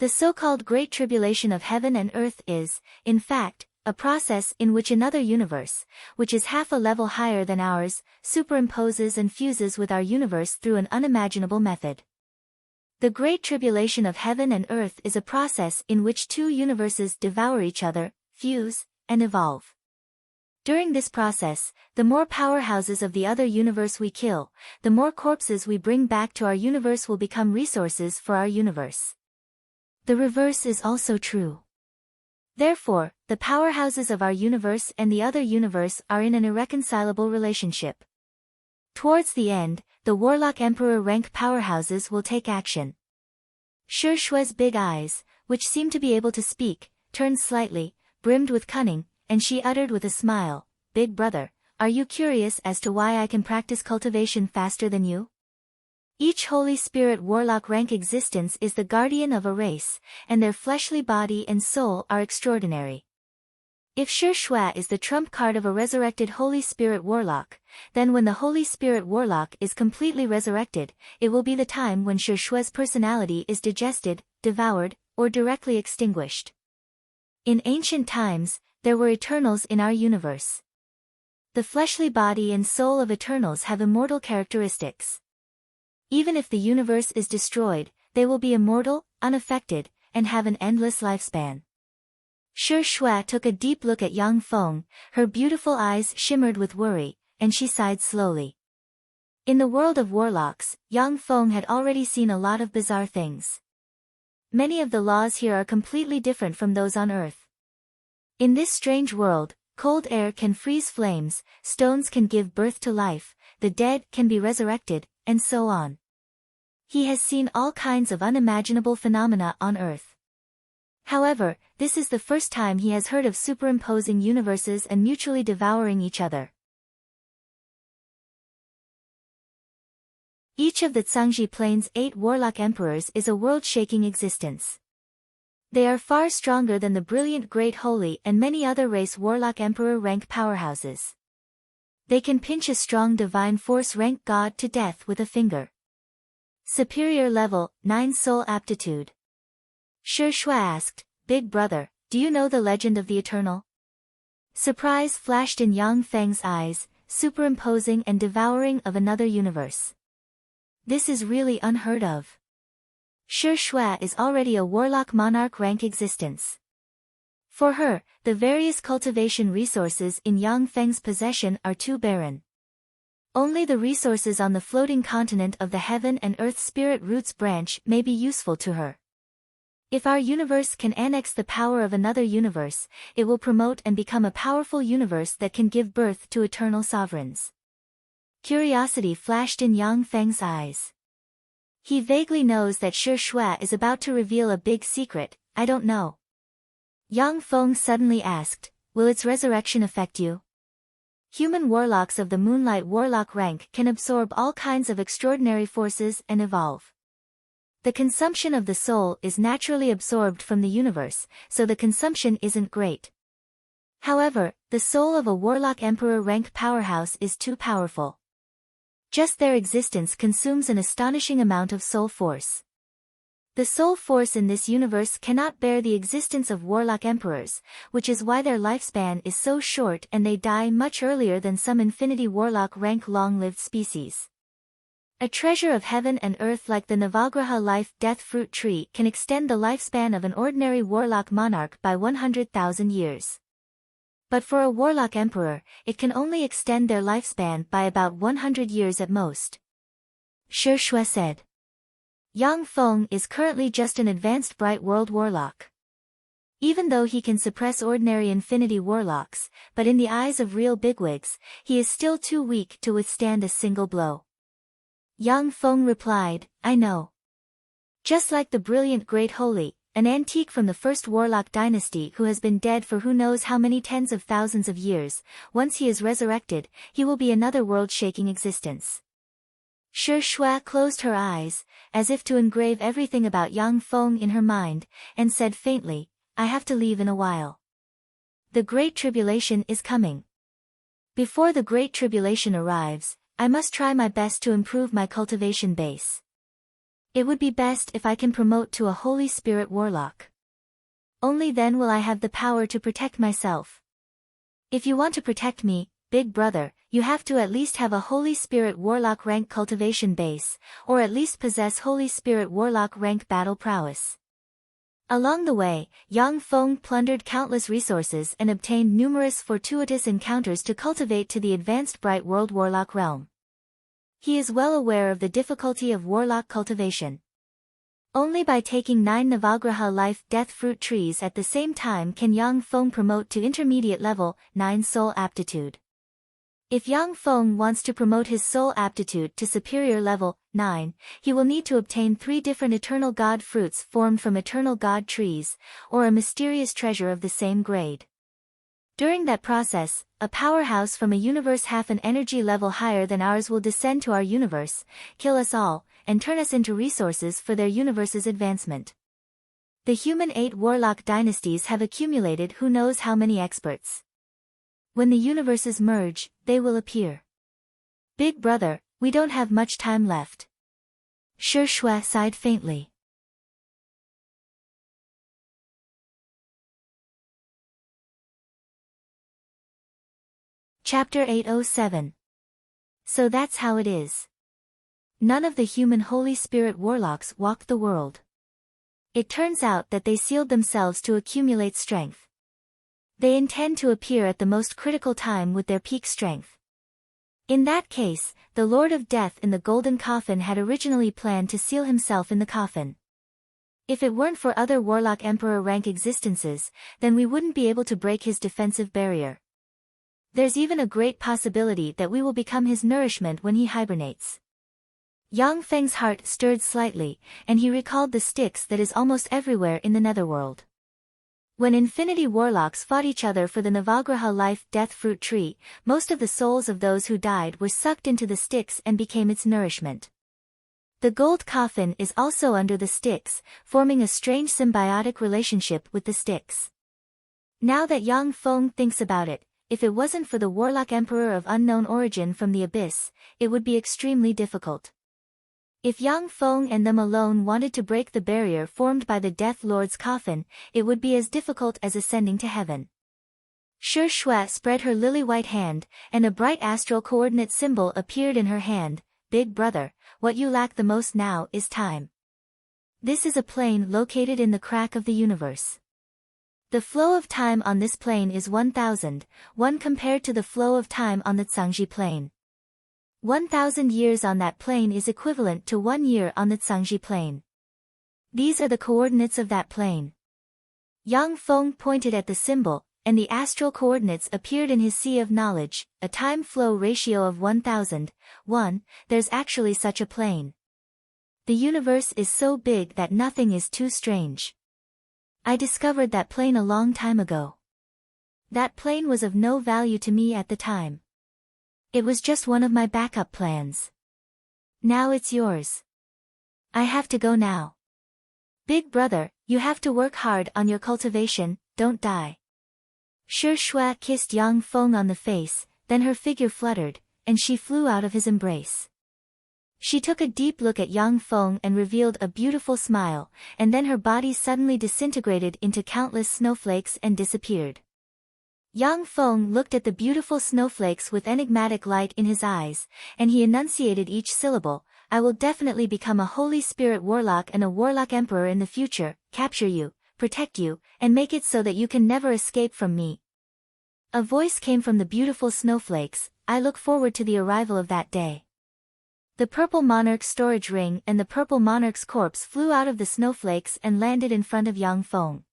The so-called Great Tribulation of heaven and earth is, in fact, a process in which another universe, which is half a level higher than ours, superimposes and fuses with our universe through an unimaginable method. The Great Tribulation of heaven and earth is a process in which two universes devour each other, fuse, and evolve. During this process, the more powerhouses of the other universe we kill, the more corpses we bring back to our universe will become resources for our universe. The reverse is also true. Therefore, the powerhouses of our universe and the other universe are in an irreconcilable relationship. Towards the end, the Warlock Emperor rank powerhouses will take action. Shi Shui's big eyes, which seemed to be able to speak, turned slightly, brimmed with cunning, and she uttered with a smile, "Big brother, are you curious as to why I can practice cultivation faster than you? Each Holy Spirit Warlock rank existence is the guardian of a race, and their fleshly body and soul are extraordinary. If Shi Shui is the trump card of a resurrected Holy Spirit Warlock, then when the Holy Spirit Warlock is completely resurrected, it will be the time when Shi Shui's personality is digested, devoured, or directly extinguished. In ancient times, there were Eternals in our universe. The fleshly body and soul of Eternals have immortal characteristics. Even if the universe is destroyed, they will be immortal, unaffected, and have an endless lifespan. Shi Shui took a deep look at Yang Feng, her beautiful eyes shimmered with worry, and she sighed slowly. In the world of warlocks, Yang Feng had already seen a lot of bizarre things. Many of the laws here are completely different from those on Earth. In this strange world, cold air can freeze flames, stones can give birth to life, the dead can be resurrected, and so on. He has seen all kinds of unimaginable phenomena on Earth. However, this is the first time he has heard of superimposing universes and mutually devouring each other. Each of the Zhangji Plains 8 Warlock Emperors is a world-shaking existence. They are far stronger than the brilliant Great Holy and many other race Warlock Emperor rank powerhouses. They can pinch a strong divine force rank god to death with a finger. Superior level, 9 soul aptitude. Shi Shui asked, "Big brother, do you know the legend of the Eternal?" Surprise flashed in Yang Feng's eyes, superimposing and devouring of another universe. This is really unheard of. Shi Shui is already a Warlock Monarch rank existence. For her, the various cultivation resources in Yang Feng's possession are too barren. Only the resources on the floating continent of the Heaven and Earth Spirit Roots branch may be useful to her. If our universe can annex the power of another universe, it will promote and become a powerful universe that can give birth to eternal sovereigns. Curiosity flashed in Yang Feng's eyes. He vaguely knows that Shi Shui is about to reveal a big secret. I don't know. Yang Feng suddenly asked, "Will its resurrection affect you?" Human warlocks of the Moonlight Warlock rank can absorb all kinds of extraordinary forces and evolve. The consumption of the soul is naturally absorbed from the universe, so the consumption isn't great. However, the soul of a Warlock Emperor rank powerhouse is too powerful. Just their existence consumes an astonishing amount of soul force. The soul force in this universe cannot bear the existence of Warlock Emperors, which is why their lifespan is so short and they die much earlier than some Infinity Warlock rank long-lived species. A treasure of heaven and earth like the Navagraha life-death fruit tree can extend the lifespan of an ordinary Warlock monarch by 100,000 years. But for a Warlock Emperor, it can only extend their lifespan by about 100 years at most. Shi Shui said. Yang Feng is currently just an advanced Bright World Warlock. Even though he can suppress ordinary Infinity Warlocks, but in the eyes of real bigwigs, he is still too weak to withstand a single blow. Yang Feng replied, "I know. Just like the brilliant Great Holy, an antique from the first Warlock dynasty who has been dead for who knows how many tens of thousands of years, once he is resurrected, he will be another world-shaking existence." Shi Shui closed her eyes, as if to engrave everything about Yang Feng in her mind, and said faintly, "I have to leave in a while. The Great Tribulation is coming. Before the Great Tribulation arrives, I must try my best to improve my cultivation base. It would be best if I can promote to a Holy Spirit Warlock. Only then will I have the power to protect myself. If you want to protect me, Big Brother, you have to at least have a Holy Spirit Warlock rank cultivation base, or at least possess Holy Spirit Warlock rank battle prowess. Along the way, Yang Feng plundered countless resources and obtained numerous fortuitous encounters to cultivate to the advanced Bright World Warlock realm. He is well aware of the difficulty of Warlock cultivation. Only by taking 9 Navagraha life-death fruit trees at the same time can Yang Feng promote to intermediate level 9 soul aptitude. If Yang Feng wants to promote his soul aptitude to superior level 9, he will need to obtain 3 different eternal god fruits formed from eternal god trees, or a mysterious treasure of the same grade. During that process, a powerhouse from a universe half an energy level higher than ours will descend to our universe, kill us all, and turn us into resources for their universe's advancement. The human 8 warlock dynasties have accumulated who knows how many experts. When the universes merge, they will appear. Big Brother, we don't have much time left. Shi Shui sighed faintly. Chapter 807. So that's how it is. None of the human Holy Spirit Warlocks walked the world. It turns out that they sealed themselves to accumulate strength. They intend to appear at the most critical time with their peak strength. In that case, the Lord of Death in the Golden Coffin had originally planned to seal himself in the coffin. If it weren't for other Warlock Emperor rank existences, then we wouldn't be able to break his defensive barrier. There's even a great possibility that we will become his nourishment when he hibernates. Yang Feng's heart stirred slightly, and he recalled the Styx that is almost everywhere in the Netherworld. When Infinity Warlocks fought each other for the Navagraha life-death fruit tree, most of the souls of those who died were sucked into the Styx and became its nourishment. The gold coffin is also under the Styx, forming a strange symbiotic relationship with the Styx. Now that Yang Feng thinks about it, if it wasn't for the Warlock Emperor of unknown origin from the Abyss, it would be extremely difficult. If Yang Feng and them alone wanted to break the barrier formed by the Death Lord's coffin, it would be as difficult as ascending to heaven. Shi Shui spread her lily-white hand, and a bright astral coordinate symbol appeared in her hand. Big Brother, what you lack the most now is time. This is a plane located in the crack of the universe. The flow of time on this plane is 1,000, compared to the flow of time on the Zhangji plane. 1,000 years on that plane is equivalent to 1 year on the Zhangji plane. These are the coordinates of that plane. Yang Feng pointed at the symbol, and the astral coordinates appeared in his sea of knowledge, a time-flow ratio of 1,000. There's actually such a plane. The universe is so big that nothing is too strange. I discovered that plane a long time ago. That plane was of no value to me at the time. It was just one of my backup plans. Now it's yours. I have to go now. Big Brother, you have to work hard on your cultivation, don't die. Shi Shui kissed Yang Feng on the face, then her figure fluttered, and she flew out of his embrace. She took a deep look at Yang Feng and revealed a beautiful smile, and then her body suddenly disintegrated into countless snowflakes and disappeared. Yang Feng looked at the beautiful snowflakes with enigmatic light in his eyes, and he enunciated each syllable. I will definitely become a Holy Spirit Warlock and a Warlock Emperor in the future, capture you, protect you, and make it so that you can never escape from me. A voice came from the beautiful snowflakes. I look forward to the arrival of that day. The Purple Monarch's storage ring and the Purple Monarch's corpse flew out of the snowflakes and landed in front of Yang Feng.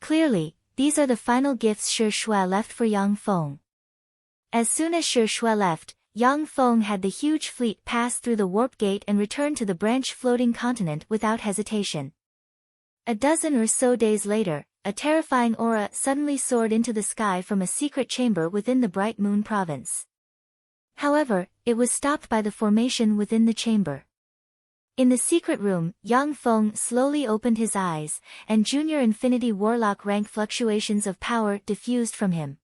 Clearly, these are the final gifts Shi Shui left for Yang Feng. As soon as Shi Shui left, Yang Feng had the huge fleet pass through the warp gate and return to the branch floating continent without hesitation. A dozen or so days later, a terrifying aura suddenly soared into the sky from a secret chamber within the Bright Moon province. However, it was stopped by the formation within the chamber. In the secret room, Yang Feng slowly opened his eyes, and Junior Infinity Warlock rank fluctuations of power diffused from him.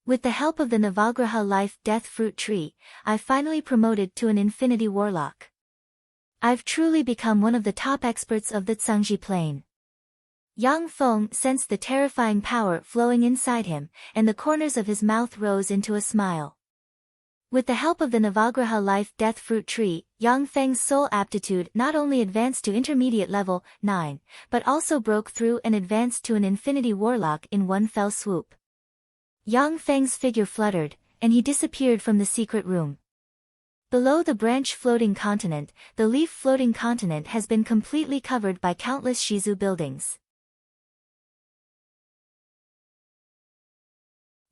With the help of the Navagraha Life-Death Fruit Tree, I finally promoted to an Infinity Warlock. I've truly become one of the top experts of the Zhangji plane. Yang Feng sensed the terrifying power flowing inside him, and the corners of his mouth rose into a smile. With the help of the Navagraha Life-Death Fruit Tree, Yang Feng's soul aptitude not only advanced to intermediate level 9, but also broke through and advanced to an infinity warlock in one fell swoop. Yang Feng's figure fluttered, and he disappeared from the secret room. Below the branch floating continent, the leaf floating continent has been completely covered by countless Shizu buildings.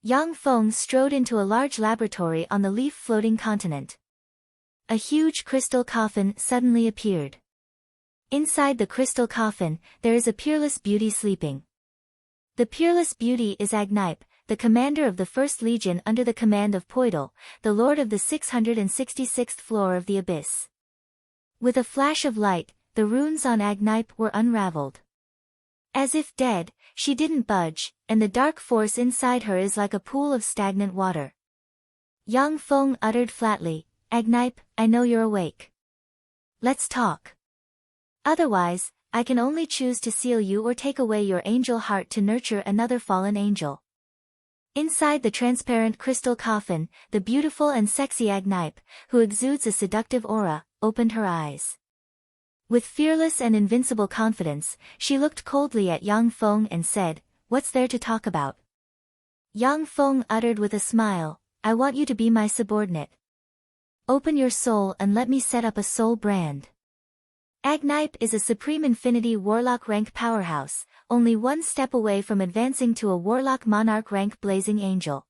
Yang Feng strode into a large laboratory on the leaf floating continent. A huge crystal coffin suddenly appeared. Inside the crystal coffin, there is a peerless beauty sleeping. The peerless beauty is Agnipe, the commander of the First Legion under the command of Poidal, the lord of the 666th floor of the abyss. With a flash of light, the runes on Agnipe were unraveled. As if dead, she didn't budge, and the dark force inside her is like a pool of stagnant water. Yang Feng uttered flatly, Agnipe, I know you're awake. Let's talk. Otherwise, I can only choose to seal you or take away your angel heart to nurture another fallen angel. Inside the transparent crystal coffin, the beautiful and sexy Agnipe, who exudes a seductive aura, opened her eyes. With fearless and invincible confidence, she looked coldly at Yang Feng and said, What's there to talk about? Yang Feng uttered with a smile, I want you to be my subordinate. Open your soul and let me set up a soul brand. Agnipe is a Supreme Infinity Warlock rank powerhouse, only one step away from advancing to a Warlock Monarch rank Blazing Angel.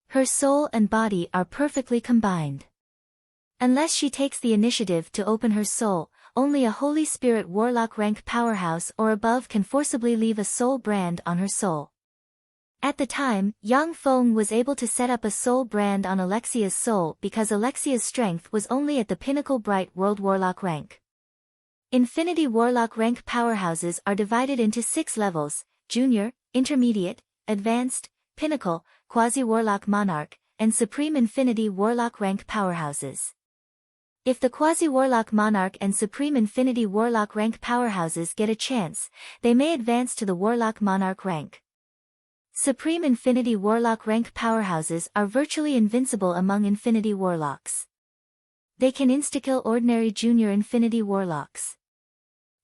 Her soul and body are perfectly combined. Unless she takes the initiative to open her soul, only a Holy Spirit Warlock rank powerhouse or above can forcibly leave a soul brand on her soul. At the time, Yang Feng was able to set up a soul brand on Alexia's soul because Alexia's strength was only at the pinnacle Bright World Warlock rank. Infinity Warlock rank powerhouses are divided into 6 levels: Junior, Intermediate, Advanced, Pinnacle, Quasi-Warlock Monarch, and Supreme Infinity Warlock rank powerhouses. If the Quasi-Warlock Monarch and Supreme Infinity Warlock rank powerhouses get a chance, they may advance to the Warlock Monarch rank. Supreme Infinity Warlock rank powerhouses are virtually invincible among Infinity Warlocks. They can insta-kill ordinary Junior Infinity Warlocks.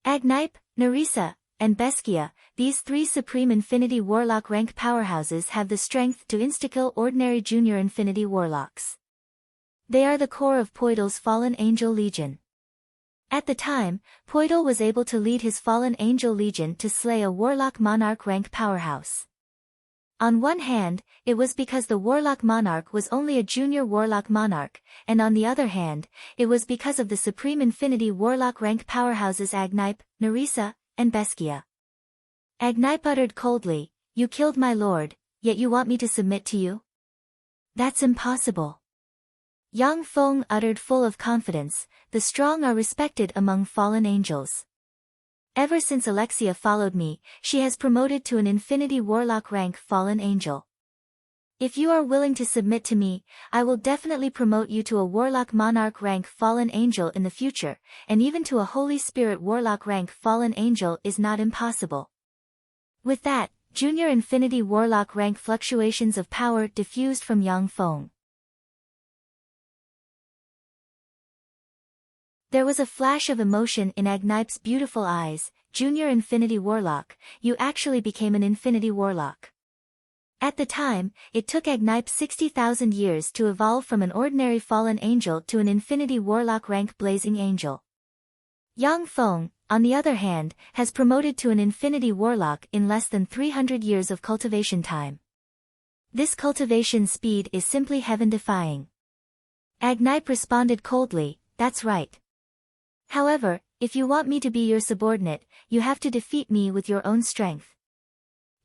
Agnipe, Nerissa, and Beskia, these 3 Supreme Infinity Warlock rank powerhouses have the strength to insta-kill ordinary Junior Infinity Warlocks. They are the core of Poidal's Fallen Angel Legion. At the time, Poidal was able to lead his Fallen Angel Legion to slay a Warlock Monarch rank powerhouse. On one hand, it was because the Warlock Monarch was only a Junior Warlock Monarch, and on the other hand, it was because of the Supreme Infinity Warlock rank powerhouses Agnipe, Nerissa, and Beskia. Agnipe uttered coldly, You killed my lord, yet you want me to submit to you? That's impossible. Yang Feng uttered full of confidence, The strong are respected among fallen angels. Ever since Alexia followed me, she has promoted to an Infinity Warlock rank fallen angel. If you are willing to submit to me, I will definitely promote you to a Warlock Monarch rank fallen angel in the future, and even to a Holy Spirit Warlock rank fallen angel is not impossible. With that, Junior Infinity Warlock rank fluctuations of power diffused from Yang Feng. There was a flash of emotion in Agnipe's beautiful eyes. Junior Infinity Warlock, you actually became an Infinity Warlock. At the time, it took Agnipe 60,000 years to evolve from an ordinary fallen angel to an Infinity Warlock rank Blazing Angel. Yang Feng, on the other hand, has promoted to an Infinity Warlock in less than 300 years of cultivation time. This cultivation speed is simply heaven-defying. Agnipe responded coldly, That's right. However, if you want me to be your subordinate, you have to defeat me with your own strength.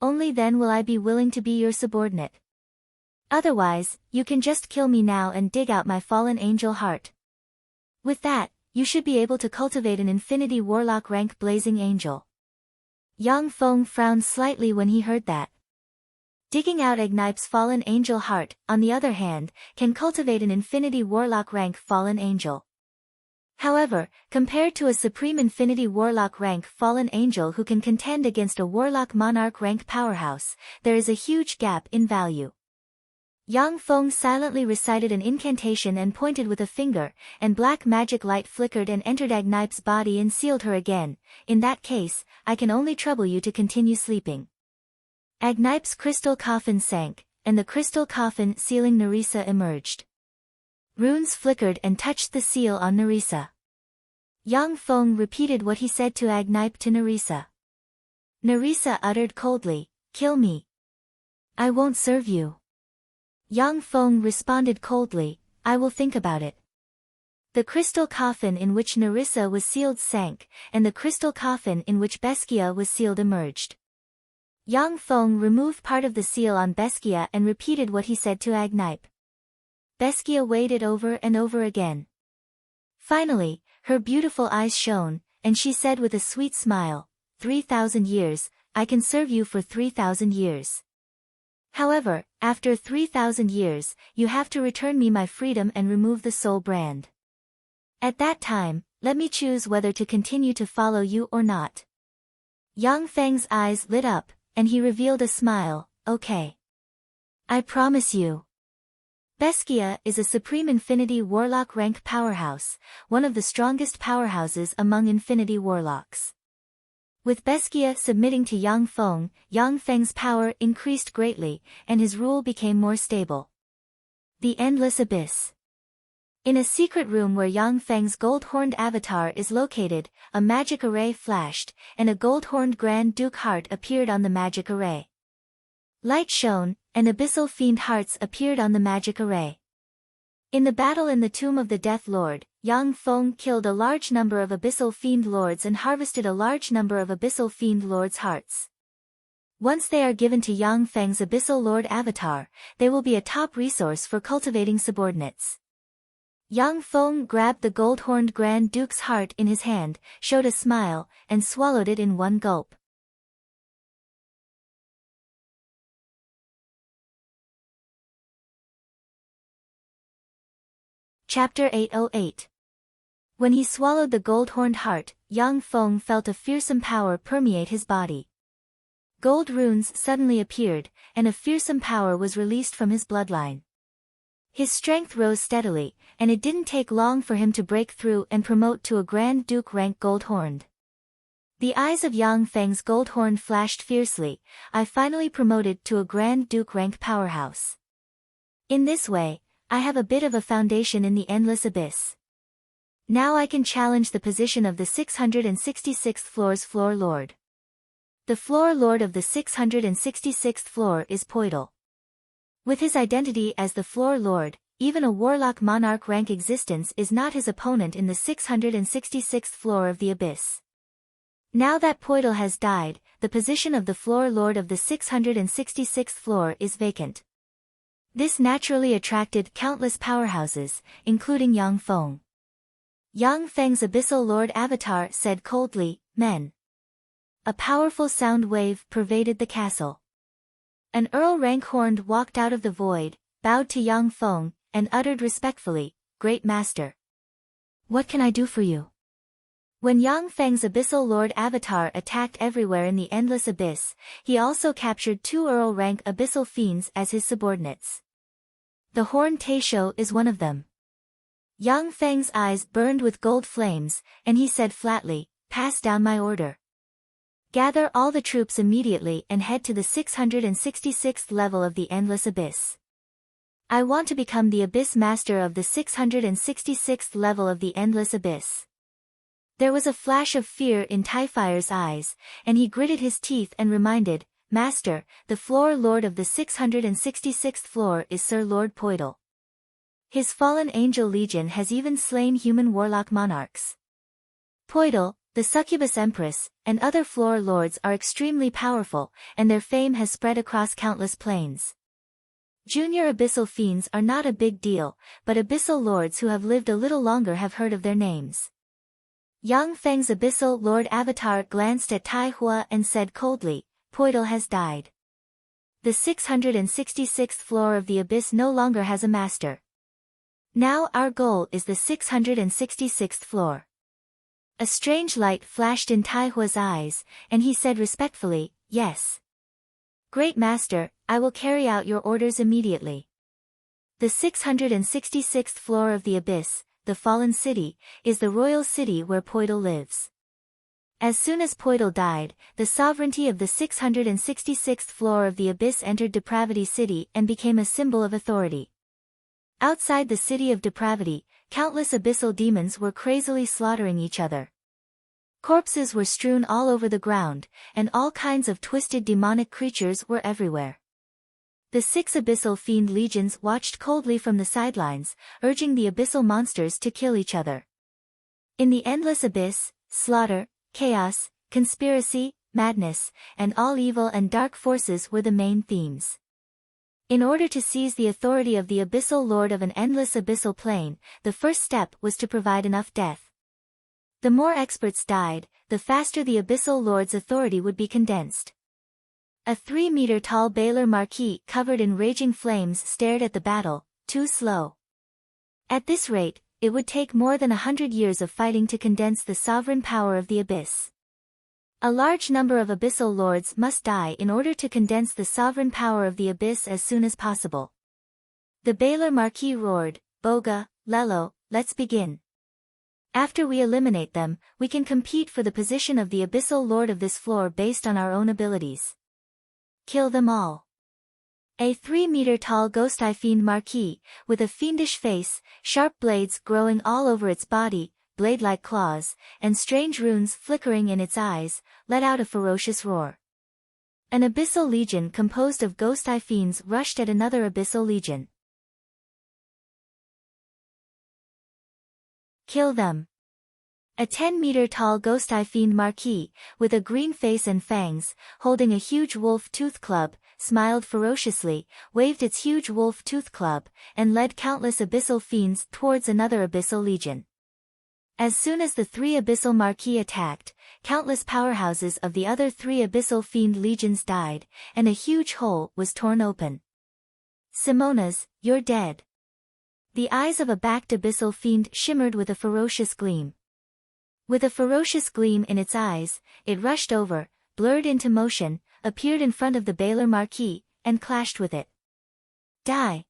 Only then will I be willing to be your subordinate. Otherwise, you can just kill me now and dig out my fallen angel heart. With that, you should be able to cultivate an Infinity Warlock rank Blazing Angel. Yang Feng frowned slightly when he heard that. Digging out Agnipe's fallen angel heart, on the other hand, can cultivate an Infinity Warlock rank fallen angel. However, compared to a Supreme Infinity Warlock rank fallen angel who can contend against a Warlock Monarch rank powerhouse, there is a huge gap in value. Yang Feng silently recited an incantation and pointed with a finger, and black magic light flickered and entered Agnipe's body and sealed her again. In that case, I can only trouble you to continue sleeping. Agnipe's crystal coffin sank, and the crystal coffin sealing Nerissa emerged. Runes flickered and touched the seal on Nerissa. Yang Feng repeated what he said to Agnipe to Nerissa. Nerissa uttered coldly, "Kill me. I won't serve you." Yang Feng responded coldly, "I will think about it." The crystal coffin in which Nerissa was sealed sank, and the crystal coffin in which Beskia was sealed emerged. Yang Feng removed part of the seal on Beskia and repeated what he said to Agnipe. Beskia weighed it over and over again. Finally, her beautiful eyes shone, and she said with a sweet smile, 3,000 years, I can serve you for 3,000 years. However, after 3,000 years, you have to return me my freedom and remove the soul brand. At that time, let me choose whether to continue to follow you or not. Yang Feng's eyes lit up, and he revealed a smile, okay. I promise you. Beskia is a Supreme Infinity Warlock rank powerhouse, one of the strongest powerhouses among Infinity Warlocks. With Beskia submitting to Yang Feng's power increased greatly, and his rule became more stable. The Endless Abyss. In a secret room where Yang Feng's gold-horned avatar is located, a magic array flashed, and a gold-horned Grand Duke heart appeared on the magic array. Light shone, and abyssal fiend hearts appeared on the magic array. In the battle in the tomb of the Death Lord, Yang Feng killed a large number of abyssal fiend lords and harvested a large number of abyssal fiend lords' hearts. Once they are given to Yang Feng's abyssal lord avatar, they will be a top resource for cultivating subordinates. Yang Feng grabbed the gold-horned Grand Duke's heart in his hand, showed a smile, and swallowed it in one gulp. Chapter 808. When he swallowed the gold-horned heart, Yang Feng felt a fearsome power permeate his body. Gold runes suddenly appeared, and a fearsome power was released from his bloodline. His strength rose steadily, and it didn't take long for him to break through and promote to a Grand Duke rank gold-horned. The eyes of Yang Feng's gold-horned flashed fiercely. I finally promoted to a Grand Duke rank powerhouse. In this way, I have a bit of a foundation in the Endless Abyss. Now I can challenge the position of the 666th floor's floor lord. The floor lord of the 666th floor is Poidal. With his identity as the floor lord, even a Warlock Monarch rank existence is not his opponent in the 666th floor of the Abyss. Now that Poidal has died, the position of the floor lord of the 666th floor is vacant. This naturally attracted countless powerhouses, including Yang Feng. Yang Feng's abyssal lord avatar said coldly, "Men." A powerful sound wave pervaded the castle. An Earl rank horned walked out of the void, bowed to Yang Feng, and uttered respectfully, "Great Master. What can I do for you?" When Yang Feng's abyssal lord avatar attacked everywhere in the Endless Abyss, he also captured 2 Earl rank abyssal fiends as his subordinates. The Horned Taisho is one of them. Yang Feng's eyes burned with gold flames, and he said flatly, "Pass down my order. Gather all the troops immediately and head to the 666th level of the Endless Abyss. I want to become the Abyss Master of the 666th level of the Endless Abyss." There was a flash of fear in Typhire's eyes, and he gritted his teeth and reminded, "Master, the floor lord of the 666th floor is Sir Lord Poidal. His fallen angel legion has even slain human warlock monarchs. Poidal, the succubus empress, and other floor lords are extremely powerful, and their fame has spread across countless planes. Junior abyssal fiends are not a big deal, but abyssal lords who have lived a little longer have heard of their names." Yang Feng's abyssal lord avatar glanced at Tai Hua and said coldly, "Poidal has died. The 666th floor of the Abyss no longer has a master. Now our goal is the 666th floor. A strange light flashed in Taihua's eyes, and he said respectfully, "Yes. Great Master, I will carry out your orders immediately." The 666th floor of the Abyss, the Fallen City, is the royal city where Poidal lives. As soon as Poidal died, the sovereignty of the 666th floor of the Abyss entered Depravity City and became a symbol of authority. Outside the City of Depravity, countless abyssal demons were crazily slaughtering each other. Corpses were strewn all over the ground, and all kinds of twisted demonic creatures were everywhere. The 6 abyssal fiend legions watched coldly from the sidelines, urging the abyssal monsters to kill each other. In the endless abyss, slaughter, chaos, conspiracy, madness, and all evil and dark forces were the main themes. In order to seize the authority of the abyssal lord of an endless abyssal plane, the first step was to provide enough death. The more experts died, the faster the abyssal lord's authority would be condensed. A 3-meter-tall Baylor Marquis covered in raging flames stared at the battle, too slow. At this rate, it would take more than 100 years of fighting to condense the sovereign power of the abyss. A large number of abyssal lords must die in order to condense the sovereign power of the abyss as soon as possible. The Baylor Marquis roared, "Boga, Lelo, let's begin. After we eliminate them, we can compete for the position of the abyssal lord of this floor based on our own abilities. Kill them all." A 3-meter-tall ghost-eye fiend Marquis, with a fiendish face, sharp blades growing all over its body, blade-like claws, and strange runes flickering in its eyes, let out a ferocious roar. An abyssal legion composed of ghost-eye fiends rushed at another abyssal legion. Kill them. A 10-meter-tall ghost-eye fiend Marquis, with a green face and fangs, holding a huge wolf tooth club, smiled ferociously, waved its huge wolf tooth club, and led countless abyssal fiends towards another abyssal legion. As soon as the 3 abyssal Marquis attacked, countless powerhouses of the other 3 abyssal fiend legions died, and a huge hole was torn open. "Simonas, you're dead." The eyes of a backed abyssal fiend shimmered with a ferocious gleam. With a ferocious gleam in its eyes, it rushed over, blurred into motion, appeared in front of the Baylor Marquis, and clashed with it. "Die."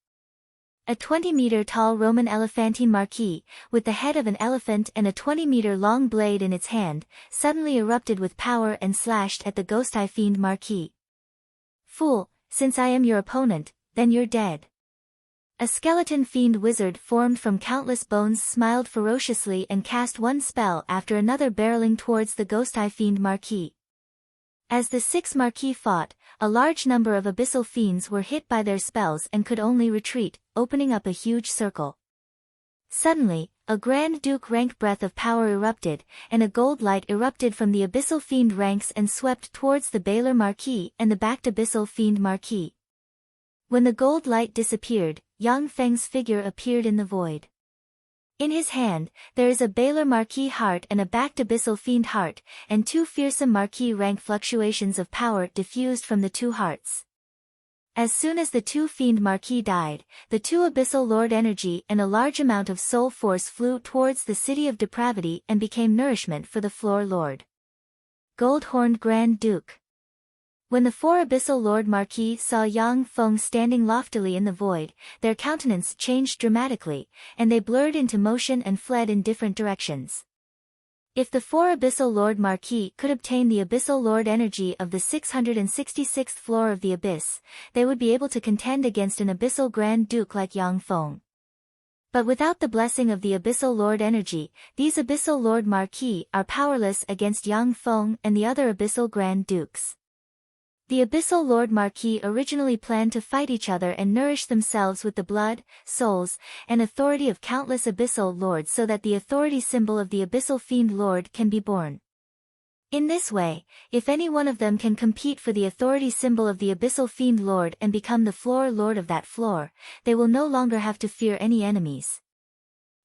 A 20-meter-tall Roman elephantine Marquis, with the head of an elephant and a 20-meter-long blade in its hand, suddenly erupted with power and slashed at the ghost-eye fiend Marquis. "Fool, since I am your opponent, then you're dead." A skeleton fiend wizard formed from countless bones smiled ferociously and cast one spell after another barreling towards the ghost-eye fiend Marquis. As the 6 Marquis fought, a large number of abyssal fiends were hit by their spells and could only retreat, opening up a huge circle. Suddenly, a Grand Duke rank breath of power erupted, and a gold light erupted from the abyssal fiend ranks and swept towards the Baylor Marquis and the backed abyssal fiend Marquis. When the gold light disappeared, Yang Feng's figure appeared in the void. In his hand, there is a Baylor Marquis heart and a backed abyssal fiend heart, and 2 fearsome Marquis rank fluctuations of power diffused from the 2 hearts. As soon as the 2 fiend Marquis died, the 2 abyssal lord energy and a large amount of soul force flew towards the City of Depravity and became nourishment for the floor lord. Gold-horned Grand Duke. When the 4 abyssal lord Marquis saw Yang Feng standing loftily in the void, their countenance changed dramatically, and they blurred into motion and fled in different directions. If the 4 abyssal lord Marquis could obtain the abyssal lord energy of the 666th floor of the abyss, they would be able to contend against an abyssal Grand Duke like Yang Feng. But without the blessing of the abyssal lord energy, these abyssal lord Marquis are powerless against Yang Feng and the other abyssal Grand Dukes. The abyssal lord Marquis originally planned to fight each other and nourish themselves with the blood, souls, and authority of countless abyssal lords so that the authority symbol of the abyssal fiend lord can be born. In this way, if any one of them can compete for the authority symbol of the abyssal fiend lord and become the floor lord of that floor, they will no longer have to fear any enemies.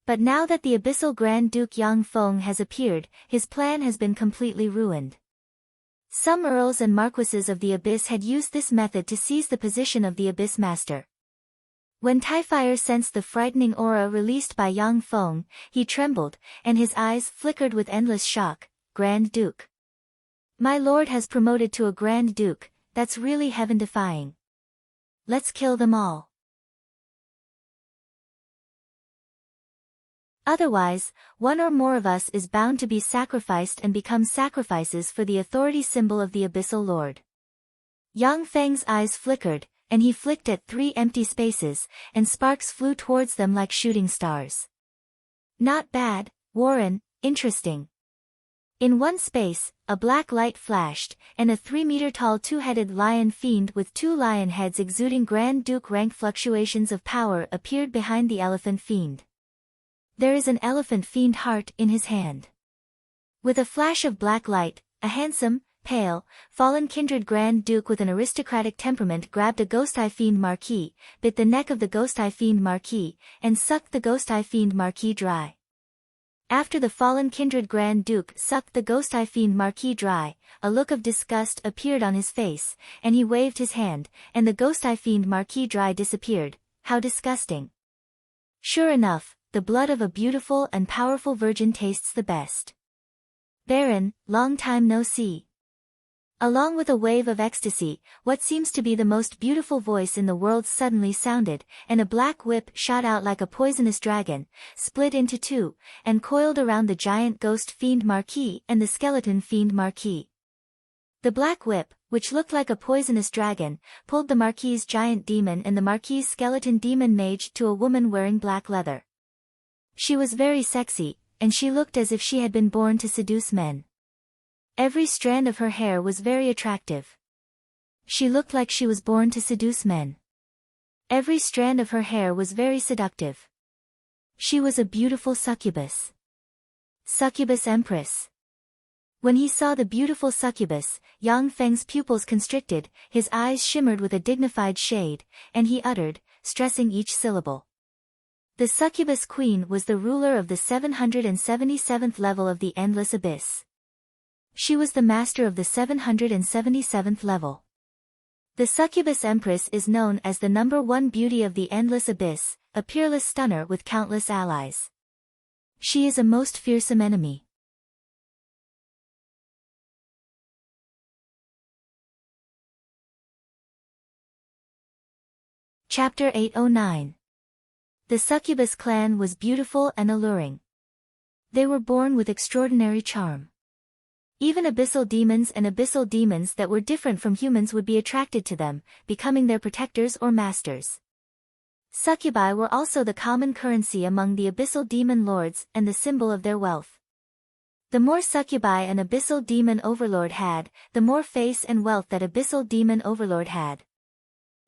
But now that the abyssal Grand Duke Yang Feng has appeared, his plan has been completely ruined. Some earls and marquises of the Abyss had used this method to seize the position of the Abyss Master. When Typhire sensed the frightening aura released by Yang Feng, he trembled, and his eyes flickered with endless shock. Grand Duke. My lord has promoted to a Grand Duke, that's really heaven-defying. Let's kill them all. Otherwise, one or more of us is bound to be sacrificed and become sacrifices for the authority symbol of the Abyssal Lord. Yang Feng's eyes flickered, and he flicked at 3 empty spaces, and sparks flew towards them like shooting stars. Not bad, Warren, interesting. In one space, a black light flashed, and a 3-meter-tall 2-headed lion fiend with 2 lion heads exuding Grand Duke rank fluctuations of power appeared behind the elephant fiend. There is an elephant fiend heart in his hand. With a flash of black light, a handsome, pale, fallen kindred Grand Duke with an aristocratic temperament grabbed a Ghost-Eye Fiend Marquis, bit the neck of the Ghost-Eye Fiend Marquis, and sucked the Ghost-Eye Fiend Marquis dry. After the fallen kindred Grand Duke sucked the Ghost-Eye Fiend Marquis dry, a look of disgust appeared on his face, and he waved his hand, and the Ghost-Eye Fiend Marquis dry disappeared. How disgusting. Sure enough, the blood of a beautiful and powerful virgin tastes the best. Baron, long time no see. Along with a wave of ecstasy, what seems to be the most beautiful voice in the world suddenly sounded, and a black whip shot out like a poisonous dragon, split into 2, and coiled around the giant ghost fiend Marquis and the skeleton fiend Marquis. The black whip, which looked like a poisonous dragon, pulled the Marquis's giant demon and the Marquis's skeleton demon mage to a woman wearing black leather. She was very sexy, and she looked as if she had been born to seduce men. Every strand of her hair was very attractive. She looked like she was born to seduce men. Every strand of her hair was very seductive. She was a beautiful succubus. Succubus Empress. When he saw the beautiful succubus, Yang Feng's pupils constricted, his eyes shimmered with a dignified shade, and he uttered, stressing each syllable. The succubus queen was the ruler of the 777th level of the Endless Abyss. She was the master of the 777th level. The succubus empress is known as the #1 beauty of the Endless Abyss, a peerless stunner with countless allies. She is a most fearsome enemy. Chapter 809. The succubus clan was beautiful and alluring. They were born with extraordinary charm. Even abyssal demons that were different from humans would be attracted to them, becoming their protectors or masters. Succubi were also the common currency among the abyssal demon lords and the symbol of their wealth. The more succubi an abyssal demon overlord had, the more face and wealth that abyssal demon overlord had.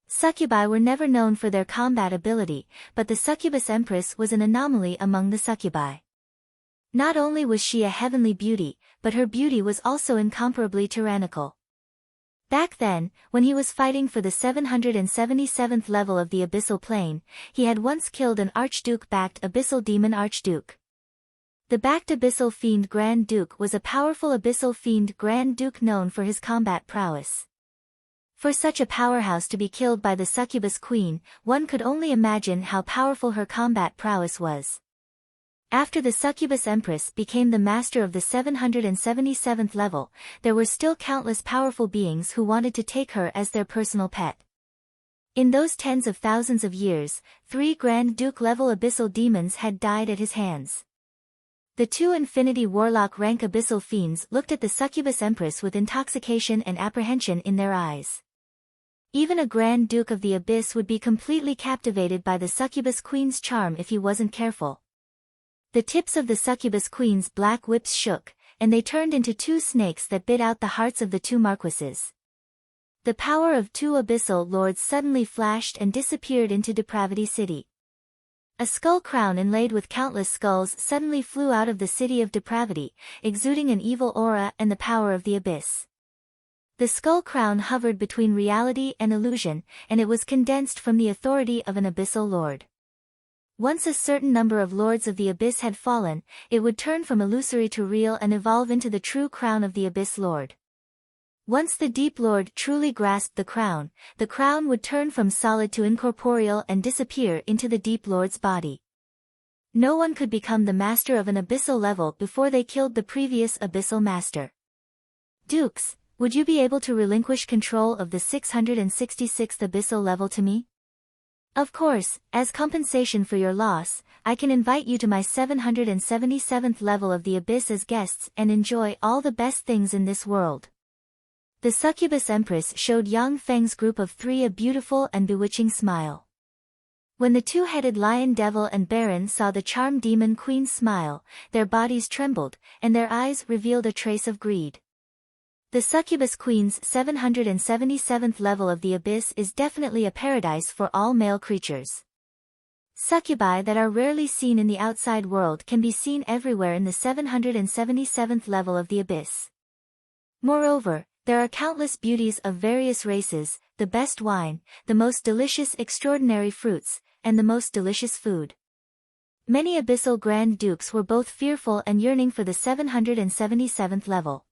Succubi were never known for their combat ability, but the succubus empress was an anomaly among the succubi. Not only was she a heavenly beauty, but her beauty was also incomparably tyrannical. Back then, when he was fighting for the 777th level of the abyssal plane, he had once killed an archduke-backed abyssal demon archduke. The backed abyssal fiend Grand Duke was a powerful abyssal fiend Grand Duke known for his combat prowess. For such a powerhouse to be killed by the succubus queen, one could only imagine how powerful her combat prowess was. After the succubus empress became the master of the 777th level, there were still countless powerful beings who wanted to take her as their personal pet. In those tens of thousands of years, 3 Grand Duke-level abyssal demons had died at his hands. The 2 Infinity Warlock rank abyssal fiends looked at the succubus empress with intoxication and apprehension in their eyes. Even a Grand Duke of the Abyss would be completely captivated by the succubus queen's charm if he wasn't careful. The tips of the succubus queen's black whips shook, and they turned into 2 snakes that bit out the hearts of the 2 marquises. The power of 2 abyssal lords suddenly flashed and disappeared into Depravity City. A skull crown inlaid with countless skulls suddenly flew out of the city of depravity, exuding an evil aura and the power of the abyss. The skull crown hovered between reality and illusion, and it was condensed from the authority of an abyssal lord. Once a certain number of lords of the abyss had fallen, it would turn from illusory to real and evolve into the true crown of the abyss lord. Once the Deep Lord truly grasped the crown would turn from solid to incorporeal and disappear into the Deep Lord's body. No one could become the master of an abyssal level before they killed the previous abyssal master. Dukes, would you be able to relinquish control of the 666th abyssal level to me? Of course, as compensation for your loss, I can invite you to my 777th level of the abyss as guests and enjoy all the best things in this world. The succubus empress showed Yang Feng's group of 3 a beautiful and bewitching smile. When the two-headed lion devil and baron saw the charmed demon queen smile, their bodies trembled, and their eyes revealed a trace of greed. The succubus queen's 777th level of the abyss is definitely a paradise for all male creatures. Succubi that are rarely seen in the outside world can be seen everywhere in the 777th level of the abyss. Moreover, there are countless beauties of various races, the best wine, the most delicious extraordinary fruits, and the most delicious food. Many abyssal Grand Dukes were both fearful and yearning for the 777th level.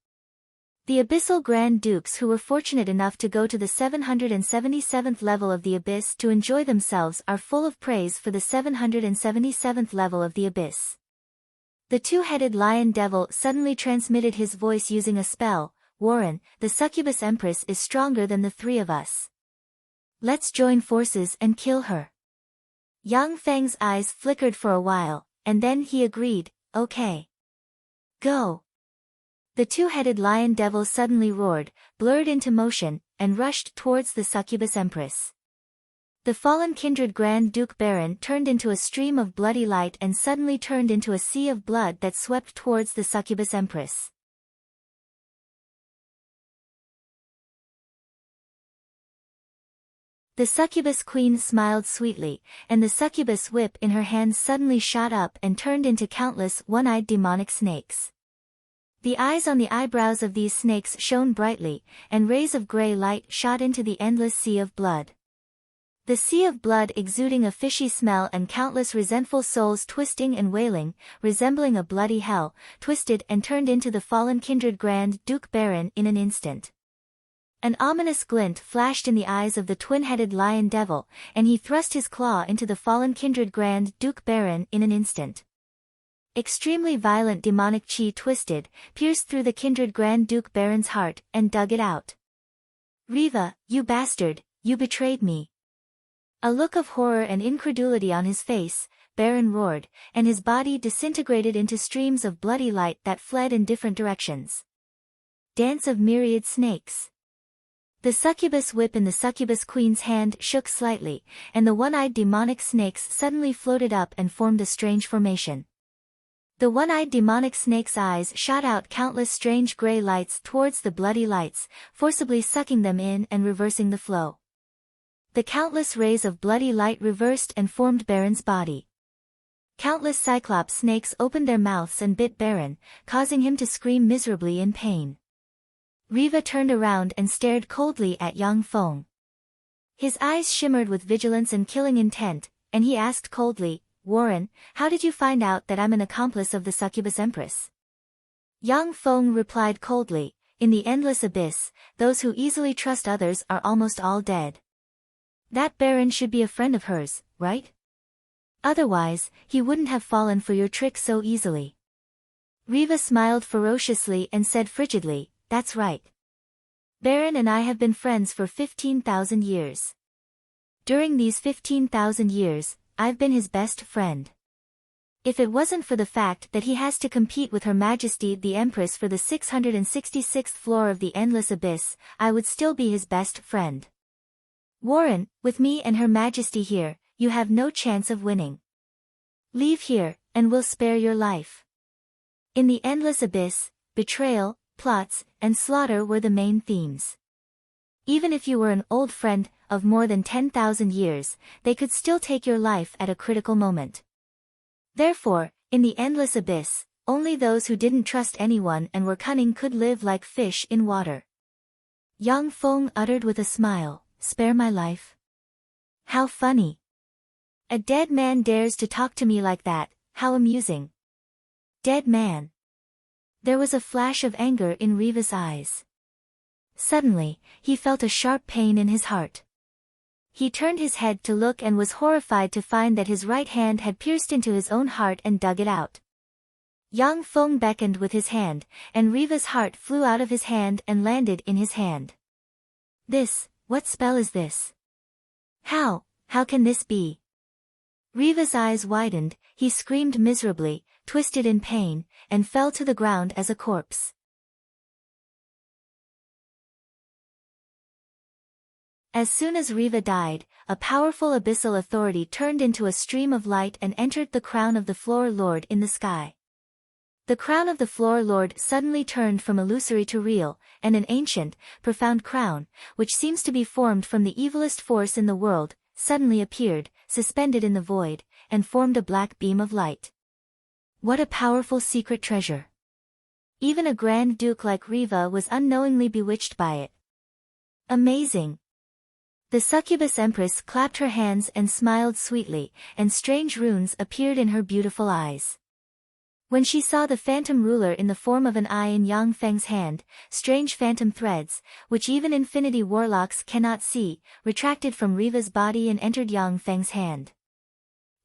The abyssal Grand Dukes who were fortunate enough to go to the 777th level of the abyss to enjoy themselves are full of praise for the 777th level of the abyss. The two-headed lion devil suddenly transmitted his voice using a spell. Warren, the succubus empress is stronger than the 3 of us. Let's join forces and kill her. Yang Feng's eyes flickered for a while, and then he agreed, okay. Go. The two-headed lion devil suddenly roared, blurred into motion, and rushed towards the succubus empress. The fallen kindred Grand Duke Baron turned into a stream of bloody light and suddenly turned into a sea of blood that swept towards the succubus empress. The succubus queen smiled sweetly, and the succubus whip in her hands suddenly shot up and turned into countless one-eyed demonic snakes. The eyes on the eyebrows of these snakes shone brightly, and rays of gray light shot into the endless sea of blood. The sea of blood exuding a fishy smell and countless resentful souls twisting and wailing, resembling a bloody hell, twisted and turned into the fallen kindred Grand Duke Baron in an instant. An ominous glint flashed in the eyes of the twin-headed lion devil, and he thrust his claw into the fallen kindred Grand Duke Baron in an instant. Extremely violent demonic chi twisted, pierced through the kindred Grand Duke Baron's heart, and dug it out. Riva, you bastard, you betrayed me. A look of horror and incredulity on his face, Baron roared, and his body disintegrated into streams of bloody light that fled in different directions. Dance of myriad snakes. The succubus whip in the succubus queen's hand shook slightly, and the one-eyed demonic snakes suddenly floated up and formed a strange formation. The one-eyed demonic snake's eyes shot out countless strange gray lights towards the bloody lights, forcibly sucking them in and reversing the flow. The countless rays of bloody light reversed and formed Baron's body. Countless cyclops snakes opened their mouths and bit Baron, causing him to scream miserably in pain. Riva turned around and stared coldly at Yang Feng. His eyes shimmered with vigilance and killing intent, and he asked coldly, Warren, how did you find out that I'm an accomplice of the succubus empress? Yang Feng replied coldly, in the endless abyss, those who easily trust others are almost all dead. That Baron should be a friend of hers, right? Otherwise, he wouldn't have fallen for your trick so easily. Riva smiled ferociously and said frigidly, that's right. Baron and I have been friends for 15,000 years. During these 15,000 years, I've been his best friend. If it wasn't for the fact that he has to compete with Her Majesty the Empress for the 666th floor of the Endless Abyss, I would still be his best friend. Warren, with me and Her Majesty here, you have no chance of winning. Leave here, and we'll spare your life. In the Endless Abyss, betrayal, plots, and slaughter were the main themes. Even if you were an old friend of more than 10,000 years, they could still take your life at a critical moment. Therefore, in the Endless Abyss, only those who didn't trust anyone and were cunning could live like fish in water. Yang Feng uttered with a smile, spare my life? How funny. A dead man dares to talk to me like that, how amusing. Dead man. There was a flash of anger in Riva's eyes. Suddenly, he felt a sharp pain in his heart. He turned his head to look and was horrified to find that his right hand had pierced into his own heart and dug it out. Yang Feng beckoned with his hand, and Riva's heart flew out of his hand and landed in his hand. What spell is this? How can this be? Riva's eyes widened, he screamed miserably, twisted in pain, and fell to the ground as a corpse. As soon as Riva died, a powerful abyssal authority turned into a stream of light and entered the crown of the Floor Lord in the sky. The crown of the Floor Lord suddenly turned from illusory to real, and an ancient, profound crown, which seems to be formed from the evilest force in the world, suddenly appeared, suspended in the void, and formed a black beam of light. What a powerful secret treasure! Even a Grand Duke like Riva was unknowingly bewitched by it. Amazing! The succubus empress clapped her hands and smiled sweetly, and strange runes appeared in her beautiful eyes. When she saw the phantom ruler in the form of an eye in Yang Feng's hand, strange phantom threads, which even infinity warlocks cannot see, retracted from Riva's body and entered Yang Feng's hand.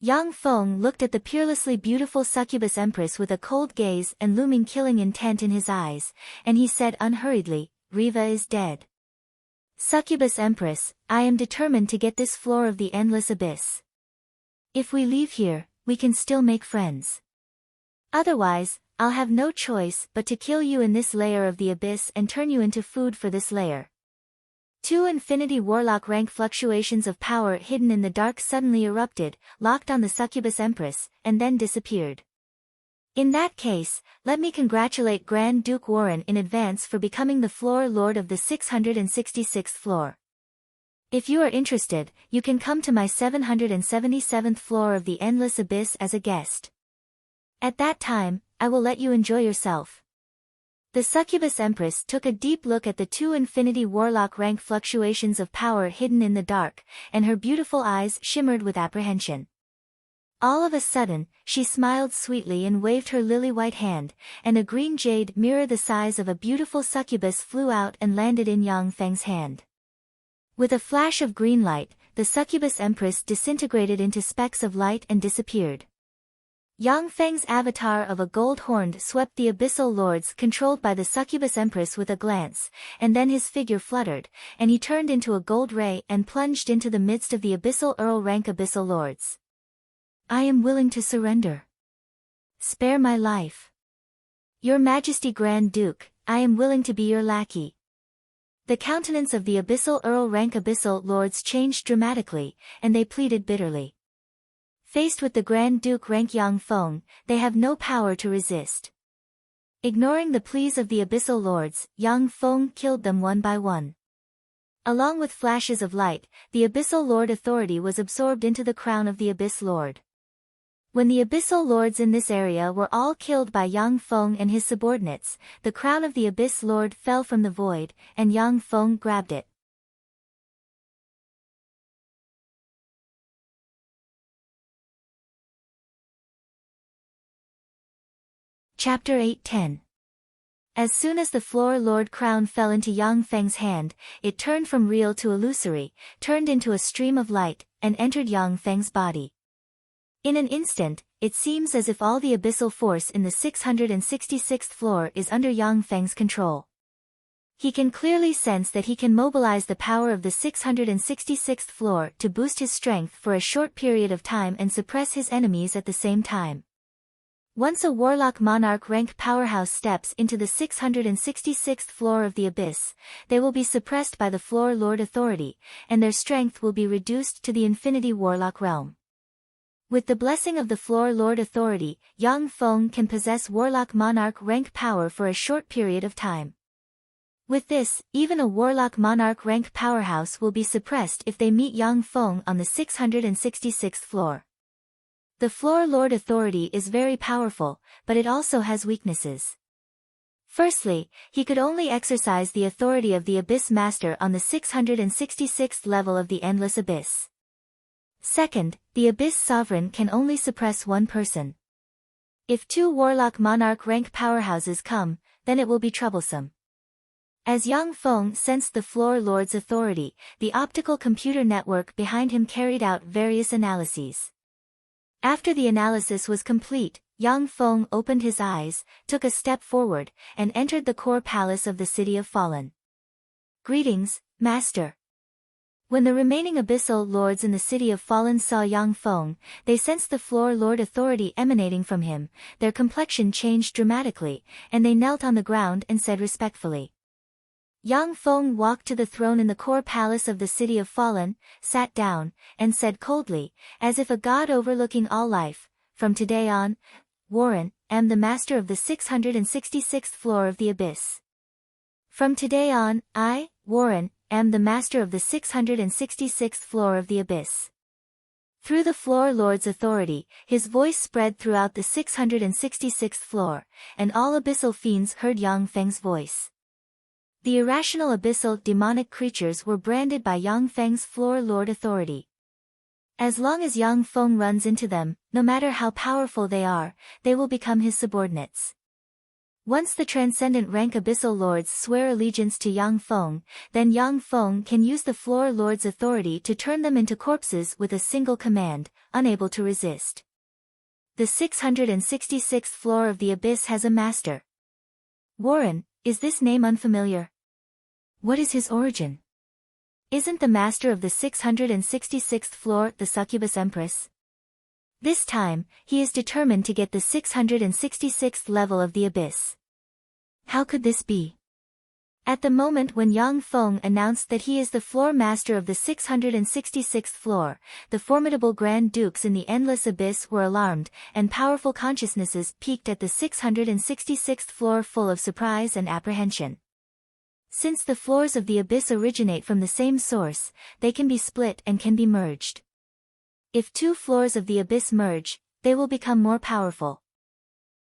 Yang Feng looked at the peerlessly beautiful succubus empress with a cold gaze and looming killing intent in his eyes, and he said unhurriedly, "Riva is dead. Succubus empress, I am determined to get this floor of the endless abyss. If we leave here, we can still make friends. Otherwise, I'll have no choice but to kill you in this layer of the abyss and turn you into food for this layer." Two infinity warlock rank fluctuations of power hidden in the dark suddenly erupted, locked on the succubus empress, and then disappeared. In that case, let me congratulate Grand Duke Warren in advance for becoming the Floor Lord of the 666th floor. If you are interested, you can come to my 777th floor of the endless abyss as a guest. At that time, I will let you enjoy yourself. The succubus empress took a deep look at the two infinity warlock rank fluctuations of power hidden in the dark, and her beautiful eyes shimmered with apprehension. All of a sudden, she smiled sweetly and waved her lily-white hand, and a green jade mirror the size of a beautiful succubus flew out and landed in Yang Feng's hand. With a flash of green light, the succubus empress disintegrated into specks of light and disappeared. Yang Feng's avatar of a gold horn swept the abyssal lords controlled by the succubus empress with a glance, and then his figure fluttered, and he turned into a gold ray and plunged into the midst of the abyssal rank abyssal lords. "I am willing to surrender. Spare my life. Your Majesty Grand Duke, I am willing to be your lackey." The countenance of the abyssal rank abyssal lords changed dramatically, and they pleaded bitterly. Faced with the Grand Duke rank Yang Feng, they have no power to resist. Ignoring the pleas of the abyssal lords, Yang Feng killed them one by one. Along with flashes of light, the abyssal lord authority was absorbed into the crown of the abyss lord. When the abyssal lords in this area were all killed by Yang Feng and his subordinates, the crown of the abyss lord fell from the void, and Yang Feng grabbed it. Chapter 8:10. As soon as the Floor Lord crown fell into Yang Feng's hand, it turned from real to illusory, turned into a stream of light, and entered Yang Feng's body. In an instant, it seems as if all the abyssal force in the 666th floor is under Yang Feng's control. He can clearly sense that he can mobilize the power of the 666th floor to boost his strength for a short period of time and suppress his enemies at the same time. Once a warlock monarch rank powerhouse steps into the 666th floor of the abyss, they will be suppressed by the Floor Lord authority, and their strength will be reduced to the infinity warlock realm. With the blessing of the Floor Lord authority, Yang Feng can possess warlock monarch rank power for a short period of time. With this, even a warlock monarch rank powerhouse will be suppressed if they meet Yang Feng on the 666th floor. The Floor Lord authority is very powerful, but it also has weaknesses. Firstly, he could only exercise the authority of the Abyss Master on the 666th level of the Endless Abyss. Second, the Abyss Sovereign can only suppress one person. If two Warlock Monarch rank powerhouses come, then it will be troublesome. As Yang Feng sensed the Floor Lord's authority, the optical computer network behind him carried out various analyses. After the analysis was complete, Yang Feng opened his eyes, took a step forward, and entered the core palace of the City of Fallen. Greetings, Master. When the remaining abyssal lords in the City of Fallen saw Yang Feng, they sensed the Floor Lord authority emanating from him, their complexion changed dramatically, and they knelt on the ground and said respectfully. Yang Feng walked to the throne in the core palace of the City of Fallen, sat down, and said coldly, as if a god overlooking all life, "From today on, Warren, am the master of the 666th floor of the abyss. From today on, I, Warren, am the master of the 666th floor of the abyss." Through the Floor Lord's authority, his voice spread throughout the 666th floor, and all abyssal fiends heard Yang Feng's voice. The irrational abyssal demonic creatures were branded by Yang Feng's Floor Lord authority. As long as Yang Feng runs into them, no matter how powerful they are, they will become his subordinates. Once the transcendent rank abyssal lords swear allegiance to Yang Feng, then Yang Feng can use the Floor Lord's authority to turn them into corpses with a single command, unable to resist. The 666th floor of the abyss has a master. Warren, is this name unfamiliar? What is his origin? Isn't the master of the 666th floor the succubus empress? This time, he is determined to get the 666th level of the abyss. How could this be? At the moment when Yang Feng announced that he is the floor master of the 666th floor, the formidable Grand Dukes in the endless abyss were alarmed, and powerful consciousnesses peaked at the 666th floor full of surprise and apprehension. Since the floors of the abyss originate from the same source, they can be split and can be merged. If two floors of the abyss merge, they will become more powerful.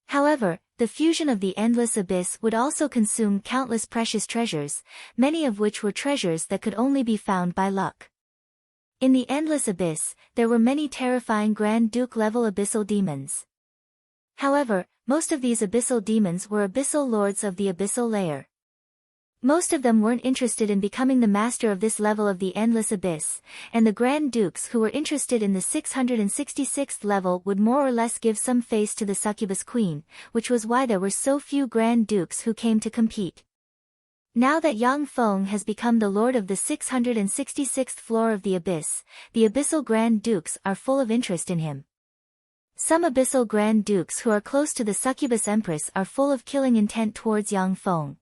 However, the fusion of the endless abyss would also consume countless precious treasures, many of which were treasures that could only be found by luck. In the endless abyss, there were many terrifying Grand Duke-level abyssal demons. However, most of these abyssal demons were abyssal lords of the abyssal layer. Most of them weren't interested in becoming the master of this level of the endless abyss, and the Grand Dukes who were interested in the 666th level would more or less give some face to the succubus queen, which was why there were so few Grand Dukes who came to compete. Now that Yang Feng has become the lord of the 666th floor of the abyss, the abyssal Grand Dukes are full of interest in him. Some abyssal Grand Dukes who are close to the succubus empress are full of killing intent towards Yang Feng.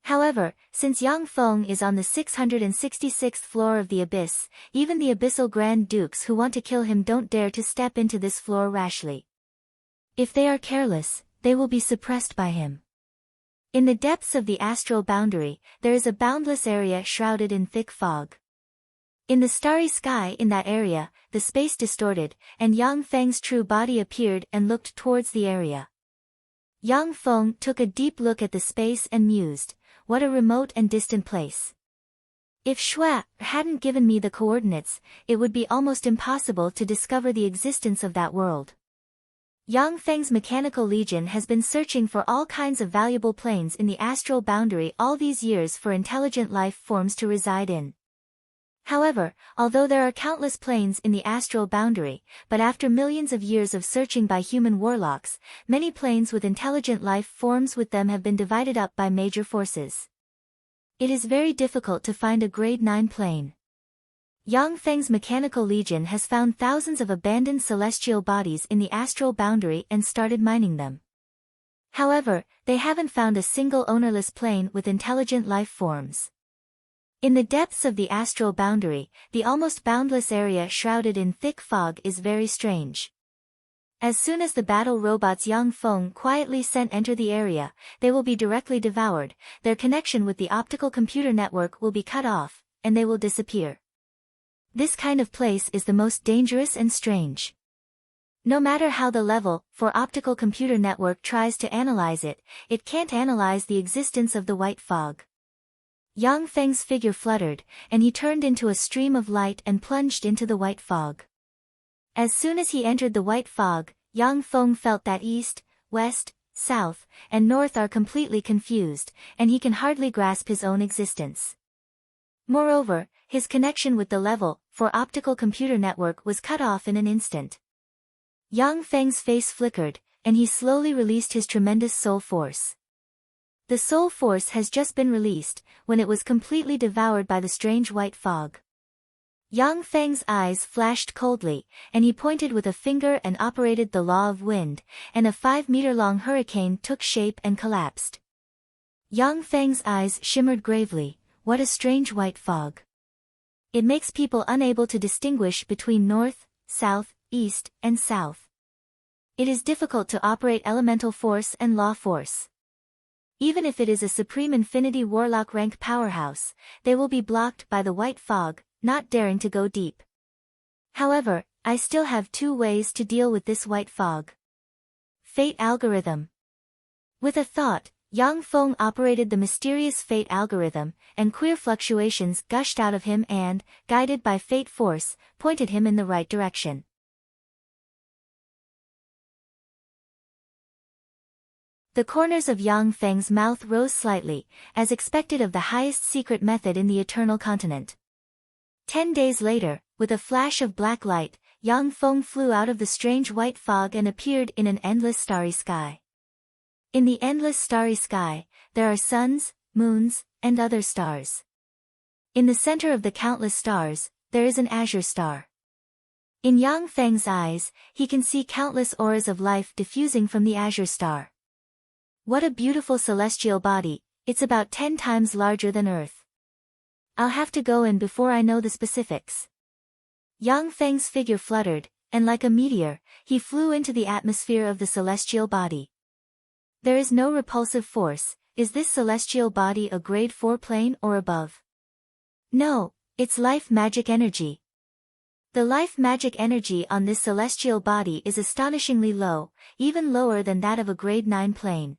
However, since Yang Feng is on the 666th floor of the abyss, even the abyssal Grand Dukes who want to kill him don't dare to step into this floor rashly. If they are careless, they will be suppressed by him. In the depths of the astral boundary, there is a boundless area shrouded in thick fog. In the starry sky in that area, the space distorted, and Yang Feng's true body appeared and looked towards the area. Yang Feng took a deep look at the space and mused, "What a remote and distant place. If Shui hadn't given me the coordinates, it would be almost impossible to discover the existence of that world." Yang Feng's mechanical legion has been searching for all kinds of valuable planes in the astral boundary all these years for intelligent life forms to reside in. However, although there are countless planes in the astral boundary, but after millions of years of searching by human warlocks, many planes with intelligent life forms with them have been divided up by major forces. It is very difficult to find a grade 9 plane. Yang Feng's mechanical legion has found thousands of abandoned celestial bodies in the astral boundary and started mining them. However, they haven't found a single ownerless plane with intelligent life forms. In the depths of the astral boundary, the almost boundless area shrouded in thick fog is very strange. As soon as the battle robots Yang Feng quietly sent enter the area, they will be directly devoured, their connection with the optical computer network will be cut off, and they will disappear. This kind of place is the most dangerous and strange. No matter how the level 4 optical computer network tries to analyze it, it can't analyze the existence of the white fog. Yang Feng's figure fluttered, and he turned into a stream of light and plunged into the white fog. As soon as he entered the white fog, Yang Feng felt that east, west, south, and north are completely confused, and he can hardly grasp his own existence. Moreover, his connection with the level 4 optical computer network was cut off in an instant. Yang Feng's face flickered, and he slowly released his tremendous soul force. The soul force has just been released, when it was completely devoured by the strange white fog. Yang Feng's eyes flashed coldly, and he pointed with a finger and operated the law of wind, and a 5-meter-long hurricane took shape and collapsed. Yang Feng's eyes shimmered gravely. What a strange white fog. It makes people unable to distinguish between north, south, east, and south. It is difficult to operate elemental force and law force. Even if it is a Supreme Infinity Warlock rank powerhouse, they will be blocked by the white fog, not daring to go deep. However, I still have 2 ways to deal with this white fog. Fate algorithm. With a thought, Yang Feng operated the mysterious fate algorithm, and queer fluctuations gushed out of him and, guided by fate force, pointed him in the right direction. The corners of Yang Feng's mouth rose slightly, as expected of the highest secret method in the Eternal Continent. 10 days later, with a flash of black light, Yang Feng flew out of the strange white fog and appeared in an endless starry sky. In the endless starry sky, there are suns, moons, and other stars. In the center of the countless stars, there is an azure star. In Yang Feng's eyes, he can see countless auras of life diffusing from the azure star. What a beautiful celestial body, it's about 10 times larger than Earth. I'll have to go in before I know the specifics. Yang Feng's figure fluttered, and like a meteor, he flew into the atmosphere of the celestial body. There is no repulsive force. Is this celestial body a grade 4 plane or above? No, it's life magic energy. The life magic energy on this celestial body is astonishingly low, even lower than that of a grade 9 plane.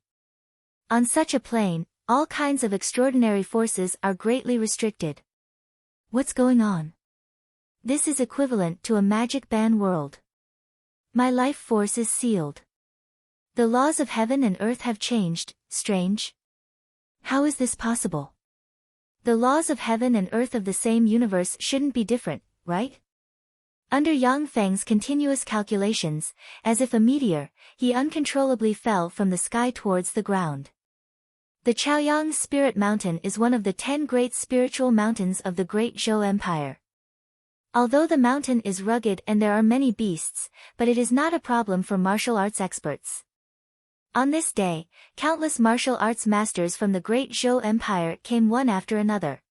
On such a plane, all kinds of extraordinary forces are greatly restricted. What's going on? This is equivalent to a magic ban world. My life force is sealed. The laws of heaven and earth have changed. Strange. How is this possible? The laws of heaven and earth of the same universe shouldn't be different, right? Under Yang Feng's continuous calculations, as if a meteor, he uncontrollably fell from the sky towards the ground. The Chaoyang Spirit Mountain is one of the 10 great spiritual mountains of the Great Zhou Empire. Although the mountain is rugged and there are many beasts, but it is not a problem for martial arts experts. On this day, countless martial arts masters from the Great Zhou Empire came one after another.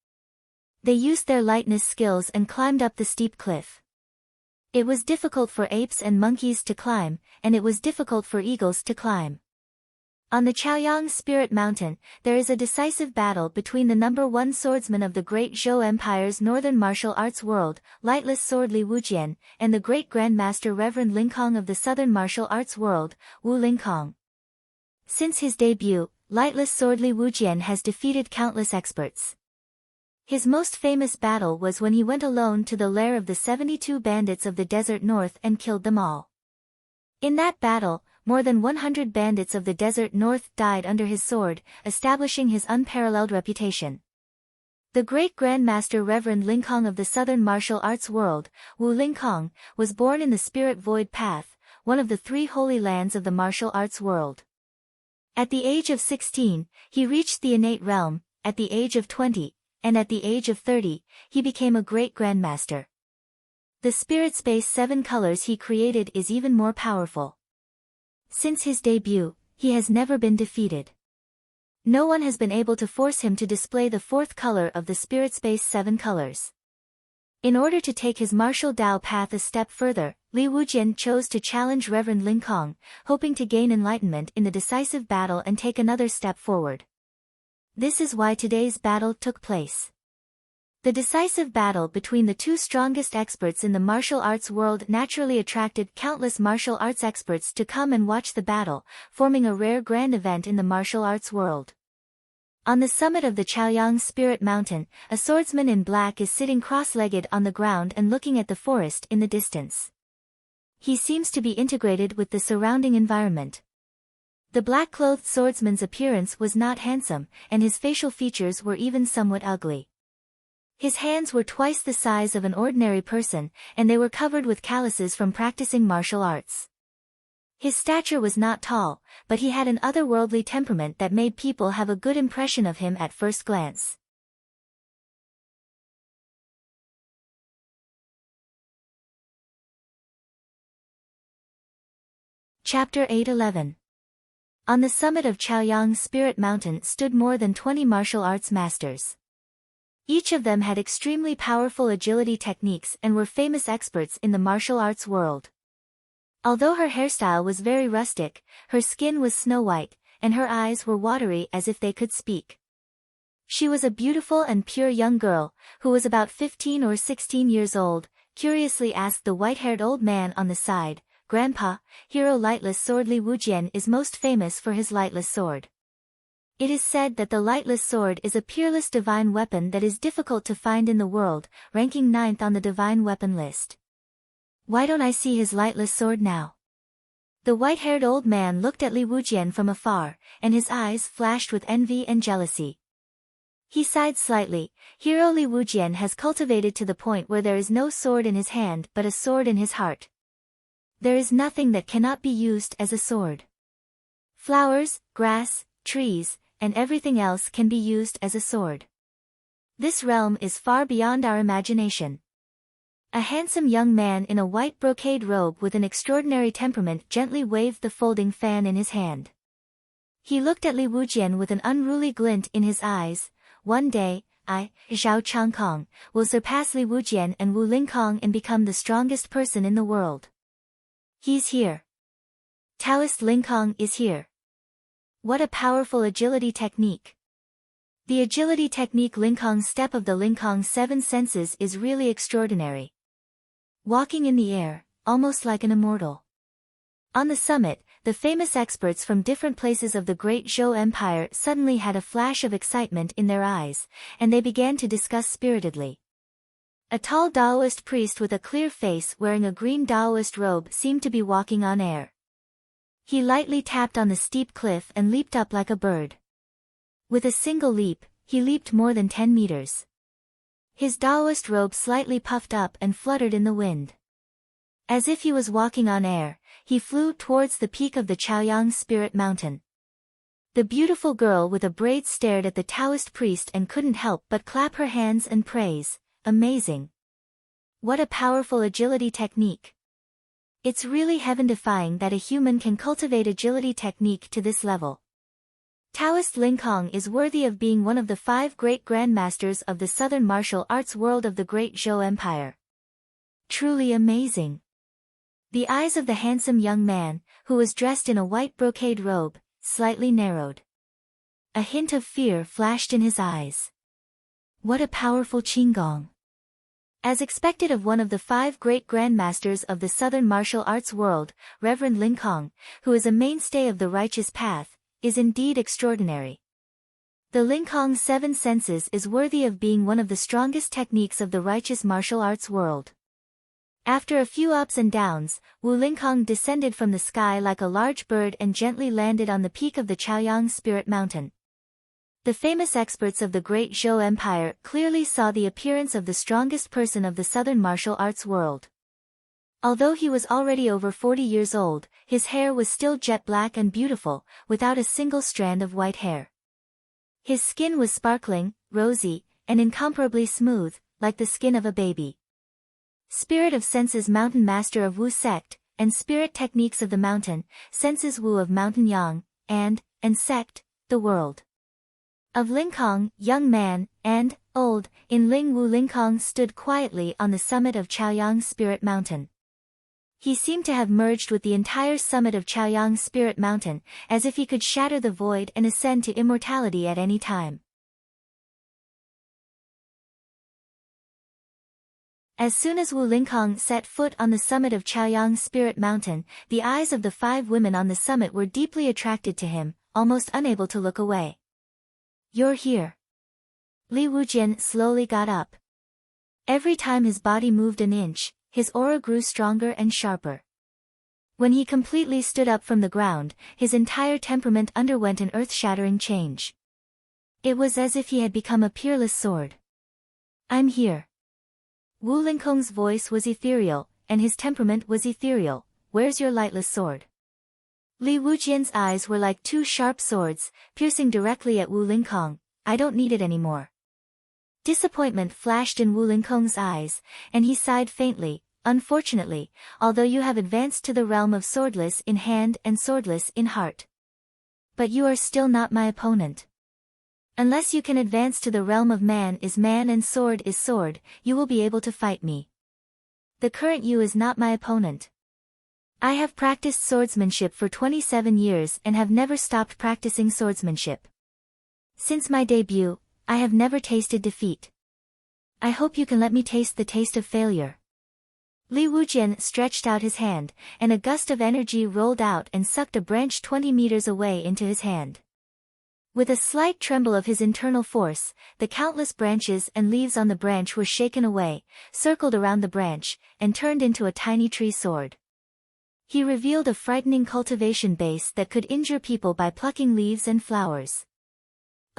They used their lightness skills and climbed up the steep cliff. It was difficult for apes and monkeys to climb, and it was difficult for eagles to climb. On the Chaoyang Spirit Mountain, there is a decisive battle between the number 1 swordsman of the Great Zhou Empire's northern martial arts world, Lightless Sword Li Wujian, and the Great Grandmaster Reverend Lingkong of the southern martial arts world, Wu Lingkong. Since his debut, Lightless Sword Li Wujian has defeated countless experts. His most famous battle was when he went alone to the lair of the 72 bandits of the desert north and killed them all. In that battle, more than 100 bandits of the desert north died under his sword, establishing his unparalleled reputation. The great Grandmaster Reverend Lingkong of the southern martial arts world, Wu Lingkong, was born in the Spirit Void Path, one of the 3 holy lands of the martial arts world. At the age of 16, he reached the innate realm. At the age of 20, and at the age of 30, he became a great Grandmaster. The Spirit Space 7 colors he created is even more powerful. Since his debut, he has never been defeated. No one has been able to force him to display the 4th color of the Spirit Space 7 colors. In order to take his martial Dao path a step further, Li Wujian chose to challenge Reverend Lingkong, hoping to gain enlightenment in the decisive battle and take another step forward. This is why today's battle took place. The decisive battle between the 2 strongest experts in the martial arts world naturally attracted countless martial arts experts to come and watch the battle, forming a rare grand event in the martial arts world. On the summit of the Chaoyang Spirit Mountain, a swordsman in black is sitting cross-legged on the ground and looking at the forest in the distance. He seems to be integrated with the surrounding environment. The black-clothed swordsman's appearance was not handsome, and his facial features were even somewhat ugly. His hands were twice the size of an ordinary person, and they were covered with calluses from practicing martial arts. His stature was not tall, but he had an otherworldly temperament that made people have a good impression of him at first glance. Chapter 8:11. On the summit of Chaoyang's Spirit Mountain stood more than 20 martial arts masters. Each of them had extremely powerful agility techniques and were famous experts in the martial arts world. Although her hairstyle was very rustic, her skin was snow-white, and her eyes were watery as if they could speak. She was a beautiful and pure young girl, who was about 15 or 16 years old, curiously asked the white-haired old man on the side, "Grandpa, hero lightless sword Li Wujian is most famous for his lightless sword. It is said that the lightless sword is a peerless divine weapon that is difficult to find in the world, ranking 9th on the divine weapon list. Why don't I see his lightless sword now?" The white-haired old man looked at Li Wujian from afar, and his eyes flashed with envy and jealousy. He sighed slightly. Hero Li Wujian has cultivated to the point where there is no sword in his hand but a sword in his heart. There is nothing that cannot be used as a sword. Flowers, grass, trees, and everything else can be used as a sword. This realm is far beyond our imagination. A handsome young man in a white brocade robe with an extraordinary temperament gently waved the folding fan in his hand. He looked at Li Wujian with an unruly glint in his eyes. "One day, I, Zhao Changkong, will surpass Li Wujian and Wu Lingkong and become the strongest person in the world. He's here. Taoist Lingkong is here. What a powerful agility technique. The agility technique Lingkong's step of the Lingkong's 7 senses is really extraordinary. Walking in the air, almost like an immortal." On the summit, the famous experts from different places of the great Zhou Empire suddenly had a flash of excitement in their eyes, and they began to discuss spiritedly. A tall Taoist priest with a clear face wearing a green Taoist robe seemed to be walking on air. He lightly tapped on the steep cliff and leaped up like a bird. With a single leap, he leaped more than 10 meters. His Taoist robe slightly puffed up and fluttered in the wind. As if he was walking on air, he flew towards the peak of the Chaoyang Spirit Mountain. The beautiful girl with a braid stared at the Taoist priest and couldn't help but clap her hands and praise, "Amazing. What a powerful agility technique. It's really heaven-defying that a human can cultivate agility technique to this level. Taoist Lingkong is worthy of being one of the 5 great grandmasters of the southern martial arts world of the great Zhou Empire. Truly amazing." The eyes of the handsome young man, who was dressed in a white brocade robe, slightly narrowed. A hint of fear flashed in his eyes. What a powerful Qinggong. As expected of one of the 5 great grandmasters of the southern martial arts world, Reverend Lingkong, who is a mainstay of the righteous path, is indeed extraordinary. The Lingkong's 7 senses is worthy of being one of the strongest techniques of the righteous martial arts world. After a few ups and downs, Wu Lingkong descended from the sky like a large bird and gently landed on the peak of the Chaoyang Spirit Mountain. The famous experts of the great Zhou Empire clearly saw the appearance of the strongest person of the southern martial arts world. Although he was already over 40 years old, his hair was still jet black and beautiful, without a single strand of white hair. His skin was sparkling, rosy, and incomparably smooth, like the skin of a baby. Spirit of Senses Mountain Master of Wu Sect, and Spirit Techniques of the Mountain, Senses Wu of Mountain Yang, and Sect, the world. Of Lingkong, young man, and old, in Ling Wu Lingkong stood quietly on the summit of Chaoyang Spirit Mountain. He seemed to have merged with the entire summit of Chaoyang Spirit Mountain, as if he could shatter the void and ascend to immortality at any time. As soon as Wu Lingkong set foot on the summit of Chaoyang Spirit Mountain, the eyes of the 5 women on the summit were deeply attracted to him, almost unable to look away. "You're here." Li Wujian slowly got up. Every time his body moved an inch, his aura grew stronger and sharper. When he completely stood up from the ground, his entire temperament underwent an earth-shattering change. It was as if he had become a peerless sword. I'm here. Wu Lingkong's voice was ethereal, and his temperament was ethereal. Where's your lightless sword? Li Wujian's eyes were like two sharp swords, piercing directly at Wu Lingkong. I don't need it anymore. Disappointment flashed in Wu Lingkong's eyes, and he sighed faintly. Unfortunately, although you have advanced to the realm of swordless in hand and swordless in heart. But you are still not my opponent. Unless you can advance to the realm of man is man and sword is sword, you will be able to fight me. The current you is not my opponent. I have practiced swordsmanship for 27 years and have never stopped practicing swordsmanship. Since my debut, I have never tasted defeat. I hope you can let me taste the taste of failure. Li Wujian stretched out his hand, and a gust of energy rolled out and sucked a branch 20 meters away into his hand. With a slight tremble of his internal force, the countless branches and leaves on the branch were shaken away, circled around the branch, and turned into a tiny tree sword. He revealed a frightening cultivation base that could injure people by plucking leaves and flowers.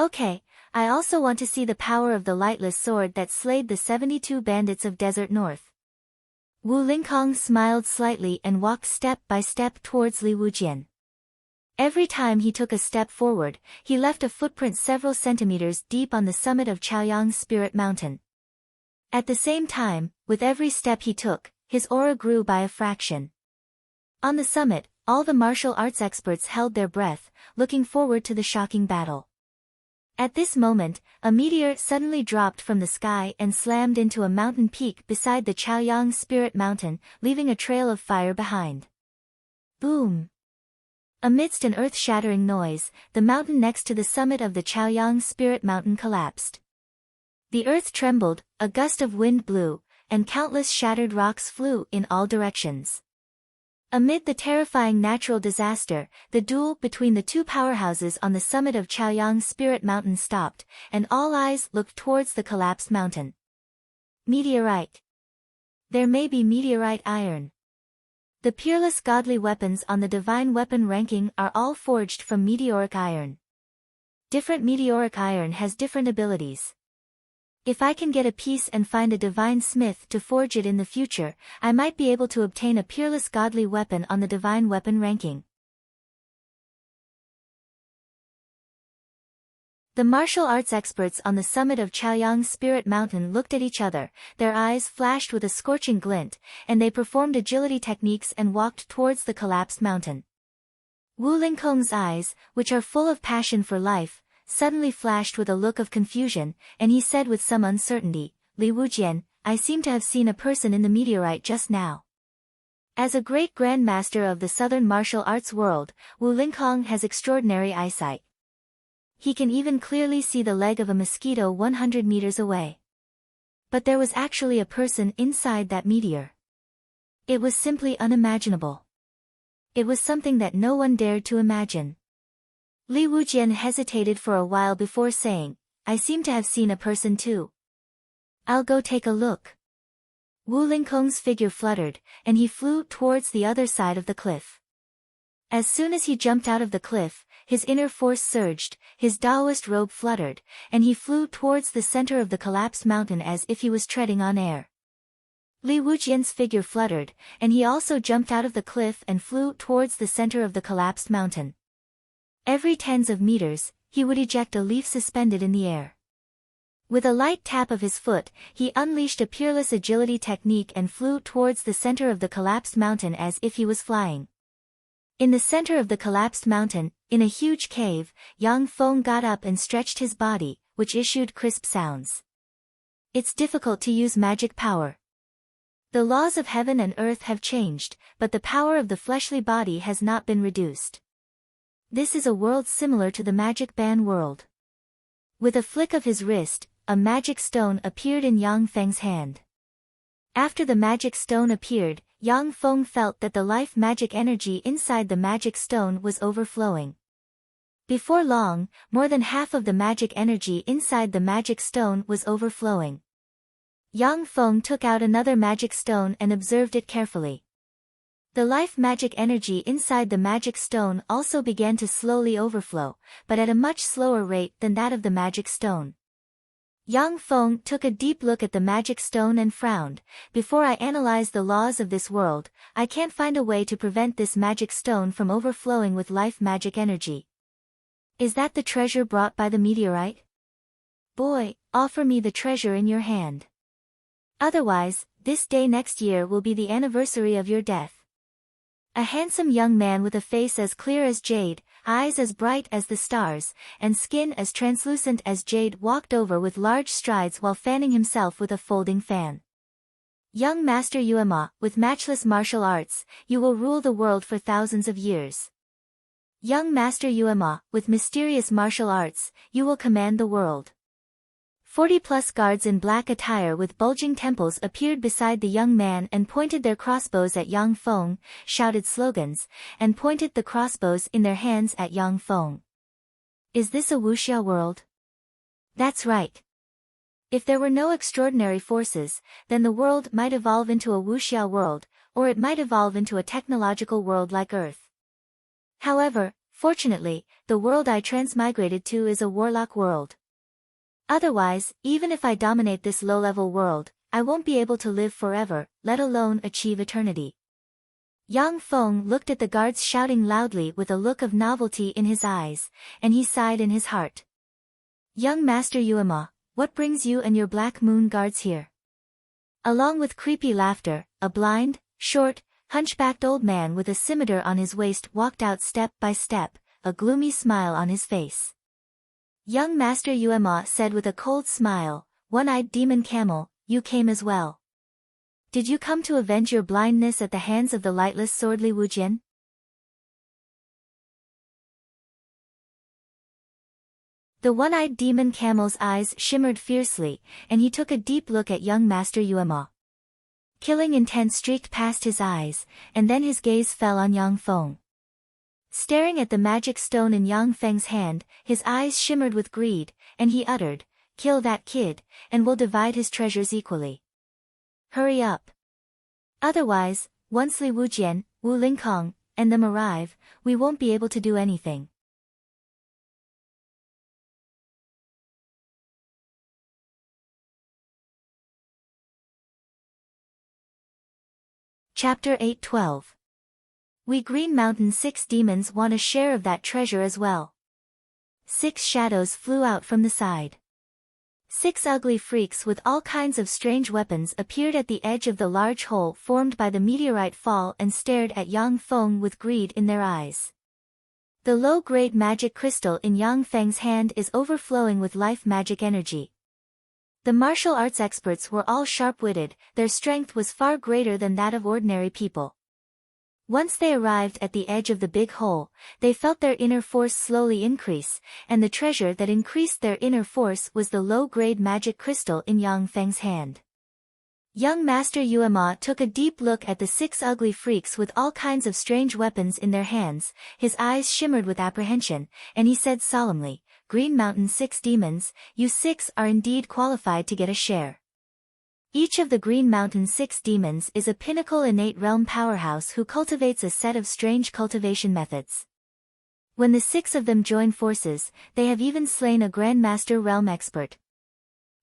Okay, I also want to see the power of the lightless sword that slayed the 72 bandits of Desert North. Wu Lingkong smiled slightly and walked step by step towards Li Wujian. Every time he took a step forward, he left a footprint several centimeters deep on the summit of Chaoyang's Spirit Mountain. At the same time, with every step he took, his aura grew by a fraction. On the summit, all the martial arts experts held their breath, looking forward to the shocking battle. At this moment, a meteor suddenly dropped from the sky and slammed into a mountain peak beside the Chaoyang Spirit Mountain, leaving a trail of fire behind. Boom! Amidst an earth-shattering noise, the mountain next to the summit of the Chaoyang Spirit Mountain collapsed. The earth trembled, a gust of wind blew, and countless shattered rocks flew in all directions. Amid the terrifying natural disaster, the duel between the two powerhouses on the summit of Chaoyang Spirit Mountain stopped, and all eyes looked towards the collapsed mountain. Meteorite. There may be meteorite iron. The peerless godly weapons on the divine weapon ranking are all forged from meteoric iron. Different meteoric iron has different abilities. If I can get a piece and find a divine smith to forge it in the future, I might be able to obtain a peerless godly weapon on the divine weapon ranking. The martial arts experts on the summit of Chaoyang Spirit Mountain looked at each other, their eyes flashed with a scorching glint, and they performed agility techniques and walked towards the collapsed mountain. Wu Lingkong's eyes, which are full of passion for life, suddenly flashed with a look of confusion, and he said with some uncertainty, Li Wujian, I seem to have seen a person in the meteorite just now. As a great grandmaster of the southern martial arts world, Wu Lingkong has extraordinary eyesight. He can even clearly see the leg of a mosquito 100 meters away. But there was actually a person inside that meteor. It was simply unimaginable. It was something that no one dared to imagine. Li Wujian hesitated for a while before saying, I seem to have seen a person too. I'll go take a look. Wu Lingkong's figure fluttered, and he flew towards the other side of the cliff. As soon as he jumped out of the cliff, his inner force surged, his Taoist robe fluttered, and he flew towards the center of the collapsed mountain as if he was treading on air. Li Wujian's figure fluttered, and he also jumped out of the cliff and flew towards the center of the collapsed mountain. Every tens of meters, he would eject a leaf suspended in the air. With a light tap of his foot, he unleashed a peerless agility technique and flew towards the center of the collapsed mountain as if he was flying. In the center of the collapsed mountain, in a huge cave, Yang Feng got up and stretched his body, which issued crisp sounds. It's difficult to use magic power. The laws of heaven and earth have changed, but the power of the fleshly body has not been reduced. This is a world similar to the magic ban world. With a flick of his wrist, a magic stone appeared in Yang Feng's hand. After the magic stone appeared, Yang Feng felt that the life magic energy inside the magic stone was overflowing. Before long, more than half of the magic energy inside the magic stone was overflowing. Yang Feng took out another magic stone and observed it carefully. The life magic energy inside the magic stone also began to slowly overflow, but at a much slower rate than that of the magic stone. Yang Feng took a deep look at the magic stone and frowned. Before I analyze the laws of this world, I can't find a way to prevent this magic stone from overflowing with life magic energy. Is that the treasure brought by the meteorite? Boy, offer me the treasure in your hand. Otherwise, this day next year will be the anniversary of your death. A handsome young man with a face as clear as jade, eyes as bright as the stars, and skin as translucent as jade walked over with large strides while fanning himself with a folding fan. Young Master Yuema, with matchless martial arts, you will rule the world for thousands of years. Young Master Yuema, with mysterious martial arts, you will command the world. 40+ guards in black attire with bulging temples appeared beside the young man and pointed their crossbows at Yang Feng, shouted slogans, and pointed the crossbows in their hands at Yang Feng. Is this a wuxia world? That's right. If there were no extraordinary forces, then the world might evolve into a wuxia world, or it might evolve into a technological world like Earth. However, fortunately, the world I transmigrated to is a warlock world. Otherwise, even if I dominate this low-level world, I won't be able to live forever, let alone achieve eternity. Yang Feng looked at the guards shouting loudly with a look of novelty in his eyes, and he sighed in his heart. Young Master Yuema, what brings you and your Black Moon guards here? Along with creepy laughter, a blind, short, hunchbacked old man with a scimitar on his waist walked out step by step, a gloomy smile on his face. Young Master Yuema said with a cold smile, One-eyed demon camel, you came as well. Did you come to avenge your blindness at the hands of the lightless swordly Wu Jian? The one-eyed demon camel's eyes shimmered fiercely, and he took a deep look at young Master Yuema. Killing intent streaked past his eyes, and then his gaze fell on Yang Feng. Staring at the magic stone in Yang Feng's hand, his eyes shimmered with greed, and he uttered, Kill that kid, and we'll divide his treasures equally. Hurry up. Otherwise, once Li Wujian, Wu Lingkong, and them arrive, we won't be able to do anything. Chapter 8-12. We Green Mountain 6 demons want a share of that treasure as well. 6 shadows flew out from the side. 6 ugly freaks with all kinds of strange weapons appeared at the edge of the large hole formed by the meteorite fall and stared at Yang Feng with greed in their eyes. The low-grade magic crystal in Yang Feng's hand is overflowing with life magic energy. The martial arts experts were all sharp-witted, their strength was far greater than that of ordinary people. Once they arrived at the edge of the big hole, they felt their inner force slowly increase, and the treasure that increased their inner force was the low-grade magic crystal in Yang Feng's hand. Young Master Yuema took a deep look at the 6 ugly freaks with all kinds of strange weapons in their hands, his eyes shimmered with apprehension, and he said solemnly, Green Mountain 6 demons, you 6 are indeed qualified to get a share. Each of the Green Mountain 6 demons is a pinnacle innate realm powerhouse who cultivates a set of strange cultivation methods. When the 6 of them join forces, they have even slain a Grandmaster realm expert.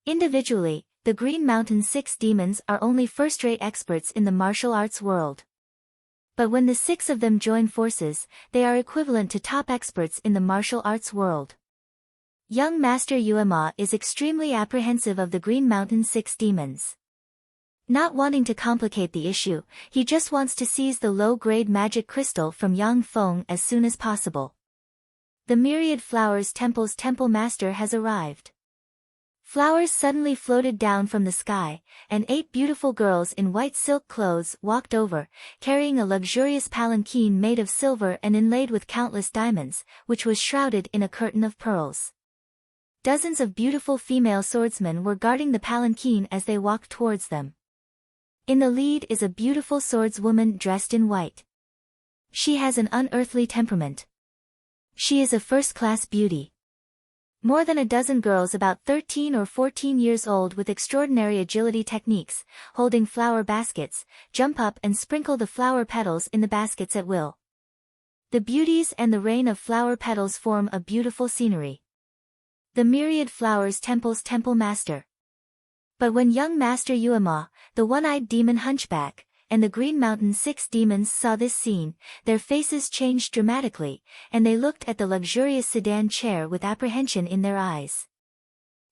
Individually, the Green Mountain 6 demons are only first-rate experts in the martial arts world. But when the 6 of them join forces, they are equivalent to top experts in the martial arts world. Young Master Yuema is extremely apprehensive of the Green Mountain 6 demons. Not wanting to complicate the issue, he just wants to seize the low-grade magic crystal from Yang Feng as soon as possible. The Myriad Flowers Temple's temple master has arrived. Flowers suddenly floated down from the sky, and 8 beautiful girls in white silk clothes walked over, carrying a luxurious palanquin made of silver and inlaid with countless diamonds, which was shrouded in a curtain of pearls. Dozens of beautiful female swordsmen were guarding the palanquin as they walked towards them. In the lead is a beautiful swordswoman dressed in white. She has an unearthly temperament. She is a first-class beauty. More than a dozen girls about 13 or 14 years old with extraordinary agility techniques, holding flower baskets, jump up and sprinkle the flower petals in the baskets at will. The beauties and the rain of flower petals form a beautiful scenery. The myriad flowers temple's temple master. But when young Master Yuama, the one-eyed demon hunchback, and the Green Mountain 6 demons saw this scene, their faces changed dramatically, and they looked at the luxurious sedan chair with apprehension in their eyes.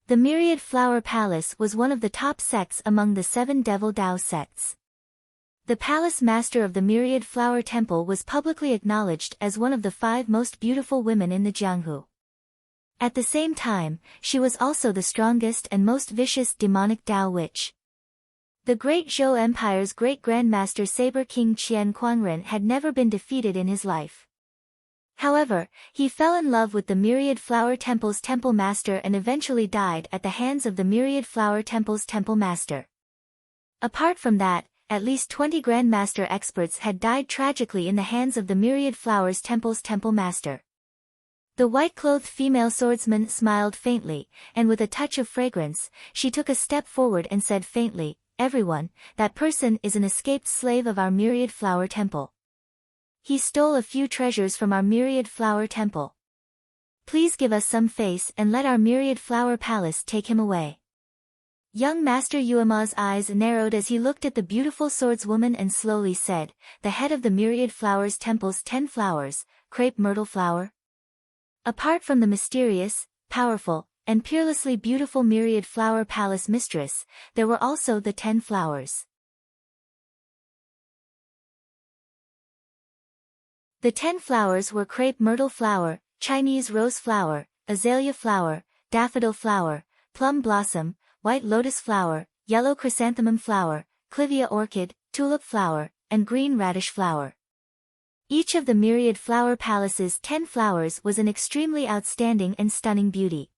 The Myriad Flower Palace was one of the top sects among the 7 Devil Dao sects. The palace master of the Myriad Flower Temple was publicly acknowledged as one of the 5 most beautiful women in the Jianghu. At the same time, she was also the strongest and most vicious demonic Dao witch. The Great Zhou Empire's great grandmaster Saber King Qian Quangren had never been defeated in his life. However, he fell in love with the Myriad Flower Temple's temple master and eventually died at the hands of the Myriad Flower Temple's temple master. Apart from that, at least 20 grandmaster experts had died tragically in the hands of the Myriad Flowers Temple's temple master. The white-clothed female swordsman smiled faintly, and with a touch of fragrance, she took a step forward and said faintly, "Everyone, that person is an escaped slave of our Myriad Flower Temple. He stole a few treasures from our Myriad Flower Temple. Please give us some face and let our Myriad Flower Palace take him away." Young Master Yuama's eyes narrowed as he looked at the beautiful swordswoman and slowly said, "The head of the Myriad Flowers Temple's 10 flowers, crepe myrtle flower?" Apart from the mysterious, powerful, and peerlessly beautiful Myriad Flower Palace mistress, there were also the 10 flowers. The 10 flowers were crepe myrtle flower, Chinese rose flower, azalea flower, daffodil flower, plum blossom, white lotus flower, yellow chrysanthemum flower, clivia orchid, tulip flower, and green radish flower. Each of the Myriad Flower Palace's 10 flowers was an extremely outstanding and stunning beauty.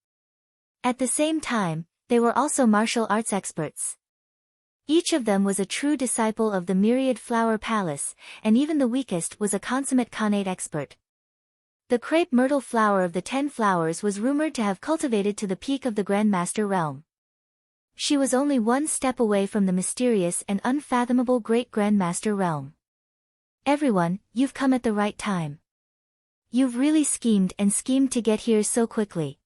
At the same time, they were also martial arts experts. Each of them was a true disciple of the Myriad Flower Palace, and even the weakest was a consummate Khanate expert. The crepe myrtle flower of the 10 flowers was rumored to have cultivated to the peak of the Grandmaster realm. She was only one step away from the mysterious and unfathomable Great Grandmaster realm. "Everyone, you've come at the right time. You've really schemed to get here so quickly."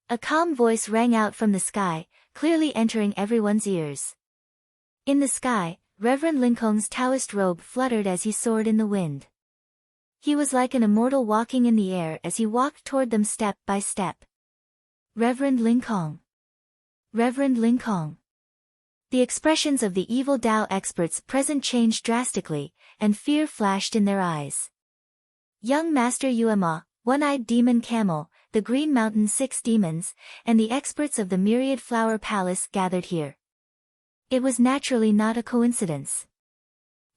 A calm voice rang out from the sky, clearly entering everyone's ears. In the sky, Reverend Linkong's Taoist robe fluttered as he soared in the wind. He was like an immortal walking in the air as he walked toward them step by step. Reverend Linkong. Reverend Linkong. The expressions of the evil Dao experts present changed drastically, and fear flashed in their eyes. Young Master Yuama, One-Eyed Demon Camel, the Green Mountain 6 demons, and the experts of the Myriad Flower Palace gathered here. It was naturally not a coincidence.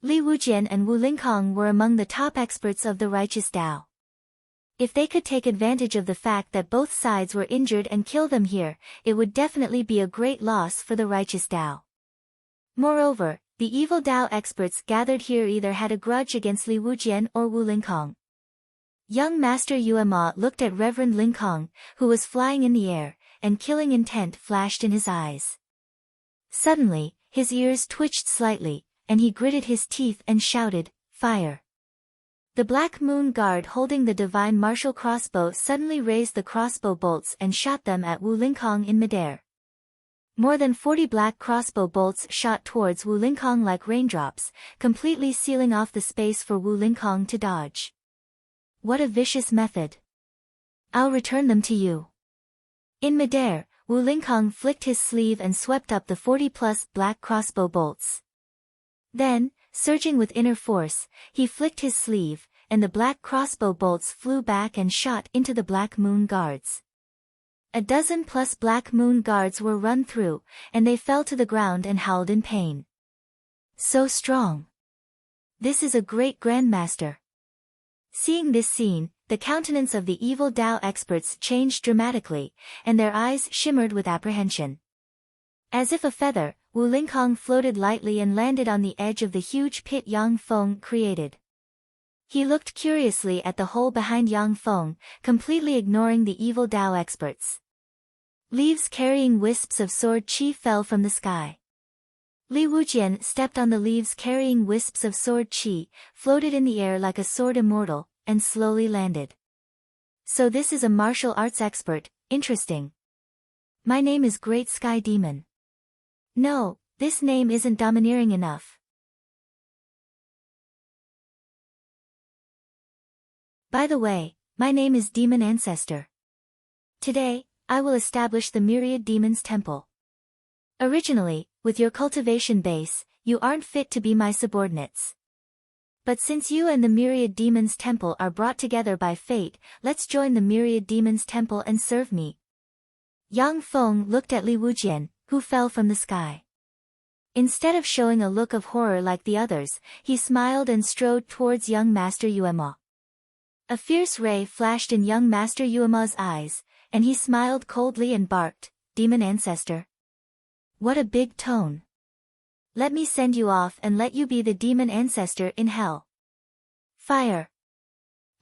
Li Wujian and Wu Lingkong were among the top experts of the righteous Dao. If they could take advantage of the fact that both sides were injured and kill them here, it would definitely be a great loss for the righteous Dao. Moreover, the evil Dao experts gathered here either had a grudge against Li Wujian or Wu Lingkong. Young Master Yuama looked at Reverend Linkong, who was flying in the air, and killing intent flashed in his eyes. Suddenly, his ears twitched slightly, and he gritted his teeth and shouted, "Fire!" The Black Moon Guard holding the divine martial crossbow suddenly raised the crossbow bolts and shot them at Wu Lingkong in midair. More than 40 black crossbow bolts shot towards Wu Lingkong like raindrops, completely sealing off the space for Wu Lingkong to dodge. What a vicious method! I'll return them to you. In midair, Wu Lingkong flicked his sleeve and swept up the 40-plus black crossbow bolts. Then, surging with inner force, he flicked his sleeve, and the black crossbow bolts flew back and shot into the Black Moon Guards. A dozen-plus Black Moon Guards were run through, and they fell to the ground and howled in pain. So strong! This is a great Grandmaster. Seeing this scene, the countenance of the evil Dao experts changed dramatically, and their eyes shimmered with apprehension. As if a feather, Wu Lingkong floated lightly and landed on the edge of the huge pit Yang Feng created. He looked curiously at the hole behind Yang Feng, completely ignoring the evil Dao experts. Leaves carrying wisps of sword chi fell from the sky. Li Wujian stepped on the leaves carrying wisps of sword chi, floated in the air like a sword immortal, and slowly landed. So this is a martial arts expert, interesting. My name is Great Sky Demon. No, this name isn't domineering enough. By the way, my name is Demon Ancestor. Today, I will establish the Myriad Demons Temple. Originally, with your cultivation base, you aren't fit to be my subordinates. But since you and the Myriad Demons Temple are brought together by fate, let's join the Myriad Demons Temple and serve me. Yang Feng looked at Li Wujian, who fell from the sky. Instead of showing a look of horror like the others, he smiled and strode towards young Master Yuema. A fierce ray flashed in young Master Yuema's eyes, and he smiled coldly and barked, "Demon Ancestor. What a big tone. Let me send you off and let you be the Demon Ancestor in hell." Fire.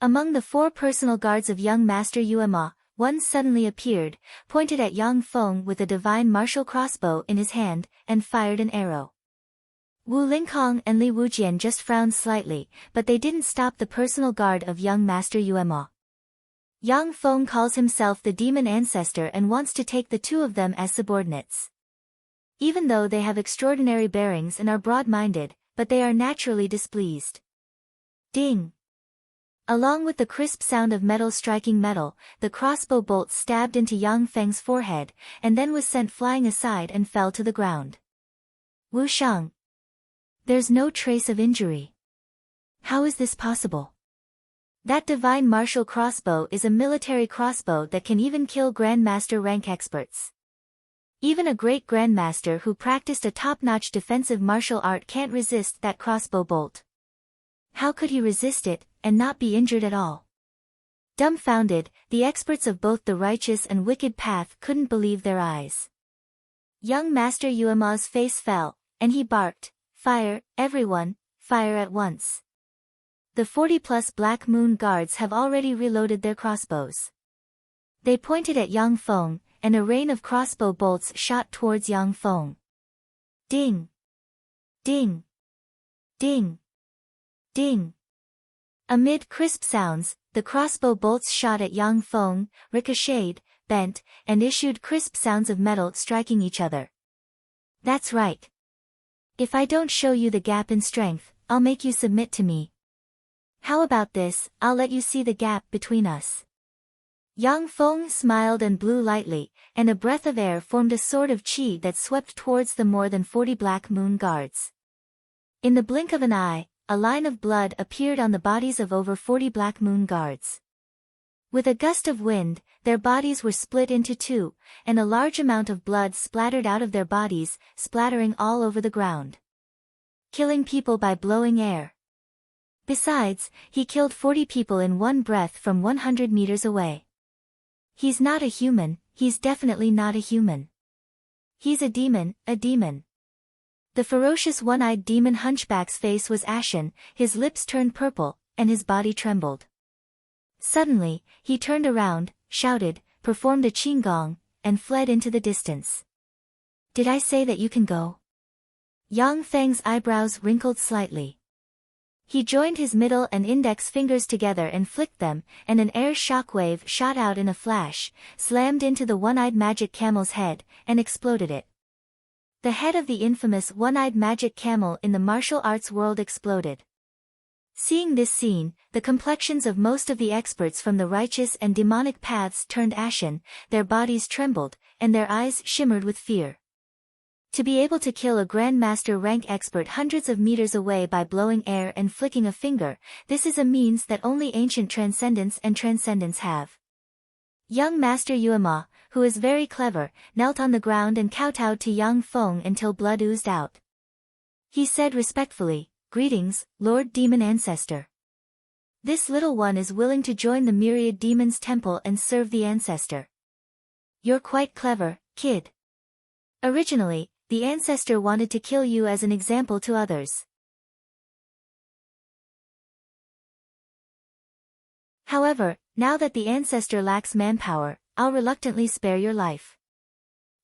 Among the 4 personal guards of young Master Yuema, one suddenly appeared, pointed at Yang Feng with a divine martial crossbow in his hand, and fired an arrow. Wu Lingkong and Li Wujian just frowned slightly, but they didn't stop the personal guard of young Master Yuema. Yang Feng calls himself the Demon Ancestor and wants to take the 2 of them as subordinates. Even though they have extraordinary bearings and are broad-minded, but they are naturally displeased. Ding! Along with the crisp sound of metal striking metal, the crossbow bolt stabbed into Yang Feng's forehead, and then was sent flying aside and fell to the ground. Wu Shang. There's no trace of injury. How is this possible? That divine martial crossbow is a military crossbow that can even kill Grandmaster rank experts. Even a great Grandmaster who practiced a top-notch defensive martial art can't resist that crossbow bolt. How could he resist it, and not be injured at all? Dumbfounded, the experts of both the righteous and wicked path couldn't believe their eyes. Young Master Yuema's face fell, and he barked, "Fire, everyone, fire at once." The 40-plus Black Moon guards have already reloaded their crossbows. They pointed at Yang Feng, and a rain of crossbow bolts shot towards Yang Feng. Ding! Ding! Ding! Ding! Amid crisp sounds, the crossbow bolts shot at Yang Feng, ricocheted, bent, and issued crisp sounds of metal striking each other. That's right. If I don't show you the gap in strength, I'll make you submit to me. How about this, I'll let you see the gap between us. Yang Feng smiled and blew lightly, and a breath of air formed a sword of qi that swept towards the more than 40 Black Moon guards. In the blink of an eye, a line of blood appeared on the bodies of over 40 Black Moon guards. With a gust of wind, their bodies were split into 2, and a large amount of blood splattered out of their bodies, splattering all over the ground. Killing people by blowing air. Besides, he killed 40 people in one breath from 100 meters away. He's not a human, he's definitely not a human. He's a demon, a demon. The ferocious one-eyed demon hunchback's face was ashen, his lips turned purple, and his body trembled. Suddenly, he turned around, shouted, performed a qinggong, and fled into the distance. Did I say that you can go? Yang Feng's eyebrows wrinkled slightly. He joined his middle and index fingers together and flicked them, and an air shockwave shot out in a flash, slammed into the one-eyed magic camel's head, and exploded it. The head of the infamous one-eyed magic camel in the martial arts world exploded. Seeing this scene, the complexions of most of the experts from the righteous and demonic paths turned ashen, their bodies trembled, and their eyes shimmered with fear. To be able to kill a Grandmaster rank expert hundreds of meters away by blowing air and flicking a finger, this is a means that only ancient transcendence and transcendence have. Young Master Yuema, who is very clever, knelt on the ground and kowtowed to Yang Feng until blood oozed out. He said respectfully, "Greetings, Lord Demon Ancestor. This little one is willing to join the Myriad Demons Temple and serve the Ancestor. You're quite clever, kid. Originally, the Ancestor wanted to kill you as an example to others. However, now that the ancestor lacks manpower, I'll reluctantly spare your life.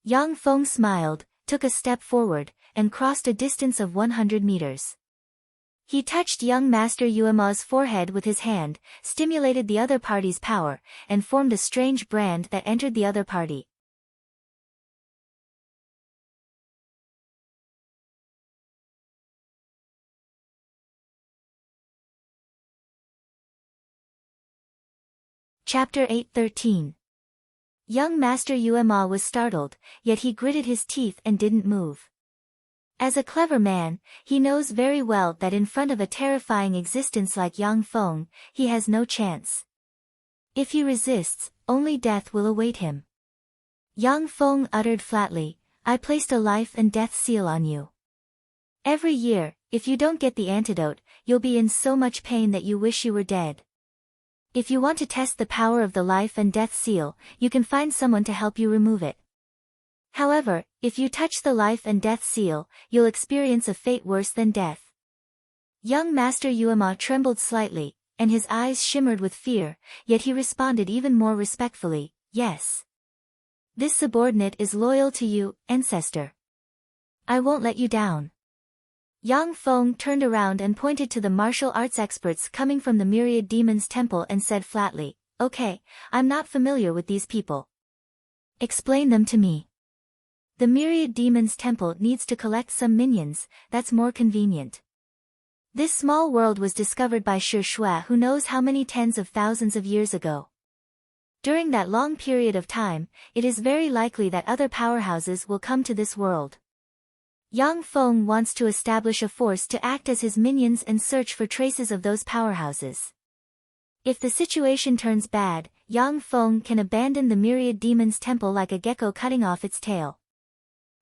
Yang Feng smiled, took a step forward, and crossed a distance of 100 meters. He touched young Master Yuema's forehead with his hand, stimulated the other party's power, and formed a strange brand that entered the other party. Chapter 8:13. Young Master Yuema was startled, yet he gritted his teeth and didn't move. As a clever man, he knows very well that in front of a terrifying existence like Yang Feng, he has no chance. If he resists, only death will await him. Yang Feng uttered flatly, I placed a life and death seal on you. Every year, if you don't get the antidote, you'll be in so much pain that you wish you were dead. If you want to test the power of the life and death seal, you can find someone to help you remove it. However, if you touch the life and death seal, you'll experience a fate worse than death. Young Master Yuema trembled slightly, and his eyes shimmered with fear, yet he responded even more respectfully, yes. This subordinate is loyal to you, ancestor. I won't let you down. Yang Feng turned around and pointed to the martial arts experts coming from the Myriad Demons Temple and said flatly, okay, I'm not familiar with these people. Explain them to me. The Myriad Demons Temple needs to collect some minions, that's more convenient. This small world was discovered by Shi Shui, who knows how many tens of thousands of years ago. During that long period of time, it is very likely that other powerhouses will come to this world. Yang Feng wants to establish a force to act as his minions and search for traces of those powerhouses. If the situation turns bad, Yang Feng can abandon the Myriad Demons Temple like a gecko cutting off its tail.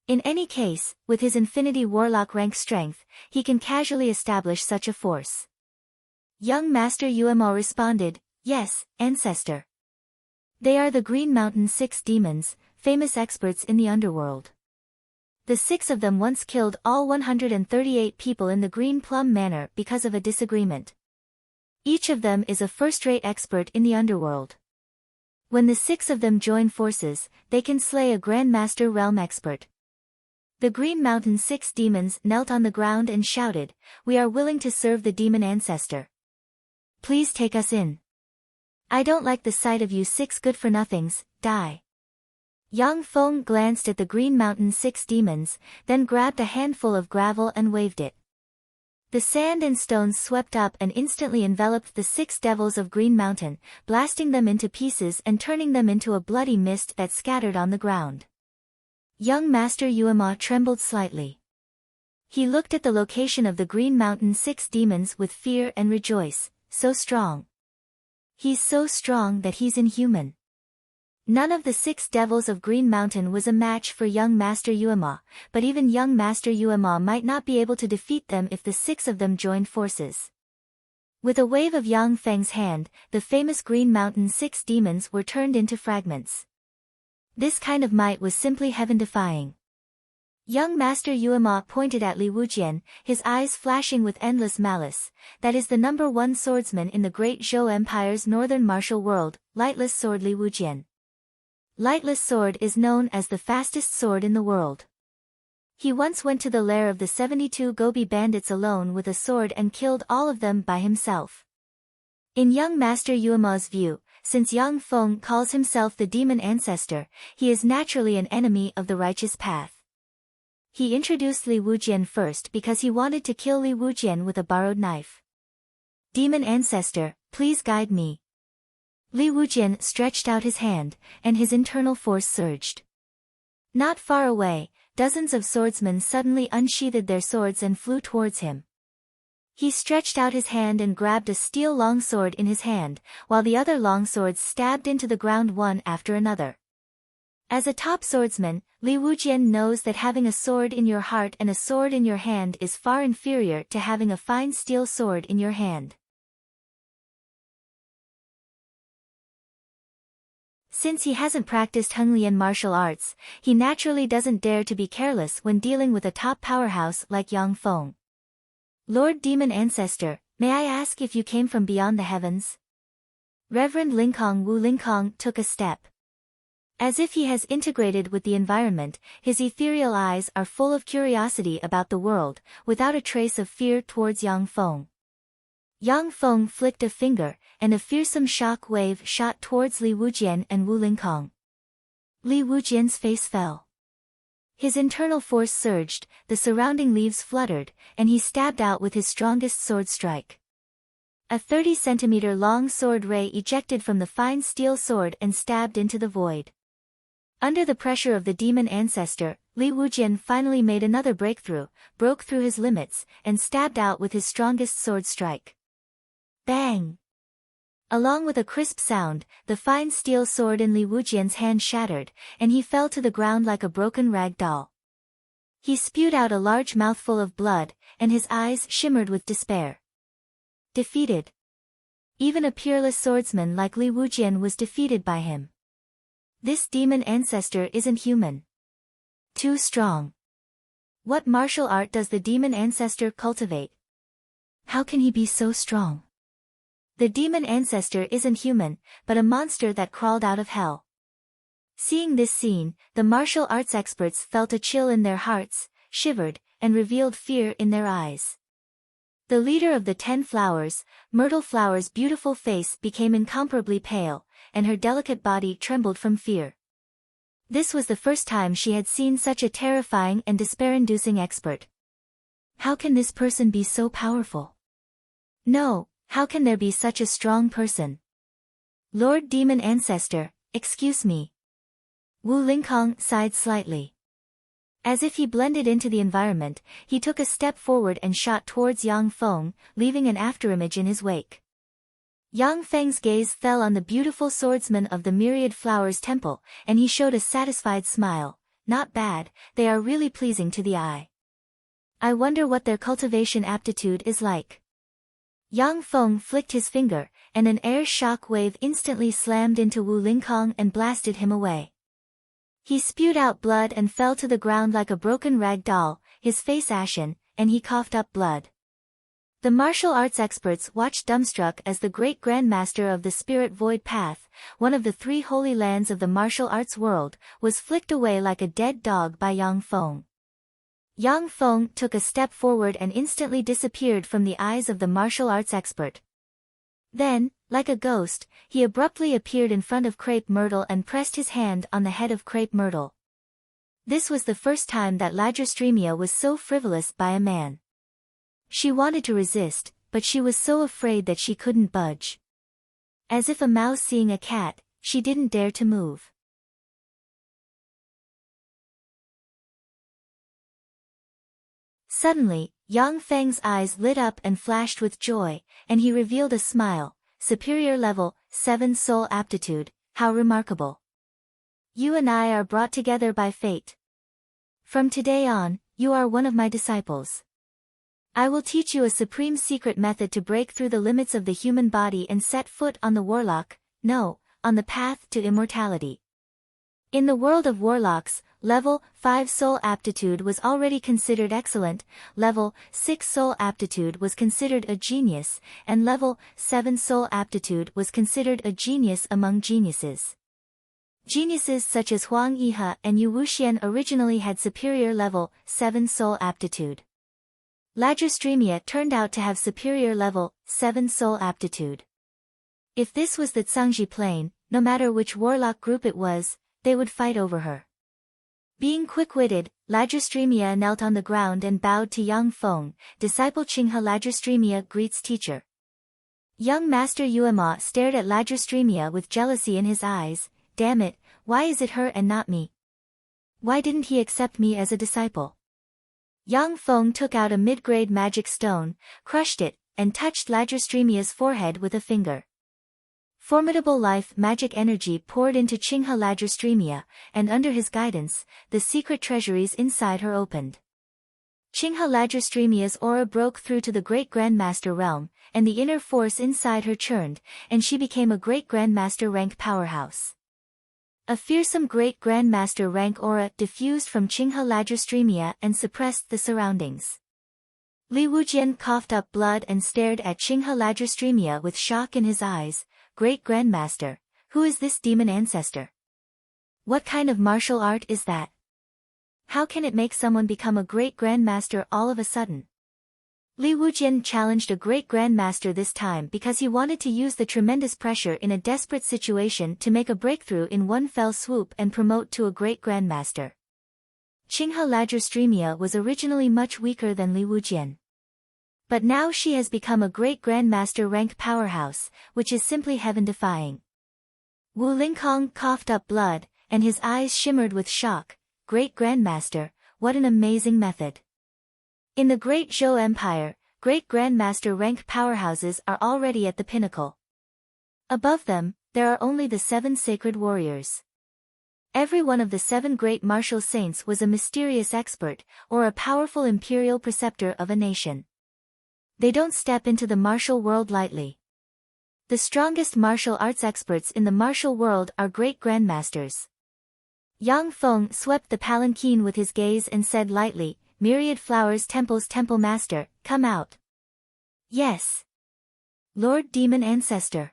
In any case, with his Infinity Warlock rank strength, he can casually establish such a force. Young Master Yuemo responded, yes, ancestor. They are the Green Mountain 6 demons, famous experts in the underworld. The 6 of them once killed all 138 people in the Green Plum Manor because of a disagreement. Each of them is a first-rate expert in the underworld. When the 6 of them join forces, they can slay a Grandmaster Realm expert. The Green Mountain 6 demons knelt on the ground and shouted, we are willing to serve the demon ancestor. Please take us in. I don't like the sight of you 6 good-for-nothings, die. Yang Feng glanced at the Green Mountain 6 demons, then grabbed a handful of gravel and waved it. The sand and stones swept up and instantly enveloped the 6 devils of Green Mountain, blasting them into pieces and turning them into a bloody mist that scattered on the ground. Young Master Yuema trembled slightly. He looked at the location of the Green Mountain 6 demons with fear and rejoice, so strong. He's so strong that he's inhuman. None of the 6 devils of Green Mountain was a match for young Master Yuema, but even young Master Yuema might not be able to defeat them if the 6 of them joined forces. With a wave of Yang Feng's hand, the famous Green Mountain 6 demons were turned into fragments. This kind of might was simply heaven-defying. Young Master Yuema pointed at Li Wujian, his eyes flashing with endless malice. That is the number 1 swordsman in the Great Zhou Empire's northern martial world, Lightless Sword Li Wujian. Lightless Sword is known as the fastest sword in the world. He once went to the lair of the 72 Gobi bandits alone with a sword and killed all of them by himself. In young Master Yuema's view, since Yang Feng calls himself the demon ancestor, he is naturally an enemy of the righteous path. He introduced Li Wujian first because he wanted to kill Li Wujian with a borrowed knife. Demon ancestor, please guide me. Li Wujian stretched out his hand, and his internal force surged. Not far away, dozens of swordsmen suddenly unsheathed their swords and flew towards him. He stretched out his hand and grabbed a steel longsword in his hand, while the other longswords stabbed into the ground one after another. As a top swordsman, Li Wujian knows that having a sword in your heart and a sword in your hand is far inferior to having a fine steel sword in your hand. Since he hasn't practiced Henglian martial arts, he naturally doesn't dare to be careless when dealing with a top powerhouse like Yang Feng. Lord Demon Ancestor, may I ask if you came from beyond the heavens? Reverend Linkong Wu Linkong took a step. As if he has integrated with the environment, his ethereal eyes are full of curiosity about the world, without a trace of fear towards Yang Feng. Yang Feng flicked a finger, and a fearsome shock wave shot towards Li Wujian and Wu Linkong. Li Wujian's face fell. His internal force surged, the surrounding leaves fluttered, and he stabbed out with his strongest sword strike. A 30-centimeter-long sword ray ejected from the fine steel sword and stabbed into the void. Under the pressure of the demon ancestor, Li Wujian finally made another breakthrough, broke through his limits, and stabbed out with his strongest sword strike. Bang! Along with a crisp sound, the fine steel sword in Li Wujian's hand shattered, and he fell to the ground like a broken rag doll. He spewed out a large mouthful of blood, and his eyes shimmered with despair. Defeated. Even a peerless swordsman like Li Wujian was defeated by him. This demon ancestor isn't human. Too strong. What martial art does the demon ancestor cultivate? How can he be so strong? The demon ancestor isn't human, but a monster that crawled out of hell. Seeing this scene, the martial arts experts felt a chill in their hearts, shivered, and revealed fear in their eyes. The leader of the 10 flowers, Myrtle Flower's beautiful face became incomparably pale, and her delicate body trembled from fear. This was the first time she had seen such a terrifying and despair-inducing expert. How can this person be so powerful? No, how can there be such a strong person? Lord Demon Ancestor, excuse me. Wu Linkong sighed slightly. As if he blended into the environment, he took a step forward and shot towards Yang Feng, leaving an afterimage in his wake. Yang Feng's gaze fell on the beautiful swordsman of the Myriad Flowers Temple, and he showed a satisfied smile. Not bad, they are really pleasing to the eye. I wonder what their cultivation aptitude is like. Yang Feng flicked his finger, and an air shock wave instantly slammed into Wu Linkong and blasted him away. He spewed out blood and fell to the ground like a broken rag doll, his face ashen, and he coughed up blood. The martial arts experts watched dumbstruck as the great grandmaster of the Spirit Void Path, one of the 3 holy lands of the martial arts world, was flicked away like a dead dog by Yang Feng. Yang Feng took a step forward and instantly disappeared from the eyes of the martial arts expert. Then, like a ghost, he abruptly appeared in front of Crepe Myrtle and pressed his hand on the head of Crepe Myrtle. This was the first time that Ladrastreamia was so frivolous by a man. She wanted to resist, but she was so afraid that she couldn't budge. As if a mouse seeing a cat, she didn't dare to move. Suddenly, Yang Feng's eyes lit up and flashed with joy, and he revealed a smile. Superior level, 7 soul aptitude, how remarkable. You and I are brought together by fate. From today on, you are one of my disciples. I will teach you a supreme secret method to break through the limits of the human body and set foot on the on the path to immortality. In the world of warlocks, level 5 soul aptitude was already considered excellent, level 6 soul aptitude was considered a genius, and level 7 soul aptitude was considered a genius among geniuses. Geniuses such as Huang Yihe and Yu Wuxian originally had superior level 7 soul aptitude. Ladrastreamia turned out to have superior level 7 soul aptitude. If this was the Zhangji Plain, no matter which warlock group it was, they would fight over her. Being quick-witted, Ladrastreamia knelt on the ground and bowed to Yang Feng, disciple Qinghe. Ladrastreamia greets teacher. Young Master Yuema stared at Ladrastreamia with jealousy in his eyes. Damn it, why is it her and not me? Why didn't he accept me as a disciple? Yang Feng took out a mid-grade magic stone, crushed it, and touched Ladrastreamia's forehead with a finger. Formidable life magic energy poured into Qinghe Ladrastreamia, and under his guidance, the secret treasuries inside her opened. Qinghe Ladrastreamia's aura broke through to the Great Grandmaster realm, and the inner force inside her churned, and she became a Great Grandmaster rank powerhouse. A fearsome Great Grandmaster rank aura diffused from Qinghe Ladrastreamia and suppressed the surroundings. Li Wujian coughed up blood and stared at Qinghe Ladrastreamia with shock in his eyes. Great Grandmaster, who is this demon ancestor? What kind of martial art is that? How can it make someone become a Great Grandmaster all of a sudden? Li Wujian challenged a Great Grandmaster this time because he wanted to use the tremendous pressure in a desperate situation to make a breakthrough in one fell swoop and promote to a Great Grandmaster. Qinghe Lagerstremia was originally much weaker than Li Wujian. But now she has become a Great Grandmaster rank powerhouse, which is simply heaven-defying. Wu Lingkong coughed up blood, and his eyes shimmered with shock. Great Grandmaster, what an amazing method. In the Great Zhou Empire, Great Grandmaster rank powerhouses are already at the pinnacle. Above them, there are only the 7 sacred warriors. Every one of the 7 great martial saints was a mysterious expert, or a powerful imperial preceptor of a nation. They don't step into the martial world lightly. The strongest martial arts experts in the martial world are Great Grandmasters. Yang Feng swept the palanquin with his gaze and said lightly, Myriad Flowers Temple's Temple Master, come out. Yes. Lord Demon Ancestor.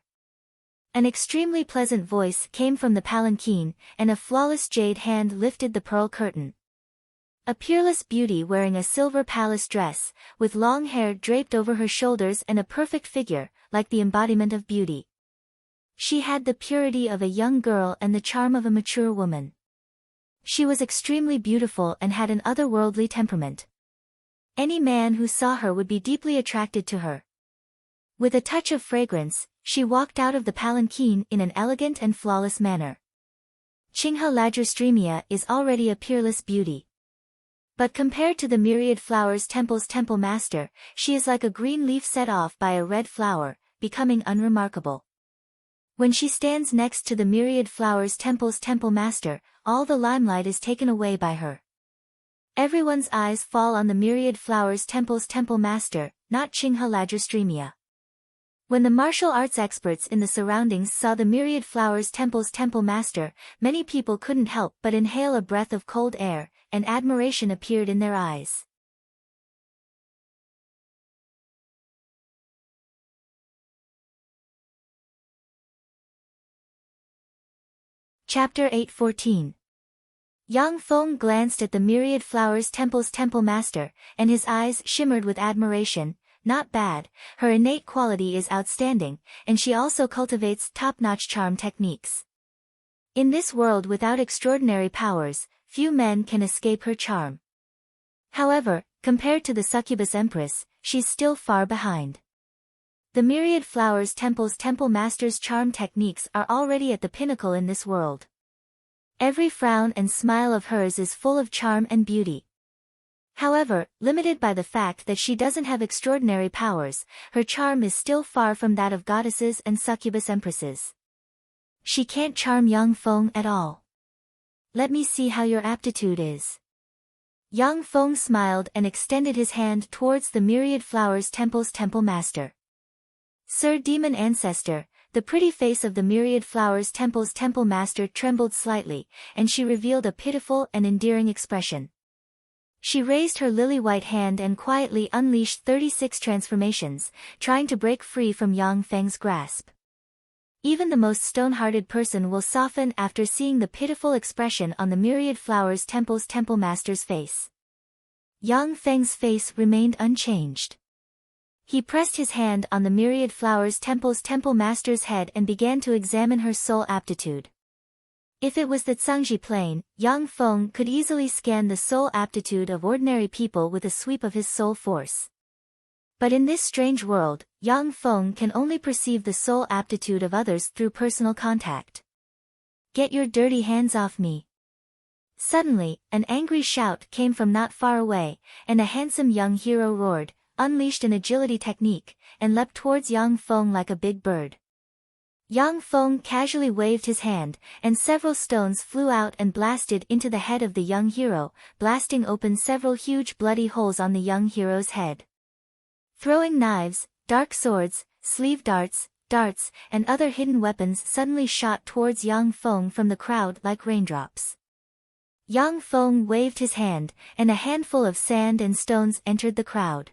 An extremely pleasant voice came from the palanquin, and a flawless jade hand lifted the pearl curtain. A peerless beauty wearing a silver palace dress, with long hair draped over her shoulders and a perfect figure, like the embodiment of beauty. She had the purity of a young girl and the charm of a mature woman. She was extremely beautiful and had an otherworldly temperament. Any man who saw her would be deeply attracted to her. With a touch of fragrance, she walked out of the palanquin in an elegant and flawless manner. Qinghe Lagerstremia is already a peerless beauty. But compared to the Myriad Flowers Temple's Temple Master, she is like a green leaf set off by a red flower, becoming unremarkable. When she stands next to the Myriad Flowers Temple's Temple Master, all the limelight is taken away by her. Everyone's eyes fall on the Myriad Flowers Temple's Temple Master, not Qinghe Lagerstremia. When the martial arts experts in the surroundings saw the Myriad Flowers Temple's Temple Master, many people couldn't help but inhale a breath of cold air, and admiration appeared in their eyes. Chapter 8:14. Yang Feng glanced at the Myriad Flowers Temple's Temple Master, and his eyes shimmered with admiration. Not bad, her innate quality is outstanding, and she also cultivates top-notch charm techniques. In this world without extraordinary powers, few men can escape her charm. However, compared to the Succubus Empress, she's still far behind. The Myriad Flowers Temple's Temple Master's charm techniques are already at the pinnacle in this world. Every frown and smile of hers is full of charm and beauty. However, limited by the fact that she doesn't have extraordinary powers, her charm is still far from that of goddesses and succubus empresses. She can't charm Yang Feng at all. Let me see how your aptitude is. Yang Feng smiled and extended his hand towards the Myriad Flowers Temple's Temple Master. Sir Demon Ancestor, the pretty face of the Myriad Flowers Temple's Temple Master trembled slightly, and she revealed a pitiful and endearing expression. She raised her lily-white hand and quietly unleashed 36 transformations, trying to break free from Yang Feng's grasp. Even the most stone-hearted person will soften after seeing the pitiful expression on the Myriad Flowers Temple's Temple Master's face. Yang Feng's face remained unchanged. He pressed his hand on the Myriad Flowers Temple's Temple Master's head and began to examine her soul aptitude. If it was the Cangji plane, Yang Feng could easily scan the soul aptitude of ordinary people with a sweep of his soul force. But in this strange world, Yang Feng can only perceive the soul aptitude of others through personal contact. Get your dirty hands off me. Suddenly, an angry shout came from not far away, and a handsome young hero roared, unleashed an agility technique, and leapt towards Yang Feng like a big bird. Yang Feng casually waved his hand, and several stones flew out and blasted into the head of the young hero, blasting open several huge bloody holes on the young hero's head. Throwing knives, dark swords, sleeve darts, and other hidden weapons suddenly shot towards Yang Feng from the crowd like raindrops. Yang Feng waved his hand, and a handful of sand and stones entered the crowd.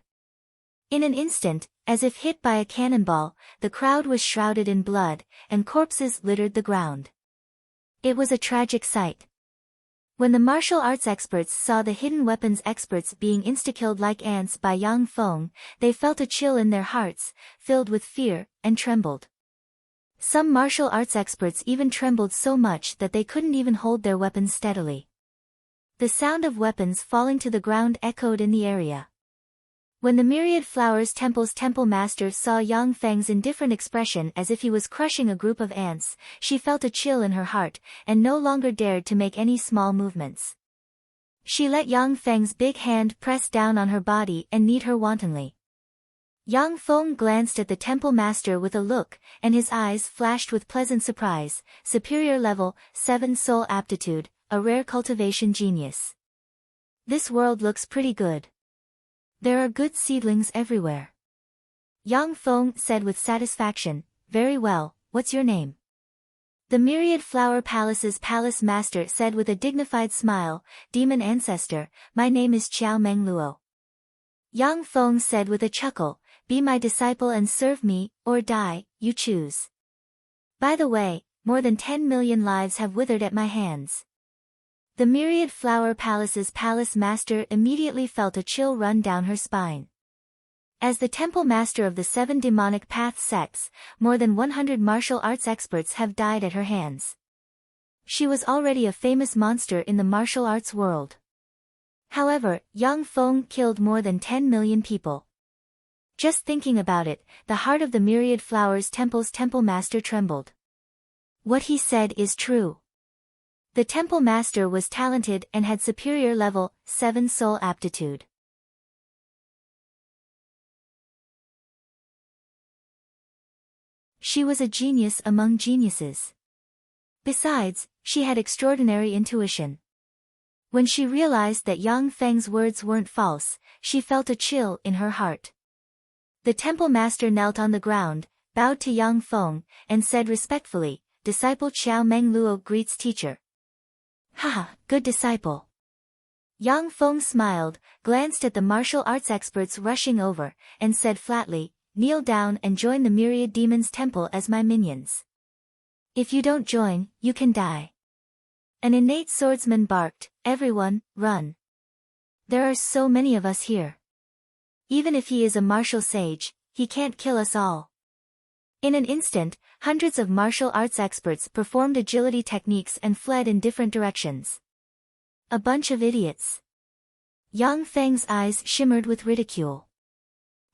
In an instant, as if hit by a cannonball, the crowd was shrouded in blood, and corpses littered the ground. It was a tragic sight. When the martial arts experts saw the hidden weapons experts being insta-killed like ants by Yang Feng, they felt a chill in their hearts, filled with fear, and trembled. Some martial arts experts even trembled so much that they couldn't even hold their weapons steadily. The sound of weapons falling to the ground echoed in the area. When the Myriad Flowers Temple's temple master saw Yang Feng's indifferent expression as if he was crushing a group of ants, she felt a chill in her heart, and no longer dared to make any small movements. She let Yang Feng's big hand press down on her body and knead her wantonly. Yang Feng glanced at the temple master with a look, and his eyes flashed with pleasant surprise. Superior level, 7 soul aptitude, a rare cultivation genius. This world looks pretty good. There are good seedlings everywhere. Yang Feng said with satisfaction, very well, what's your name? The Myriad Flower Palace's palace master said with a dignified smile, Demon Ancestor, my name is Qiao Meng Luo. Yang Feng said with a chuckle, be my disciple and serve me, or die, you choose. By the way, more than 10 million lives have withered at my hands. The Myriad Flower Palace's palace master immediately felt a chill run down her spine. As the temple master of the 7 demonic path sects, more than 100 martial arts experts have died at her hands. She was already a famous monster in the martial arts world. However, Yang Feng killed more than 10 million people. Just thinking about it, the heart of the Myriad Flowers Temple's temple master trembled. What he said is true. The temple master was talented and had superior level, 7 soul aptitude. She was a genius among geniuses. Besides, she had extraordinary intuition. When she realized that Yang Feng's words weren't false, she felt a chill in her heart. The temple master knelt on the ground, bowed to Yang Feng, and said respectfully, Disciple Qiao Meng Luo greets teacher. Haha, good disciple. Yang Feng smiled, glanced at the martial arts experts rushing over, and said flatly, kneel down and join the Myriad Demons Temple as my minions. If you don't join, you can die. An innate swordsman barked, everyone, run. There are so many of us here. Even if he is a martial sage, he can't kill us all. In an instant, hundreds of martial arts experts performed agility techniques and fled in different directions. A bunch of idiots. Yang Feng's eyes shimmered with ridicule.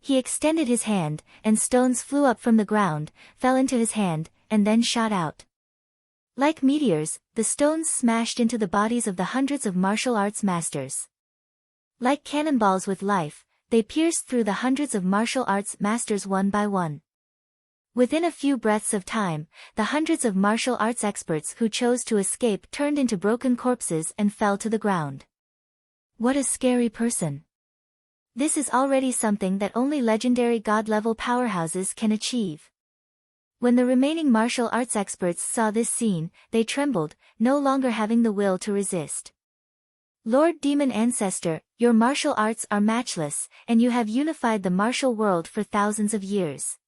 He extended his hand, and stones flew up from the ground, fell into his hand, and then shot out. Like meteors, the stones smashed into the bodies of the hundreds of martial arts masters. Like cannonballs with life, they pierced through the hundreds of martial arts masters one by one. Within a few breaths of time, the hundreds of martial arts experts who chose to escape turned into broken corpses and fell to the ground. What a scary person. This is already something that only legendary god-level powerhouses can achieve. When the remaining martial arts experts saw this scene, they trembled, no longer having the will to resist. Lord Demon Ancestor, your martial arts are matchless, and you have unified the martial world for thousands of years.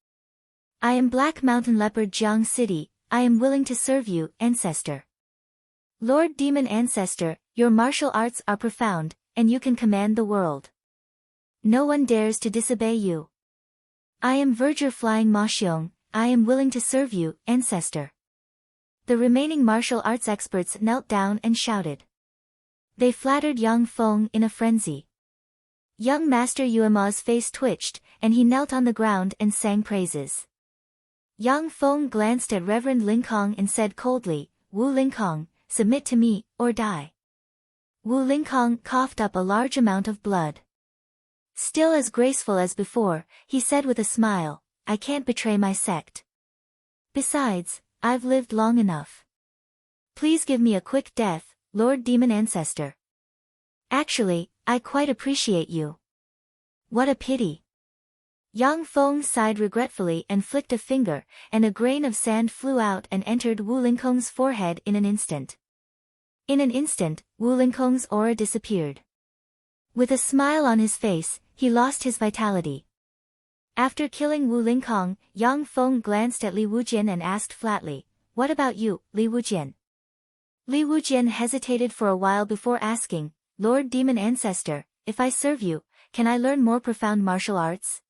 I am Black Mountain Leopard Jiang City, I am willing to serve you, Ancestor. Lord Demon Ancestor, your martial arts are profound, and you can command the world. No one dares to disobey you. I am Verger Flying Ma Xiong, I am willing to serve you, Ancestor. The remaining martial arts experts knelt down and shouted. They flattered Yang Feng in a frenzy. Young Master Yuema's face twitched, and he knelt on the ground and sang praises. Yang Feng glanced at Reverend Linkong and said coldly, Wu Linkong, submit to me, or die. Wu Linkong coughed up a large amount of blood. Still as graceful as before, he said with a smile, I can't betray my sect. Besides, I've lived long enough. Please give me a quick death, Lord Demon Ancestor. Actually, I quite appreciate you. What a pity. Yang Feng sighed regretfully and flicked a finger, and a grain of sand flew out and entered Wu Linkong's forehead in an instant. In an instant, Wu Linkong's aura disappeared. With a smile on his face, he lost his vitality. After killing Wu Lingkong, Yang Feng glanced at Li Wujian and asked flatly, "What about you, Li Wujian?" Li Wujian hesitated for a while before asking, "Lord Demon Ancestor, if I serve you, can I learn more profound martial arts?"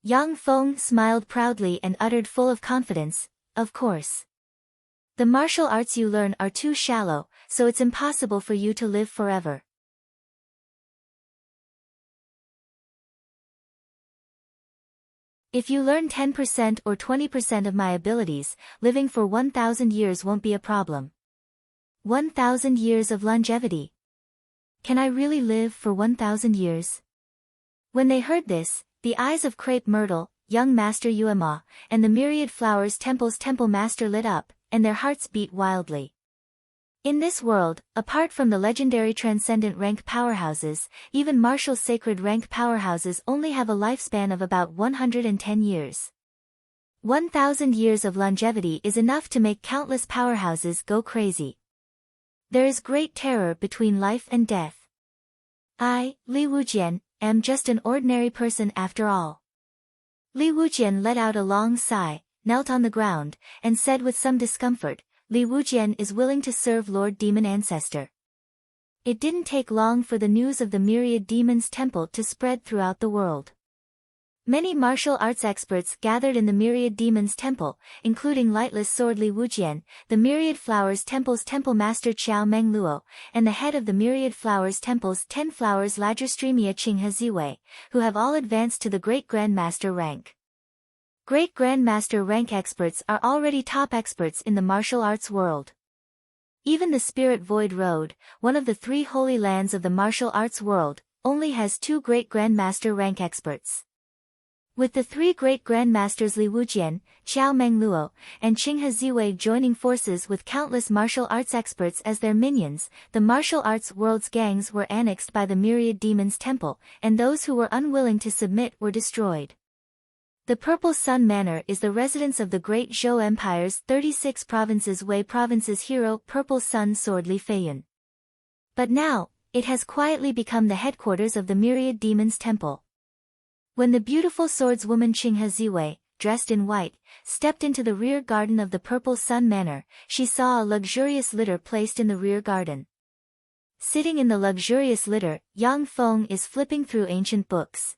Yang Feng smiled proudly and uttered full of confidence, "Of course. The martial arts you learn are too shallow, so it's impossible for you to live forever. If you learn 10% or 20% of my abilities, living for 1,000 years won't be a problem." 1,000 years of longevity. Can I really live for 1,000 years? When they heard this, the eyes of Crepe Myrtle, young Master Yuema, and the Myriad Flowers Temple's Temple Master lit up, and their hearts beat wildly. In this world, apart from the legendary transcendent rank powerhouses, even martial sacred rank powerhouses only have a lifespan of about 110 years. 1,000 years of longevity is enough to make countless powerhouses go crazy. There is great terror between life and death. I, Li Wujian, am just an ordinary person after all. Li Wujian let out a long sigh, knelt on the ground, and said with some discomfort, "Li Wujian is willing to serve Lord Demon Ancestor." It didn't take long for the news of the Myriad Demons Temple to spread throughout the world. Many martial arts experts gathered in the Myriad Demons Temple, including Lightless Sword Li Wujian, the Myriad Flowers Temple's Temple Master Qiao Meng Luo, and the head of the Myriad Flowers Temple's 10 Flowers Lagerstreamia Qinghe Ziwei, who have all advanced to the Great Grandmaster rank. Great Grandmaster rank experts are already top experts in the martial arts world. Even the Spirit Void Road, one of the 3 holy lands of the martial arts world, only has 2 Great Grandmaster rank experts. With the 3 Great Grandmasters Li Wujian, Qiao Meng Luo, and Qinghe Ziwei joining forces with countless martial arts experts as their minions, the martial arts world's gangs were annexed by the Myriad Demons Temple, and those who were unwilling to submit were destroyed. The Purple Sun Manor is the residence of the Great Zhou Empire's 36 provinces Wei Province's hero Purple Sun Sword Li Feiyun. But now, it has quietly become the headquarters of the Myriad Demons Temple. When the beautiful swordswoman Qinghe Ziwei, dressed in white, stepped into the rear garden of the Purple Sun Manor, she saw a luxurious litter placed in the rear garden. Sitting in the luxurious litter, Yang Feng is flipping through ancient books.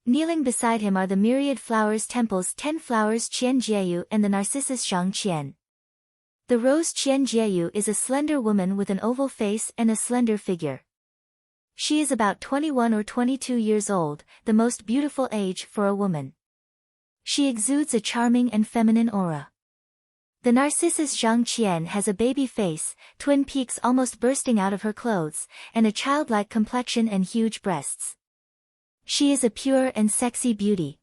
Kneeling beside him are the Myriad Flowers Temple's 10 Flowers Qian Jieyu and the Narcissus Zhang Qian. The Rose Qian Jieyu is a slender woman with an oval face and a slender figure. She is about 21 or 22 years old, the most beautiful age for a woman. She exudes a charming and feminine aura. The Narcissus Zhang Qian has a baby face, twin peaks almost bursting out of her clothes, and a childlike complexion and huge breasts. She is a pure and sexy beauty.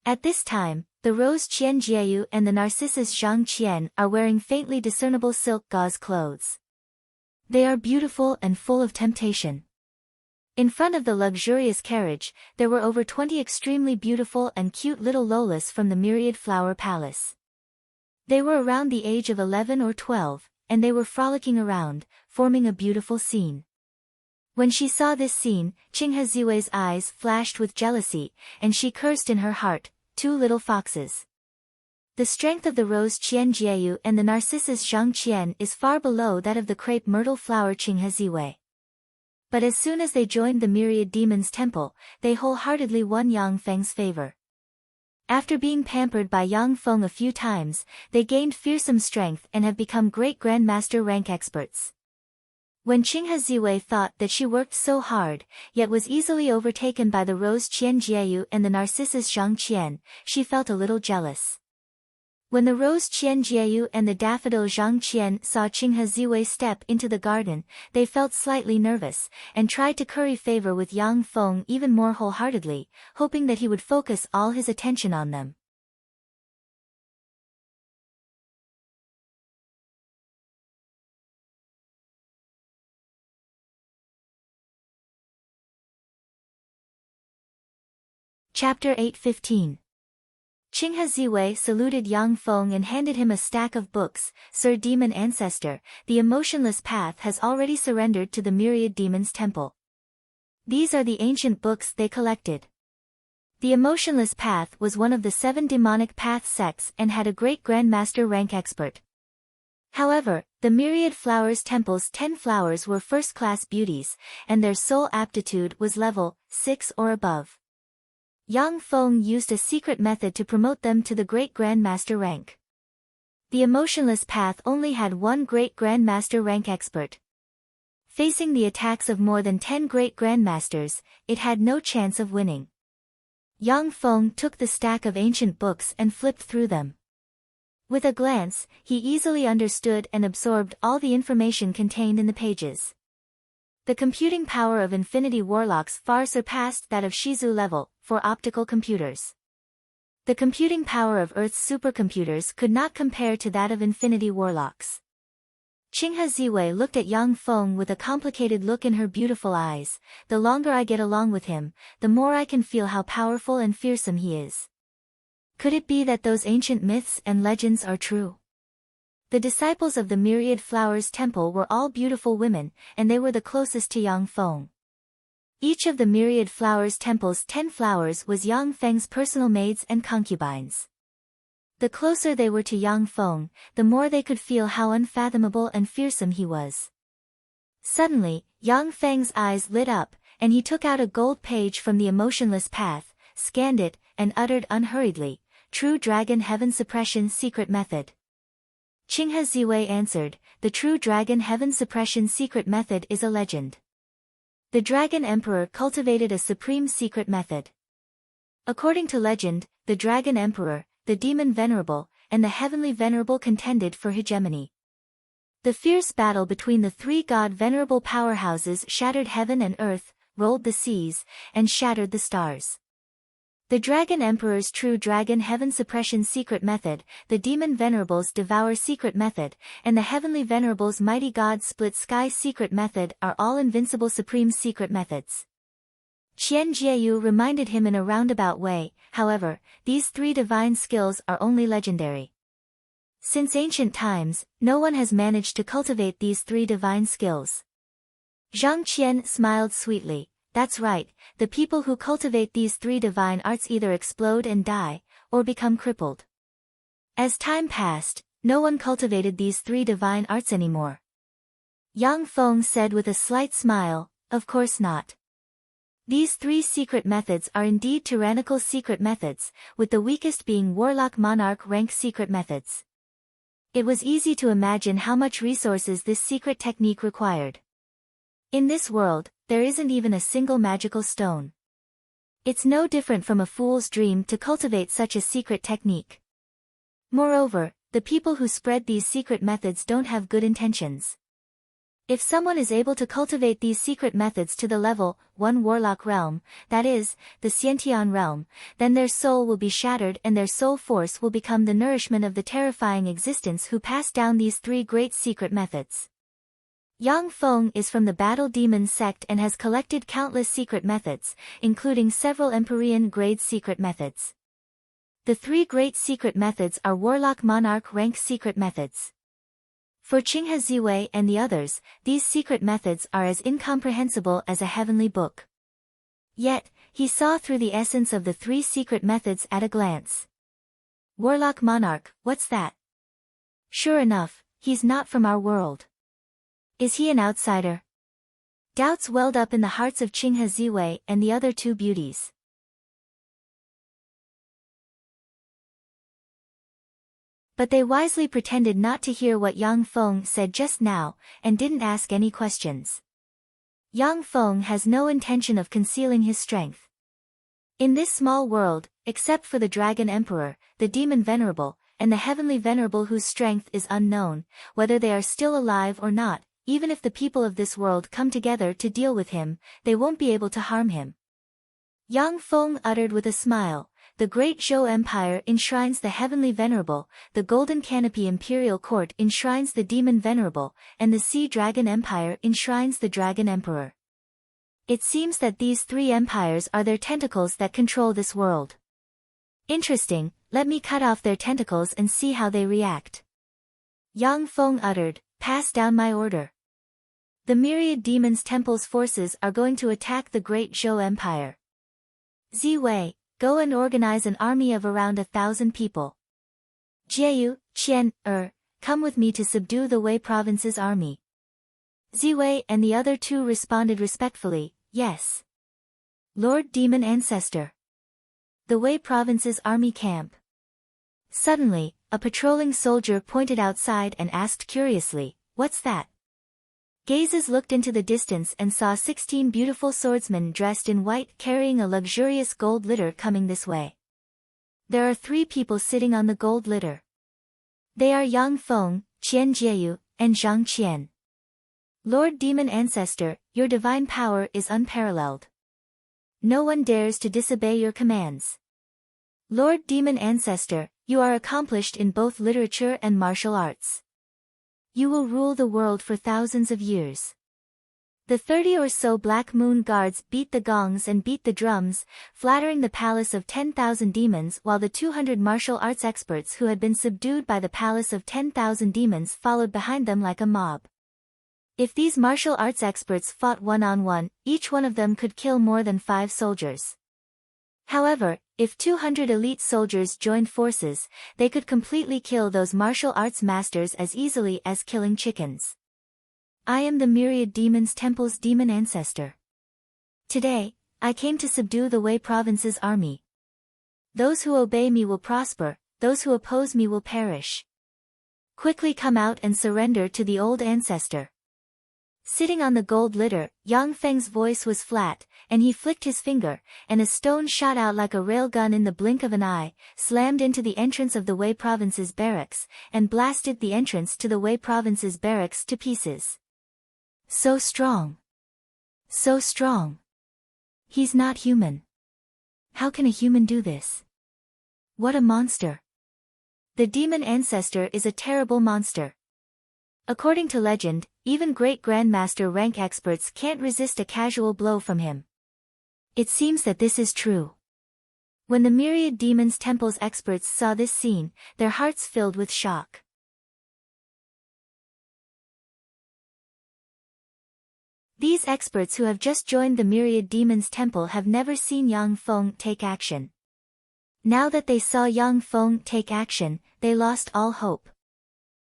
At this time, the Rose Qian Jieyu and the Narcissus Zhang Qian are wearing faintly discernible silk gauze clothes. They are beautiful and full of temptation. In front of the luxurious carriage, there were over 20 extremely beautiful and cute little Lolas from the Myriad Flower Palace. They were around the age of 11 or 12, and they were frolicking around, forming a beautiful scene. When she saw this scene, Qinghe Ziwei's eyes flashed with jealousy, and she cursed in her heart, 2 little foxes. The strength of the Rose Qian Jieyu and the Narcissus Zhang Qian is far below that of the Crepe Myrtle Flower Qinghe Ziwei. But as soon as they joined the Myriad Demons Temple, they wholeheartedly won Yang Feng's favor. After being pampered by Yang Feng a few times, they gained fearsome strength and have become Great Grandmaster rank experts. When Qinghe Ziwei thought that she worked so hard, yet was easily overtaken by the Rose Qian Jieyu and the Narcissus Zhang Qian, she felt a little jealous. When the Rose Qian Jieyu and the Daffodil Zhang Qian saw Qinghe Ziwei step into the garden, they felt slightly nervous, and tried to curry favor with Yang Feng even more wholeheartedly, hoping that he would focus all his attention on them. Chapter 8:15. Qinghe Ziwei saluted Yang Feng and handed him a stack of books. Sir Demon Ancestor, the emotionless path has already surrendered to the Myriad Demons Temple. These are the ancient books they collected. The emotionless path was one of the 7 demonic path sects and had a great grandmaster rank expert. However, the myriad flowers temple's 10 flowers were first-class beauties, and their soul aptitude was level 6 or above. Yang Feng used a secret method to promote them to the great grandmaster rank. The emotionless path only had one great grandmaster rank expert. Facing the attacks of more than 10 great grandmasters, it had no chance of winning. Yang Feng took the stack of ancient books and flipped through them. With a glance, he easily understood and absorbed all the information contained in the pages. The computing power of Infinity Warlocks far surpassed that of Shizu level, for optical computers. The computing power of Earth's supercomputers could not compare to that of Infinity Warlocks. Qinghe Ziwei looked at Yang Feng with a complicated look in her beautiful eyes. The longer I get along with him, the more I can feel how powerful and fearsome he is. Could it be that those ancient myths and legends are true? The disciples of the Myriad Flowers Temple were all beautiful women, and they were the closest to Yang Feng. Each of the Myriad Flowers Temple's 10 flowers was Yang Feng's personal maids and concubines. The closer they were to Yang Feng, the more they could feel how unfathomable and fearsome he was. Suddenly, Yang Feng's eyes lit up, and he took out a gold page from the emotionless path, scanned it, and uttered unhurriedly, "True Dragon Heaven Suppression Secret Method." Qinghe Ziwei answered, "The True Dragon Heaven Suppression Secret Method is a legend. The Dragon Emperor cultivated a supreme secret method. According to legend, the Dragon Emperor, the Demon Venerable, and the Heavenly Venerable contended for hegemony. The fierce battle between the 3 god-venerable powerhouses shattered heaven and earth, rolled the seas, and shattered the stars. The Dragon Emperor's True Dragon Heaven Suppression Secret Method, the Demon Venerable's Devour Secret Method, and the Heavenly Venerable's Mighty God Split Sky Secret Method are all invincible supreme secret methods." Qian Jieyu reminded him in a roundabout way, however, these 3 divine skills are only legendary. Since ancient times, no one has managed to cultivate these 3 divine skills. Zhang Qian smiled sweetly. "That's right, the people who cultivate these 3 divine arts either explode and die, or become crippled." As time passed, no one cultivated these 3 divine arts anymore. Yang Feng said with a slight smile, "Of course not. These 3 secret methods are indeed tyrannical secret methods, with the weakest being Warlock Monarch rank secret methods." It was easy to imagine how much resources this secret technique required. In this world, there isn't even a single magical stone. It's no different from a fool's dream to cultivate such a secret technique. Moreover, the people who spread these secret methods don't have good intentions. If someone is able to cultivate these secret methods to the level 1 Warlock realm, that is, the Xiantian realm, then their soul will be shattered and their soul force will become the nourishment of the terrifying existence who pass down these 3 great secret methods. Yang Feng is from the Battle Demon sect and has collected countless secret methods, including several Empyrean grade secret methods. The 3 great secret methods are Warlock Monarch rank secret methods. For Qinghe Ziwei and the others, these secret methods are as incomprehensible as a heavenly book. Yet, he saw through the essence of the 3 secret methods at a glance. Warlock Monarch, what's that? Sure enough, he's not from our world. Is he an outsider? Doubts welled up in the hearts of Qinghe Ziwei and the other 2 beauties. But they wisely pretended not to hear what Yang Feng said just now, and didn't ask any questions. Yang Feng has no intention of concealing his strength. In this small world, except for the Dragon Emperor, the Demon Venerable, and the Heavenly Venerable whose strength is unknown, whether they are still alive or not, even if the people of this world come together to deal with him, they won't be able to harm him. Yang Feng uttered with a smile, "The Great Zhou Empire enshrines the Heavenly Venerable, the Golden Canopy Imperial Court enshrines the Demon Venerable, and the Sea Dragon Empire enshrines the Dragon Emperor. It seems that these 3 empires are their tentacles that control this world. Interesting, let me cut off their tentacles and see how they react." Yang Feng uttered, "Pass down my order. The Myriad Demons Temple's forces are going to attack the Great Zhou Empire. Ziwei, go and organize an army of around 1,000 people. Jieyu, Qian, come with me to subdue the Wei province's army. Ziwei and the other two responded respectfully, yes. Lord Demon Ancestor. The Wei province's army camp. Suddenly, a patrolling soldier pointed outside and asked curiously, what's that? Gazes looked into the distance and saw 16 beautiful swordsmen dressed in white carrying a luxurious gold litter coming this way. There are 3 people sitting on the gold litter. They are Yang Feng, Qian Jieyu, and Zhang Qian. Lord Demon Ancestor, your divine power is unparalleled. No one dares to disobey your commands. Lord Demon Ancestor, you are accomplished in both literature and martial arts. You will rule the world for thousands of years. The 30 or so Black Moon guards beat the gongs and beat the drums, flattering the palace of 10,000 demons, while the 200 martial arts experts who had been subdued by the palace of 10,000 demons followed behind them like a mob. If these martial arts experts fought one-on-one, each one of them could kill more than 5 soldiers. However, if 200 elite soldiers joined forces, they could completely kill those martial arts masters as easily as killing chickens. I am the Myriad Demons Temple's demon ancestor. Today, I came to subdue the Wei province's army. Those who obey me will prosper, those who oppose me will perish. Quickly come out and surrender to the old ancestor. Sitting on the gold litter, Yang Feng's voice was flat, and he flicked his finger, and a stone shot out like a railgun in the blink of an eye, slammed into the entrance of the Wei province's barracks, and blasted the entrance to the Wei province's barracks to pieces. So strong. So strong. He's not human. How can a human do this? What a monster. The demon ancestor is a terrible monster. According to legend, even great grandmaster rank experts can't resist a casual blow from him. It seems that this is true. When the Myriad Demons Temple's experts saw this scene, their hearts filled with shock. These experts who have just joined the Myriad Demons Temple have never seen Yang Feng take action. Now that they saw Yang Feng take action, they lost all hope.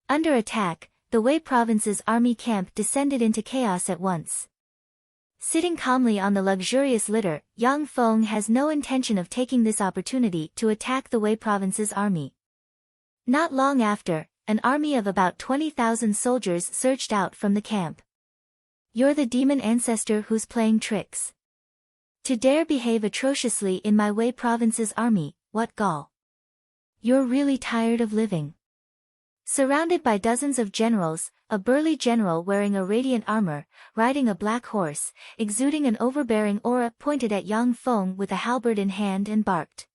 Under attack, the Wei province's army camp descended into chaos at once. Sitting calmly on the luxurious litter, Yang Feng has no intention of taking this opportunity to attack the Wei province's army. Not long after, an army of about 20,000 soldiers surged out from the camp. You're the demon ancestor who's playing tricks. To dare behave atrociously in my Wei province's army, what gall. You're really tired of living. Surrounded by dozens of generals, a burly general wearing a radiant armor, riding a black horse, exuding an overbearing aura, pointed at Yang Feng with a halberd in hand and barked.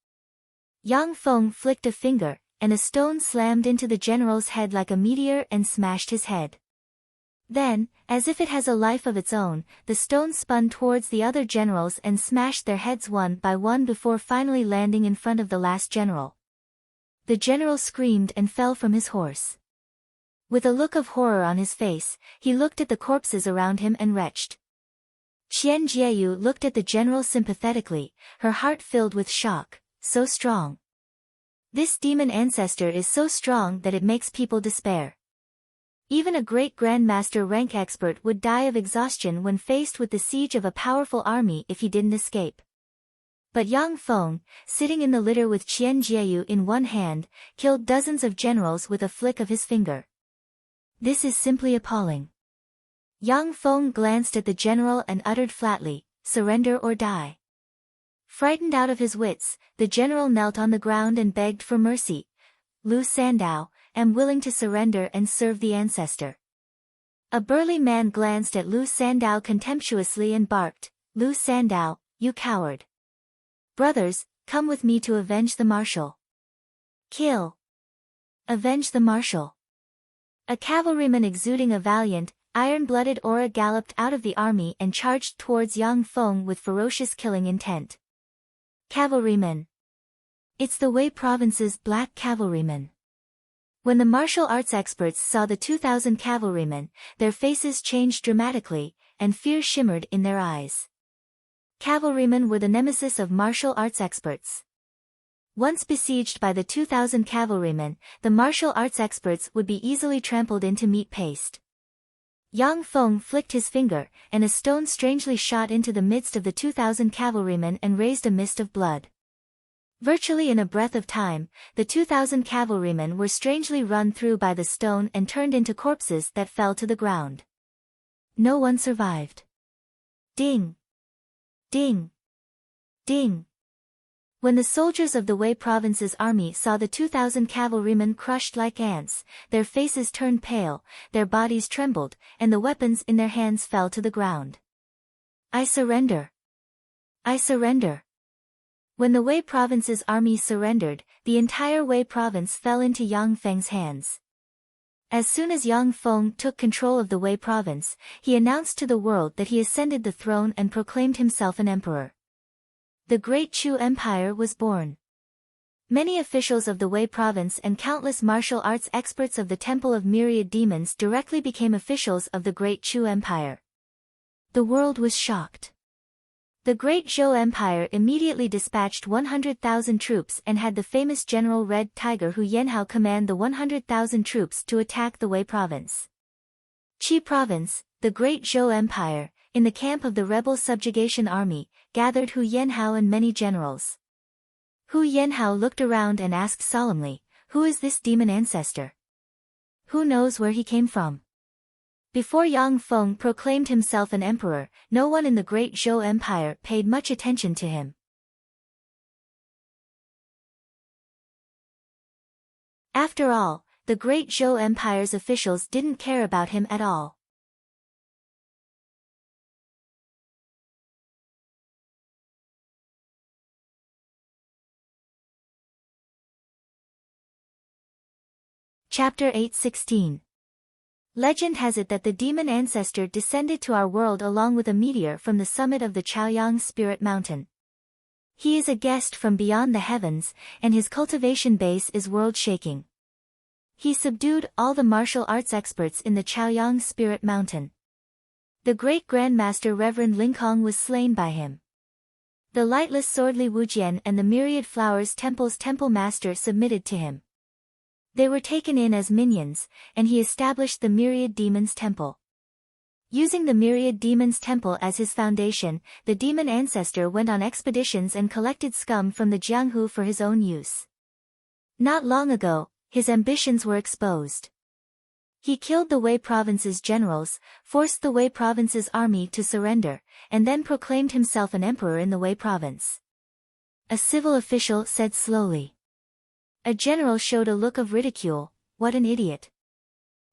Yang Feng flicked a finger, and a stone slammed into the general's head like a meteor and smashed his head. Then, as if it has a life of its own, the stone spun towards the other generals and smashed their heads one by one before finally landing in front of the last general. The general screamed and fell from his horse. With a look of horror on his face, he looked at the corpses around him and retched. Qian Jieyu looked at the general sympathetically, her heart filled with shock. So strong. This demon ancestor is so strong that it makes people despair. Even a great grandmaster rank expert would die of exhaustion when faced with the siege of a powerful army if he didn't escape. But Yang Feng, sitting in the litter with Qian Jieyu in one hand, killed dozens of generals with a flick of his finger. This is simply appalling. Yang Feng glanced at the general and uttered flatly, "Surrender or die." Frightened out of his wits, the general knelt on the ground and begged for mercy. "Lu Sandao, am willing to surrender and serve the ancestor." A burly man glanced at Lu Sandao contemptuously and barked, "Lu Sandao, you coward. Brothers, come with me to avenge the marshal." Kill. Avenge the marshal. A cavalryman exuding a valiant, iron-blooded aura galloped out of the army and charged towards Yang Feng with ferocious killing intent. Cavalryman. It's the Wei province's black cavalryman. When the martial arts experts saw the 2,000 cavalrymen, their faces changed dramatically, and fear shimmered in their eyes. Cavalrymen were the nemesis of martial arts experts. Once besieged by the 2,000 cavalrymen, the martial arts experts would be easily trampled into meat paste. Yang Feng flicked his finger, and a stone strangely shot into the midst of the 2,000 cavalrymen and raised a mist of blood. Virtually in a breath of time, the 2,000 cavalrymen were strangely run through by the stone and turned into corpses that fell to the ground. No one survived. Ding! Ding! Ding! When the soldiers of the Wei province's army saw the 2,000 cavalrymen crushed like ants, their faces turned pale, their bodies trembled, and the weapons in their hands fell to the ground. I surrender! I surrender! When the Wei province's army surrendered, the entire Wei province fell into Yang Feng's hands. As soon as Yang Feng took control of the Wei province, he announced to the world that he ascended the throne and proclaimed himself an emperor. The Great Chu Empire was born. Many officials of the Wei province and countless martial arts experts of the Temple of Myriad Demons directly became officials of the Great Chu Empire. The world was shocked. The Great Zhou Empire immediately dispatched 100,000 troops and had the famous General Red Tiger Hu Yanhao command the 100,000 troops to attack the Wei province. Qi province, the Great Zhou Empire, in the camp of the rebel subjugation army, gathered Hu Yanhao and many generals. Hu Yanhao looked around and asked solemnly, "Who is this demon ancestor? Who knows where he came from?" Before Yang Feng proclaimed himself an emperor, no one in the Great Zhou Empire paid much attention to him. After all, the Great Zhou Empire's officials didn't care about him at all. Chapter 8:16. Legend has it that the demon ancestor descended to our world along with a meteor from the summit of the Chaoyang Spirit Mountain. He is a guest from beyond the heavens, and his cultivation base is world-shaking. He subdued all the martial arts experts in the Chaoyang Spirit Mountain. The great Grandmaster Reverend Linkong was slain by him. The lightless sword Li Wujian and the myriad flowers temple's temple master submitted to him. They were taken in as minions, and he established the Myriad Demons Temple. Using the Myriad Demons Temple as his foundation, the demon ancestor went on expeditions and collected scum from the Jianghu for his own use. Not long ago, his ambitions were exposed. He killed the Wei province's generals, forced the Wei province's army to surrender, and then proclaimed himself an emperor in the Wei province. A civil official said slowly. A general showed a look of ridicule. What an idiot.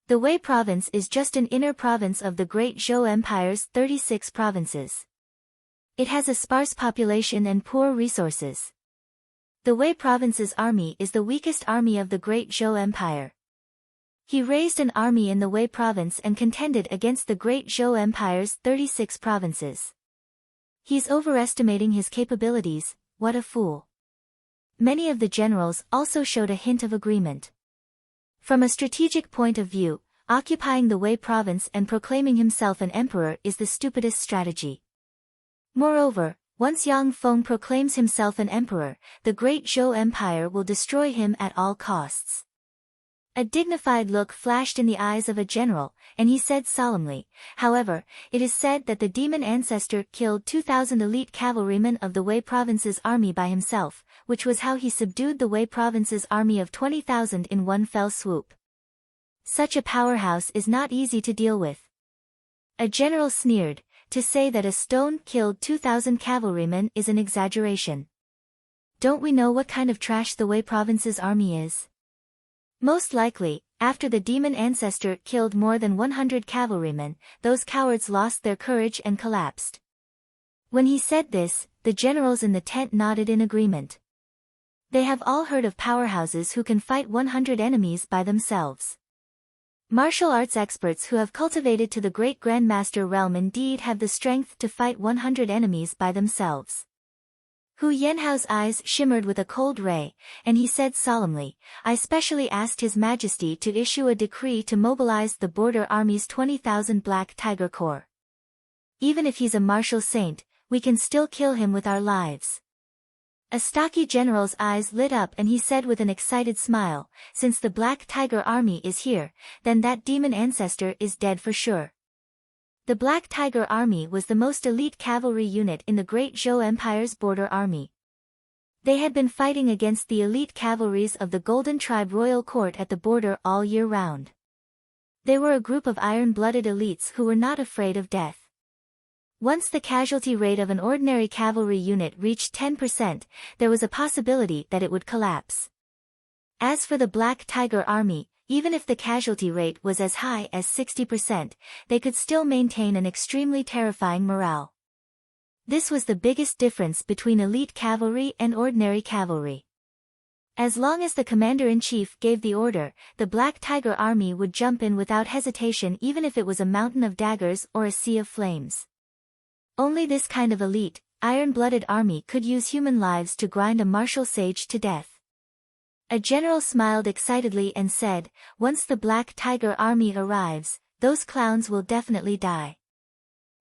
The Wei province is just an inner province of the Great Zhou Empire's 36 provinces. It has a sparse population and poor resources. The Wei province's army is the weakest army of the Great Zhou Empire. He raised an army in the Wei province and contended against the Great Zhou Empire's 36 provinces. He's overestimating his capabilities. What a fool. Many of the generals also showed a hint of agreement. From a strategic point of view, occupying the Wei province and proclaiming himself an emperor is the stupidest strategy. Moreover, once Yang Feng proclaims himself an emperor, the Great Zhou Empire will destroy him at all costs. A dignified look flashed in the eyes of a general, and he said solemnly, "However, it is said that the demon ancestor killed 2,000 elite cavalrymen of the Wei province's army by himself, which was how he subdued the Wei province's army of 20,000 in one fell swoop. Such a powerhouse is not easy to deal with." A general sneered, "To say that a stone killed 2,000 cavalrymen is an exaggeration. Don't we know what kind of trash the Wei province's army is? Most likely, after the demon ancestor killed more than 100 cavalrymen, those cowards lost their courage and collapsed." When he said this, the generals in the tent nodded in agreement. They have all heard of powerhouses who can fight 100 enemies by themselves. Martial arts experts who have cultivated to the great Grandmaster realm indeed have the strength to fight 100 enemies by themselves. Hu Yanhao's eyes shimmered with a cold ray, and he said solemnly, "I specially asked His Majesty to issue a decree to mobilize the border army's 20,000 Black Tiger Corps. Even if he's a martial saint, we can still kill him with our lives." A stocky general's eyes lit up and he said with an excited smile, "Since the Black Tiger Army is here, then that demon ancestor is dead for sure." The Black Tiger Army was the most elite cavalry unit in the Great Zhou Empire's border army. They had been fighting against the elite cavalries of the Golden Tribe Royal Court at the border all year round. They were a group of iron-blooded elites who were not afraid of death. Once the casualty rate of an ordinary cavalry unit reached 10%, there was a possibility that it would collapse. As for the Black Tiger Army, even if the casualty rate was as high as 60%, they could still maintain an extremely terrifying morale. This was the biggest difference between elite cavalry and ordinary cavalry. As long as the commander-in-chief gave the order, the Black Tiger Army would jump in without hesitation even if it was a mountain of daggers or a sea of flames. Only this kind of elite, iron-blooded army could use human lives to grind a martial sage to death. A general smiled excitedly and said, "Once the Black Tiger Army arrives, those clowns will definitely die."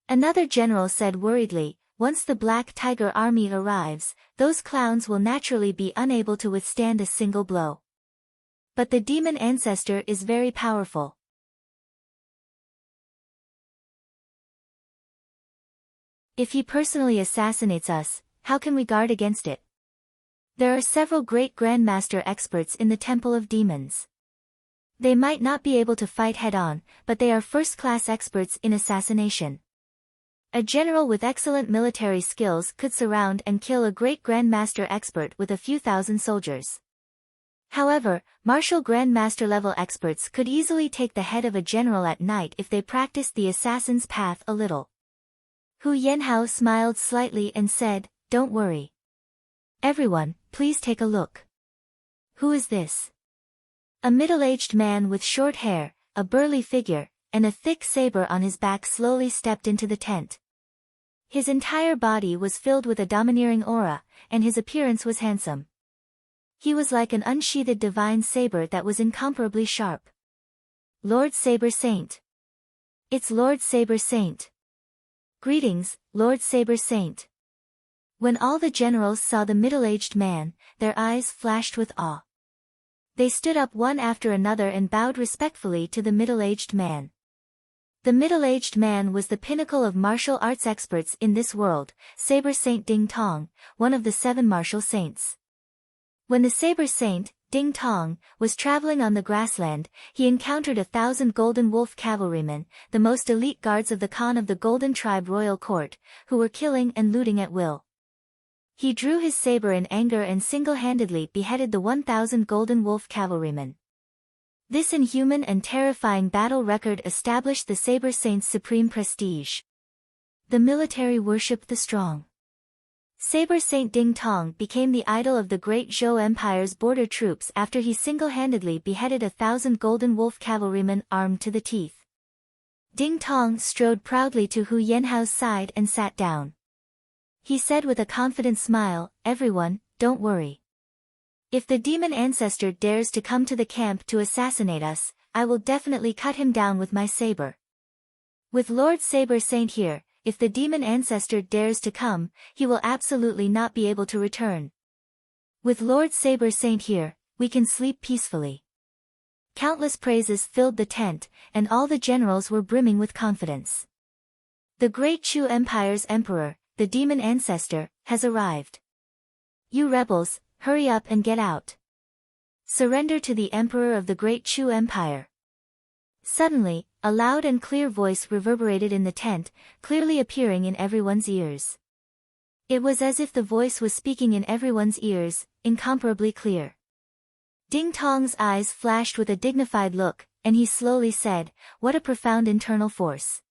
Another general said worriedly, "Once the Black Tiger Army arrives, those clowns will naturally be unable to withstand a single blow. But the demon ancestor is very powerful. If he personally assassinates us, how can we guard against it? There are several great grandmaster experts in the Temple of Demons. They might not be able to fight head-on, but they are first-class experts in assassination. A general with excellent military skills could surround and kill a great grandmaster expert with a few thousand soldiers. However, martial grandmaster-level experts could easily take the head of a general at night if they practiced the assassin's path a little. Hu Yanhao smiled slightly and said, "Don't worry. Everyone, please take a look. Who is this?" A middle-aged man with short hair, a burly figure, and a thick saber on his back slowly stepped into the tent. His entire body was filled with a domineering aura, and his appearance was handsome. He was like an unsheathed divine saber that was incomparably sharp. "Lord Saber Saint. It's Lord Saber Saint. Greetings, Lord Saber Saint." When all the generals saw the middle-aged man, their eyes flashed with awe. They stood up one after another and bowed respectfully to the middle-aged man. The middle-aged man was the pinnacle of martial arts experts in this world, Saber Saint Ding Tong, one of the 7 martial saints. When the Saber Saint, Ding Tong, was traveling on the grassland, he encountered 1,000 Golden Wolf cavalrymen, the most elite guards of the Khan of the Golden Tribe Royal Court, who were killing and looting at will. He drew his saber in anger and single-handedly beheaded the 1,000 Golden Wolf cavalrymen. This inhuman and terrifying battle record established the Saber Saint's supreme prestige. The military worshipped the strong. Saber Saint Ding Tong became the idol of the Great Zhou Empire's border troops after he single-handedly beheaded 1,000 Golden Wolf cavalrymen armed to the teeth. Ding Tong strode proudly to Hu Yanhao's side and sat down. He said with a confident smile, "Everyone, don't worry. If the demon ancestor dares to come to the camp to assassinate us, I will definitely cut him down with my saber. With Lord Saber Saint here, if the demon ancestor dares to come, he will absolutely not be able to return. With Lord Saber Saint here, we can sleep peacefully." Countless praises filled the tent, and all the generals were brimming with confidence. The Great Chu Empire's emperor, the demon ancestor, has arrived. You rebels, hurry up and get out. Surrender to the emperor of the Great Chu Empire. Suddenly, a loud and clear voice reverberated in the tent, clearly appearing in everyone's ears. It was as if the voice was speaking in everyone's ears, incomparably clear. Ding Tong's eyes flashed with a dignified look, and he slowly said, "What a profound internal force.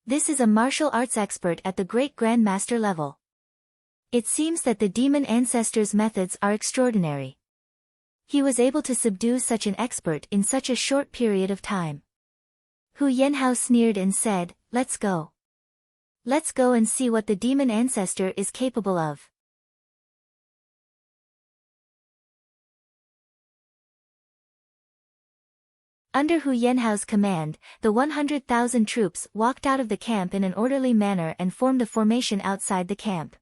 This is a martial arts expert at the great grandmaster level. It seems that the demon ancestor's methods are extraordinary. He was able to subdue such an expert in such a short period of time." Hu Yanhao sneered and said, "Let's go. Let's go and see what the demon ancestor is capable of." Under Hu Yanhao's command, the 100,000 troops walked out of the camp in an orderly manner and formed a formation outside the camp.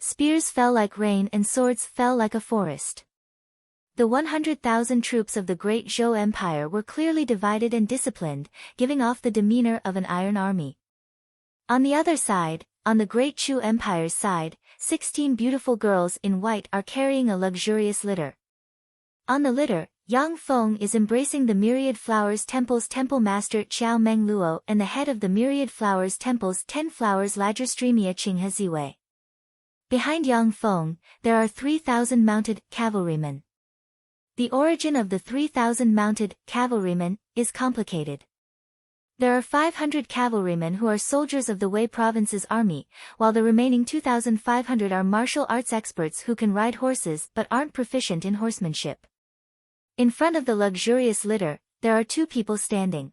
Spears fell like rain and swords fell like a forest. The 100,000 troops of the Great Zhou Empire were clearly divided and disciplined, giving off the demeanor of an iron army. On the other side, on the Great Chu Empire's side, 16 beautiful girls in white are carrying a luxurious litter. On the litter, Yang Feng is embracing the Myriad Flowers Temple's temple master Qiao Meng Luo and the head of the Myriad Flowers Temple's 10 Flowers Lagerstremia Qinghe Ziwei. Behind Yang Feng, there are 3,000 mounted cavalrymen. The origin of the 3,000 mounted cavalrymen is complicated. There are 500 cavalrymen who are soldiers of the Wei province's army, while the remaining 2,500 are martial arts experts who can ride horses but aren't proficient in horsemanship. In front of the luxurious litter, there are two people standing.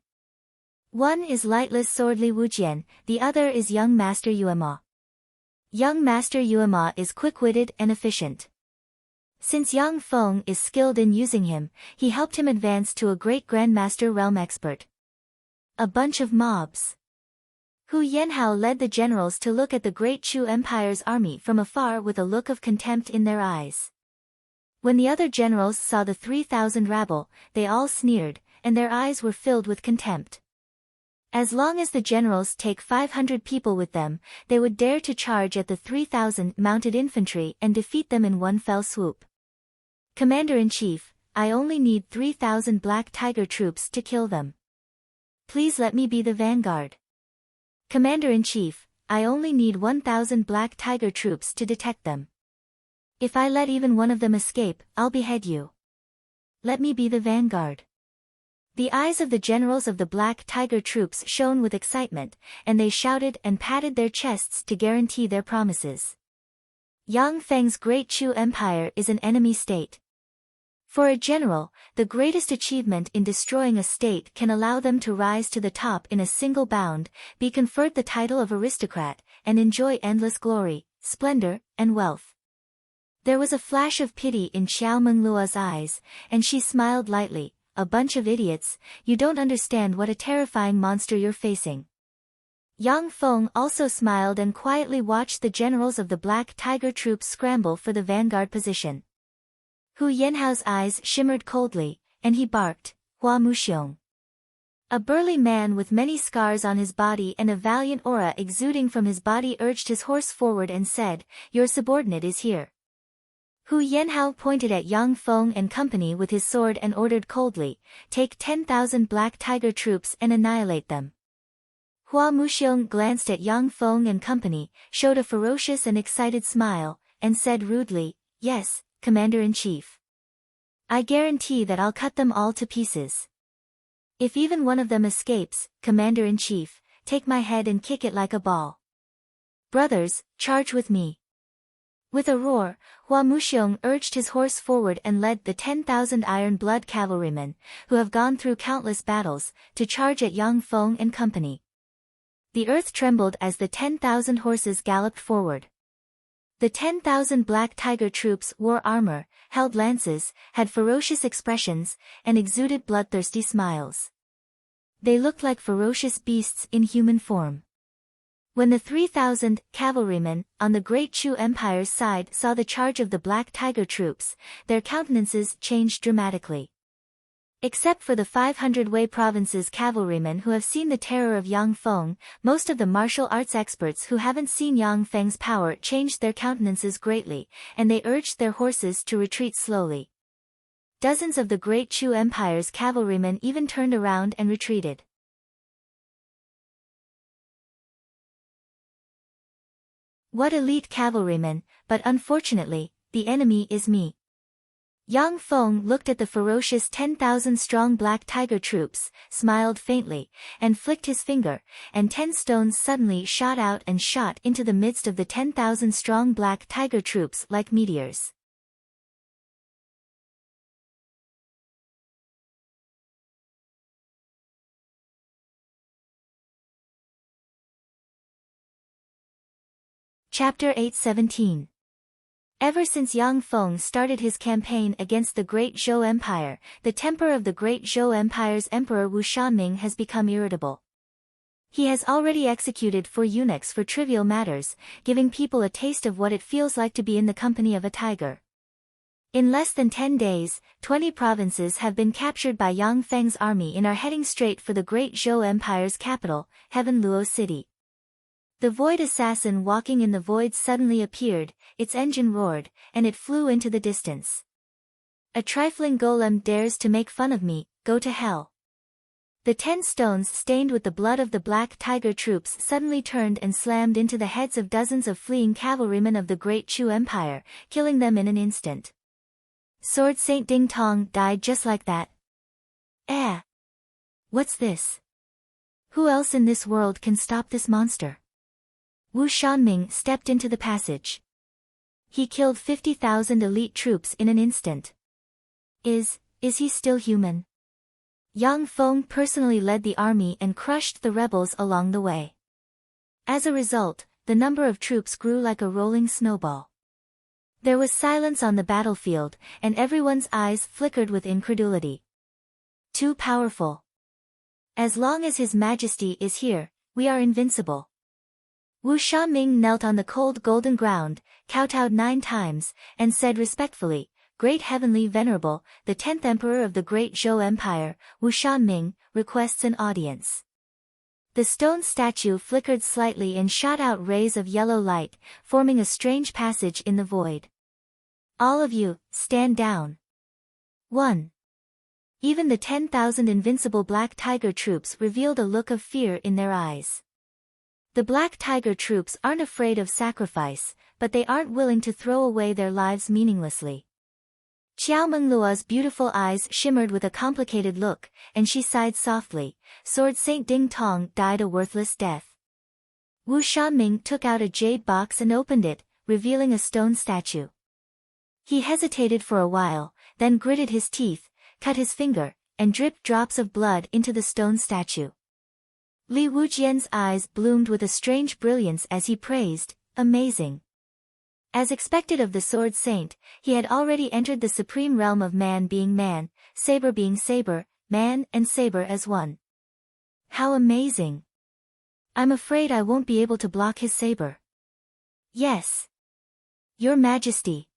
One is lightless sword Li Wujian, the other is young Master Yuema. Young Master Yuema is quick-witted and efficient. Since Yang Feng is skilled in using him, he helped him advance to a great Grandmaster realm expert. A bunch of mobs. Hu Yanhao led the generals to look at the Great Chu Empire's army from afar with a look of contempt in their eyes. When the other generals saw the 3,000 rabble, they all sneered, and their eyes were filled with contempt. As long as the generals take 500 people with them, they would dare to charge at the 3,000 mounted infantry and defeat them in one fell swoop. Commander-in-Chief, I only need 3,000 Black Tiger troops to kill them. Please let me be the vanguard. Commander-in-Chief, I only need 1,000 Black Tiger troops to detect them. If I let even one of them escape, I'll behead you. Let me be the vanguard. The eyes of the generals of the Black Tiger troops shone with excitement, and they shouted and patted their chests to guarantee their promises. Yang Feng's Great Chu Empire is an enemy state. For a general, the greatest achievement in destroying a state can allow them to rise to the top in a single bound, be conferred the title of aristocrat, and enjoy endless glory, splendor, and wealth. There was a flash of pity in Qiao Mengluo's eyes, and she smiled lightly. A bunch of idiots, you don't understand what a terrifying monster you're facing. Yang Feng also smiled and quietly watched the generals of the Black Tiger troops scramble for the vanguard position. Hu Yanhao's eyes shimmered coldly, and he barked, Hua Muxiong. A burly man with many scars on his body and a valiant aura exuding from his body urged his horse forward and said, Your subordinate is here. Hu Yanhao pointed at Yang Feng and company with his sword and ordered coldly, Take 10,000 Black Tiger troops and annihilate them. Hua Muxiong glanced at Yang Feng and company, showed a ferocious and excited smile, and said rudely, Yes, Commander-in-Chief. I guarantee that I'll cut them all to pieces. If even one of them escapes, Commander-in-Chief, take my head and kick it like a ball. Brothers, charge with me. With a roar, Hua Muxiong urged his horse forward and led the 10,000 Iron Blood cavalrymen, who have gone through countless battles, to charge at Yang Feng and company. The earth trembled as the 10,000 horses galloped forward. The 10,000 Black Tiger troops wore armor, held lances, had ferocious expressions, and exuded bloodthirsty smiles. They looked like ferocious beasts in human form. When the 3,000 cavalrymen on the Great Chu Empire's side saw the charge of the Black Tiger troops, their countenances changed dramatically. Except for the 500 Wei province's cavalrymen who have seen the terror of Yang Feng, most of the martial arts experts who haven't seen Yang Feng's power changed their countenances greatly, and they urged their horses to retreat slowly. Dozens of the Great Chu Empire's cavalrymen even turned around and retreated. What elite cavalrymen, but unfortunately, the enemy is me. Yang Feng looked at the ferocious 10,000-strong Black Tiger troops, smiled faintly, and flicked his finger, and 10 stones suddenly shot out and shot into the midst of the 10,000-strong Black Tiger troops like meteors. Chapter 8:17. Ever since Yang Feng started his campaign against the Great Zhou Empire, the temper of the Great Zhou Empire's Emperor Wu Shanming has become irritable. He has already executed 4 eunuchs for trivial matters, giving people a taste of what it feels like to be in the company of a tiger. In less than 10 days, 20 provinces have been captured by Yang Feng's army and are heading straight for the Great Zhou Empire's capital, Heaven Luo City. The void assassin walking in the void suddenly appeared, its engine roared, and it flew into the distance. A trifling golem dares to make fun of me, go to hell. The 10 stones stained with the blood of the Black Tiger troops suddenly turned and slammed into the heads of dozens of fleeing cavalrymen of the Great Chu Empire, killing them in an instant. Sword Saint Ding Tong died just like that. Eh? What's this? Who else in this world can stop this monster? Wu Shanming stepped into the passage. He killed 50,000 elite troops in an instant. Is he still human? Yang Feng personally led the army and crushed the rebels along the way. As a result, the number of troops grew like a rolling snowball. There was silence on the battlefield, and everyone's eyes flickered with incredulity. Too powerful. As long as His Majesty is here, we are invincible. Wu Shanming knelt on the cold golden ground, kowtowed 9 times, and said respectfully, Great Heavenly Venerable, the 10th Emperor of the Great Zhou Empire, Wu Shanming, requests an audience. The stone statue flickered slightly and shot out rays of yellow light, forming a strange passage in the void. All of you, stand down. 1. Even the 10,000 invincible Black Tiger troops revealed a look of fear in their eyes. The Black Tiger troops aren't afraid of sacrifice, but they aren't willing to throw away their lives meaninglessly. Qiao Menglua's beautiful eyes shimmered with a complicated look, and she sighed softly. Sword Saint Ding Tong died a worthless death. Wu Shanming took out a jade box and opened it, revealing a stone statue. He hesitated for a while, then gritted his teeth, cut his finger, and dripped drops of blood into the stone statue. Li Wujian's eyes bloomed with a strange brilliance as he praised, amazing. As expected of the Sword Saint, he had already entered the supreme realm of man being man, saber being saber, man and saber as one. How amazing! I'm afraid I won't be able to block his saber. Yes. Your Majesty.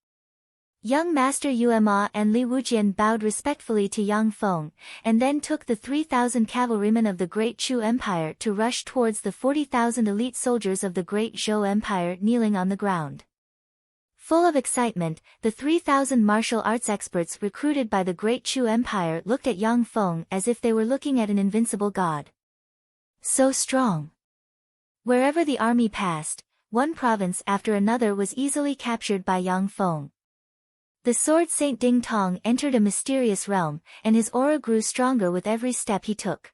Young Master Yuema and Li Wujian bowed respectfully to Yang Feng, and then took the 3,000 cavalrymen of the Great Chu Empire to rush towards the 40,000 elite soldiers of the Great Zhou Empire kneeling on the ground. Full of excitement, the 3,000 martial arts experts recruited by the Great Chu Empire looked at Yang Feng as if they were looking at an invincible god. So strong. Wherever the army passed, one province after another was easily captured by Yang Feng. The Sword Saint Ding Tong entered a mysterious realm, and his aura grew stronger with every step he took.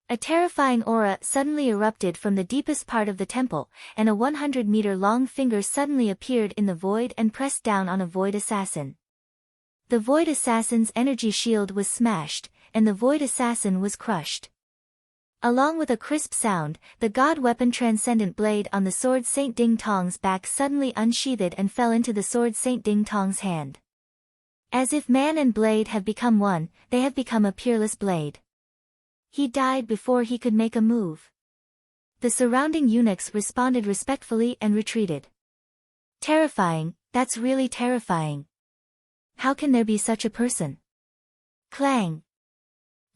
A terrifying aura suddenly erupted from the deepest part of the temple, and a 100-meter-long finger suddenly appeared in the void and pressed down on a void assassin. The void assassin's energy shield was smashed, and the void assassin was crushed. Along with a crisp sound, the god weapon Transcendent Blade on the Sword Saint Ding Tong's back suddenly unsheathed and fell into the Sword Saint Ding Tong's hand. As if man and blade have become one, they have become a peerless blade. He died before he could make a move. The surrounding eunuchs responded respectfully and retreated. Terrifying, that's really terrifying. How can there be such a person? Clang.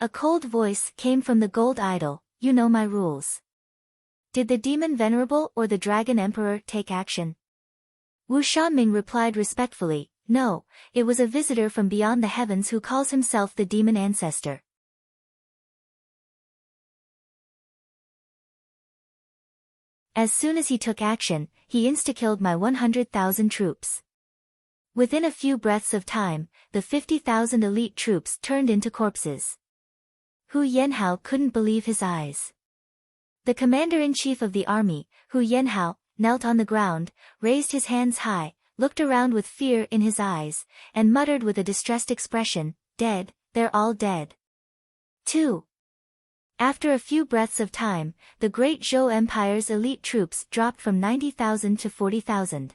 A cold voice came from the gold idol, you know my rules. Did the demon venerable or the dragon emperor take action? Wu Shanming replied respectfully, no, it was a visitor from beyond the heavens who calls himself the demon ancestor. As soon as he took action, he insta-killed my 100,000 troops. Within a few breaths of time, the 50,000 elite troops turned into corpses. Hu Yanhao couldn't believe his eyes. The commander-in-chief of the army, Hu Yanhao, knelt on the ground, raised his hands high, looked around with fear in his eyes, and muttered with a distressed expression, dead, they're all dead. 2. After a few breaths of time, the Great Zhou Empire's elite troops dropped from 90,000 to 40,000.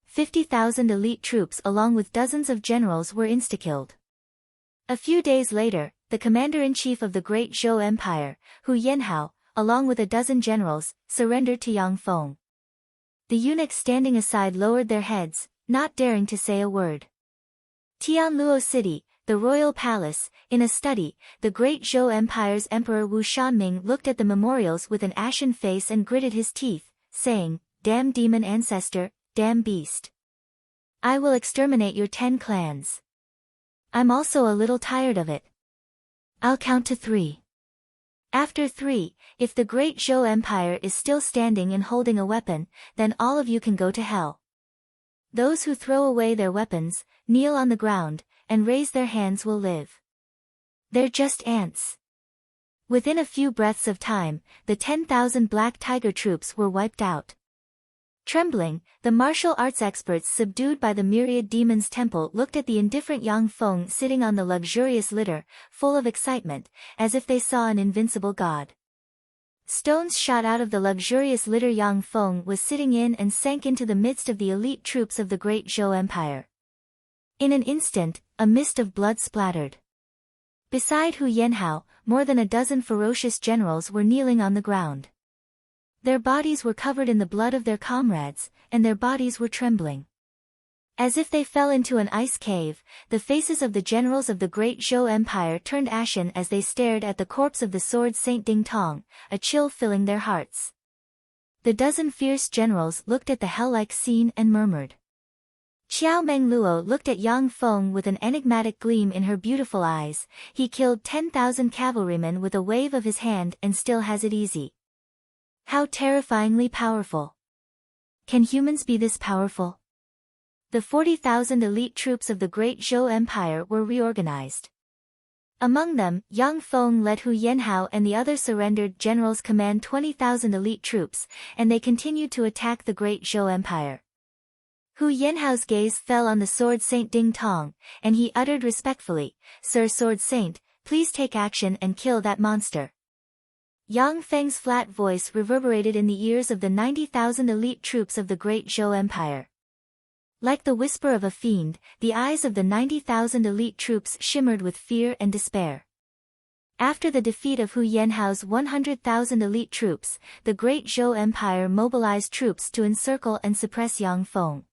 50,000 elite troops along with dozens of generals were insta-killed. A few days later, the commander-in-chief of the Great Zhou Empire, Hu Yanhao, along with a dozen generals, surrendered to Yang Feng. The eunuchs standing aside lowered their heads, not daring to say a word. Tianluo City, the royal palace, in a study, the great Zhou Empire's Emperor Wu Shanming looked at the memorials with an ashen face and gritted his teeth, saying, "Damn demon ancestor, damn beast. I will exterminate your 10 clans. I'm also a little tired of it. I'll count to 3. After 3, if the great Zhou Empire is still standing and holding a weapon, then all of you can go to hell. Those who throw away their weapons, kneel on the ground, and raise their hands will live. They're just ants." Within a few breaths of time, the 10,000 black tiger troops were wiped out. Trembling, the martial arts experts subdued by the myriad demons temple looked at the indifferent Yang Feng sitting on the luxurious litter, full of excitement, as if they saw an invincible god. Stones shot out of the luxurious litter Yang Feng was sitting in and sank into the midst of the elite troops of the great Zhou Empire. In an instant, a mist of blood splattered. Beside Hu Yanhao, more than a dozen ferocious generals were kneeling on the ground. Their bodies were covered in the blood of their comrades, and their bodies were trembling. As if they fell into an ice cave, the faces of the generals of the great Zhou Empire turned ashen as they stared at the corpse of the sword Saint Ding Tong, a chill filling their hearts. The dozen fierce generals looked at the hell-like scene and murmured. Xiao Mengluo looked at Yang Feng with an enigmatic gleam in her beautiful eyes. He killed 10,000 cavalrymen with a wave of his hand and still has it easy. How terrifyingly powerful. Can humans be this powerful? The 40,000 elite troops of the great Zhou Empire were reorganized. Among them, Yang Feng led Hu Yanhao and the other surrendered generals command 20,000 elite troops, and they continued to attack the great Zhou Empire. Hu Yanhao's gaze fell on the sword Saint Ding Tong, and he uttered respectfully, "Sir Sword Saint, please take action and kill that monster." Yang Feng's flat voice reverberated in the ears of the 90,000 elite troops of the great Zhou Empire. Like the whisper of a fiend, the eyes of the 90,000 elite troops shimmered with fear and despair. After the defeat of Hu Yanhao's 100,000 elite troops, the great Zhou Empire mobilized troops to encircle and suppress Yang Feng.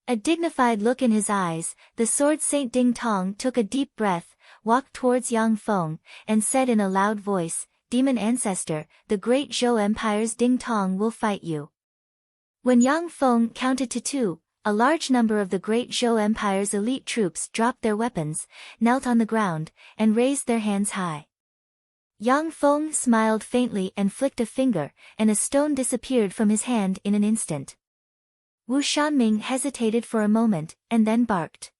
A dignified look in his eyes, the sword Saint Ding Tong took a deep breath, walked towards Yang Feng, and said in a loud voice, "Demon ancestor, the great Zhou Empire's Ding Tong will fight you." When Yang Feng counted to 2, a large number of the great Zhou Empire's elite troops dropped their weapons, knelt on the ground, and raised their hands high. Yang Feng smiled faintly and flicked a finger, and a stone disappeared from his hand in an instant. Wu Shanming hesitated for a moment, and then barked.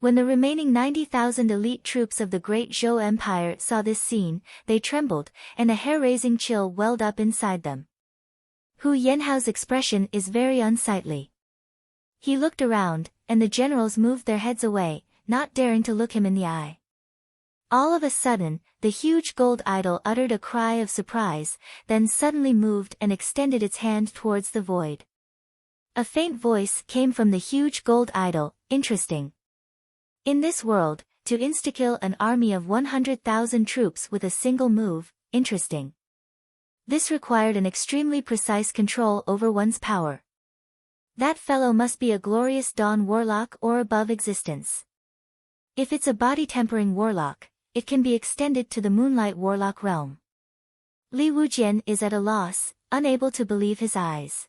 When the remaining 90,000 elite troops of the great Zhou Empire saw this scene, they trembled, and a hair-raising chill welled up inside them. Hu Yanhao's expression is very unsightly. He looked around, and the generals moved their heads away, not daring to look him in the eye. All of a sudden, the huge gold idol uttered a cry of surprise, then suddenly moved and extended its hand towards the void. A faint voice came from the huge gold idol, "Interesting. In this world, to insta-kill an army of 100,000 troops with a single move, interesting. This required an extremely precise control over one's power. That fellow must be a glorious dawn warlock or above existence. If it's a body-tempering warlock, it can be extended to the moonlight warlock realm." Li Wujian is at a loss, unable to believe his eyes.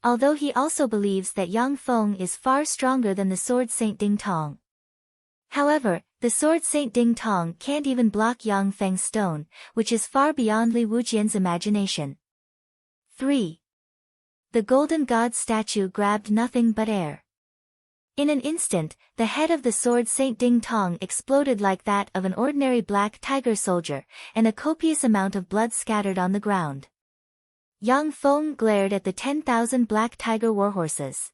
Although he also believes that Yang Feng is far stronger than the sword Saint Ding Tong. However, the sword Saint Ding Tong can't even block Yang Feng's stone, which is far beyond Li Wujian's imagination. 3. The golden god statue grabbed nothing but air. In an instant, the head of the sword Saint Ding Tong exploded like that of an ordinary black tiger soldier, and a copious amount of blood scattered on the ground. Yang Feng glared at the 10,000 black tiger warhorses.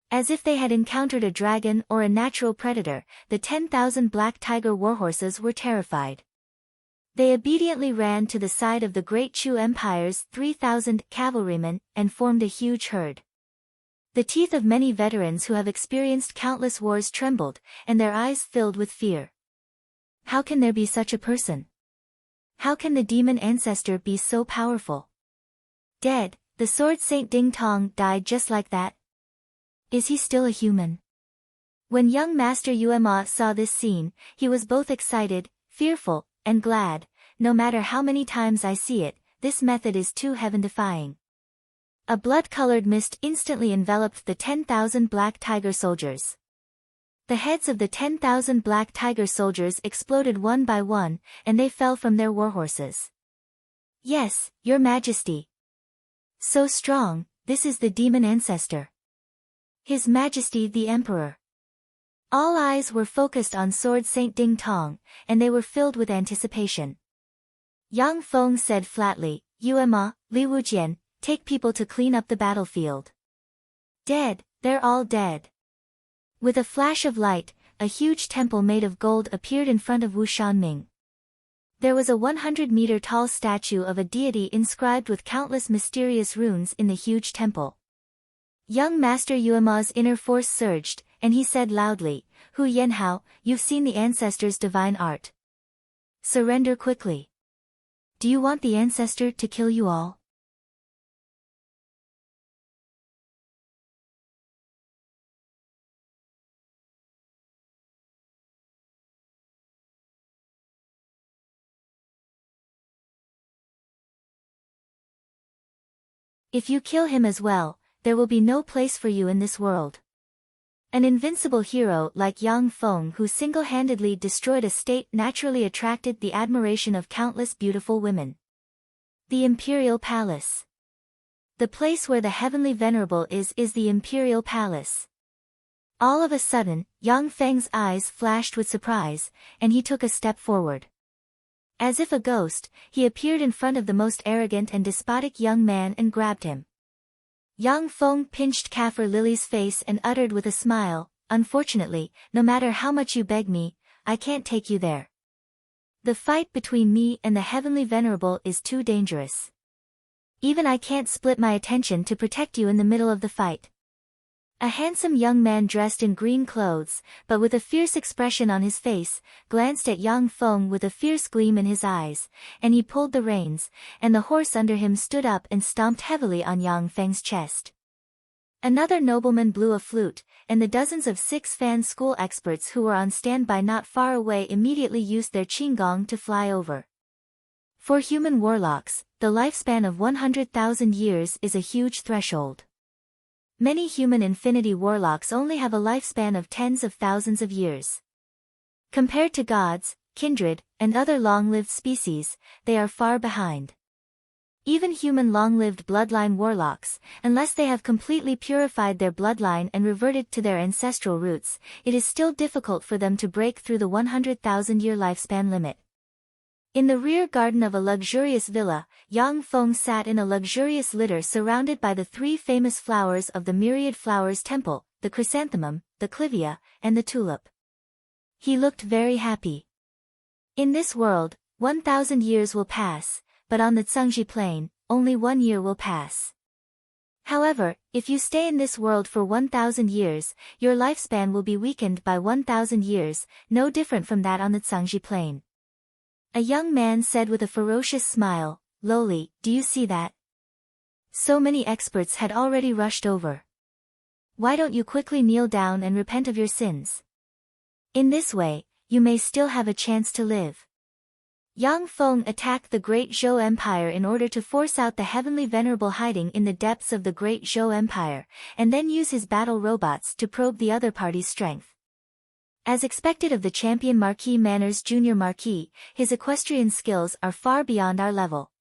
As if they had encountered a dragon or a natural predator, the 10,000 black tiger warhorses were terrified. They obediently ran to the side of the great Chu Empire's 3,000 cavalrymen and formed a huge herd. The teeth of many veterans who have experienced countless wars trembled, and their eyes filled with fear. How can there be such a person? How can the demon ancestor be so powerful? Dead, the sword Saint Ding Tong died just like that. Is he still a human? When young Master Yuema saw this scene, he was both excited, fearful, and glad. No matter how many times I see it, this method is too heaven-defying. A blood-colored mist instantly enveloped the 10,000 black tiger soldiers. The heads of the 10,000 black tiger soldiers exploded one by one, and they fell from their warhorses. Yes, Your Majesty. So strong, this is the demon ancestor. His Majesty the Emperor. All eyes were focused on Sword Saint Ding Tong, and they were filled with anticipation. Yang Feng said flatly, Yuema, Li Wujian, take people to clean up the battlefield. Dead, they're all dead. With a flash of light, a huge temple made of gold appeared in front of Wu Shanming. There was a 100-meter-tall statue of a deity inscribed with countless mysterious runes in the huge temple. Young Master Yuema's inner force surged, and he said loudly, Hu Yanhao, you've seen the ancestor's divine art. Surrender quickly. Do you want the ancestor to kill you all? If you kill him as well, there will be no place for you in this world. An invincible hero like Yang Feng who single-handedly destroyed a state naturally attracted the admiration of countless beautiful women. The Imperial Palace. The place where the Heavenly Venerable is the Imperial Palace. All of a sudden, Yang Feng's eyes flashed with surprise, and he took a step forward. As if a ghost, he appeared in front of the most arrogant and despotic young man and grabbed him. Yang Feng pinched Kaffir Lily's face and uttered with a smile, Unfortunately, no matter how much you beg me, I can't take you there. The fight between me and the Heavenly Venerable is too dangerous. Even I can't split my attention to protect you in the middle of the fight. A handsome young man dressed in green clothes, but with a fierce expression on his face, glanced at Yang Feng with a fierce gleam in his eyes, and he pulled the reins, and the horse under him stood up and stomped heavily on Yang Feng's chest. Another nobleman blew a flute, and the dozens of six-fan school experts who were on standby not far away immediately used their qinggong to fly over. For human warlocks, the lifespan of 100,000 years is a huge threshold. Many human infinity warlocks only have a lifespan of tens of thousands of years. Compared to gods, kindred, and other long-lived species, they are far behind. Even human long-lived bloodline warlocks, unless they have completely purified their bloodline and reverted to their ancestral roots, it is still difficult for them to break through the 100,000-year lifespan limit. In the rear garden of a luxurious villa, Yang Feng sat in a luxurious litter surrounded by the three famous flowers of the myriad flowers temple, the chrysanthemum, the clivia, and the tulip. He looked very happy. In this world, 1,000 years will pass, but on the Zhangji plain, only 1 year will pass. However, if you stay in this world for 1,000 years, your lifespan will be weakened by 1,000 years, no different from that on the Zhangji plain. A young man said with a ferocious smile, Lowly, do you see that? So many experts had already rushed over. Why don't you quickly kneel down and repent of your sins? In this way, you may still have a chance to live. Yang Feng attacked the Great Zhou Empire in order to force out the Heavenly Venerable hiding in the depths of the Great Zhou Empire, and then use his battle robots to probe the other party's strength. As expected of the champion Marquis Manners Jr. Marquis, his equestrian skills are far beyond our level.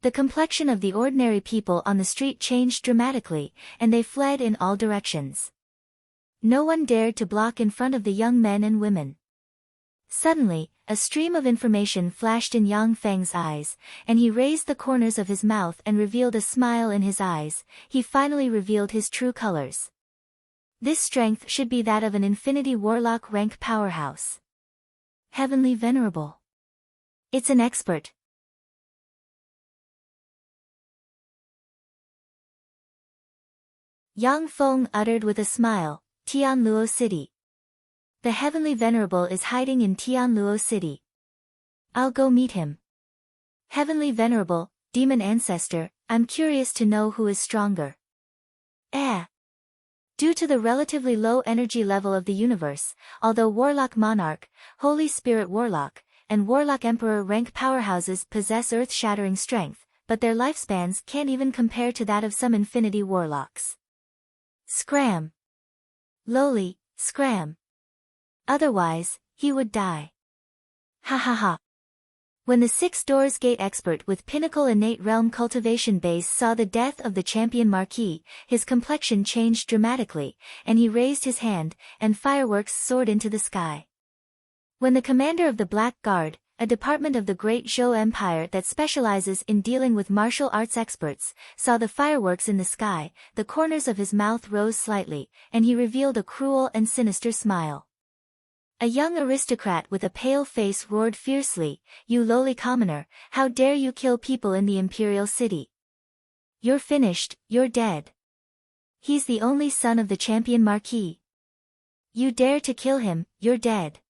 The complexion of the ordinary people on the street changed dramatically, and they fled in all directions. No one dared to block in front of the young men and women. Suddenly, a stream of information flashed in Yang Feng's eyes, and he raised the corners of his mouth and revealed a smile in his eyes. He finally revealed his true colors. This strength should be that of an Infinity Warlock rank powerhouse. Heavenly Venerable. It's an expert. Yang Feng uttered with a smile, Tianluo City. The Heavenly Venerable is hiding in Tianluo City. I'll go meet him. Heavenly Venerable, Demon Ancestor, I'm curious to know who is stronger. Due to the relatively low energy level of the universe, although Warlock Monarch, Holy Spirit Warlock, and Warlock Emperor rank powerhouses possess earth-shattering strength, but their lifespans can't even compare to that of some Infinity Warlocks. Scram! Lowly, scram! Otherwise, he would die. Ha ha ha! When the Six Doors Gate expert with Pinnacle Innate Realm Cultivation base saw the death of the champion Marquis, his complexion changed dramatically, and he raised his hand, and fireworks soared into the sky. When the commander of the Black Guard, a department of the Great Zhou Empire that specializes in dealing with martial arts experts, saw the fireworks in the sky, the corners of his mouth rose slightly, and he revealed a cruel and sinister smile. A young aristocrat with a pale face roared fiercely, "You lowly commoner, how dare you kill people in the imperial city? You're finished, you're dead. He's the only son of the champion Marquis. You dare to kill him, you're dead."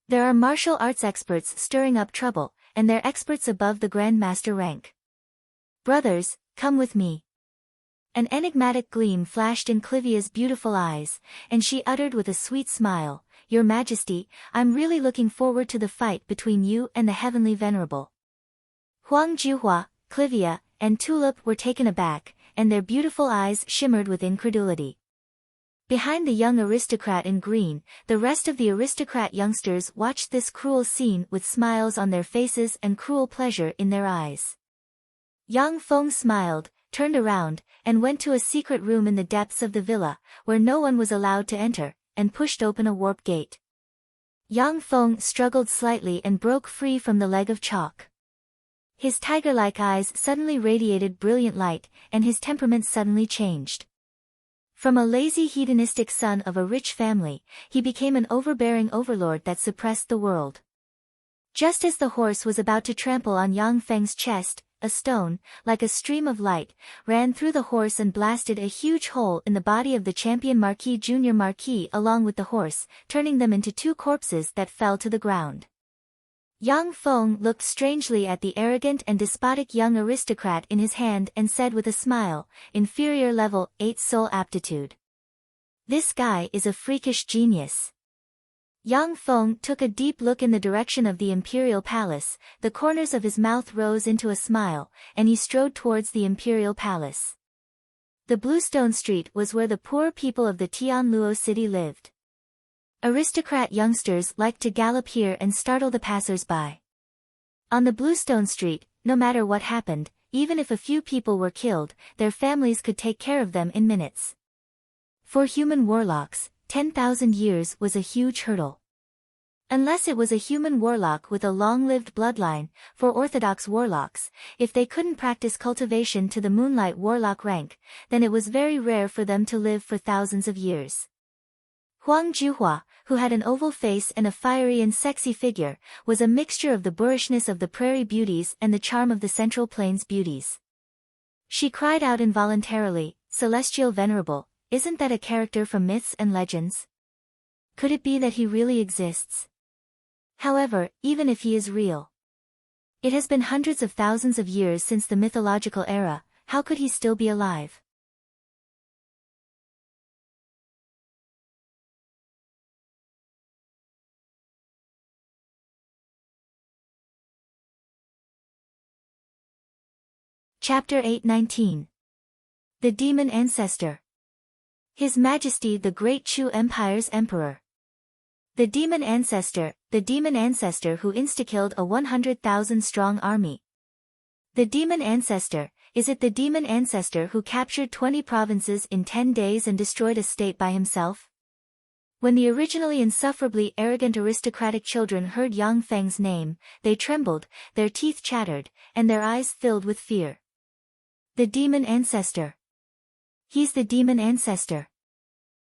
There are martial arts experts stirring up trouble, and they're experts above the Grand Master rank. Brothers, come with me. An enigmatic gleam flashed in Clivia's beautiful eyes, and she uttered with a sweet smile, "Your Majesty, I'm really looking forward to the fight between you and the Heavenly Venerable." Huang Juhua, Clivia, and Tulip were taken aback, and their beautiful eyes shimmered with incredulity. Behind the young aristocrat in green, the rest of the aristocrat youngsters watched this cruel scene with smiles on their faces and cruel pleasure in their eyes. Yang Feng smiled, turned around, and went to a secret room in the depths of the villa, where no one was allowed to enter, and pushed open a warp gate. Yang Feng struggled slightly and broke free from the leg of chalk. His tiger-like eyes suddenly radiated brilliant light, and his temperament suddenly changed. From a lazy hedonistic son of a rich family, he became an overbearing overlord that suppressed the world. Just as the horse was about to trample on Yang Feng's chest, a stone, like a stream of light, ran through the horse and blasted a huge hole in the body of the champion Marquis Junior Marquis along with the horse, turning them into two corpses that fell to the ground. Yang Feng looked strangely at the arrogant and despotic young aristocrat in his hand and said with a smile, "Inferior level 8 soul aptitude. This guy is a freakish genius." Yang Feng took a deep look in the direction of the imperial palace, the corners of his mouth rose into a smile, and he strode towards the imperial palace. The Bluestone Street was where the poor people of the Tianluo city lived. Aristocrat youngsters liked to gallop here and startle the passers-by. On the Bluestone Street, no matter what happened, even if a few people were killed, their families could take care of them in minutes. For human warlocks, 10,000 years was a huge hurdle. Unless it was a human warlock with a long-lived bloodline, for orthodox warlocks, if they couldn't practice cultivation to the Moonlight Warlock rank, then it was very rare for them to live for thousands of years. Huang Juhua, who had an oval face and a fiery and sexy figure, was a mixture of the boorishness of the prairie beauties and the charm of the Central Plains beauties. She cried out involuntarily, "Celestial Venerable, isn't that a character from myths and legends? Could it be that he really exists? However, even if he is real, it has been hundreds of thousands of years since the mythological era, how could he still be alive?" Chapter 819. The Demon Ancestor. His Majesty the Great Chu Empire's Emperor. The Demon Ancestor who insta-killed a 100,000-strong army. The Demon Ancestor, is it the Demon Ancestor who captured 20 provinces in 10 days and destroyed a state by himself? When the originally insufferably arrogant aristocratic children heard Yang Feng's name, they trembled, their teeth chattered, and their eyes filled with fear. The Demon Ancestor. He's the Demon Ancestor.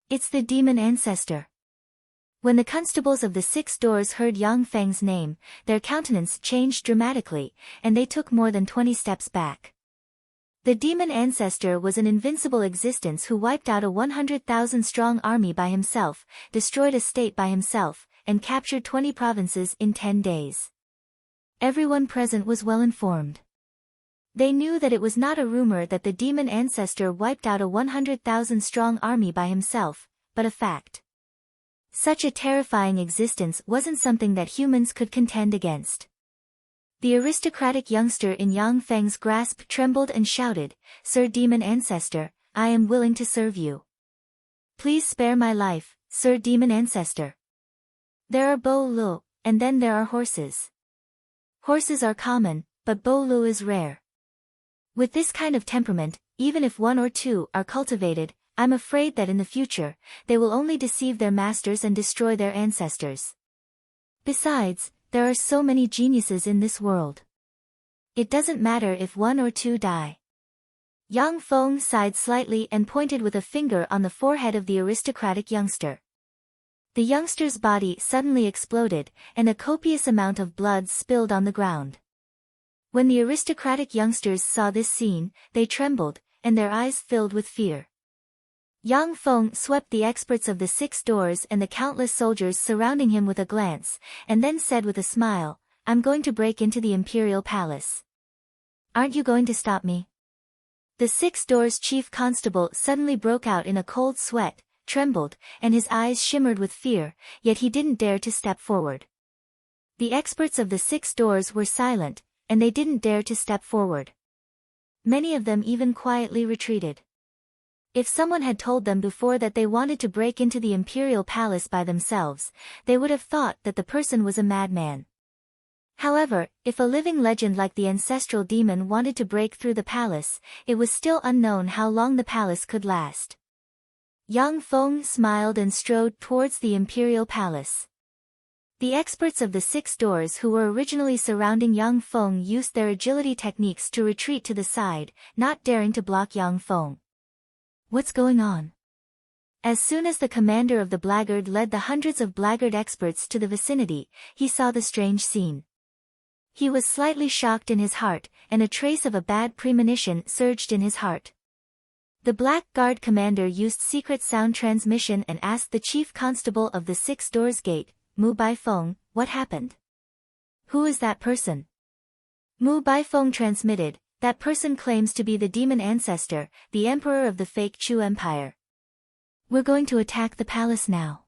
It's the Demon Ancestor. When the constables of the Six Doors heard Yang Feng's name, their countenance changed dramatically, and they took more than 20 steps back. The demon ancestor was an invincible existence who wiped out a 100,000-strong army by himself, destroyed a state by himself, and captured 20 provinces in 10 days. Everyone present was well informed. They knew that it was not a rumor that the demon ancestor wiped out a 100,000-strong army by himself, but a fact. Such a terrifying existence wasn't something that humans could contend against. The aristocratic youngster in Yang Feng's grasp trembled and shouted, "Sir Demon Ancestor, I am willing to serve you. Please spare my life, Sir Demon Ancestor. There are Bo Lu, and then there are horses. Horses are common, but Bo Lu is rare. With this kind of temperament, even if one or two are cultivated, I'm afraid that in the future, they will only deceive their masters and destroy their ancestors. Besides, there are so many geniuses in this world. It doesn't matter if one or two die." Yang Feng sighed slightly and pointed with a finger on the forehead of the aristocratic youngster. The youngster's body suddenly exploded, and a copious amount of blood spilled on the ground. When the aristocratic youngsters saw this scene, they trembled, and their eyes filled with fear. Yang Feng swept the experts of the 6 doors and the countless soldiers surrounding him with a glance, and then said with a smile, "I'm going to break into the imperial palace. Aren't you going to stop me?" The 6 doors chief constable suddenly broke out in a cold sweat, trembled, and his eyes shimmered with fear, yet he didn't dare to step forward. The experts of the 6 doors were silent, and they didn't dare to step forward. Many of them even quietly retreated. If someone had told them before that they wanted to break into the imperial palace by themselves, they would have thought that the person was a madman. However, if a living legend like the ancestral demon wanted to break through the palace, it was still unknown how long the palace could last. Yang Feng smiled and strode towards the imperial palace. The experts of the 6 doors who were originally surrounding Yang Feng used their agility techniques to retreat to the side, not daring to block Yang Feng. What's going on? As soon as the commander of the blackguard led the hundreds of blackguard experts to the vicinity, he saw the strange scene. He was slightly shocked in his heart, and a trace of a bad premonition surged in his heart. The Black Guard commander used secret sound transmission and asked the chief constable of the 6 doors gate, "Mu Baifeng, what happened? Who is that person?" Mu Baifeng transmitted, "That person claims to be the demon ancestor, the emperor of the fake Chu Empire. We're going to attack the palace now."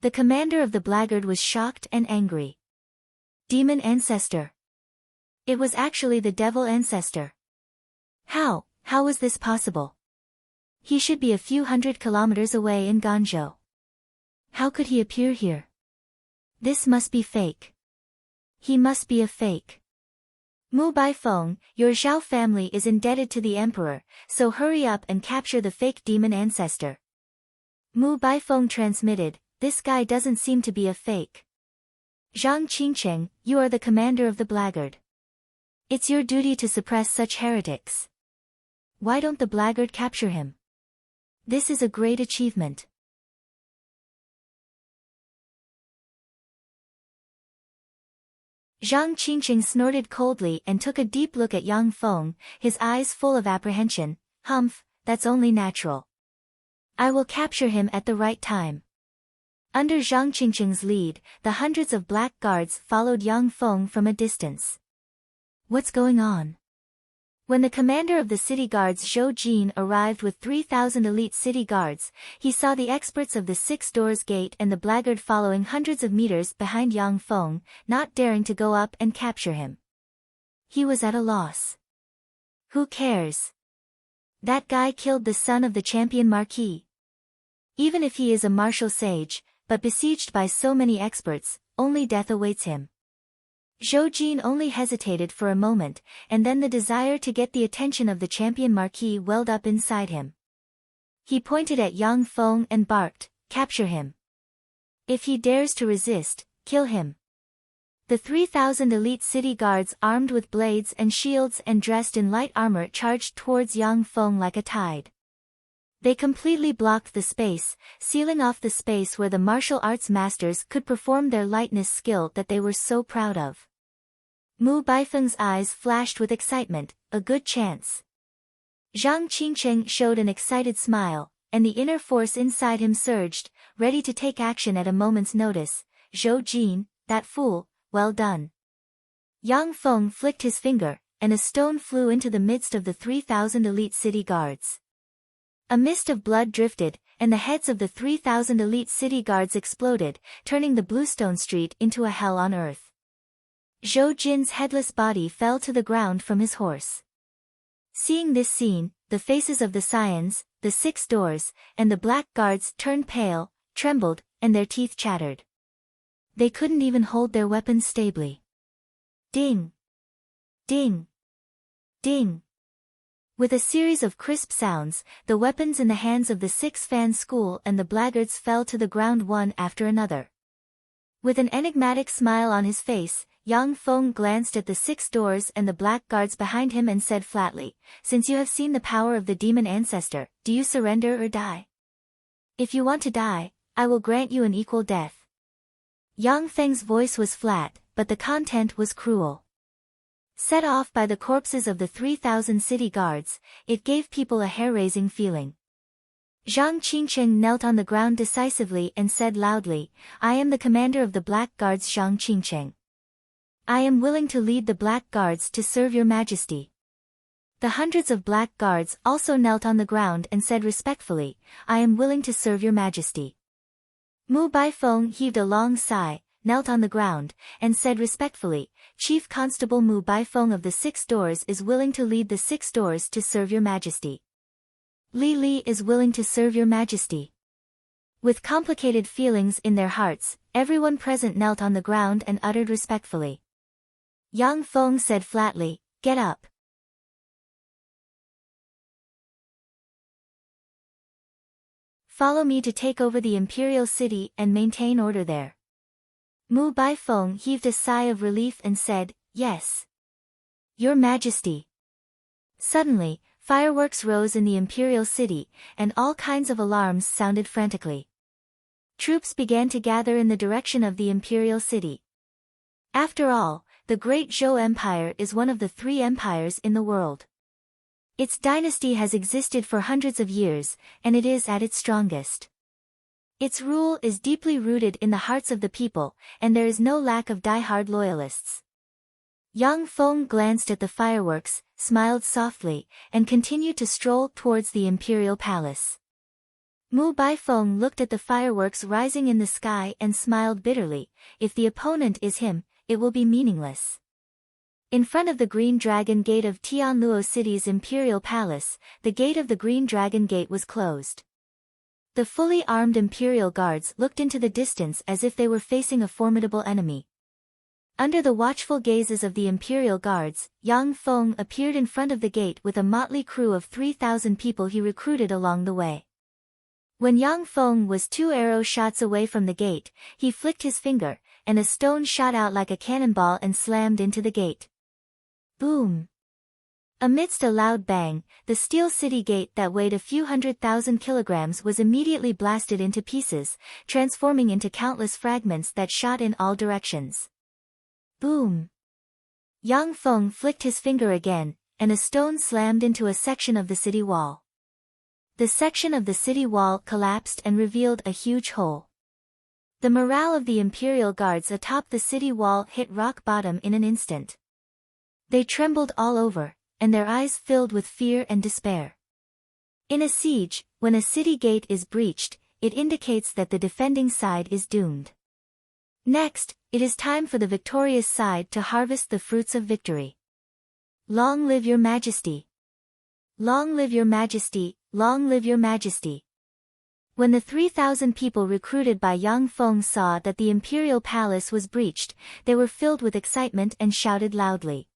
The commander of the blackguard was shocked and angry. Demon ancestor. It was actually the devil ancestor. How was this possible? He should be a few hundred kilometers away in Ganzhou. How could he appear here? This must be fake. He must be a fake. Mu Baifeng, your Zhao family is indebted to the emperor, so hurry up and capture the fake demon ancestor. Mu Baifeng transmitted, "This guy doesn't seem to be a fake. Zhang Qingcheng, you are the commander of the blackguard. It's your duty to suppress such heretics. Why don't the blackguard capture him? This is a great achievement." Zhang Qingcheng snorted coldly and took a deep look at Yang Feng, his eyes full of apprehension. "Humph, that's only natural. I will capture him at the right time." Under Zhang Qingcheng's lead, the hundreds of black guards followed Yang Feng from a distance. What's going on? When the commander of the city guards Zhou Jin arrived with 3,000 elite city guards, he saw the experts of the 6 doors gate and the blackguard following hundreds of meters behind Yang Feng, not daring to go up and capture him. He was at a loss. Who cares? That guy killed the son of the champion marquis. Even if he is a martial sage, but besieged by so many experts, only death awaits him. Zhou Jin only hesitated for a moment, and then the desire to get the attention of the champion marquis welled up inside him. He pointed at Yang Feng and barked, "Capture him. If he dares to resist, kill him." The 3,000 elite city guards armed with blades and shields and dressed in light armor charged towards Yang Feng like a tide. They completely blocked the space, sealing off the space where the martial arts masters could perform their lightness skill that they were so proud of. Mu Baifeng's eyes flashed with excitement, a good chance. Zhang Qingcheng showed an excited smile, and the inner force inside him surged, ready to take action at a moment's notice. Zhou Jin, that fool, well done. Yang Feng flicked his finger, and a stone flew into the midst of the 3,000 elite city guards. A mist of blood drifted, and the heads of the 3,000 elite city guards exploded, turning the Bluestone Street into a hell on earth. Zhou Jin's headless body fell to the ground from his horse. Seeing this scene, the faces of the Scions, the 6 doors, and the black guards turned pale, trembled, and their teeth chattered. They couldn't even hold their weapons stably. Ding! Ding! Ding! With a series of crisp sounds, the weapons in the hands of the 6-fan school and the blackguards fell to the ground one after another. With an enigmatic smile on his face, Yang Feng glanced at the 6 doors and the black guards behind him and said flatly, "Since you have seen the power of the demon ancestor, do you surrender or die? If you want to die, I will grant you an equal death." Yang Feng's voice was flat, but the content was cruel. Set off by the corpses of the 3,000 city guards, it gave people a hair-raising feeling. Zhang Qingcheng knelt on the ground decisively and said loudly, "I am the commander of the Black Guards, Zhang Qingcheng. I am willing to lead the Black Guards to serve your majesty." The hundreds of Black Guards also knelt on the ground and said respectfully, "I am willing to serve your majesty." Mu Baifeng heaved a long sigh, knelt on the ground, and said respectfully, "Chief Constable Mu Baifeng of the 6 doors is willing to lead the 6 doors to serve your majesty. Li Li is willing to serve your majesty." With complicated feelings in their hearts, everyone present knelt on the ground and uttered respectfully. Yang Feng said flatly, "Get up." "Follow me to take over the imperial city and maintain order there." Mu Baifeng heaved a sigh of relief and said, "Yes. Your Majesty." Suddenly, fireworks rose in the imperial city, and all kinds of alarms sounded frantically. Troops began to gather in the direction of the imperial city. After all, the Great Zhou Empire is one of the 3 empires in the world. Its dynasty has existed for hundreds of years, and it is at its strongest. Its rule is deeply rooted in the hearts of the people, and there is no lack of die-hard loyalists. Yang Feng glanced at the fireworks, smiled softly, and continued to stroll towards the imperial palace. Mu Baifeng looked at the fireworks rising in the sky and smiled bitterly. If the opponent is him, it will be meaningless. In front of the Green Dragon Gate of Tianluo City's imperial palace, the gate of the Green Dragon Gate was closed. The fully armed imperial guards looked into the distance as if they were facing a formidable enemy. Under the watchful gazes of the imperial guards, Yang Feng appeared in front of the gate with a motley crew of 3,000 people he recruited along the way. When Yang Feng was 2 arrow shots away from the gate, he flicked his finger, and a stone shot out like a cannonball and slammed into the gate. Boom! Amidst a loud bang, the steel city gate that weighed a few 100,000 kilograms was immediately blasted into pieces, transforming into countless fragments that shot in all directions. Boom! Yang Feng flicked his finger again, and a stone slammed into a section of the city wall. The section of the city wall collapsed and revealed a huge hole. The morale of the imperial guards atop the city wall hit rock bottom in an instant. They trembled all over, and their eyes filled with fear and despair. In a siege, when a city gate is breached, it indicates that the defending side is doomed. Next, it is time for the victorious side to harvest the fruits of victory. Long live your majesty! Long live your majesty! Long live your majesty! When the 3,000 people recruited by Yang Feng saw that the imperial palace was breached, they were filled with excitement and shouted loudly.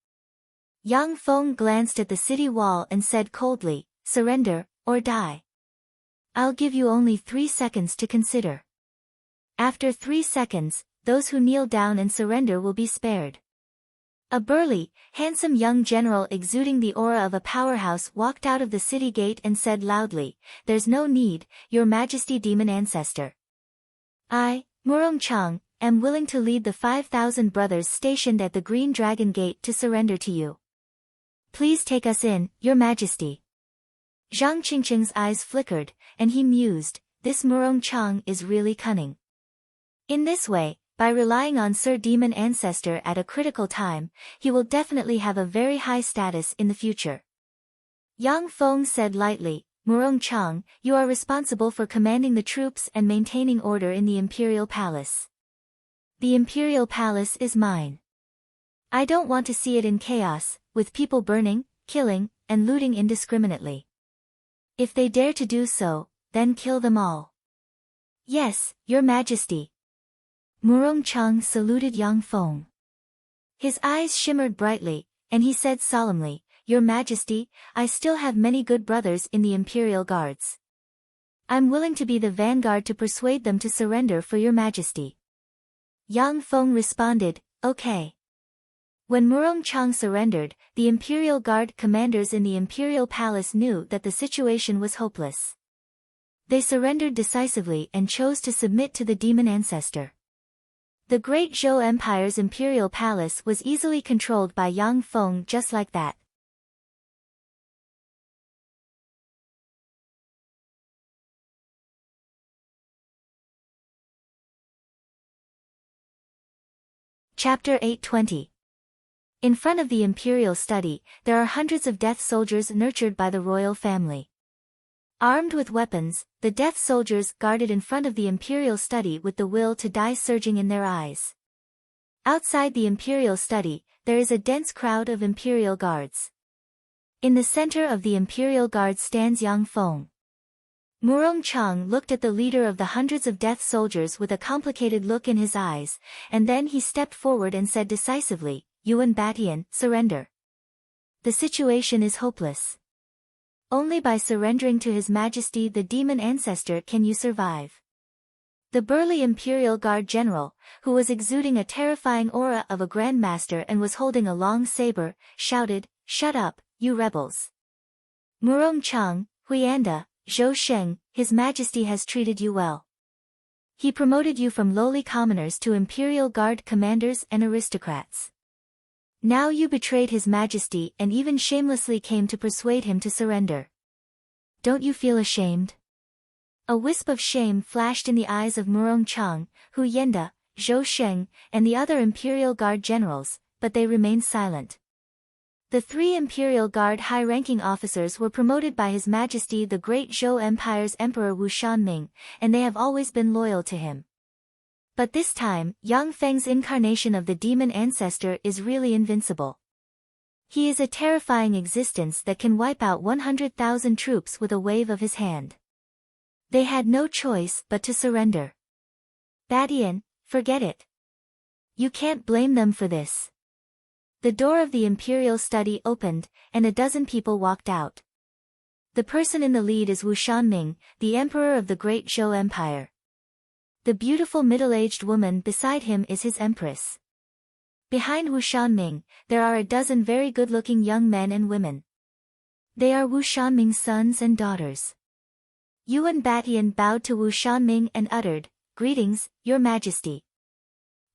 Yang Feng glanced at the city wall and said coldly, "Surrender, or die. I'll give you only 3 seconds to consider. After 3 seconds, those who kneel down and surrender will be spared." A burly, handsome young general exuding the aura of a powerhouse walked out of the city gate and said loudly, "There's no need, your majesty demon ancestor. I, Murong Chang, am willing to lead the 5,000 brothers stationed at the Green Dragon Gate to surrender to you. Please take us in, your majesty." Zhang Qingqing's eyes flickered, and he mused, this Murong Chang is really cunning. In this way, by relying on Sir Demon Ancestor at a critical time, he will definitely have a very high status in the future. Yang Feng said lightly, Murong Chang, you are responsible for commanding the troops and maintaining order in the Imperial Palace. The Imperial Palace is mine. I don't want to see it in chaos, with people burning, killing, and looting indiscriminately. If they dare to do so, then kill them all. Yes, Your Majesty. Murong Chang saluted Yang Feng. His eyes shimmered brightly, and he said solemnly, Your Majesty, I still have many good brothers in the Imperial Guards. I'm willing to be the vanguard to persuade them to surrender for Your Majesty. Yang Feng responded, okay. When Murong Chang surrendered, the Imperial Guard commanders in the Imperial Palace knew that the situation was hopeless. They surrendered decisively and chose to submit to the Demon Ancestor. The Great Zhou Empire's Imperial Palace was easily controlled by Yang Feng just like that. Chapter 820. In front of the imperial study, there are hundreds of death soldiers nurtured by the royal family. Armed with weapons, the death soldiers guarded in front of the imperial study with the will to die surging in their eyes. Outside the imperial study, there is a dense crowd of imperial guards. In the center of the imperial guard stands Yang Feng. Murong Chang looked at the leader of the hundreds of death soldiers with a complicated look in his eyes, and then he stepped forward and said decisively, Yuan Batian, surrender. The situation is hopeless. Only by surrendering to His Majesty the Demon Ancestor can you survive. The burly Imperial Guard General, who was exuding a terrifying aura of a Grand Master and was holding a long saber, shouted, Shut up, you rebels. Murong Chang, Huianda, Zhou Sheng, His Majesty has treated you well. He promoted you from lowly commoners to Imperial Guard commanders and aristocrats. Now you betrayed His Majesty and even shamelessly came to persuade him to surrender. Don't you feel ashamed? A wisp of shame flashed in the eyes of Murong Chang, Hu Yenda, Zhou Sheng, and the other Imperial Guard generals, but they remained silent. The three Imperial Guard high-ranking officers were promoted by His Majesty the Great Zhou Empire's Emperor Wu Shanming, and they have always been loyal to him. But this time, Yang Feng's incarnation of the Demon Ancestor is really invincible. He is a terrifying existence that can wipe out 100,000 troops with a wave of his hand. They had no choice but to surrender. Batian, forget it. You can't blame them for this. The door of the Imperial study opened, and a dozen people walked out. The person in the lead is Wu Shanming, the Emperor of the Great Zhou Empire. The beautiful middle-aged woman beside him is his Empress. Behind Wu Shanming, there are a dozen very good-looking young men and women. They are Wu Shanming's sons and daughters. Yuan Batian bowed to Wu Shanming and uttered, Greetings, Your Majesty.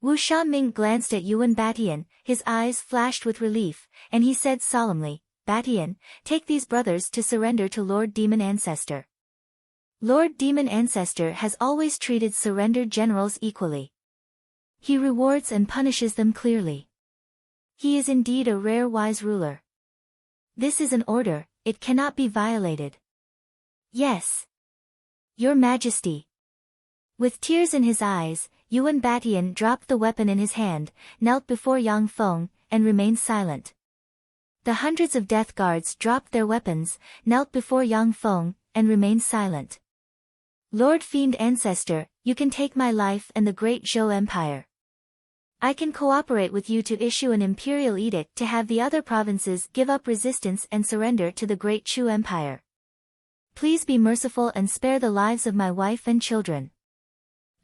Wu Shanming glanced at Yuan Batian, his eyes flashed with relief, and he said solemnly, Batian, take these brothers to surrender to Lord Demon Ancestor. Lord Demon Ancestor has always treated surrendered generals equally. He rewards and punishes them clearly. He is indeed a rare wise ruler. This is an order, it cannot be violated. Yes. Your Majesty. With tears in his eyes, Yuan Batian dropped the weapon in his hand, knelt before Yang Feng, and remained silent. The hundreds of death guards dropped their weapons, knelt before Yang Feng, and remained silent. Lord Fiend Ancestor, you can take my life and the Great Zhou Empire. I can cooperate with you to issue an imperial edict to have the other provinces give up resistance and surrender to the Great Chu Empire. Please be merciful and spare the lives of my wife and children.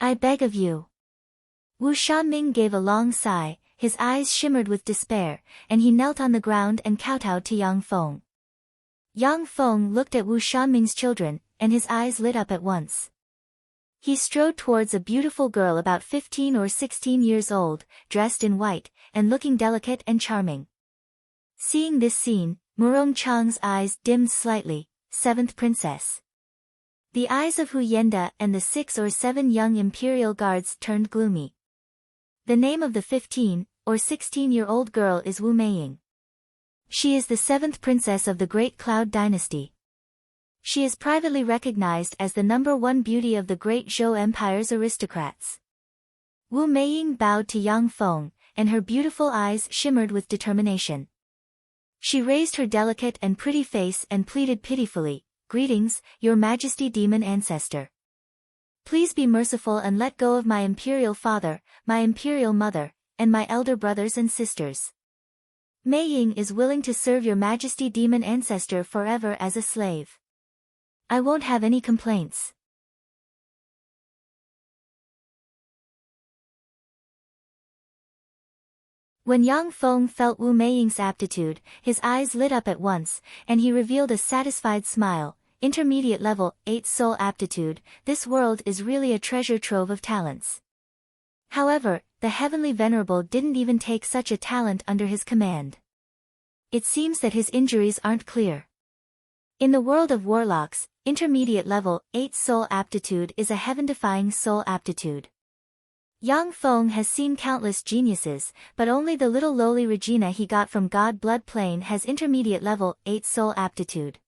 I beg of you. Wu Shanming gave a long sigh, his eyes shimmered with despair, and he knelt on the ground and kowtowed to Yang Feng. Yang Feng looked at Wu Shanming's children, and his eyes lit up at once. He strode towards a beautiful girl about 15 or 16 years old, dressed in white, and looking delicate and charming. Seeing this scene, Murong Chang's eyes dimmed slightly, seventh princess. The eyes of Hu Yenda and the 6 or 7 young imperial guards turned gloomy. The name of the 15 or 16-year-old girl is Wu Meiying. She is the 7th princess of the Great Cloud Dynasty. She is privately recognized as the #1 beauty of the Great Zhou Empire's aristocrats. Wu Meiying bowed to Yang Feng, and her beautiful eyes shimmered with determination. She raised her delicate and pretty face and pleaded pitifully, "Greetings, Your Majesty Demon Ancestor. Please be merciful and let go of my imperial father, my imperial mother, and my elder brothers and sisters. Meiying is willing to serve Your Majesty Demon Ancestor forever as a slave. I won't have any complaints." When Yang Feng felt Wu Meiying's aptitude, his eyes lit up at once, and he revealed a satisfied smile. Intermediate level, 8 soul aptitude, this world is really a treasure trove of talents. However, the Heavenly Venerable didn't even take such a talent under his command. It seems that his injuries aren't clear. In the world of warlocks, intermediate level, 8 soul aptitude is a heaven-defying soul aptitude. Yang Feng has seen countless geniuses, but only the little lowly Regina he got from God Blood Plane has intermediate level, 8 soul aptitude.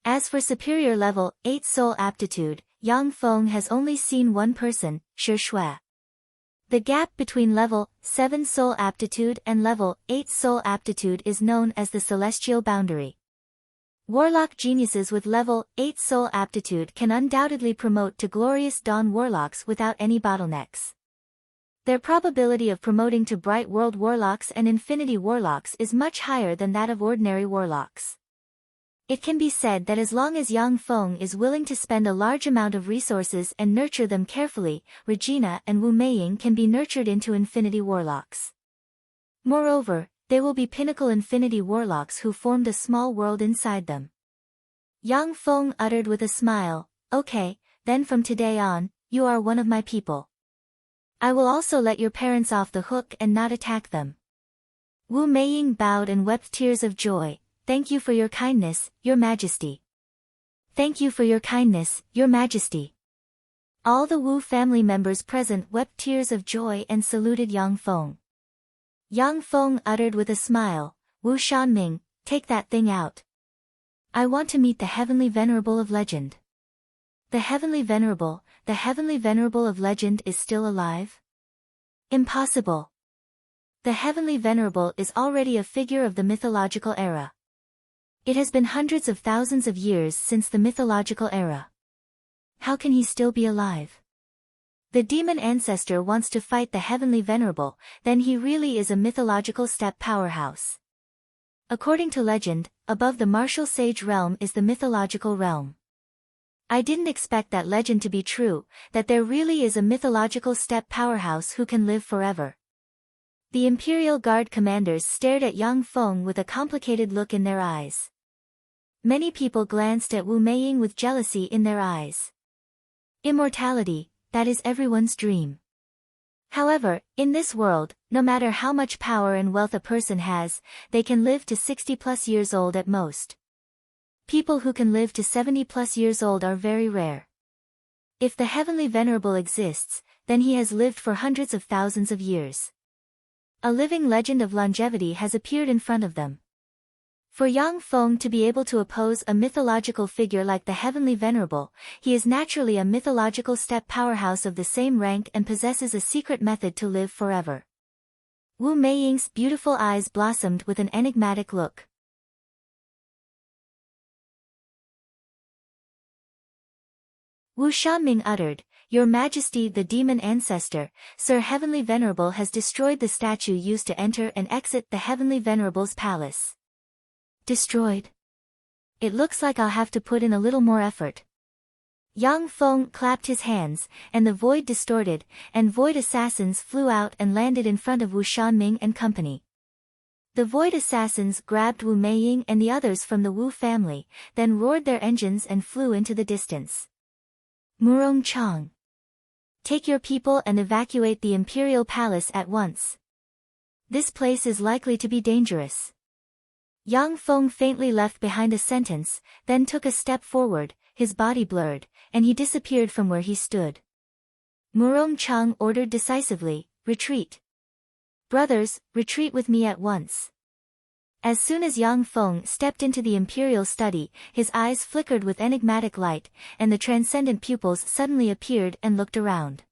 As for superior level, 8 soul aptitude, Yang Feng has only seen one person, Shi Shui. The gap between level 7 soul aptitude and level 8 soul aptitude is known as the celestial boundary. Warlock geniuses with level 8 soul aptitude can undoubtedly promote to glorious dawn warlocks without any bottlenecks. Their probability of promoting to bright world warlocks and infinity warlocks is much higher than that of ordinary warlocks. It can be said that as long as Yang Feng is willing to spend a large amount of resources and nurture them carefully, Regina and Wu Meiying can be nurtured into infinity warlocks. Moreover, they will be pinnacle infinity warlocks who formed a small world inside them. Yang Feng uttered with a smile, "Okay, then from today on, you are one of my people. I will also let your parents off the hook and not attack them." Wu Meiying bowed and wept tears of joy. "Thank you for your kindness, Your Majesty. Thank you for your kindness, Your Majesty." All the Wu family members present wept tears of joy and saluted Yang Feng. Yang Feng uttered with a smile, "Wu Shanming, take that thing out. I want to meet the Heavenly Venerable of Legend." The Heavenly Venerable of Legend is still alive? Impossible. The Heavenly Venerable is already a figure of the mythological era. It has been hundreds of thousands of years since the mythological era. How can he still be alive? The demon ancestor wants to fight the Heavenly Venerable, then he really is a mythological step powerhouse. According to legend, above the martial sage realm is the mythological realm. I didn't expect that legend to be true, that there really is a mythological step powerhouse who can live forever. The Imperial Guard commanders stared at Yang Feng with a complicated look in their eyes. Many people glanced at Wu Meiying with jealousy in their eyes. Immortality, that is everyone's dream. However, in this world, no matter how much power and wealth a person has, they can live to 60+ years old at most. People who can live to 70+ years old are very rare. If the Heavenly Venerable exists, then he has lived for hundreds of thousands of years. A living legend of longevity has appeared in front of them. For Yang Feng to be able to oppose a mythological figure like the Heavenly Venerable, he is naturally a mythological step powerhouse of the same rank and possesses a secret method to live forever. Wu Meiying's beautiful eyes blossomed with an enigmatic look. Wu Shanming uttered, "Your Majesty the Demon Ancestor, Sir Heavenly Venerable has destroyed the statue used to enter and exit the Heavenly Venerable's palace." Destroyed? It looks like I'll have to put in a little more effort. Yang Feng clapped his hands, and the void distorted, and void assassins flew out and landed in front of Wu Shanming and company. The void assassins grabbed Wu Meiying and the others from the Wu family, then roared their engines and flew into the distance. Murong Chang. Take your people and evacuate the Imperial Palace at once. This place is likely to be dangerous. Yang Feng faintly left behind a sentence, then took a step forward, his body blurred, and he disappeared from where he stood. Murong Cheng ordered decisively, "Retreat. Brothers, retreat with me at once." As soon as Yang Feng stepped into the imperial study, his eyes flickered with enigmatic light, and the transcendent pupils suddenly appeared and looked around.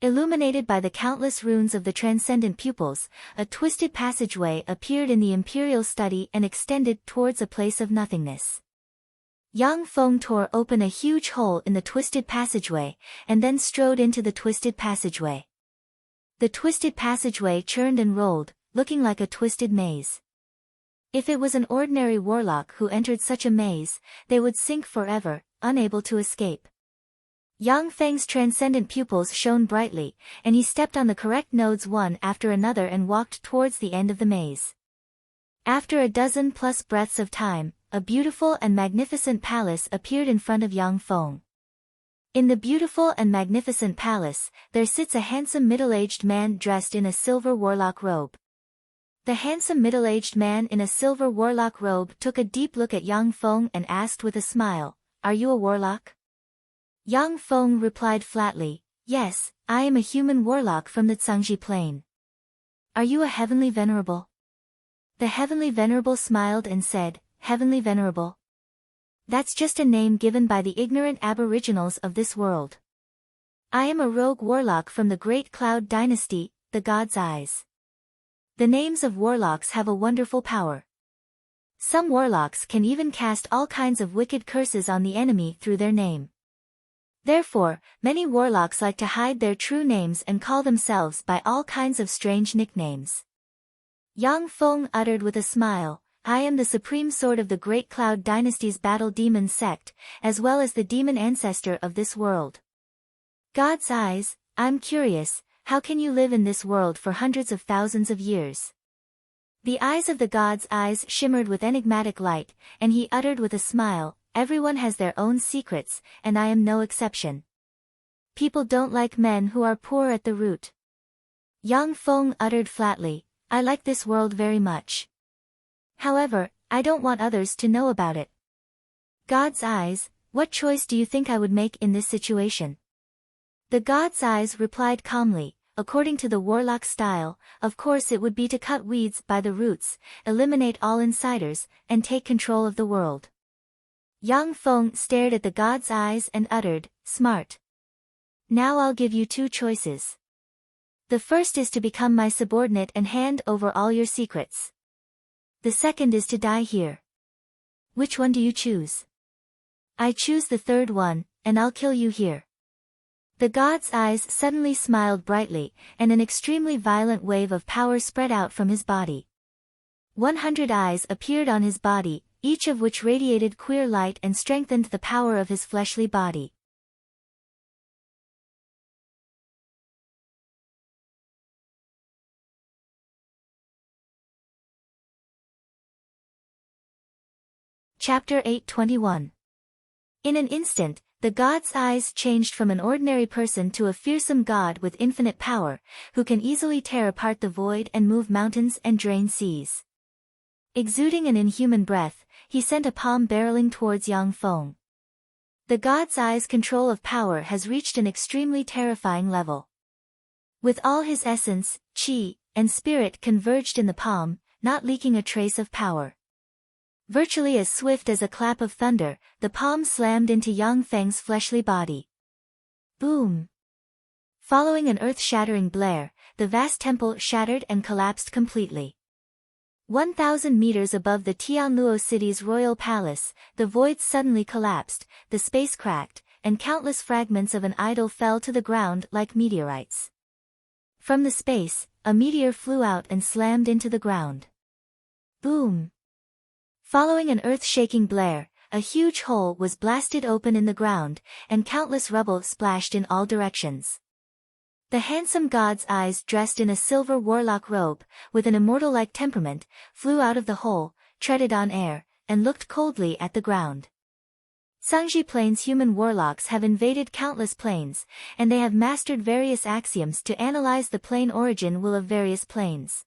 Illuminated by the countless runes of the transcendent pupils, a twisted passageway appeared in the imperial study and extended towards a place of nothingness. Yang Feng tore open a huge hole in the twisted passageway, and then strode into the twisted passageway. The twisted passageway churned and rolled, looking like a twisted maze. If it was an ordinary warlock who entered such a maze, they would sink forever, unable to escape. Yang Feng's transcendent pupils shone brightly, and he stepped on the correct nodes one after another and walked towards the end of the maze. After a dozen plus breaths of time, a beautiful and magnificent palace appeared in front of Yang Feng. In the beautiful and magnificent palace, there sits a handsome middle-aged man dressed in a silver warlock robe. The handsome middle-aged man in a silver warlock robe took a deep look at Yang Feng and asked with a smile, "Are you a warlock?" Yang Feng replied flatly, "Yes, I am a human warlock from the Zhangji plain." "Are you a heavenly venerable?" The heavenly venerable smiled and said, "Heavenly venerable? That's just a name given by the ignorant aboriginals of this world. I am a rogue warlock from the Great Cloud Dynasty, the God's Eyes." The names of warlocks have a wonderful power. Some warlocks can even cast all kinds of wicked curses on the enemy through their name. Therefore, many warlocks like to hide their true names and call themselves by all kinds of strange nicknames. Yang Feng uttered with a smile, "I am the supreme sword of the Great Cloud Dynasty's battle demon sect, as well as the demon ancestor of this world. God's Eyes, I'm curious, how can you live in this world for hundreds of thousands of years?" The eyes of the God's Eyes shimmered with enigmatic light, and he uttered with a smile, "Everyone has their own secrets, and I am no exception. People don't like men who are poor at the root." Yang Feng uttered flatly, "I like this world very much. However, I don't want others to know about it." God's Eyes, what choice do you think I would make in this situation? The God's Eyes replied calmly, "According to the warlock style, of course it would be to cut weeds by the roots, eliminate all insiders, and take control of the world." Yang Feng stared at the God's Eyes and uttered, "Smart. Now I'll give you two choices. The first is to become my subordinate and hand over all your secrets. The second is to die here. Which one do you choose?" "I choose the third one, and I'll kill you here." The God's Eyes suddenly smiled brightly, and an extremely violent wave of power spread out from his body. 100 eyes appeared on his body, each of which radiated queer light and strengthened the power of his fleshly body. Chapter 821. In an instant, the God's Eyes changed from an ordinary person to a fearsome god with infinite power, who can easily tear apart the void and move mountains and drain seas. Exuding an inhuman breath, he sent a palm barreling towards Yang Feng. The God's Eyes' control of power has reached an extremely terrifying level. With all his essence, chi, and spirit converged in the palm, not leaking a trace of power. Virtually as swift as a clap of thunder, the palm slammed into Yang Feng's fleshly body. Boom! Following an earth-shattering blare, the vast temple shattered and collapsed completely. 1,000 meters above the Tianluo city's royal palace, the void suddenly collapsed, the space cracked, and countless fragments of an idol fell to the ground like meteorites. From the space, a meteor flew out and slammed into the ground. Boom! Following an earth-shaking blare, a huge hole was blasted open in the ground, and countless rubble splashed in all directions. The handsome God's Eyes, dressed in a silver warlock robe, with an immortal-like temperament, flew out of the hole, treaded on air, and looked coldly at the ground. Zhangji Plain's human warlocks have invaded countless planes, and they have mastered various axioms to analyze the plane origin will of various planes.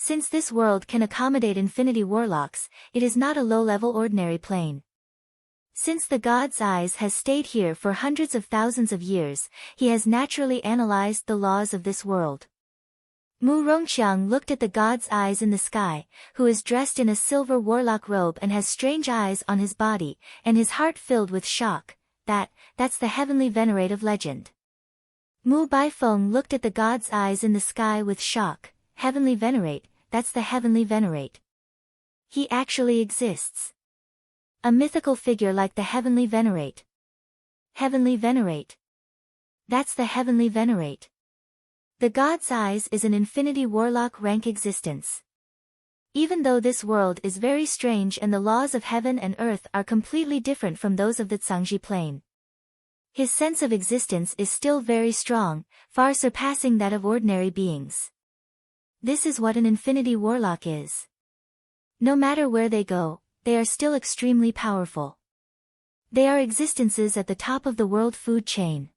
Since this world can accommodate infinity warlocks, it is not a low-level ordinary plane. Since the god's eyes has stayed here for hundreds of thousands of years, he has naturally analyzed the laws of this world. Mu Rongqiang looked at the god's eyes in the sky, who is dressed in a silver warlock robe and has strange eyes on his body, and his heart filled with shock. That's the heavenly venerate of legend. Mu Baifeng looked at the god's eyes in the sky with shock. Heavenly venerate, that's the heavenly venerate. He actually exists. A mythical figure like the heavenly venerate. Heavenly venerate. That's the heavenly venerate. The god's eyes is an infinity warlock rank existence. Even though this world is very strange and the laws of heaven and earth are completely different from those of the Zhangji plane, his sense of existence is still very strong, far surpassing that of ordinary beings. This is what an infinity warlock is. No matter where they go, they are still extremely powerful. They are existences at the top of the world food chain.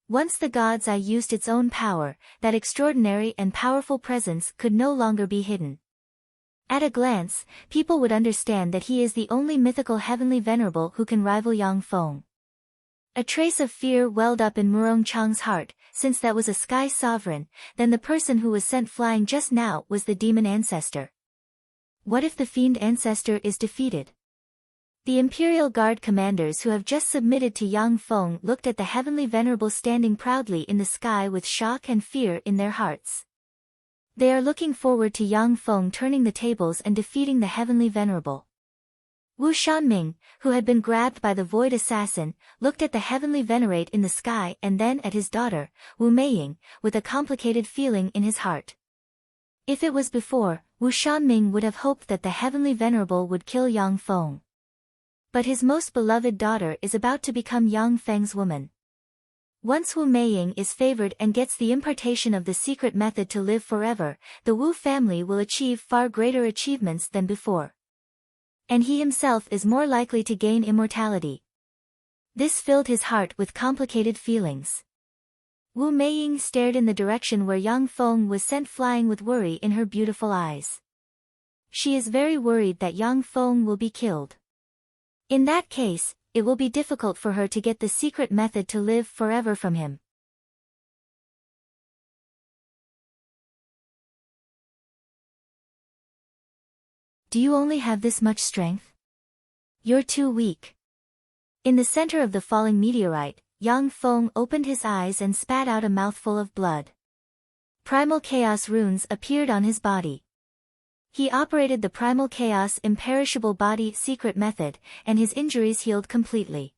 Once the god's eye used its own power, that extraordinary and powerful presence could no longer be hidden. At a glance, people would understand that he is the only mythical heavenly venerable who can rival Yang Feng. A trace of fear welled up in Murong Chang's heart, since that was a sky sovereign, then the person who was sent flying just now was the demon ancestor. What if the fiend ancestor is defeated? The Imperial Guard commanders who have just submitted to Yang Feng looked at the heavenly venerable standing proudly in the sky with shock and fear in their hearts. They are looking forward to Yang Feng turning the tables and defeating the heavenly venerable. Wu Shanming, who had been grabbed by the void assassin, looked at the heavenly venerate in the sky and then at his daughter, Wu Meiying, with a complicated feeling in his heart. If it was before, Wu Shanming would have hoped that the heavenly venerable would kill Yang Feng. But his most beloved daughter is about to become Yang Feng's woman. Once Wu Meiying is favored and gets the impartation of the secret method to live forever, the Wu family will achieve far greater achievements than before. And he himself is more likely to gain immortality. This filled his heart with complicated feelings. Wu Meiying stared in the direction where Yang Feng was sent flying with worry in her beautiful eyes. She is very worried that Yang Feng will be killed. In that case, it will be difficult for her to get the secret method to live forever from him. Do you only have this much strength? You're too weak. In the center of the falling meteorite, Yang Feng opened his eyes and spat out a mouthful of blood. Primal chaos runes appeared on his body. He operated the primal chaos imperishable body secret method, and his injuries healed completely.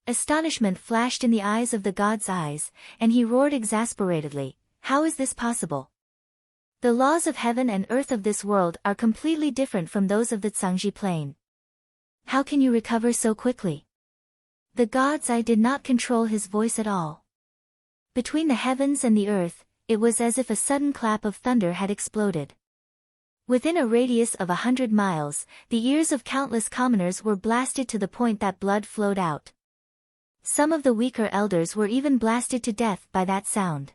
Astonishment flashed in the eyes of the god's eyes, and he roared exasperatedly, "How is this possible? The laws of heaven and earth of this world are completely different from those of the Zhangji plane. How can you recover so quickly?" The god's eye did not control his voice at all. Between the heavens and the earth, it was as if a sudden clap of thunder had exploded. Within a radius of 100 miles, the ears of countless commoners were blasted to the point that blood flowed out. Some of the weaker elders were even blasted to death by that sound.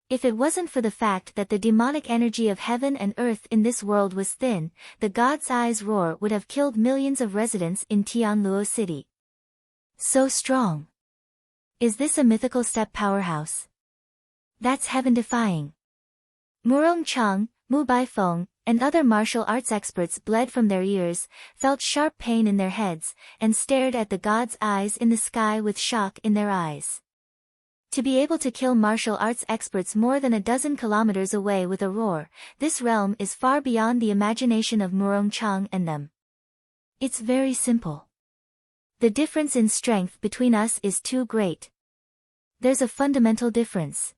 If it wasn't for the fact that the demonic energy of heaven and earth in this world was thin, the god's eye's roar would have killed millions of residents in Tianluo City. So strong. Is this a mythical step powerhouse? That's heaven-defying. Murong Chang, Mu Baifeng, and other martial arts experts bled from their ears, felt sharp pain in their heads, and stared at the god's eyes in the sky with shock in their eyes. To be able to kill martial arts experts more than a dozen kilometers away with a roar, this realm is far beyond the imagination of Murong Chang and them. It's very simple. The difference in strength between us is too great. There's a fundamental difference.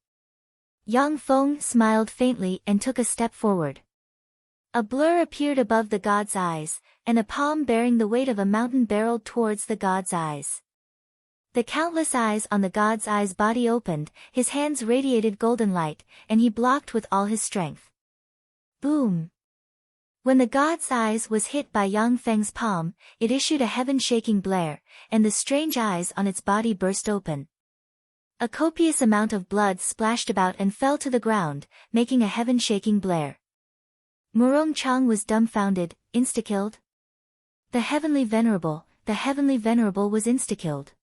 Yang Feng smiled faintly and took a step forward. A blur appeared above the god's eyes, and a palm bearing the weight of a mountain barreled towards the god's eyes. The countless eyes on the god's eyes body opened, his hands radiated golden light, and he blocked with all his strength. Boom! When the god's eyes was hit by Yang Feng's palm, it issued a heaven-shaking blare, and the strange eyes on its body burst open. A copious amount of blood splashed about and fell to the ground, making a heaven-shaking blare. Murong Chang was dumbfounded, insta-killed? The heavenly venerable was insta-killed.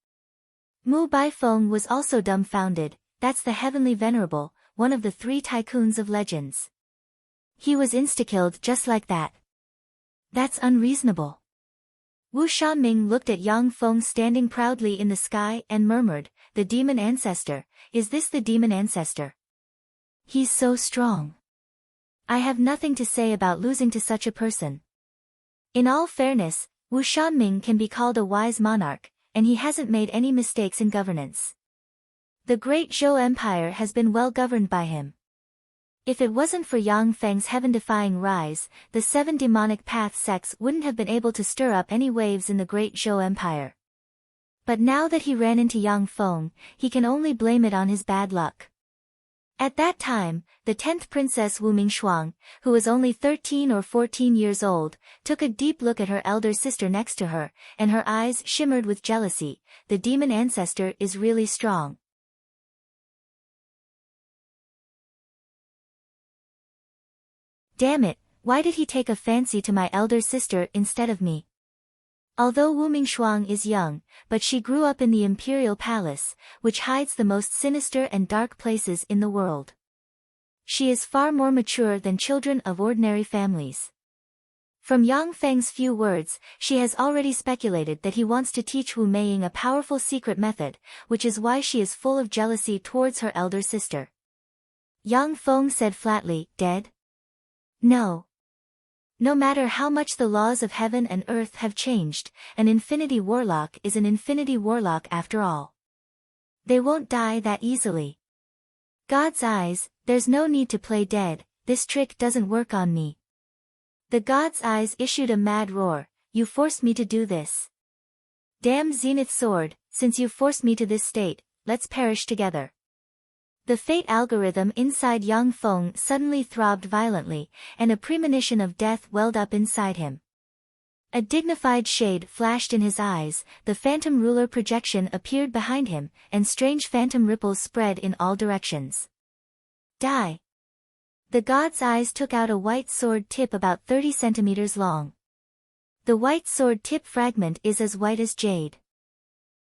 Mu Baifeng was also dumbfounded, that's the heavenly venerable, one of the 3 tycoons of legends. He was insta-killed just like that. That's unreasonable. Wu Shanming looked at Yang Feng standing proudly in the sky and murmured, the demon ancestor, is this the demon ancestor? He's so strong. I have nothing to say about losing to such a person. In all fairness, Wu Shanming can be called a wise monarch, and he hasn't made any mistakes in governance. The great Zhou Empire has been well governed by him. If it wasn't for Yang Feng's heaven-defying rise, the 7 demonic path sects wouldn't have been able to stir up any waves in the great Zhou Empire. But now that he ran into Yang Feng, he can only blame it on his bad luck. At that time, the 10th princess Wu Mingshuang, who was only 13 or 14 years old, took a deep look at her elder sister next to her, and her eyes shimmered with jealousy. The demon ancestor is really strong. Damn it, why did he take a fancy to my elder sister instead of me? Although Wu Mingshuang is young, but she grew up in the imperial palace, which hides the most sinister and dark places in the world. She is far more mature than children of ordinary families. From Yang Feng's few words, she has already speculated that he wants to teach Wu Meiying a powerful secret method, which is why she is full of jealousy towards her elder sister. Yang Feng said flatly, dead? No. No matter how much the laws of heaven and earth have changed, an infinity warlock is an infinity warlock after all. They won't die that easily. God's eyes, there's no need to play dead, this trick doesn't work on me. The God's eyes issued a mad roar, you forced me to do this. Damn Zenith sword, since you forced me to this state, let's perish together. The fate algorithm inside Yang Feng suddenly throbbed violently, and a premonition of death welled up inside him. A dignified shade flashed in his eyes, the phantom ruler projection appeared behind him, and strange phantom ripples spread in all directions. Die! The god's eyes took out a white sword tip about 30 centimeters long. The white sword tip fragment is as white as jade.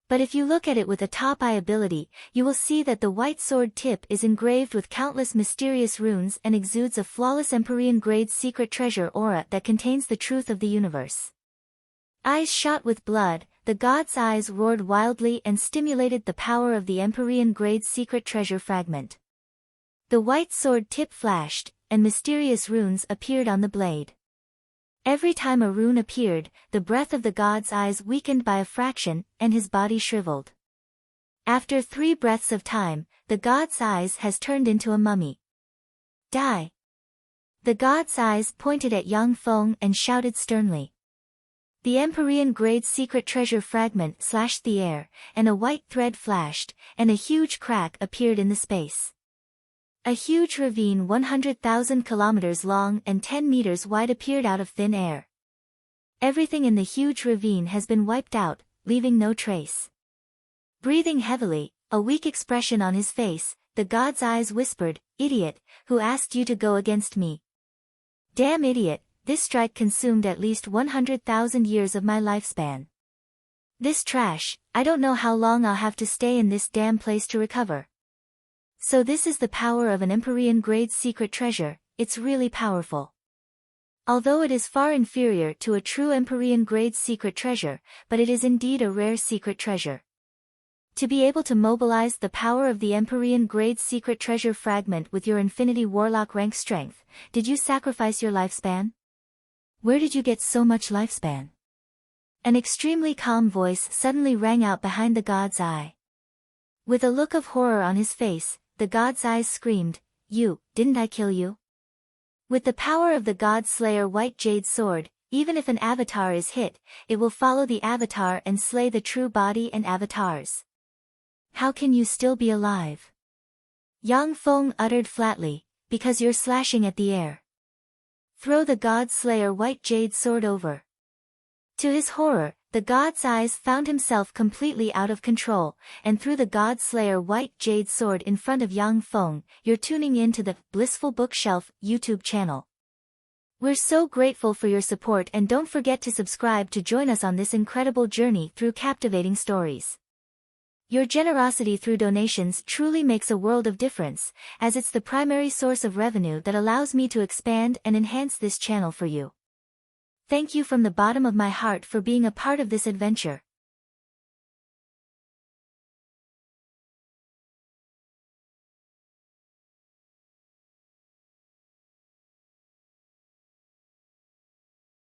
But if you look at it with a top-eye ability, you will see that the white sword tip is engraved with countless mysterious runes and exudes a flawless Empyrean-grade secret treasure aura that contains the truth of the universe. Eyes shot with blood, the god's eyes roared wildly and stimulated the power of the Empyrean-grade secret treasure fragment. The white sword tip flashed, and mysterious runes appeared on the blade. Every time a rune appeared, the breath of the god's eyes weakened by a fraction, and his body shriveled. After 3 breaths of time, the god's eyes has turned into a mummy. Die! The god's eyes pointed at Yang Feng and shouted sternly. The Empyrean-grade secret treasure fragment slashed the air, and a white thread flashed, and a huge crack appeared in the space. A huge ravine 100,000 kilometers long and 10 meters wide appeared out of thin air. Everything in the huge ravine has been wiped out, leaving no trace. Breathing heavily, a weak expression on his face, the god's eyes whispered, "Idiot, who asked you to go against me?" Damn idiot, this strike consumed at least 100,000 years of my lifespan. This trash, I don't know how long I'll have to stay in this damn place to recover. So this is the power of an Empyrean-grade secret treasure, it's really powerful. Although it is far inferior to a true Empyrean-grade secret treasure, but it is indeed a rare secret treasure. To be able to mobilize the power of the Empyrean-grade secret treasure fragment with your Infinity Warlock rank strength, did you sacrifice your lifespan? Where did you get so much lifespan? An extremely calm voice suddenly rang out behind the god's eye. With a look of horror on his face, the god's eyes screamed, didn't I kill you? With the power of the God Slayer White Jade Sword, even if an avatar is hit, it will follow the avatar and slay the true body and avatars. How can you still be alive? Yang Feng uttered flatly, because you're slashing at the air. Throw the God Slayer White Jade Sword over. To his horror, the god's eyes found himself completely out of control, and threw the God Slayer White Jade Sword in front of Yang Feng. You're tuning in to the Blissful Bookshelf YouTube channel. We're so grateful for your support, and don't forget to subscribe to join us on this incredible journey through captivating stories. Your generosity through donations truly makes a world of difference, as it's the primary source of revenue that allows me to expand and enhance this channel for you. Thank you from the bottom of my heart for being a part of this adventure.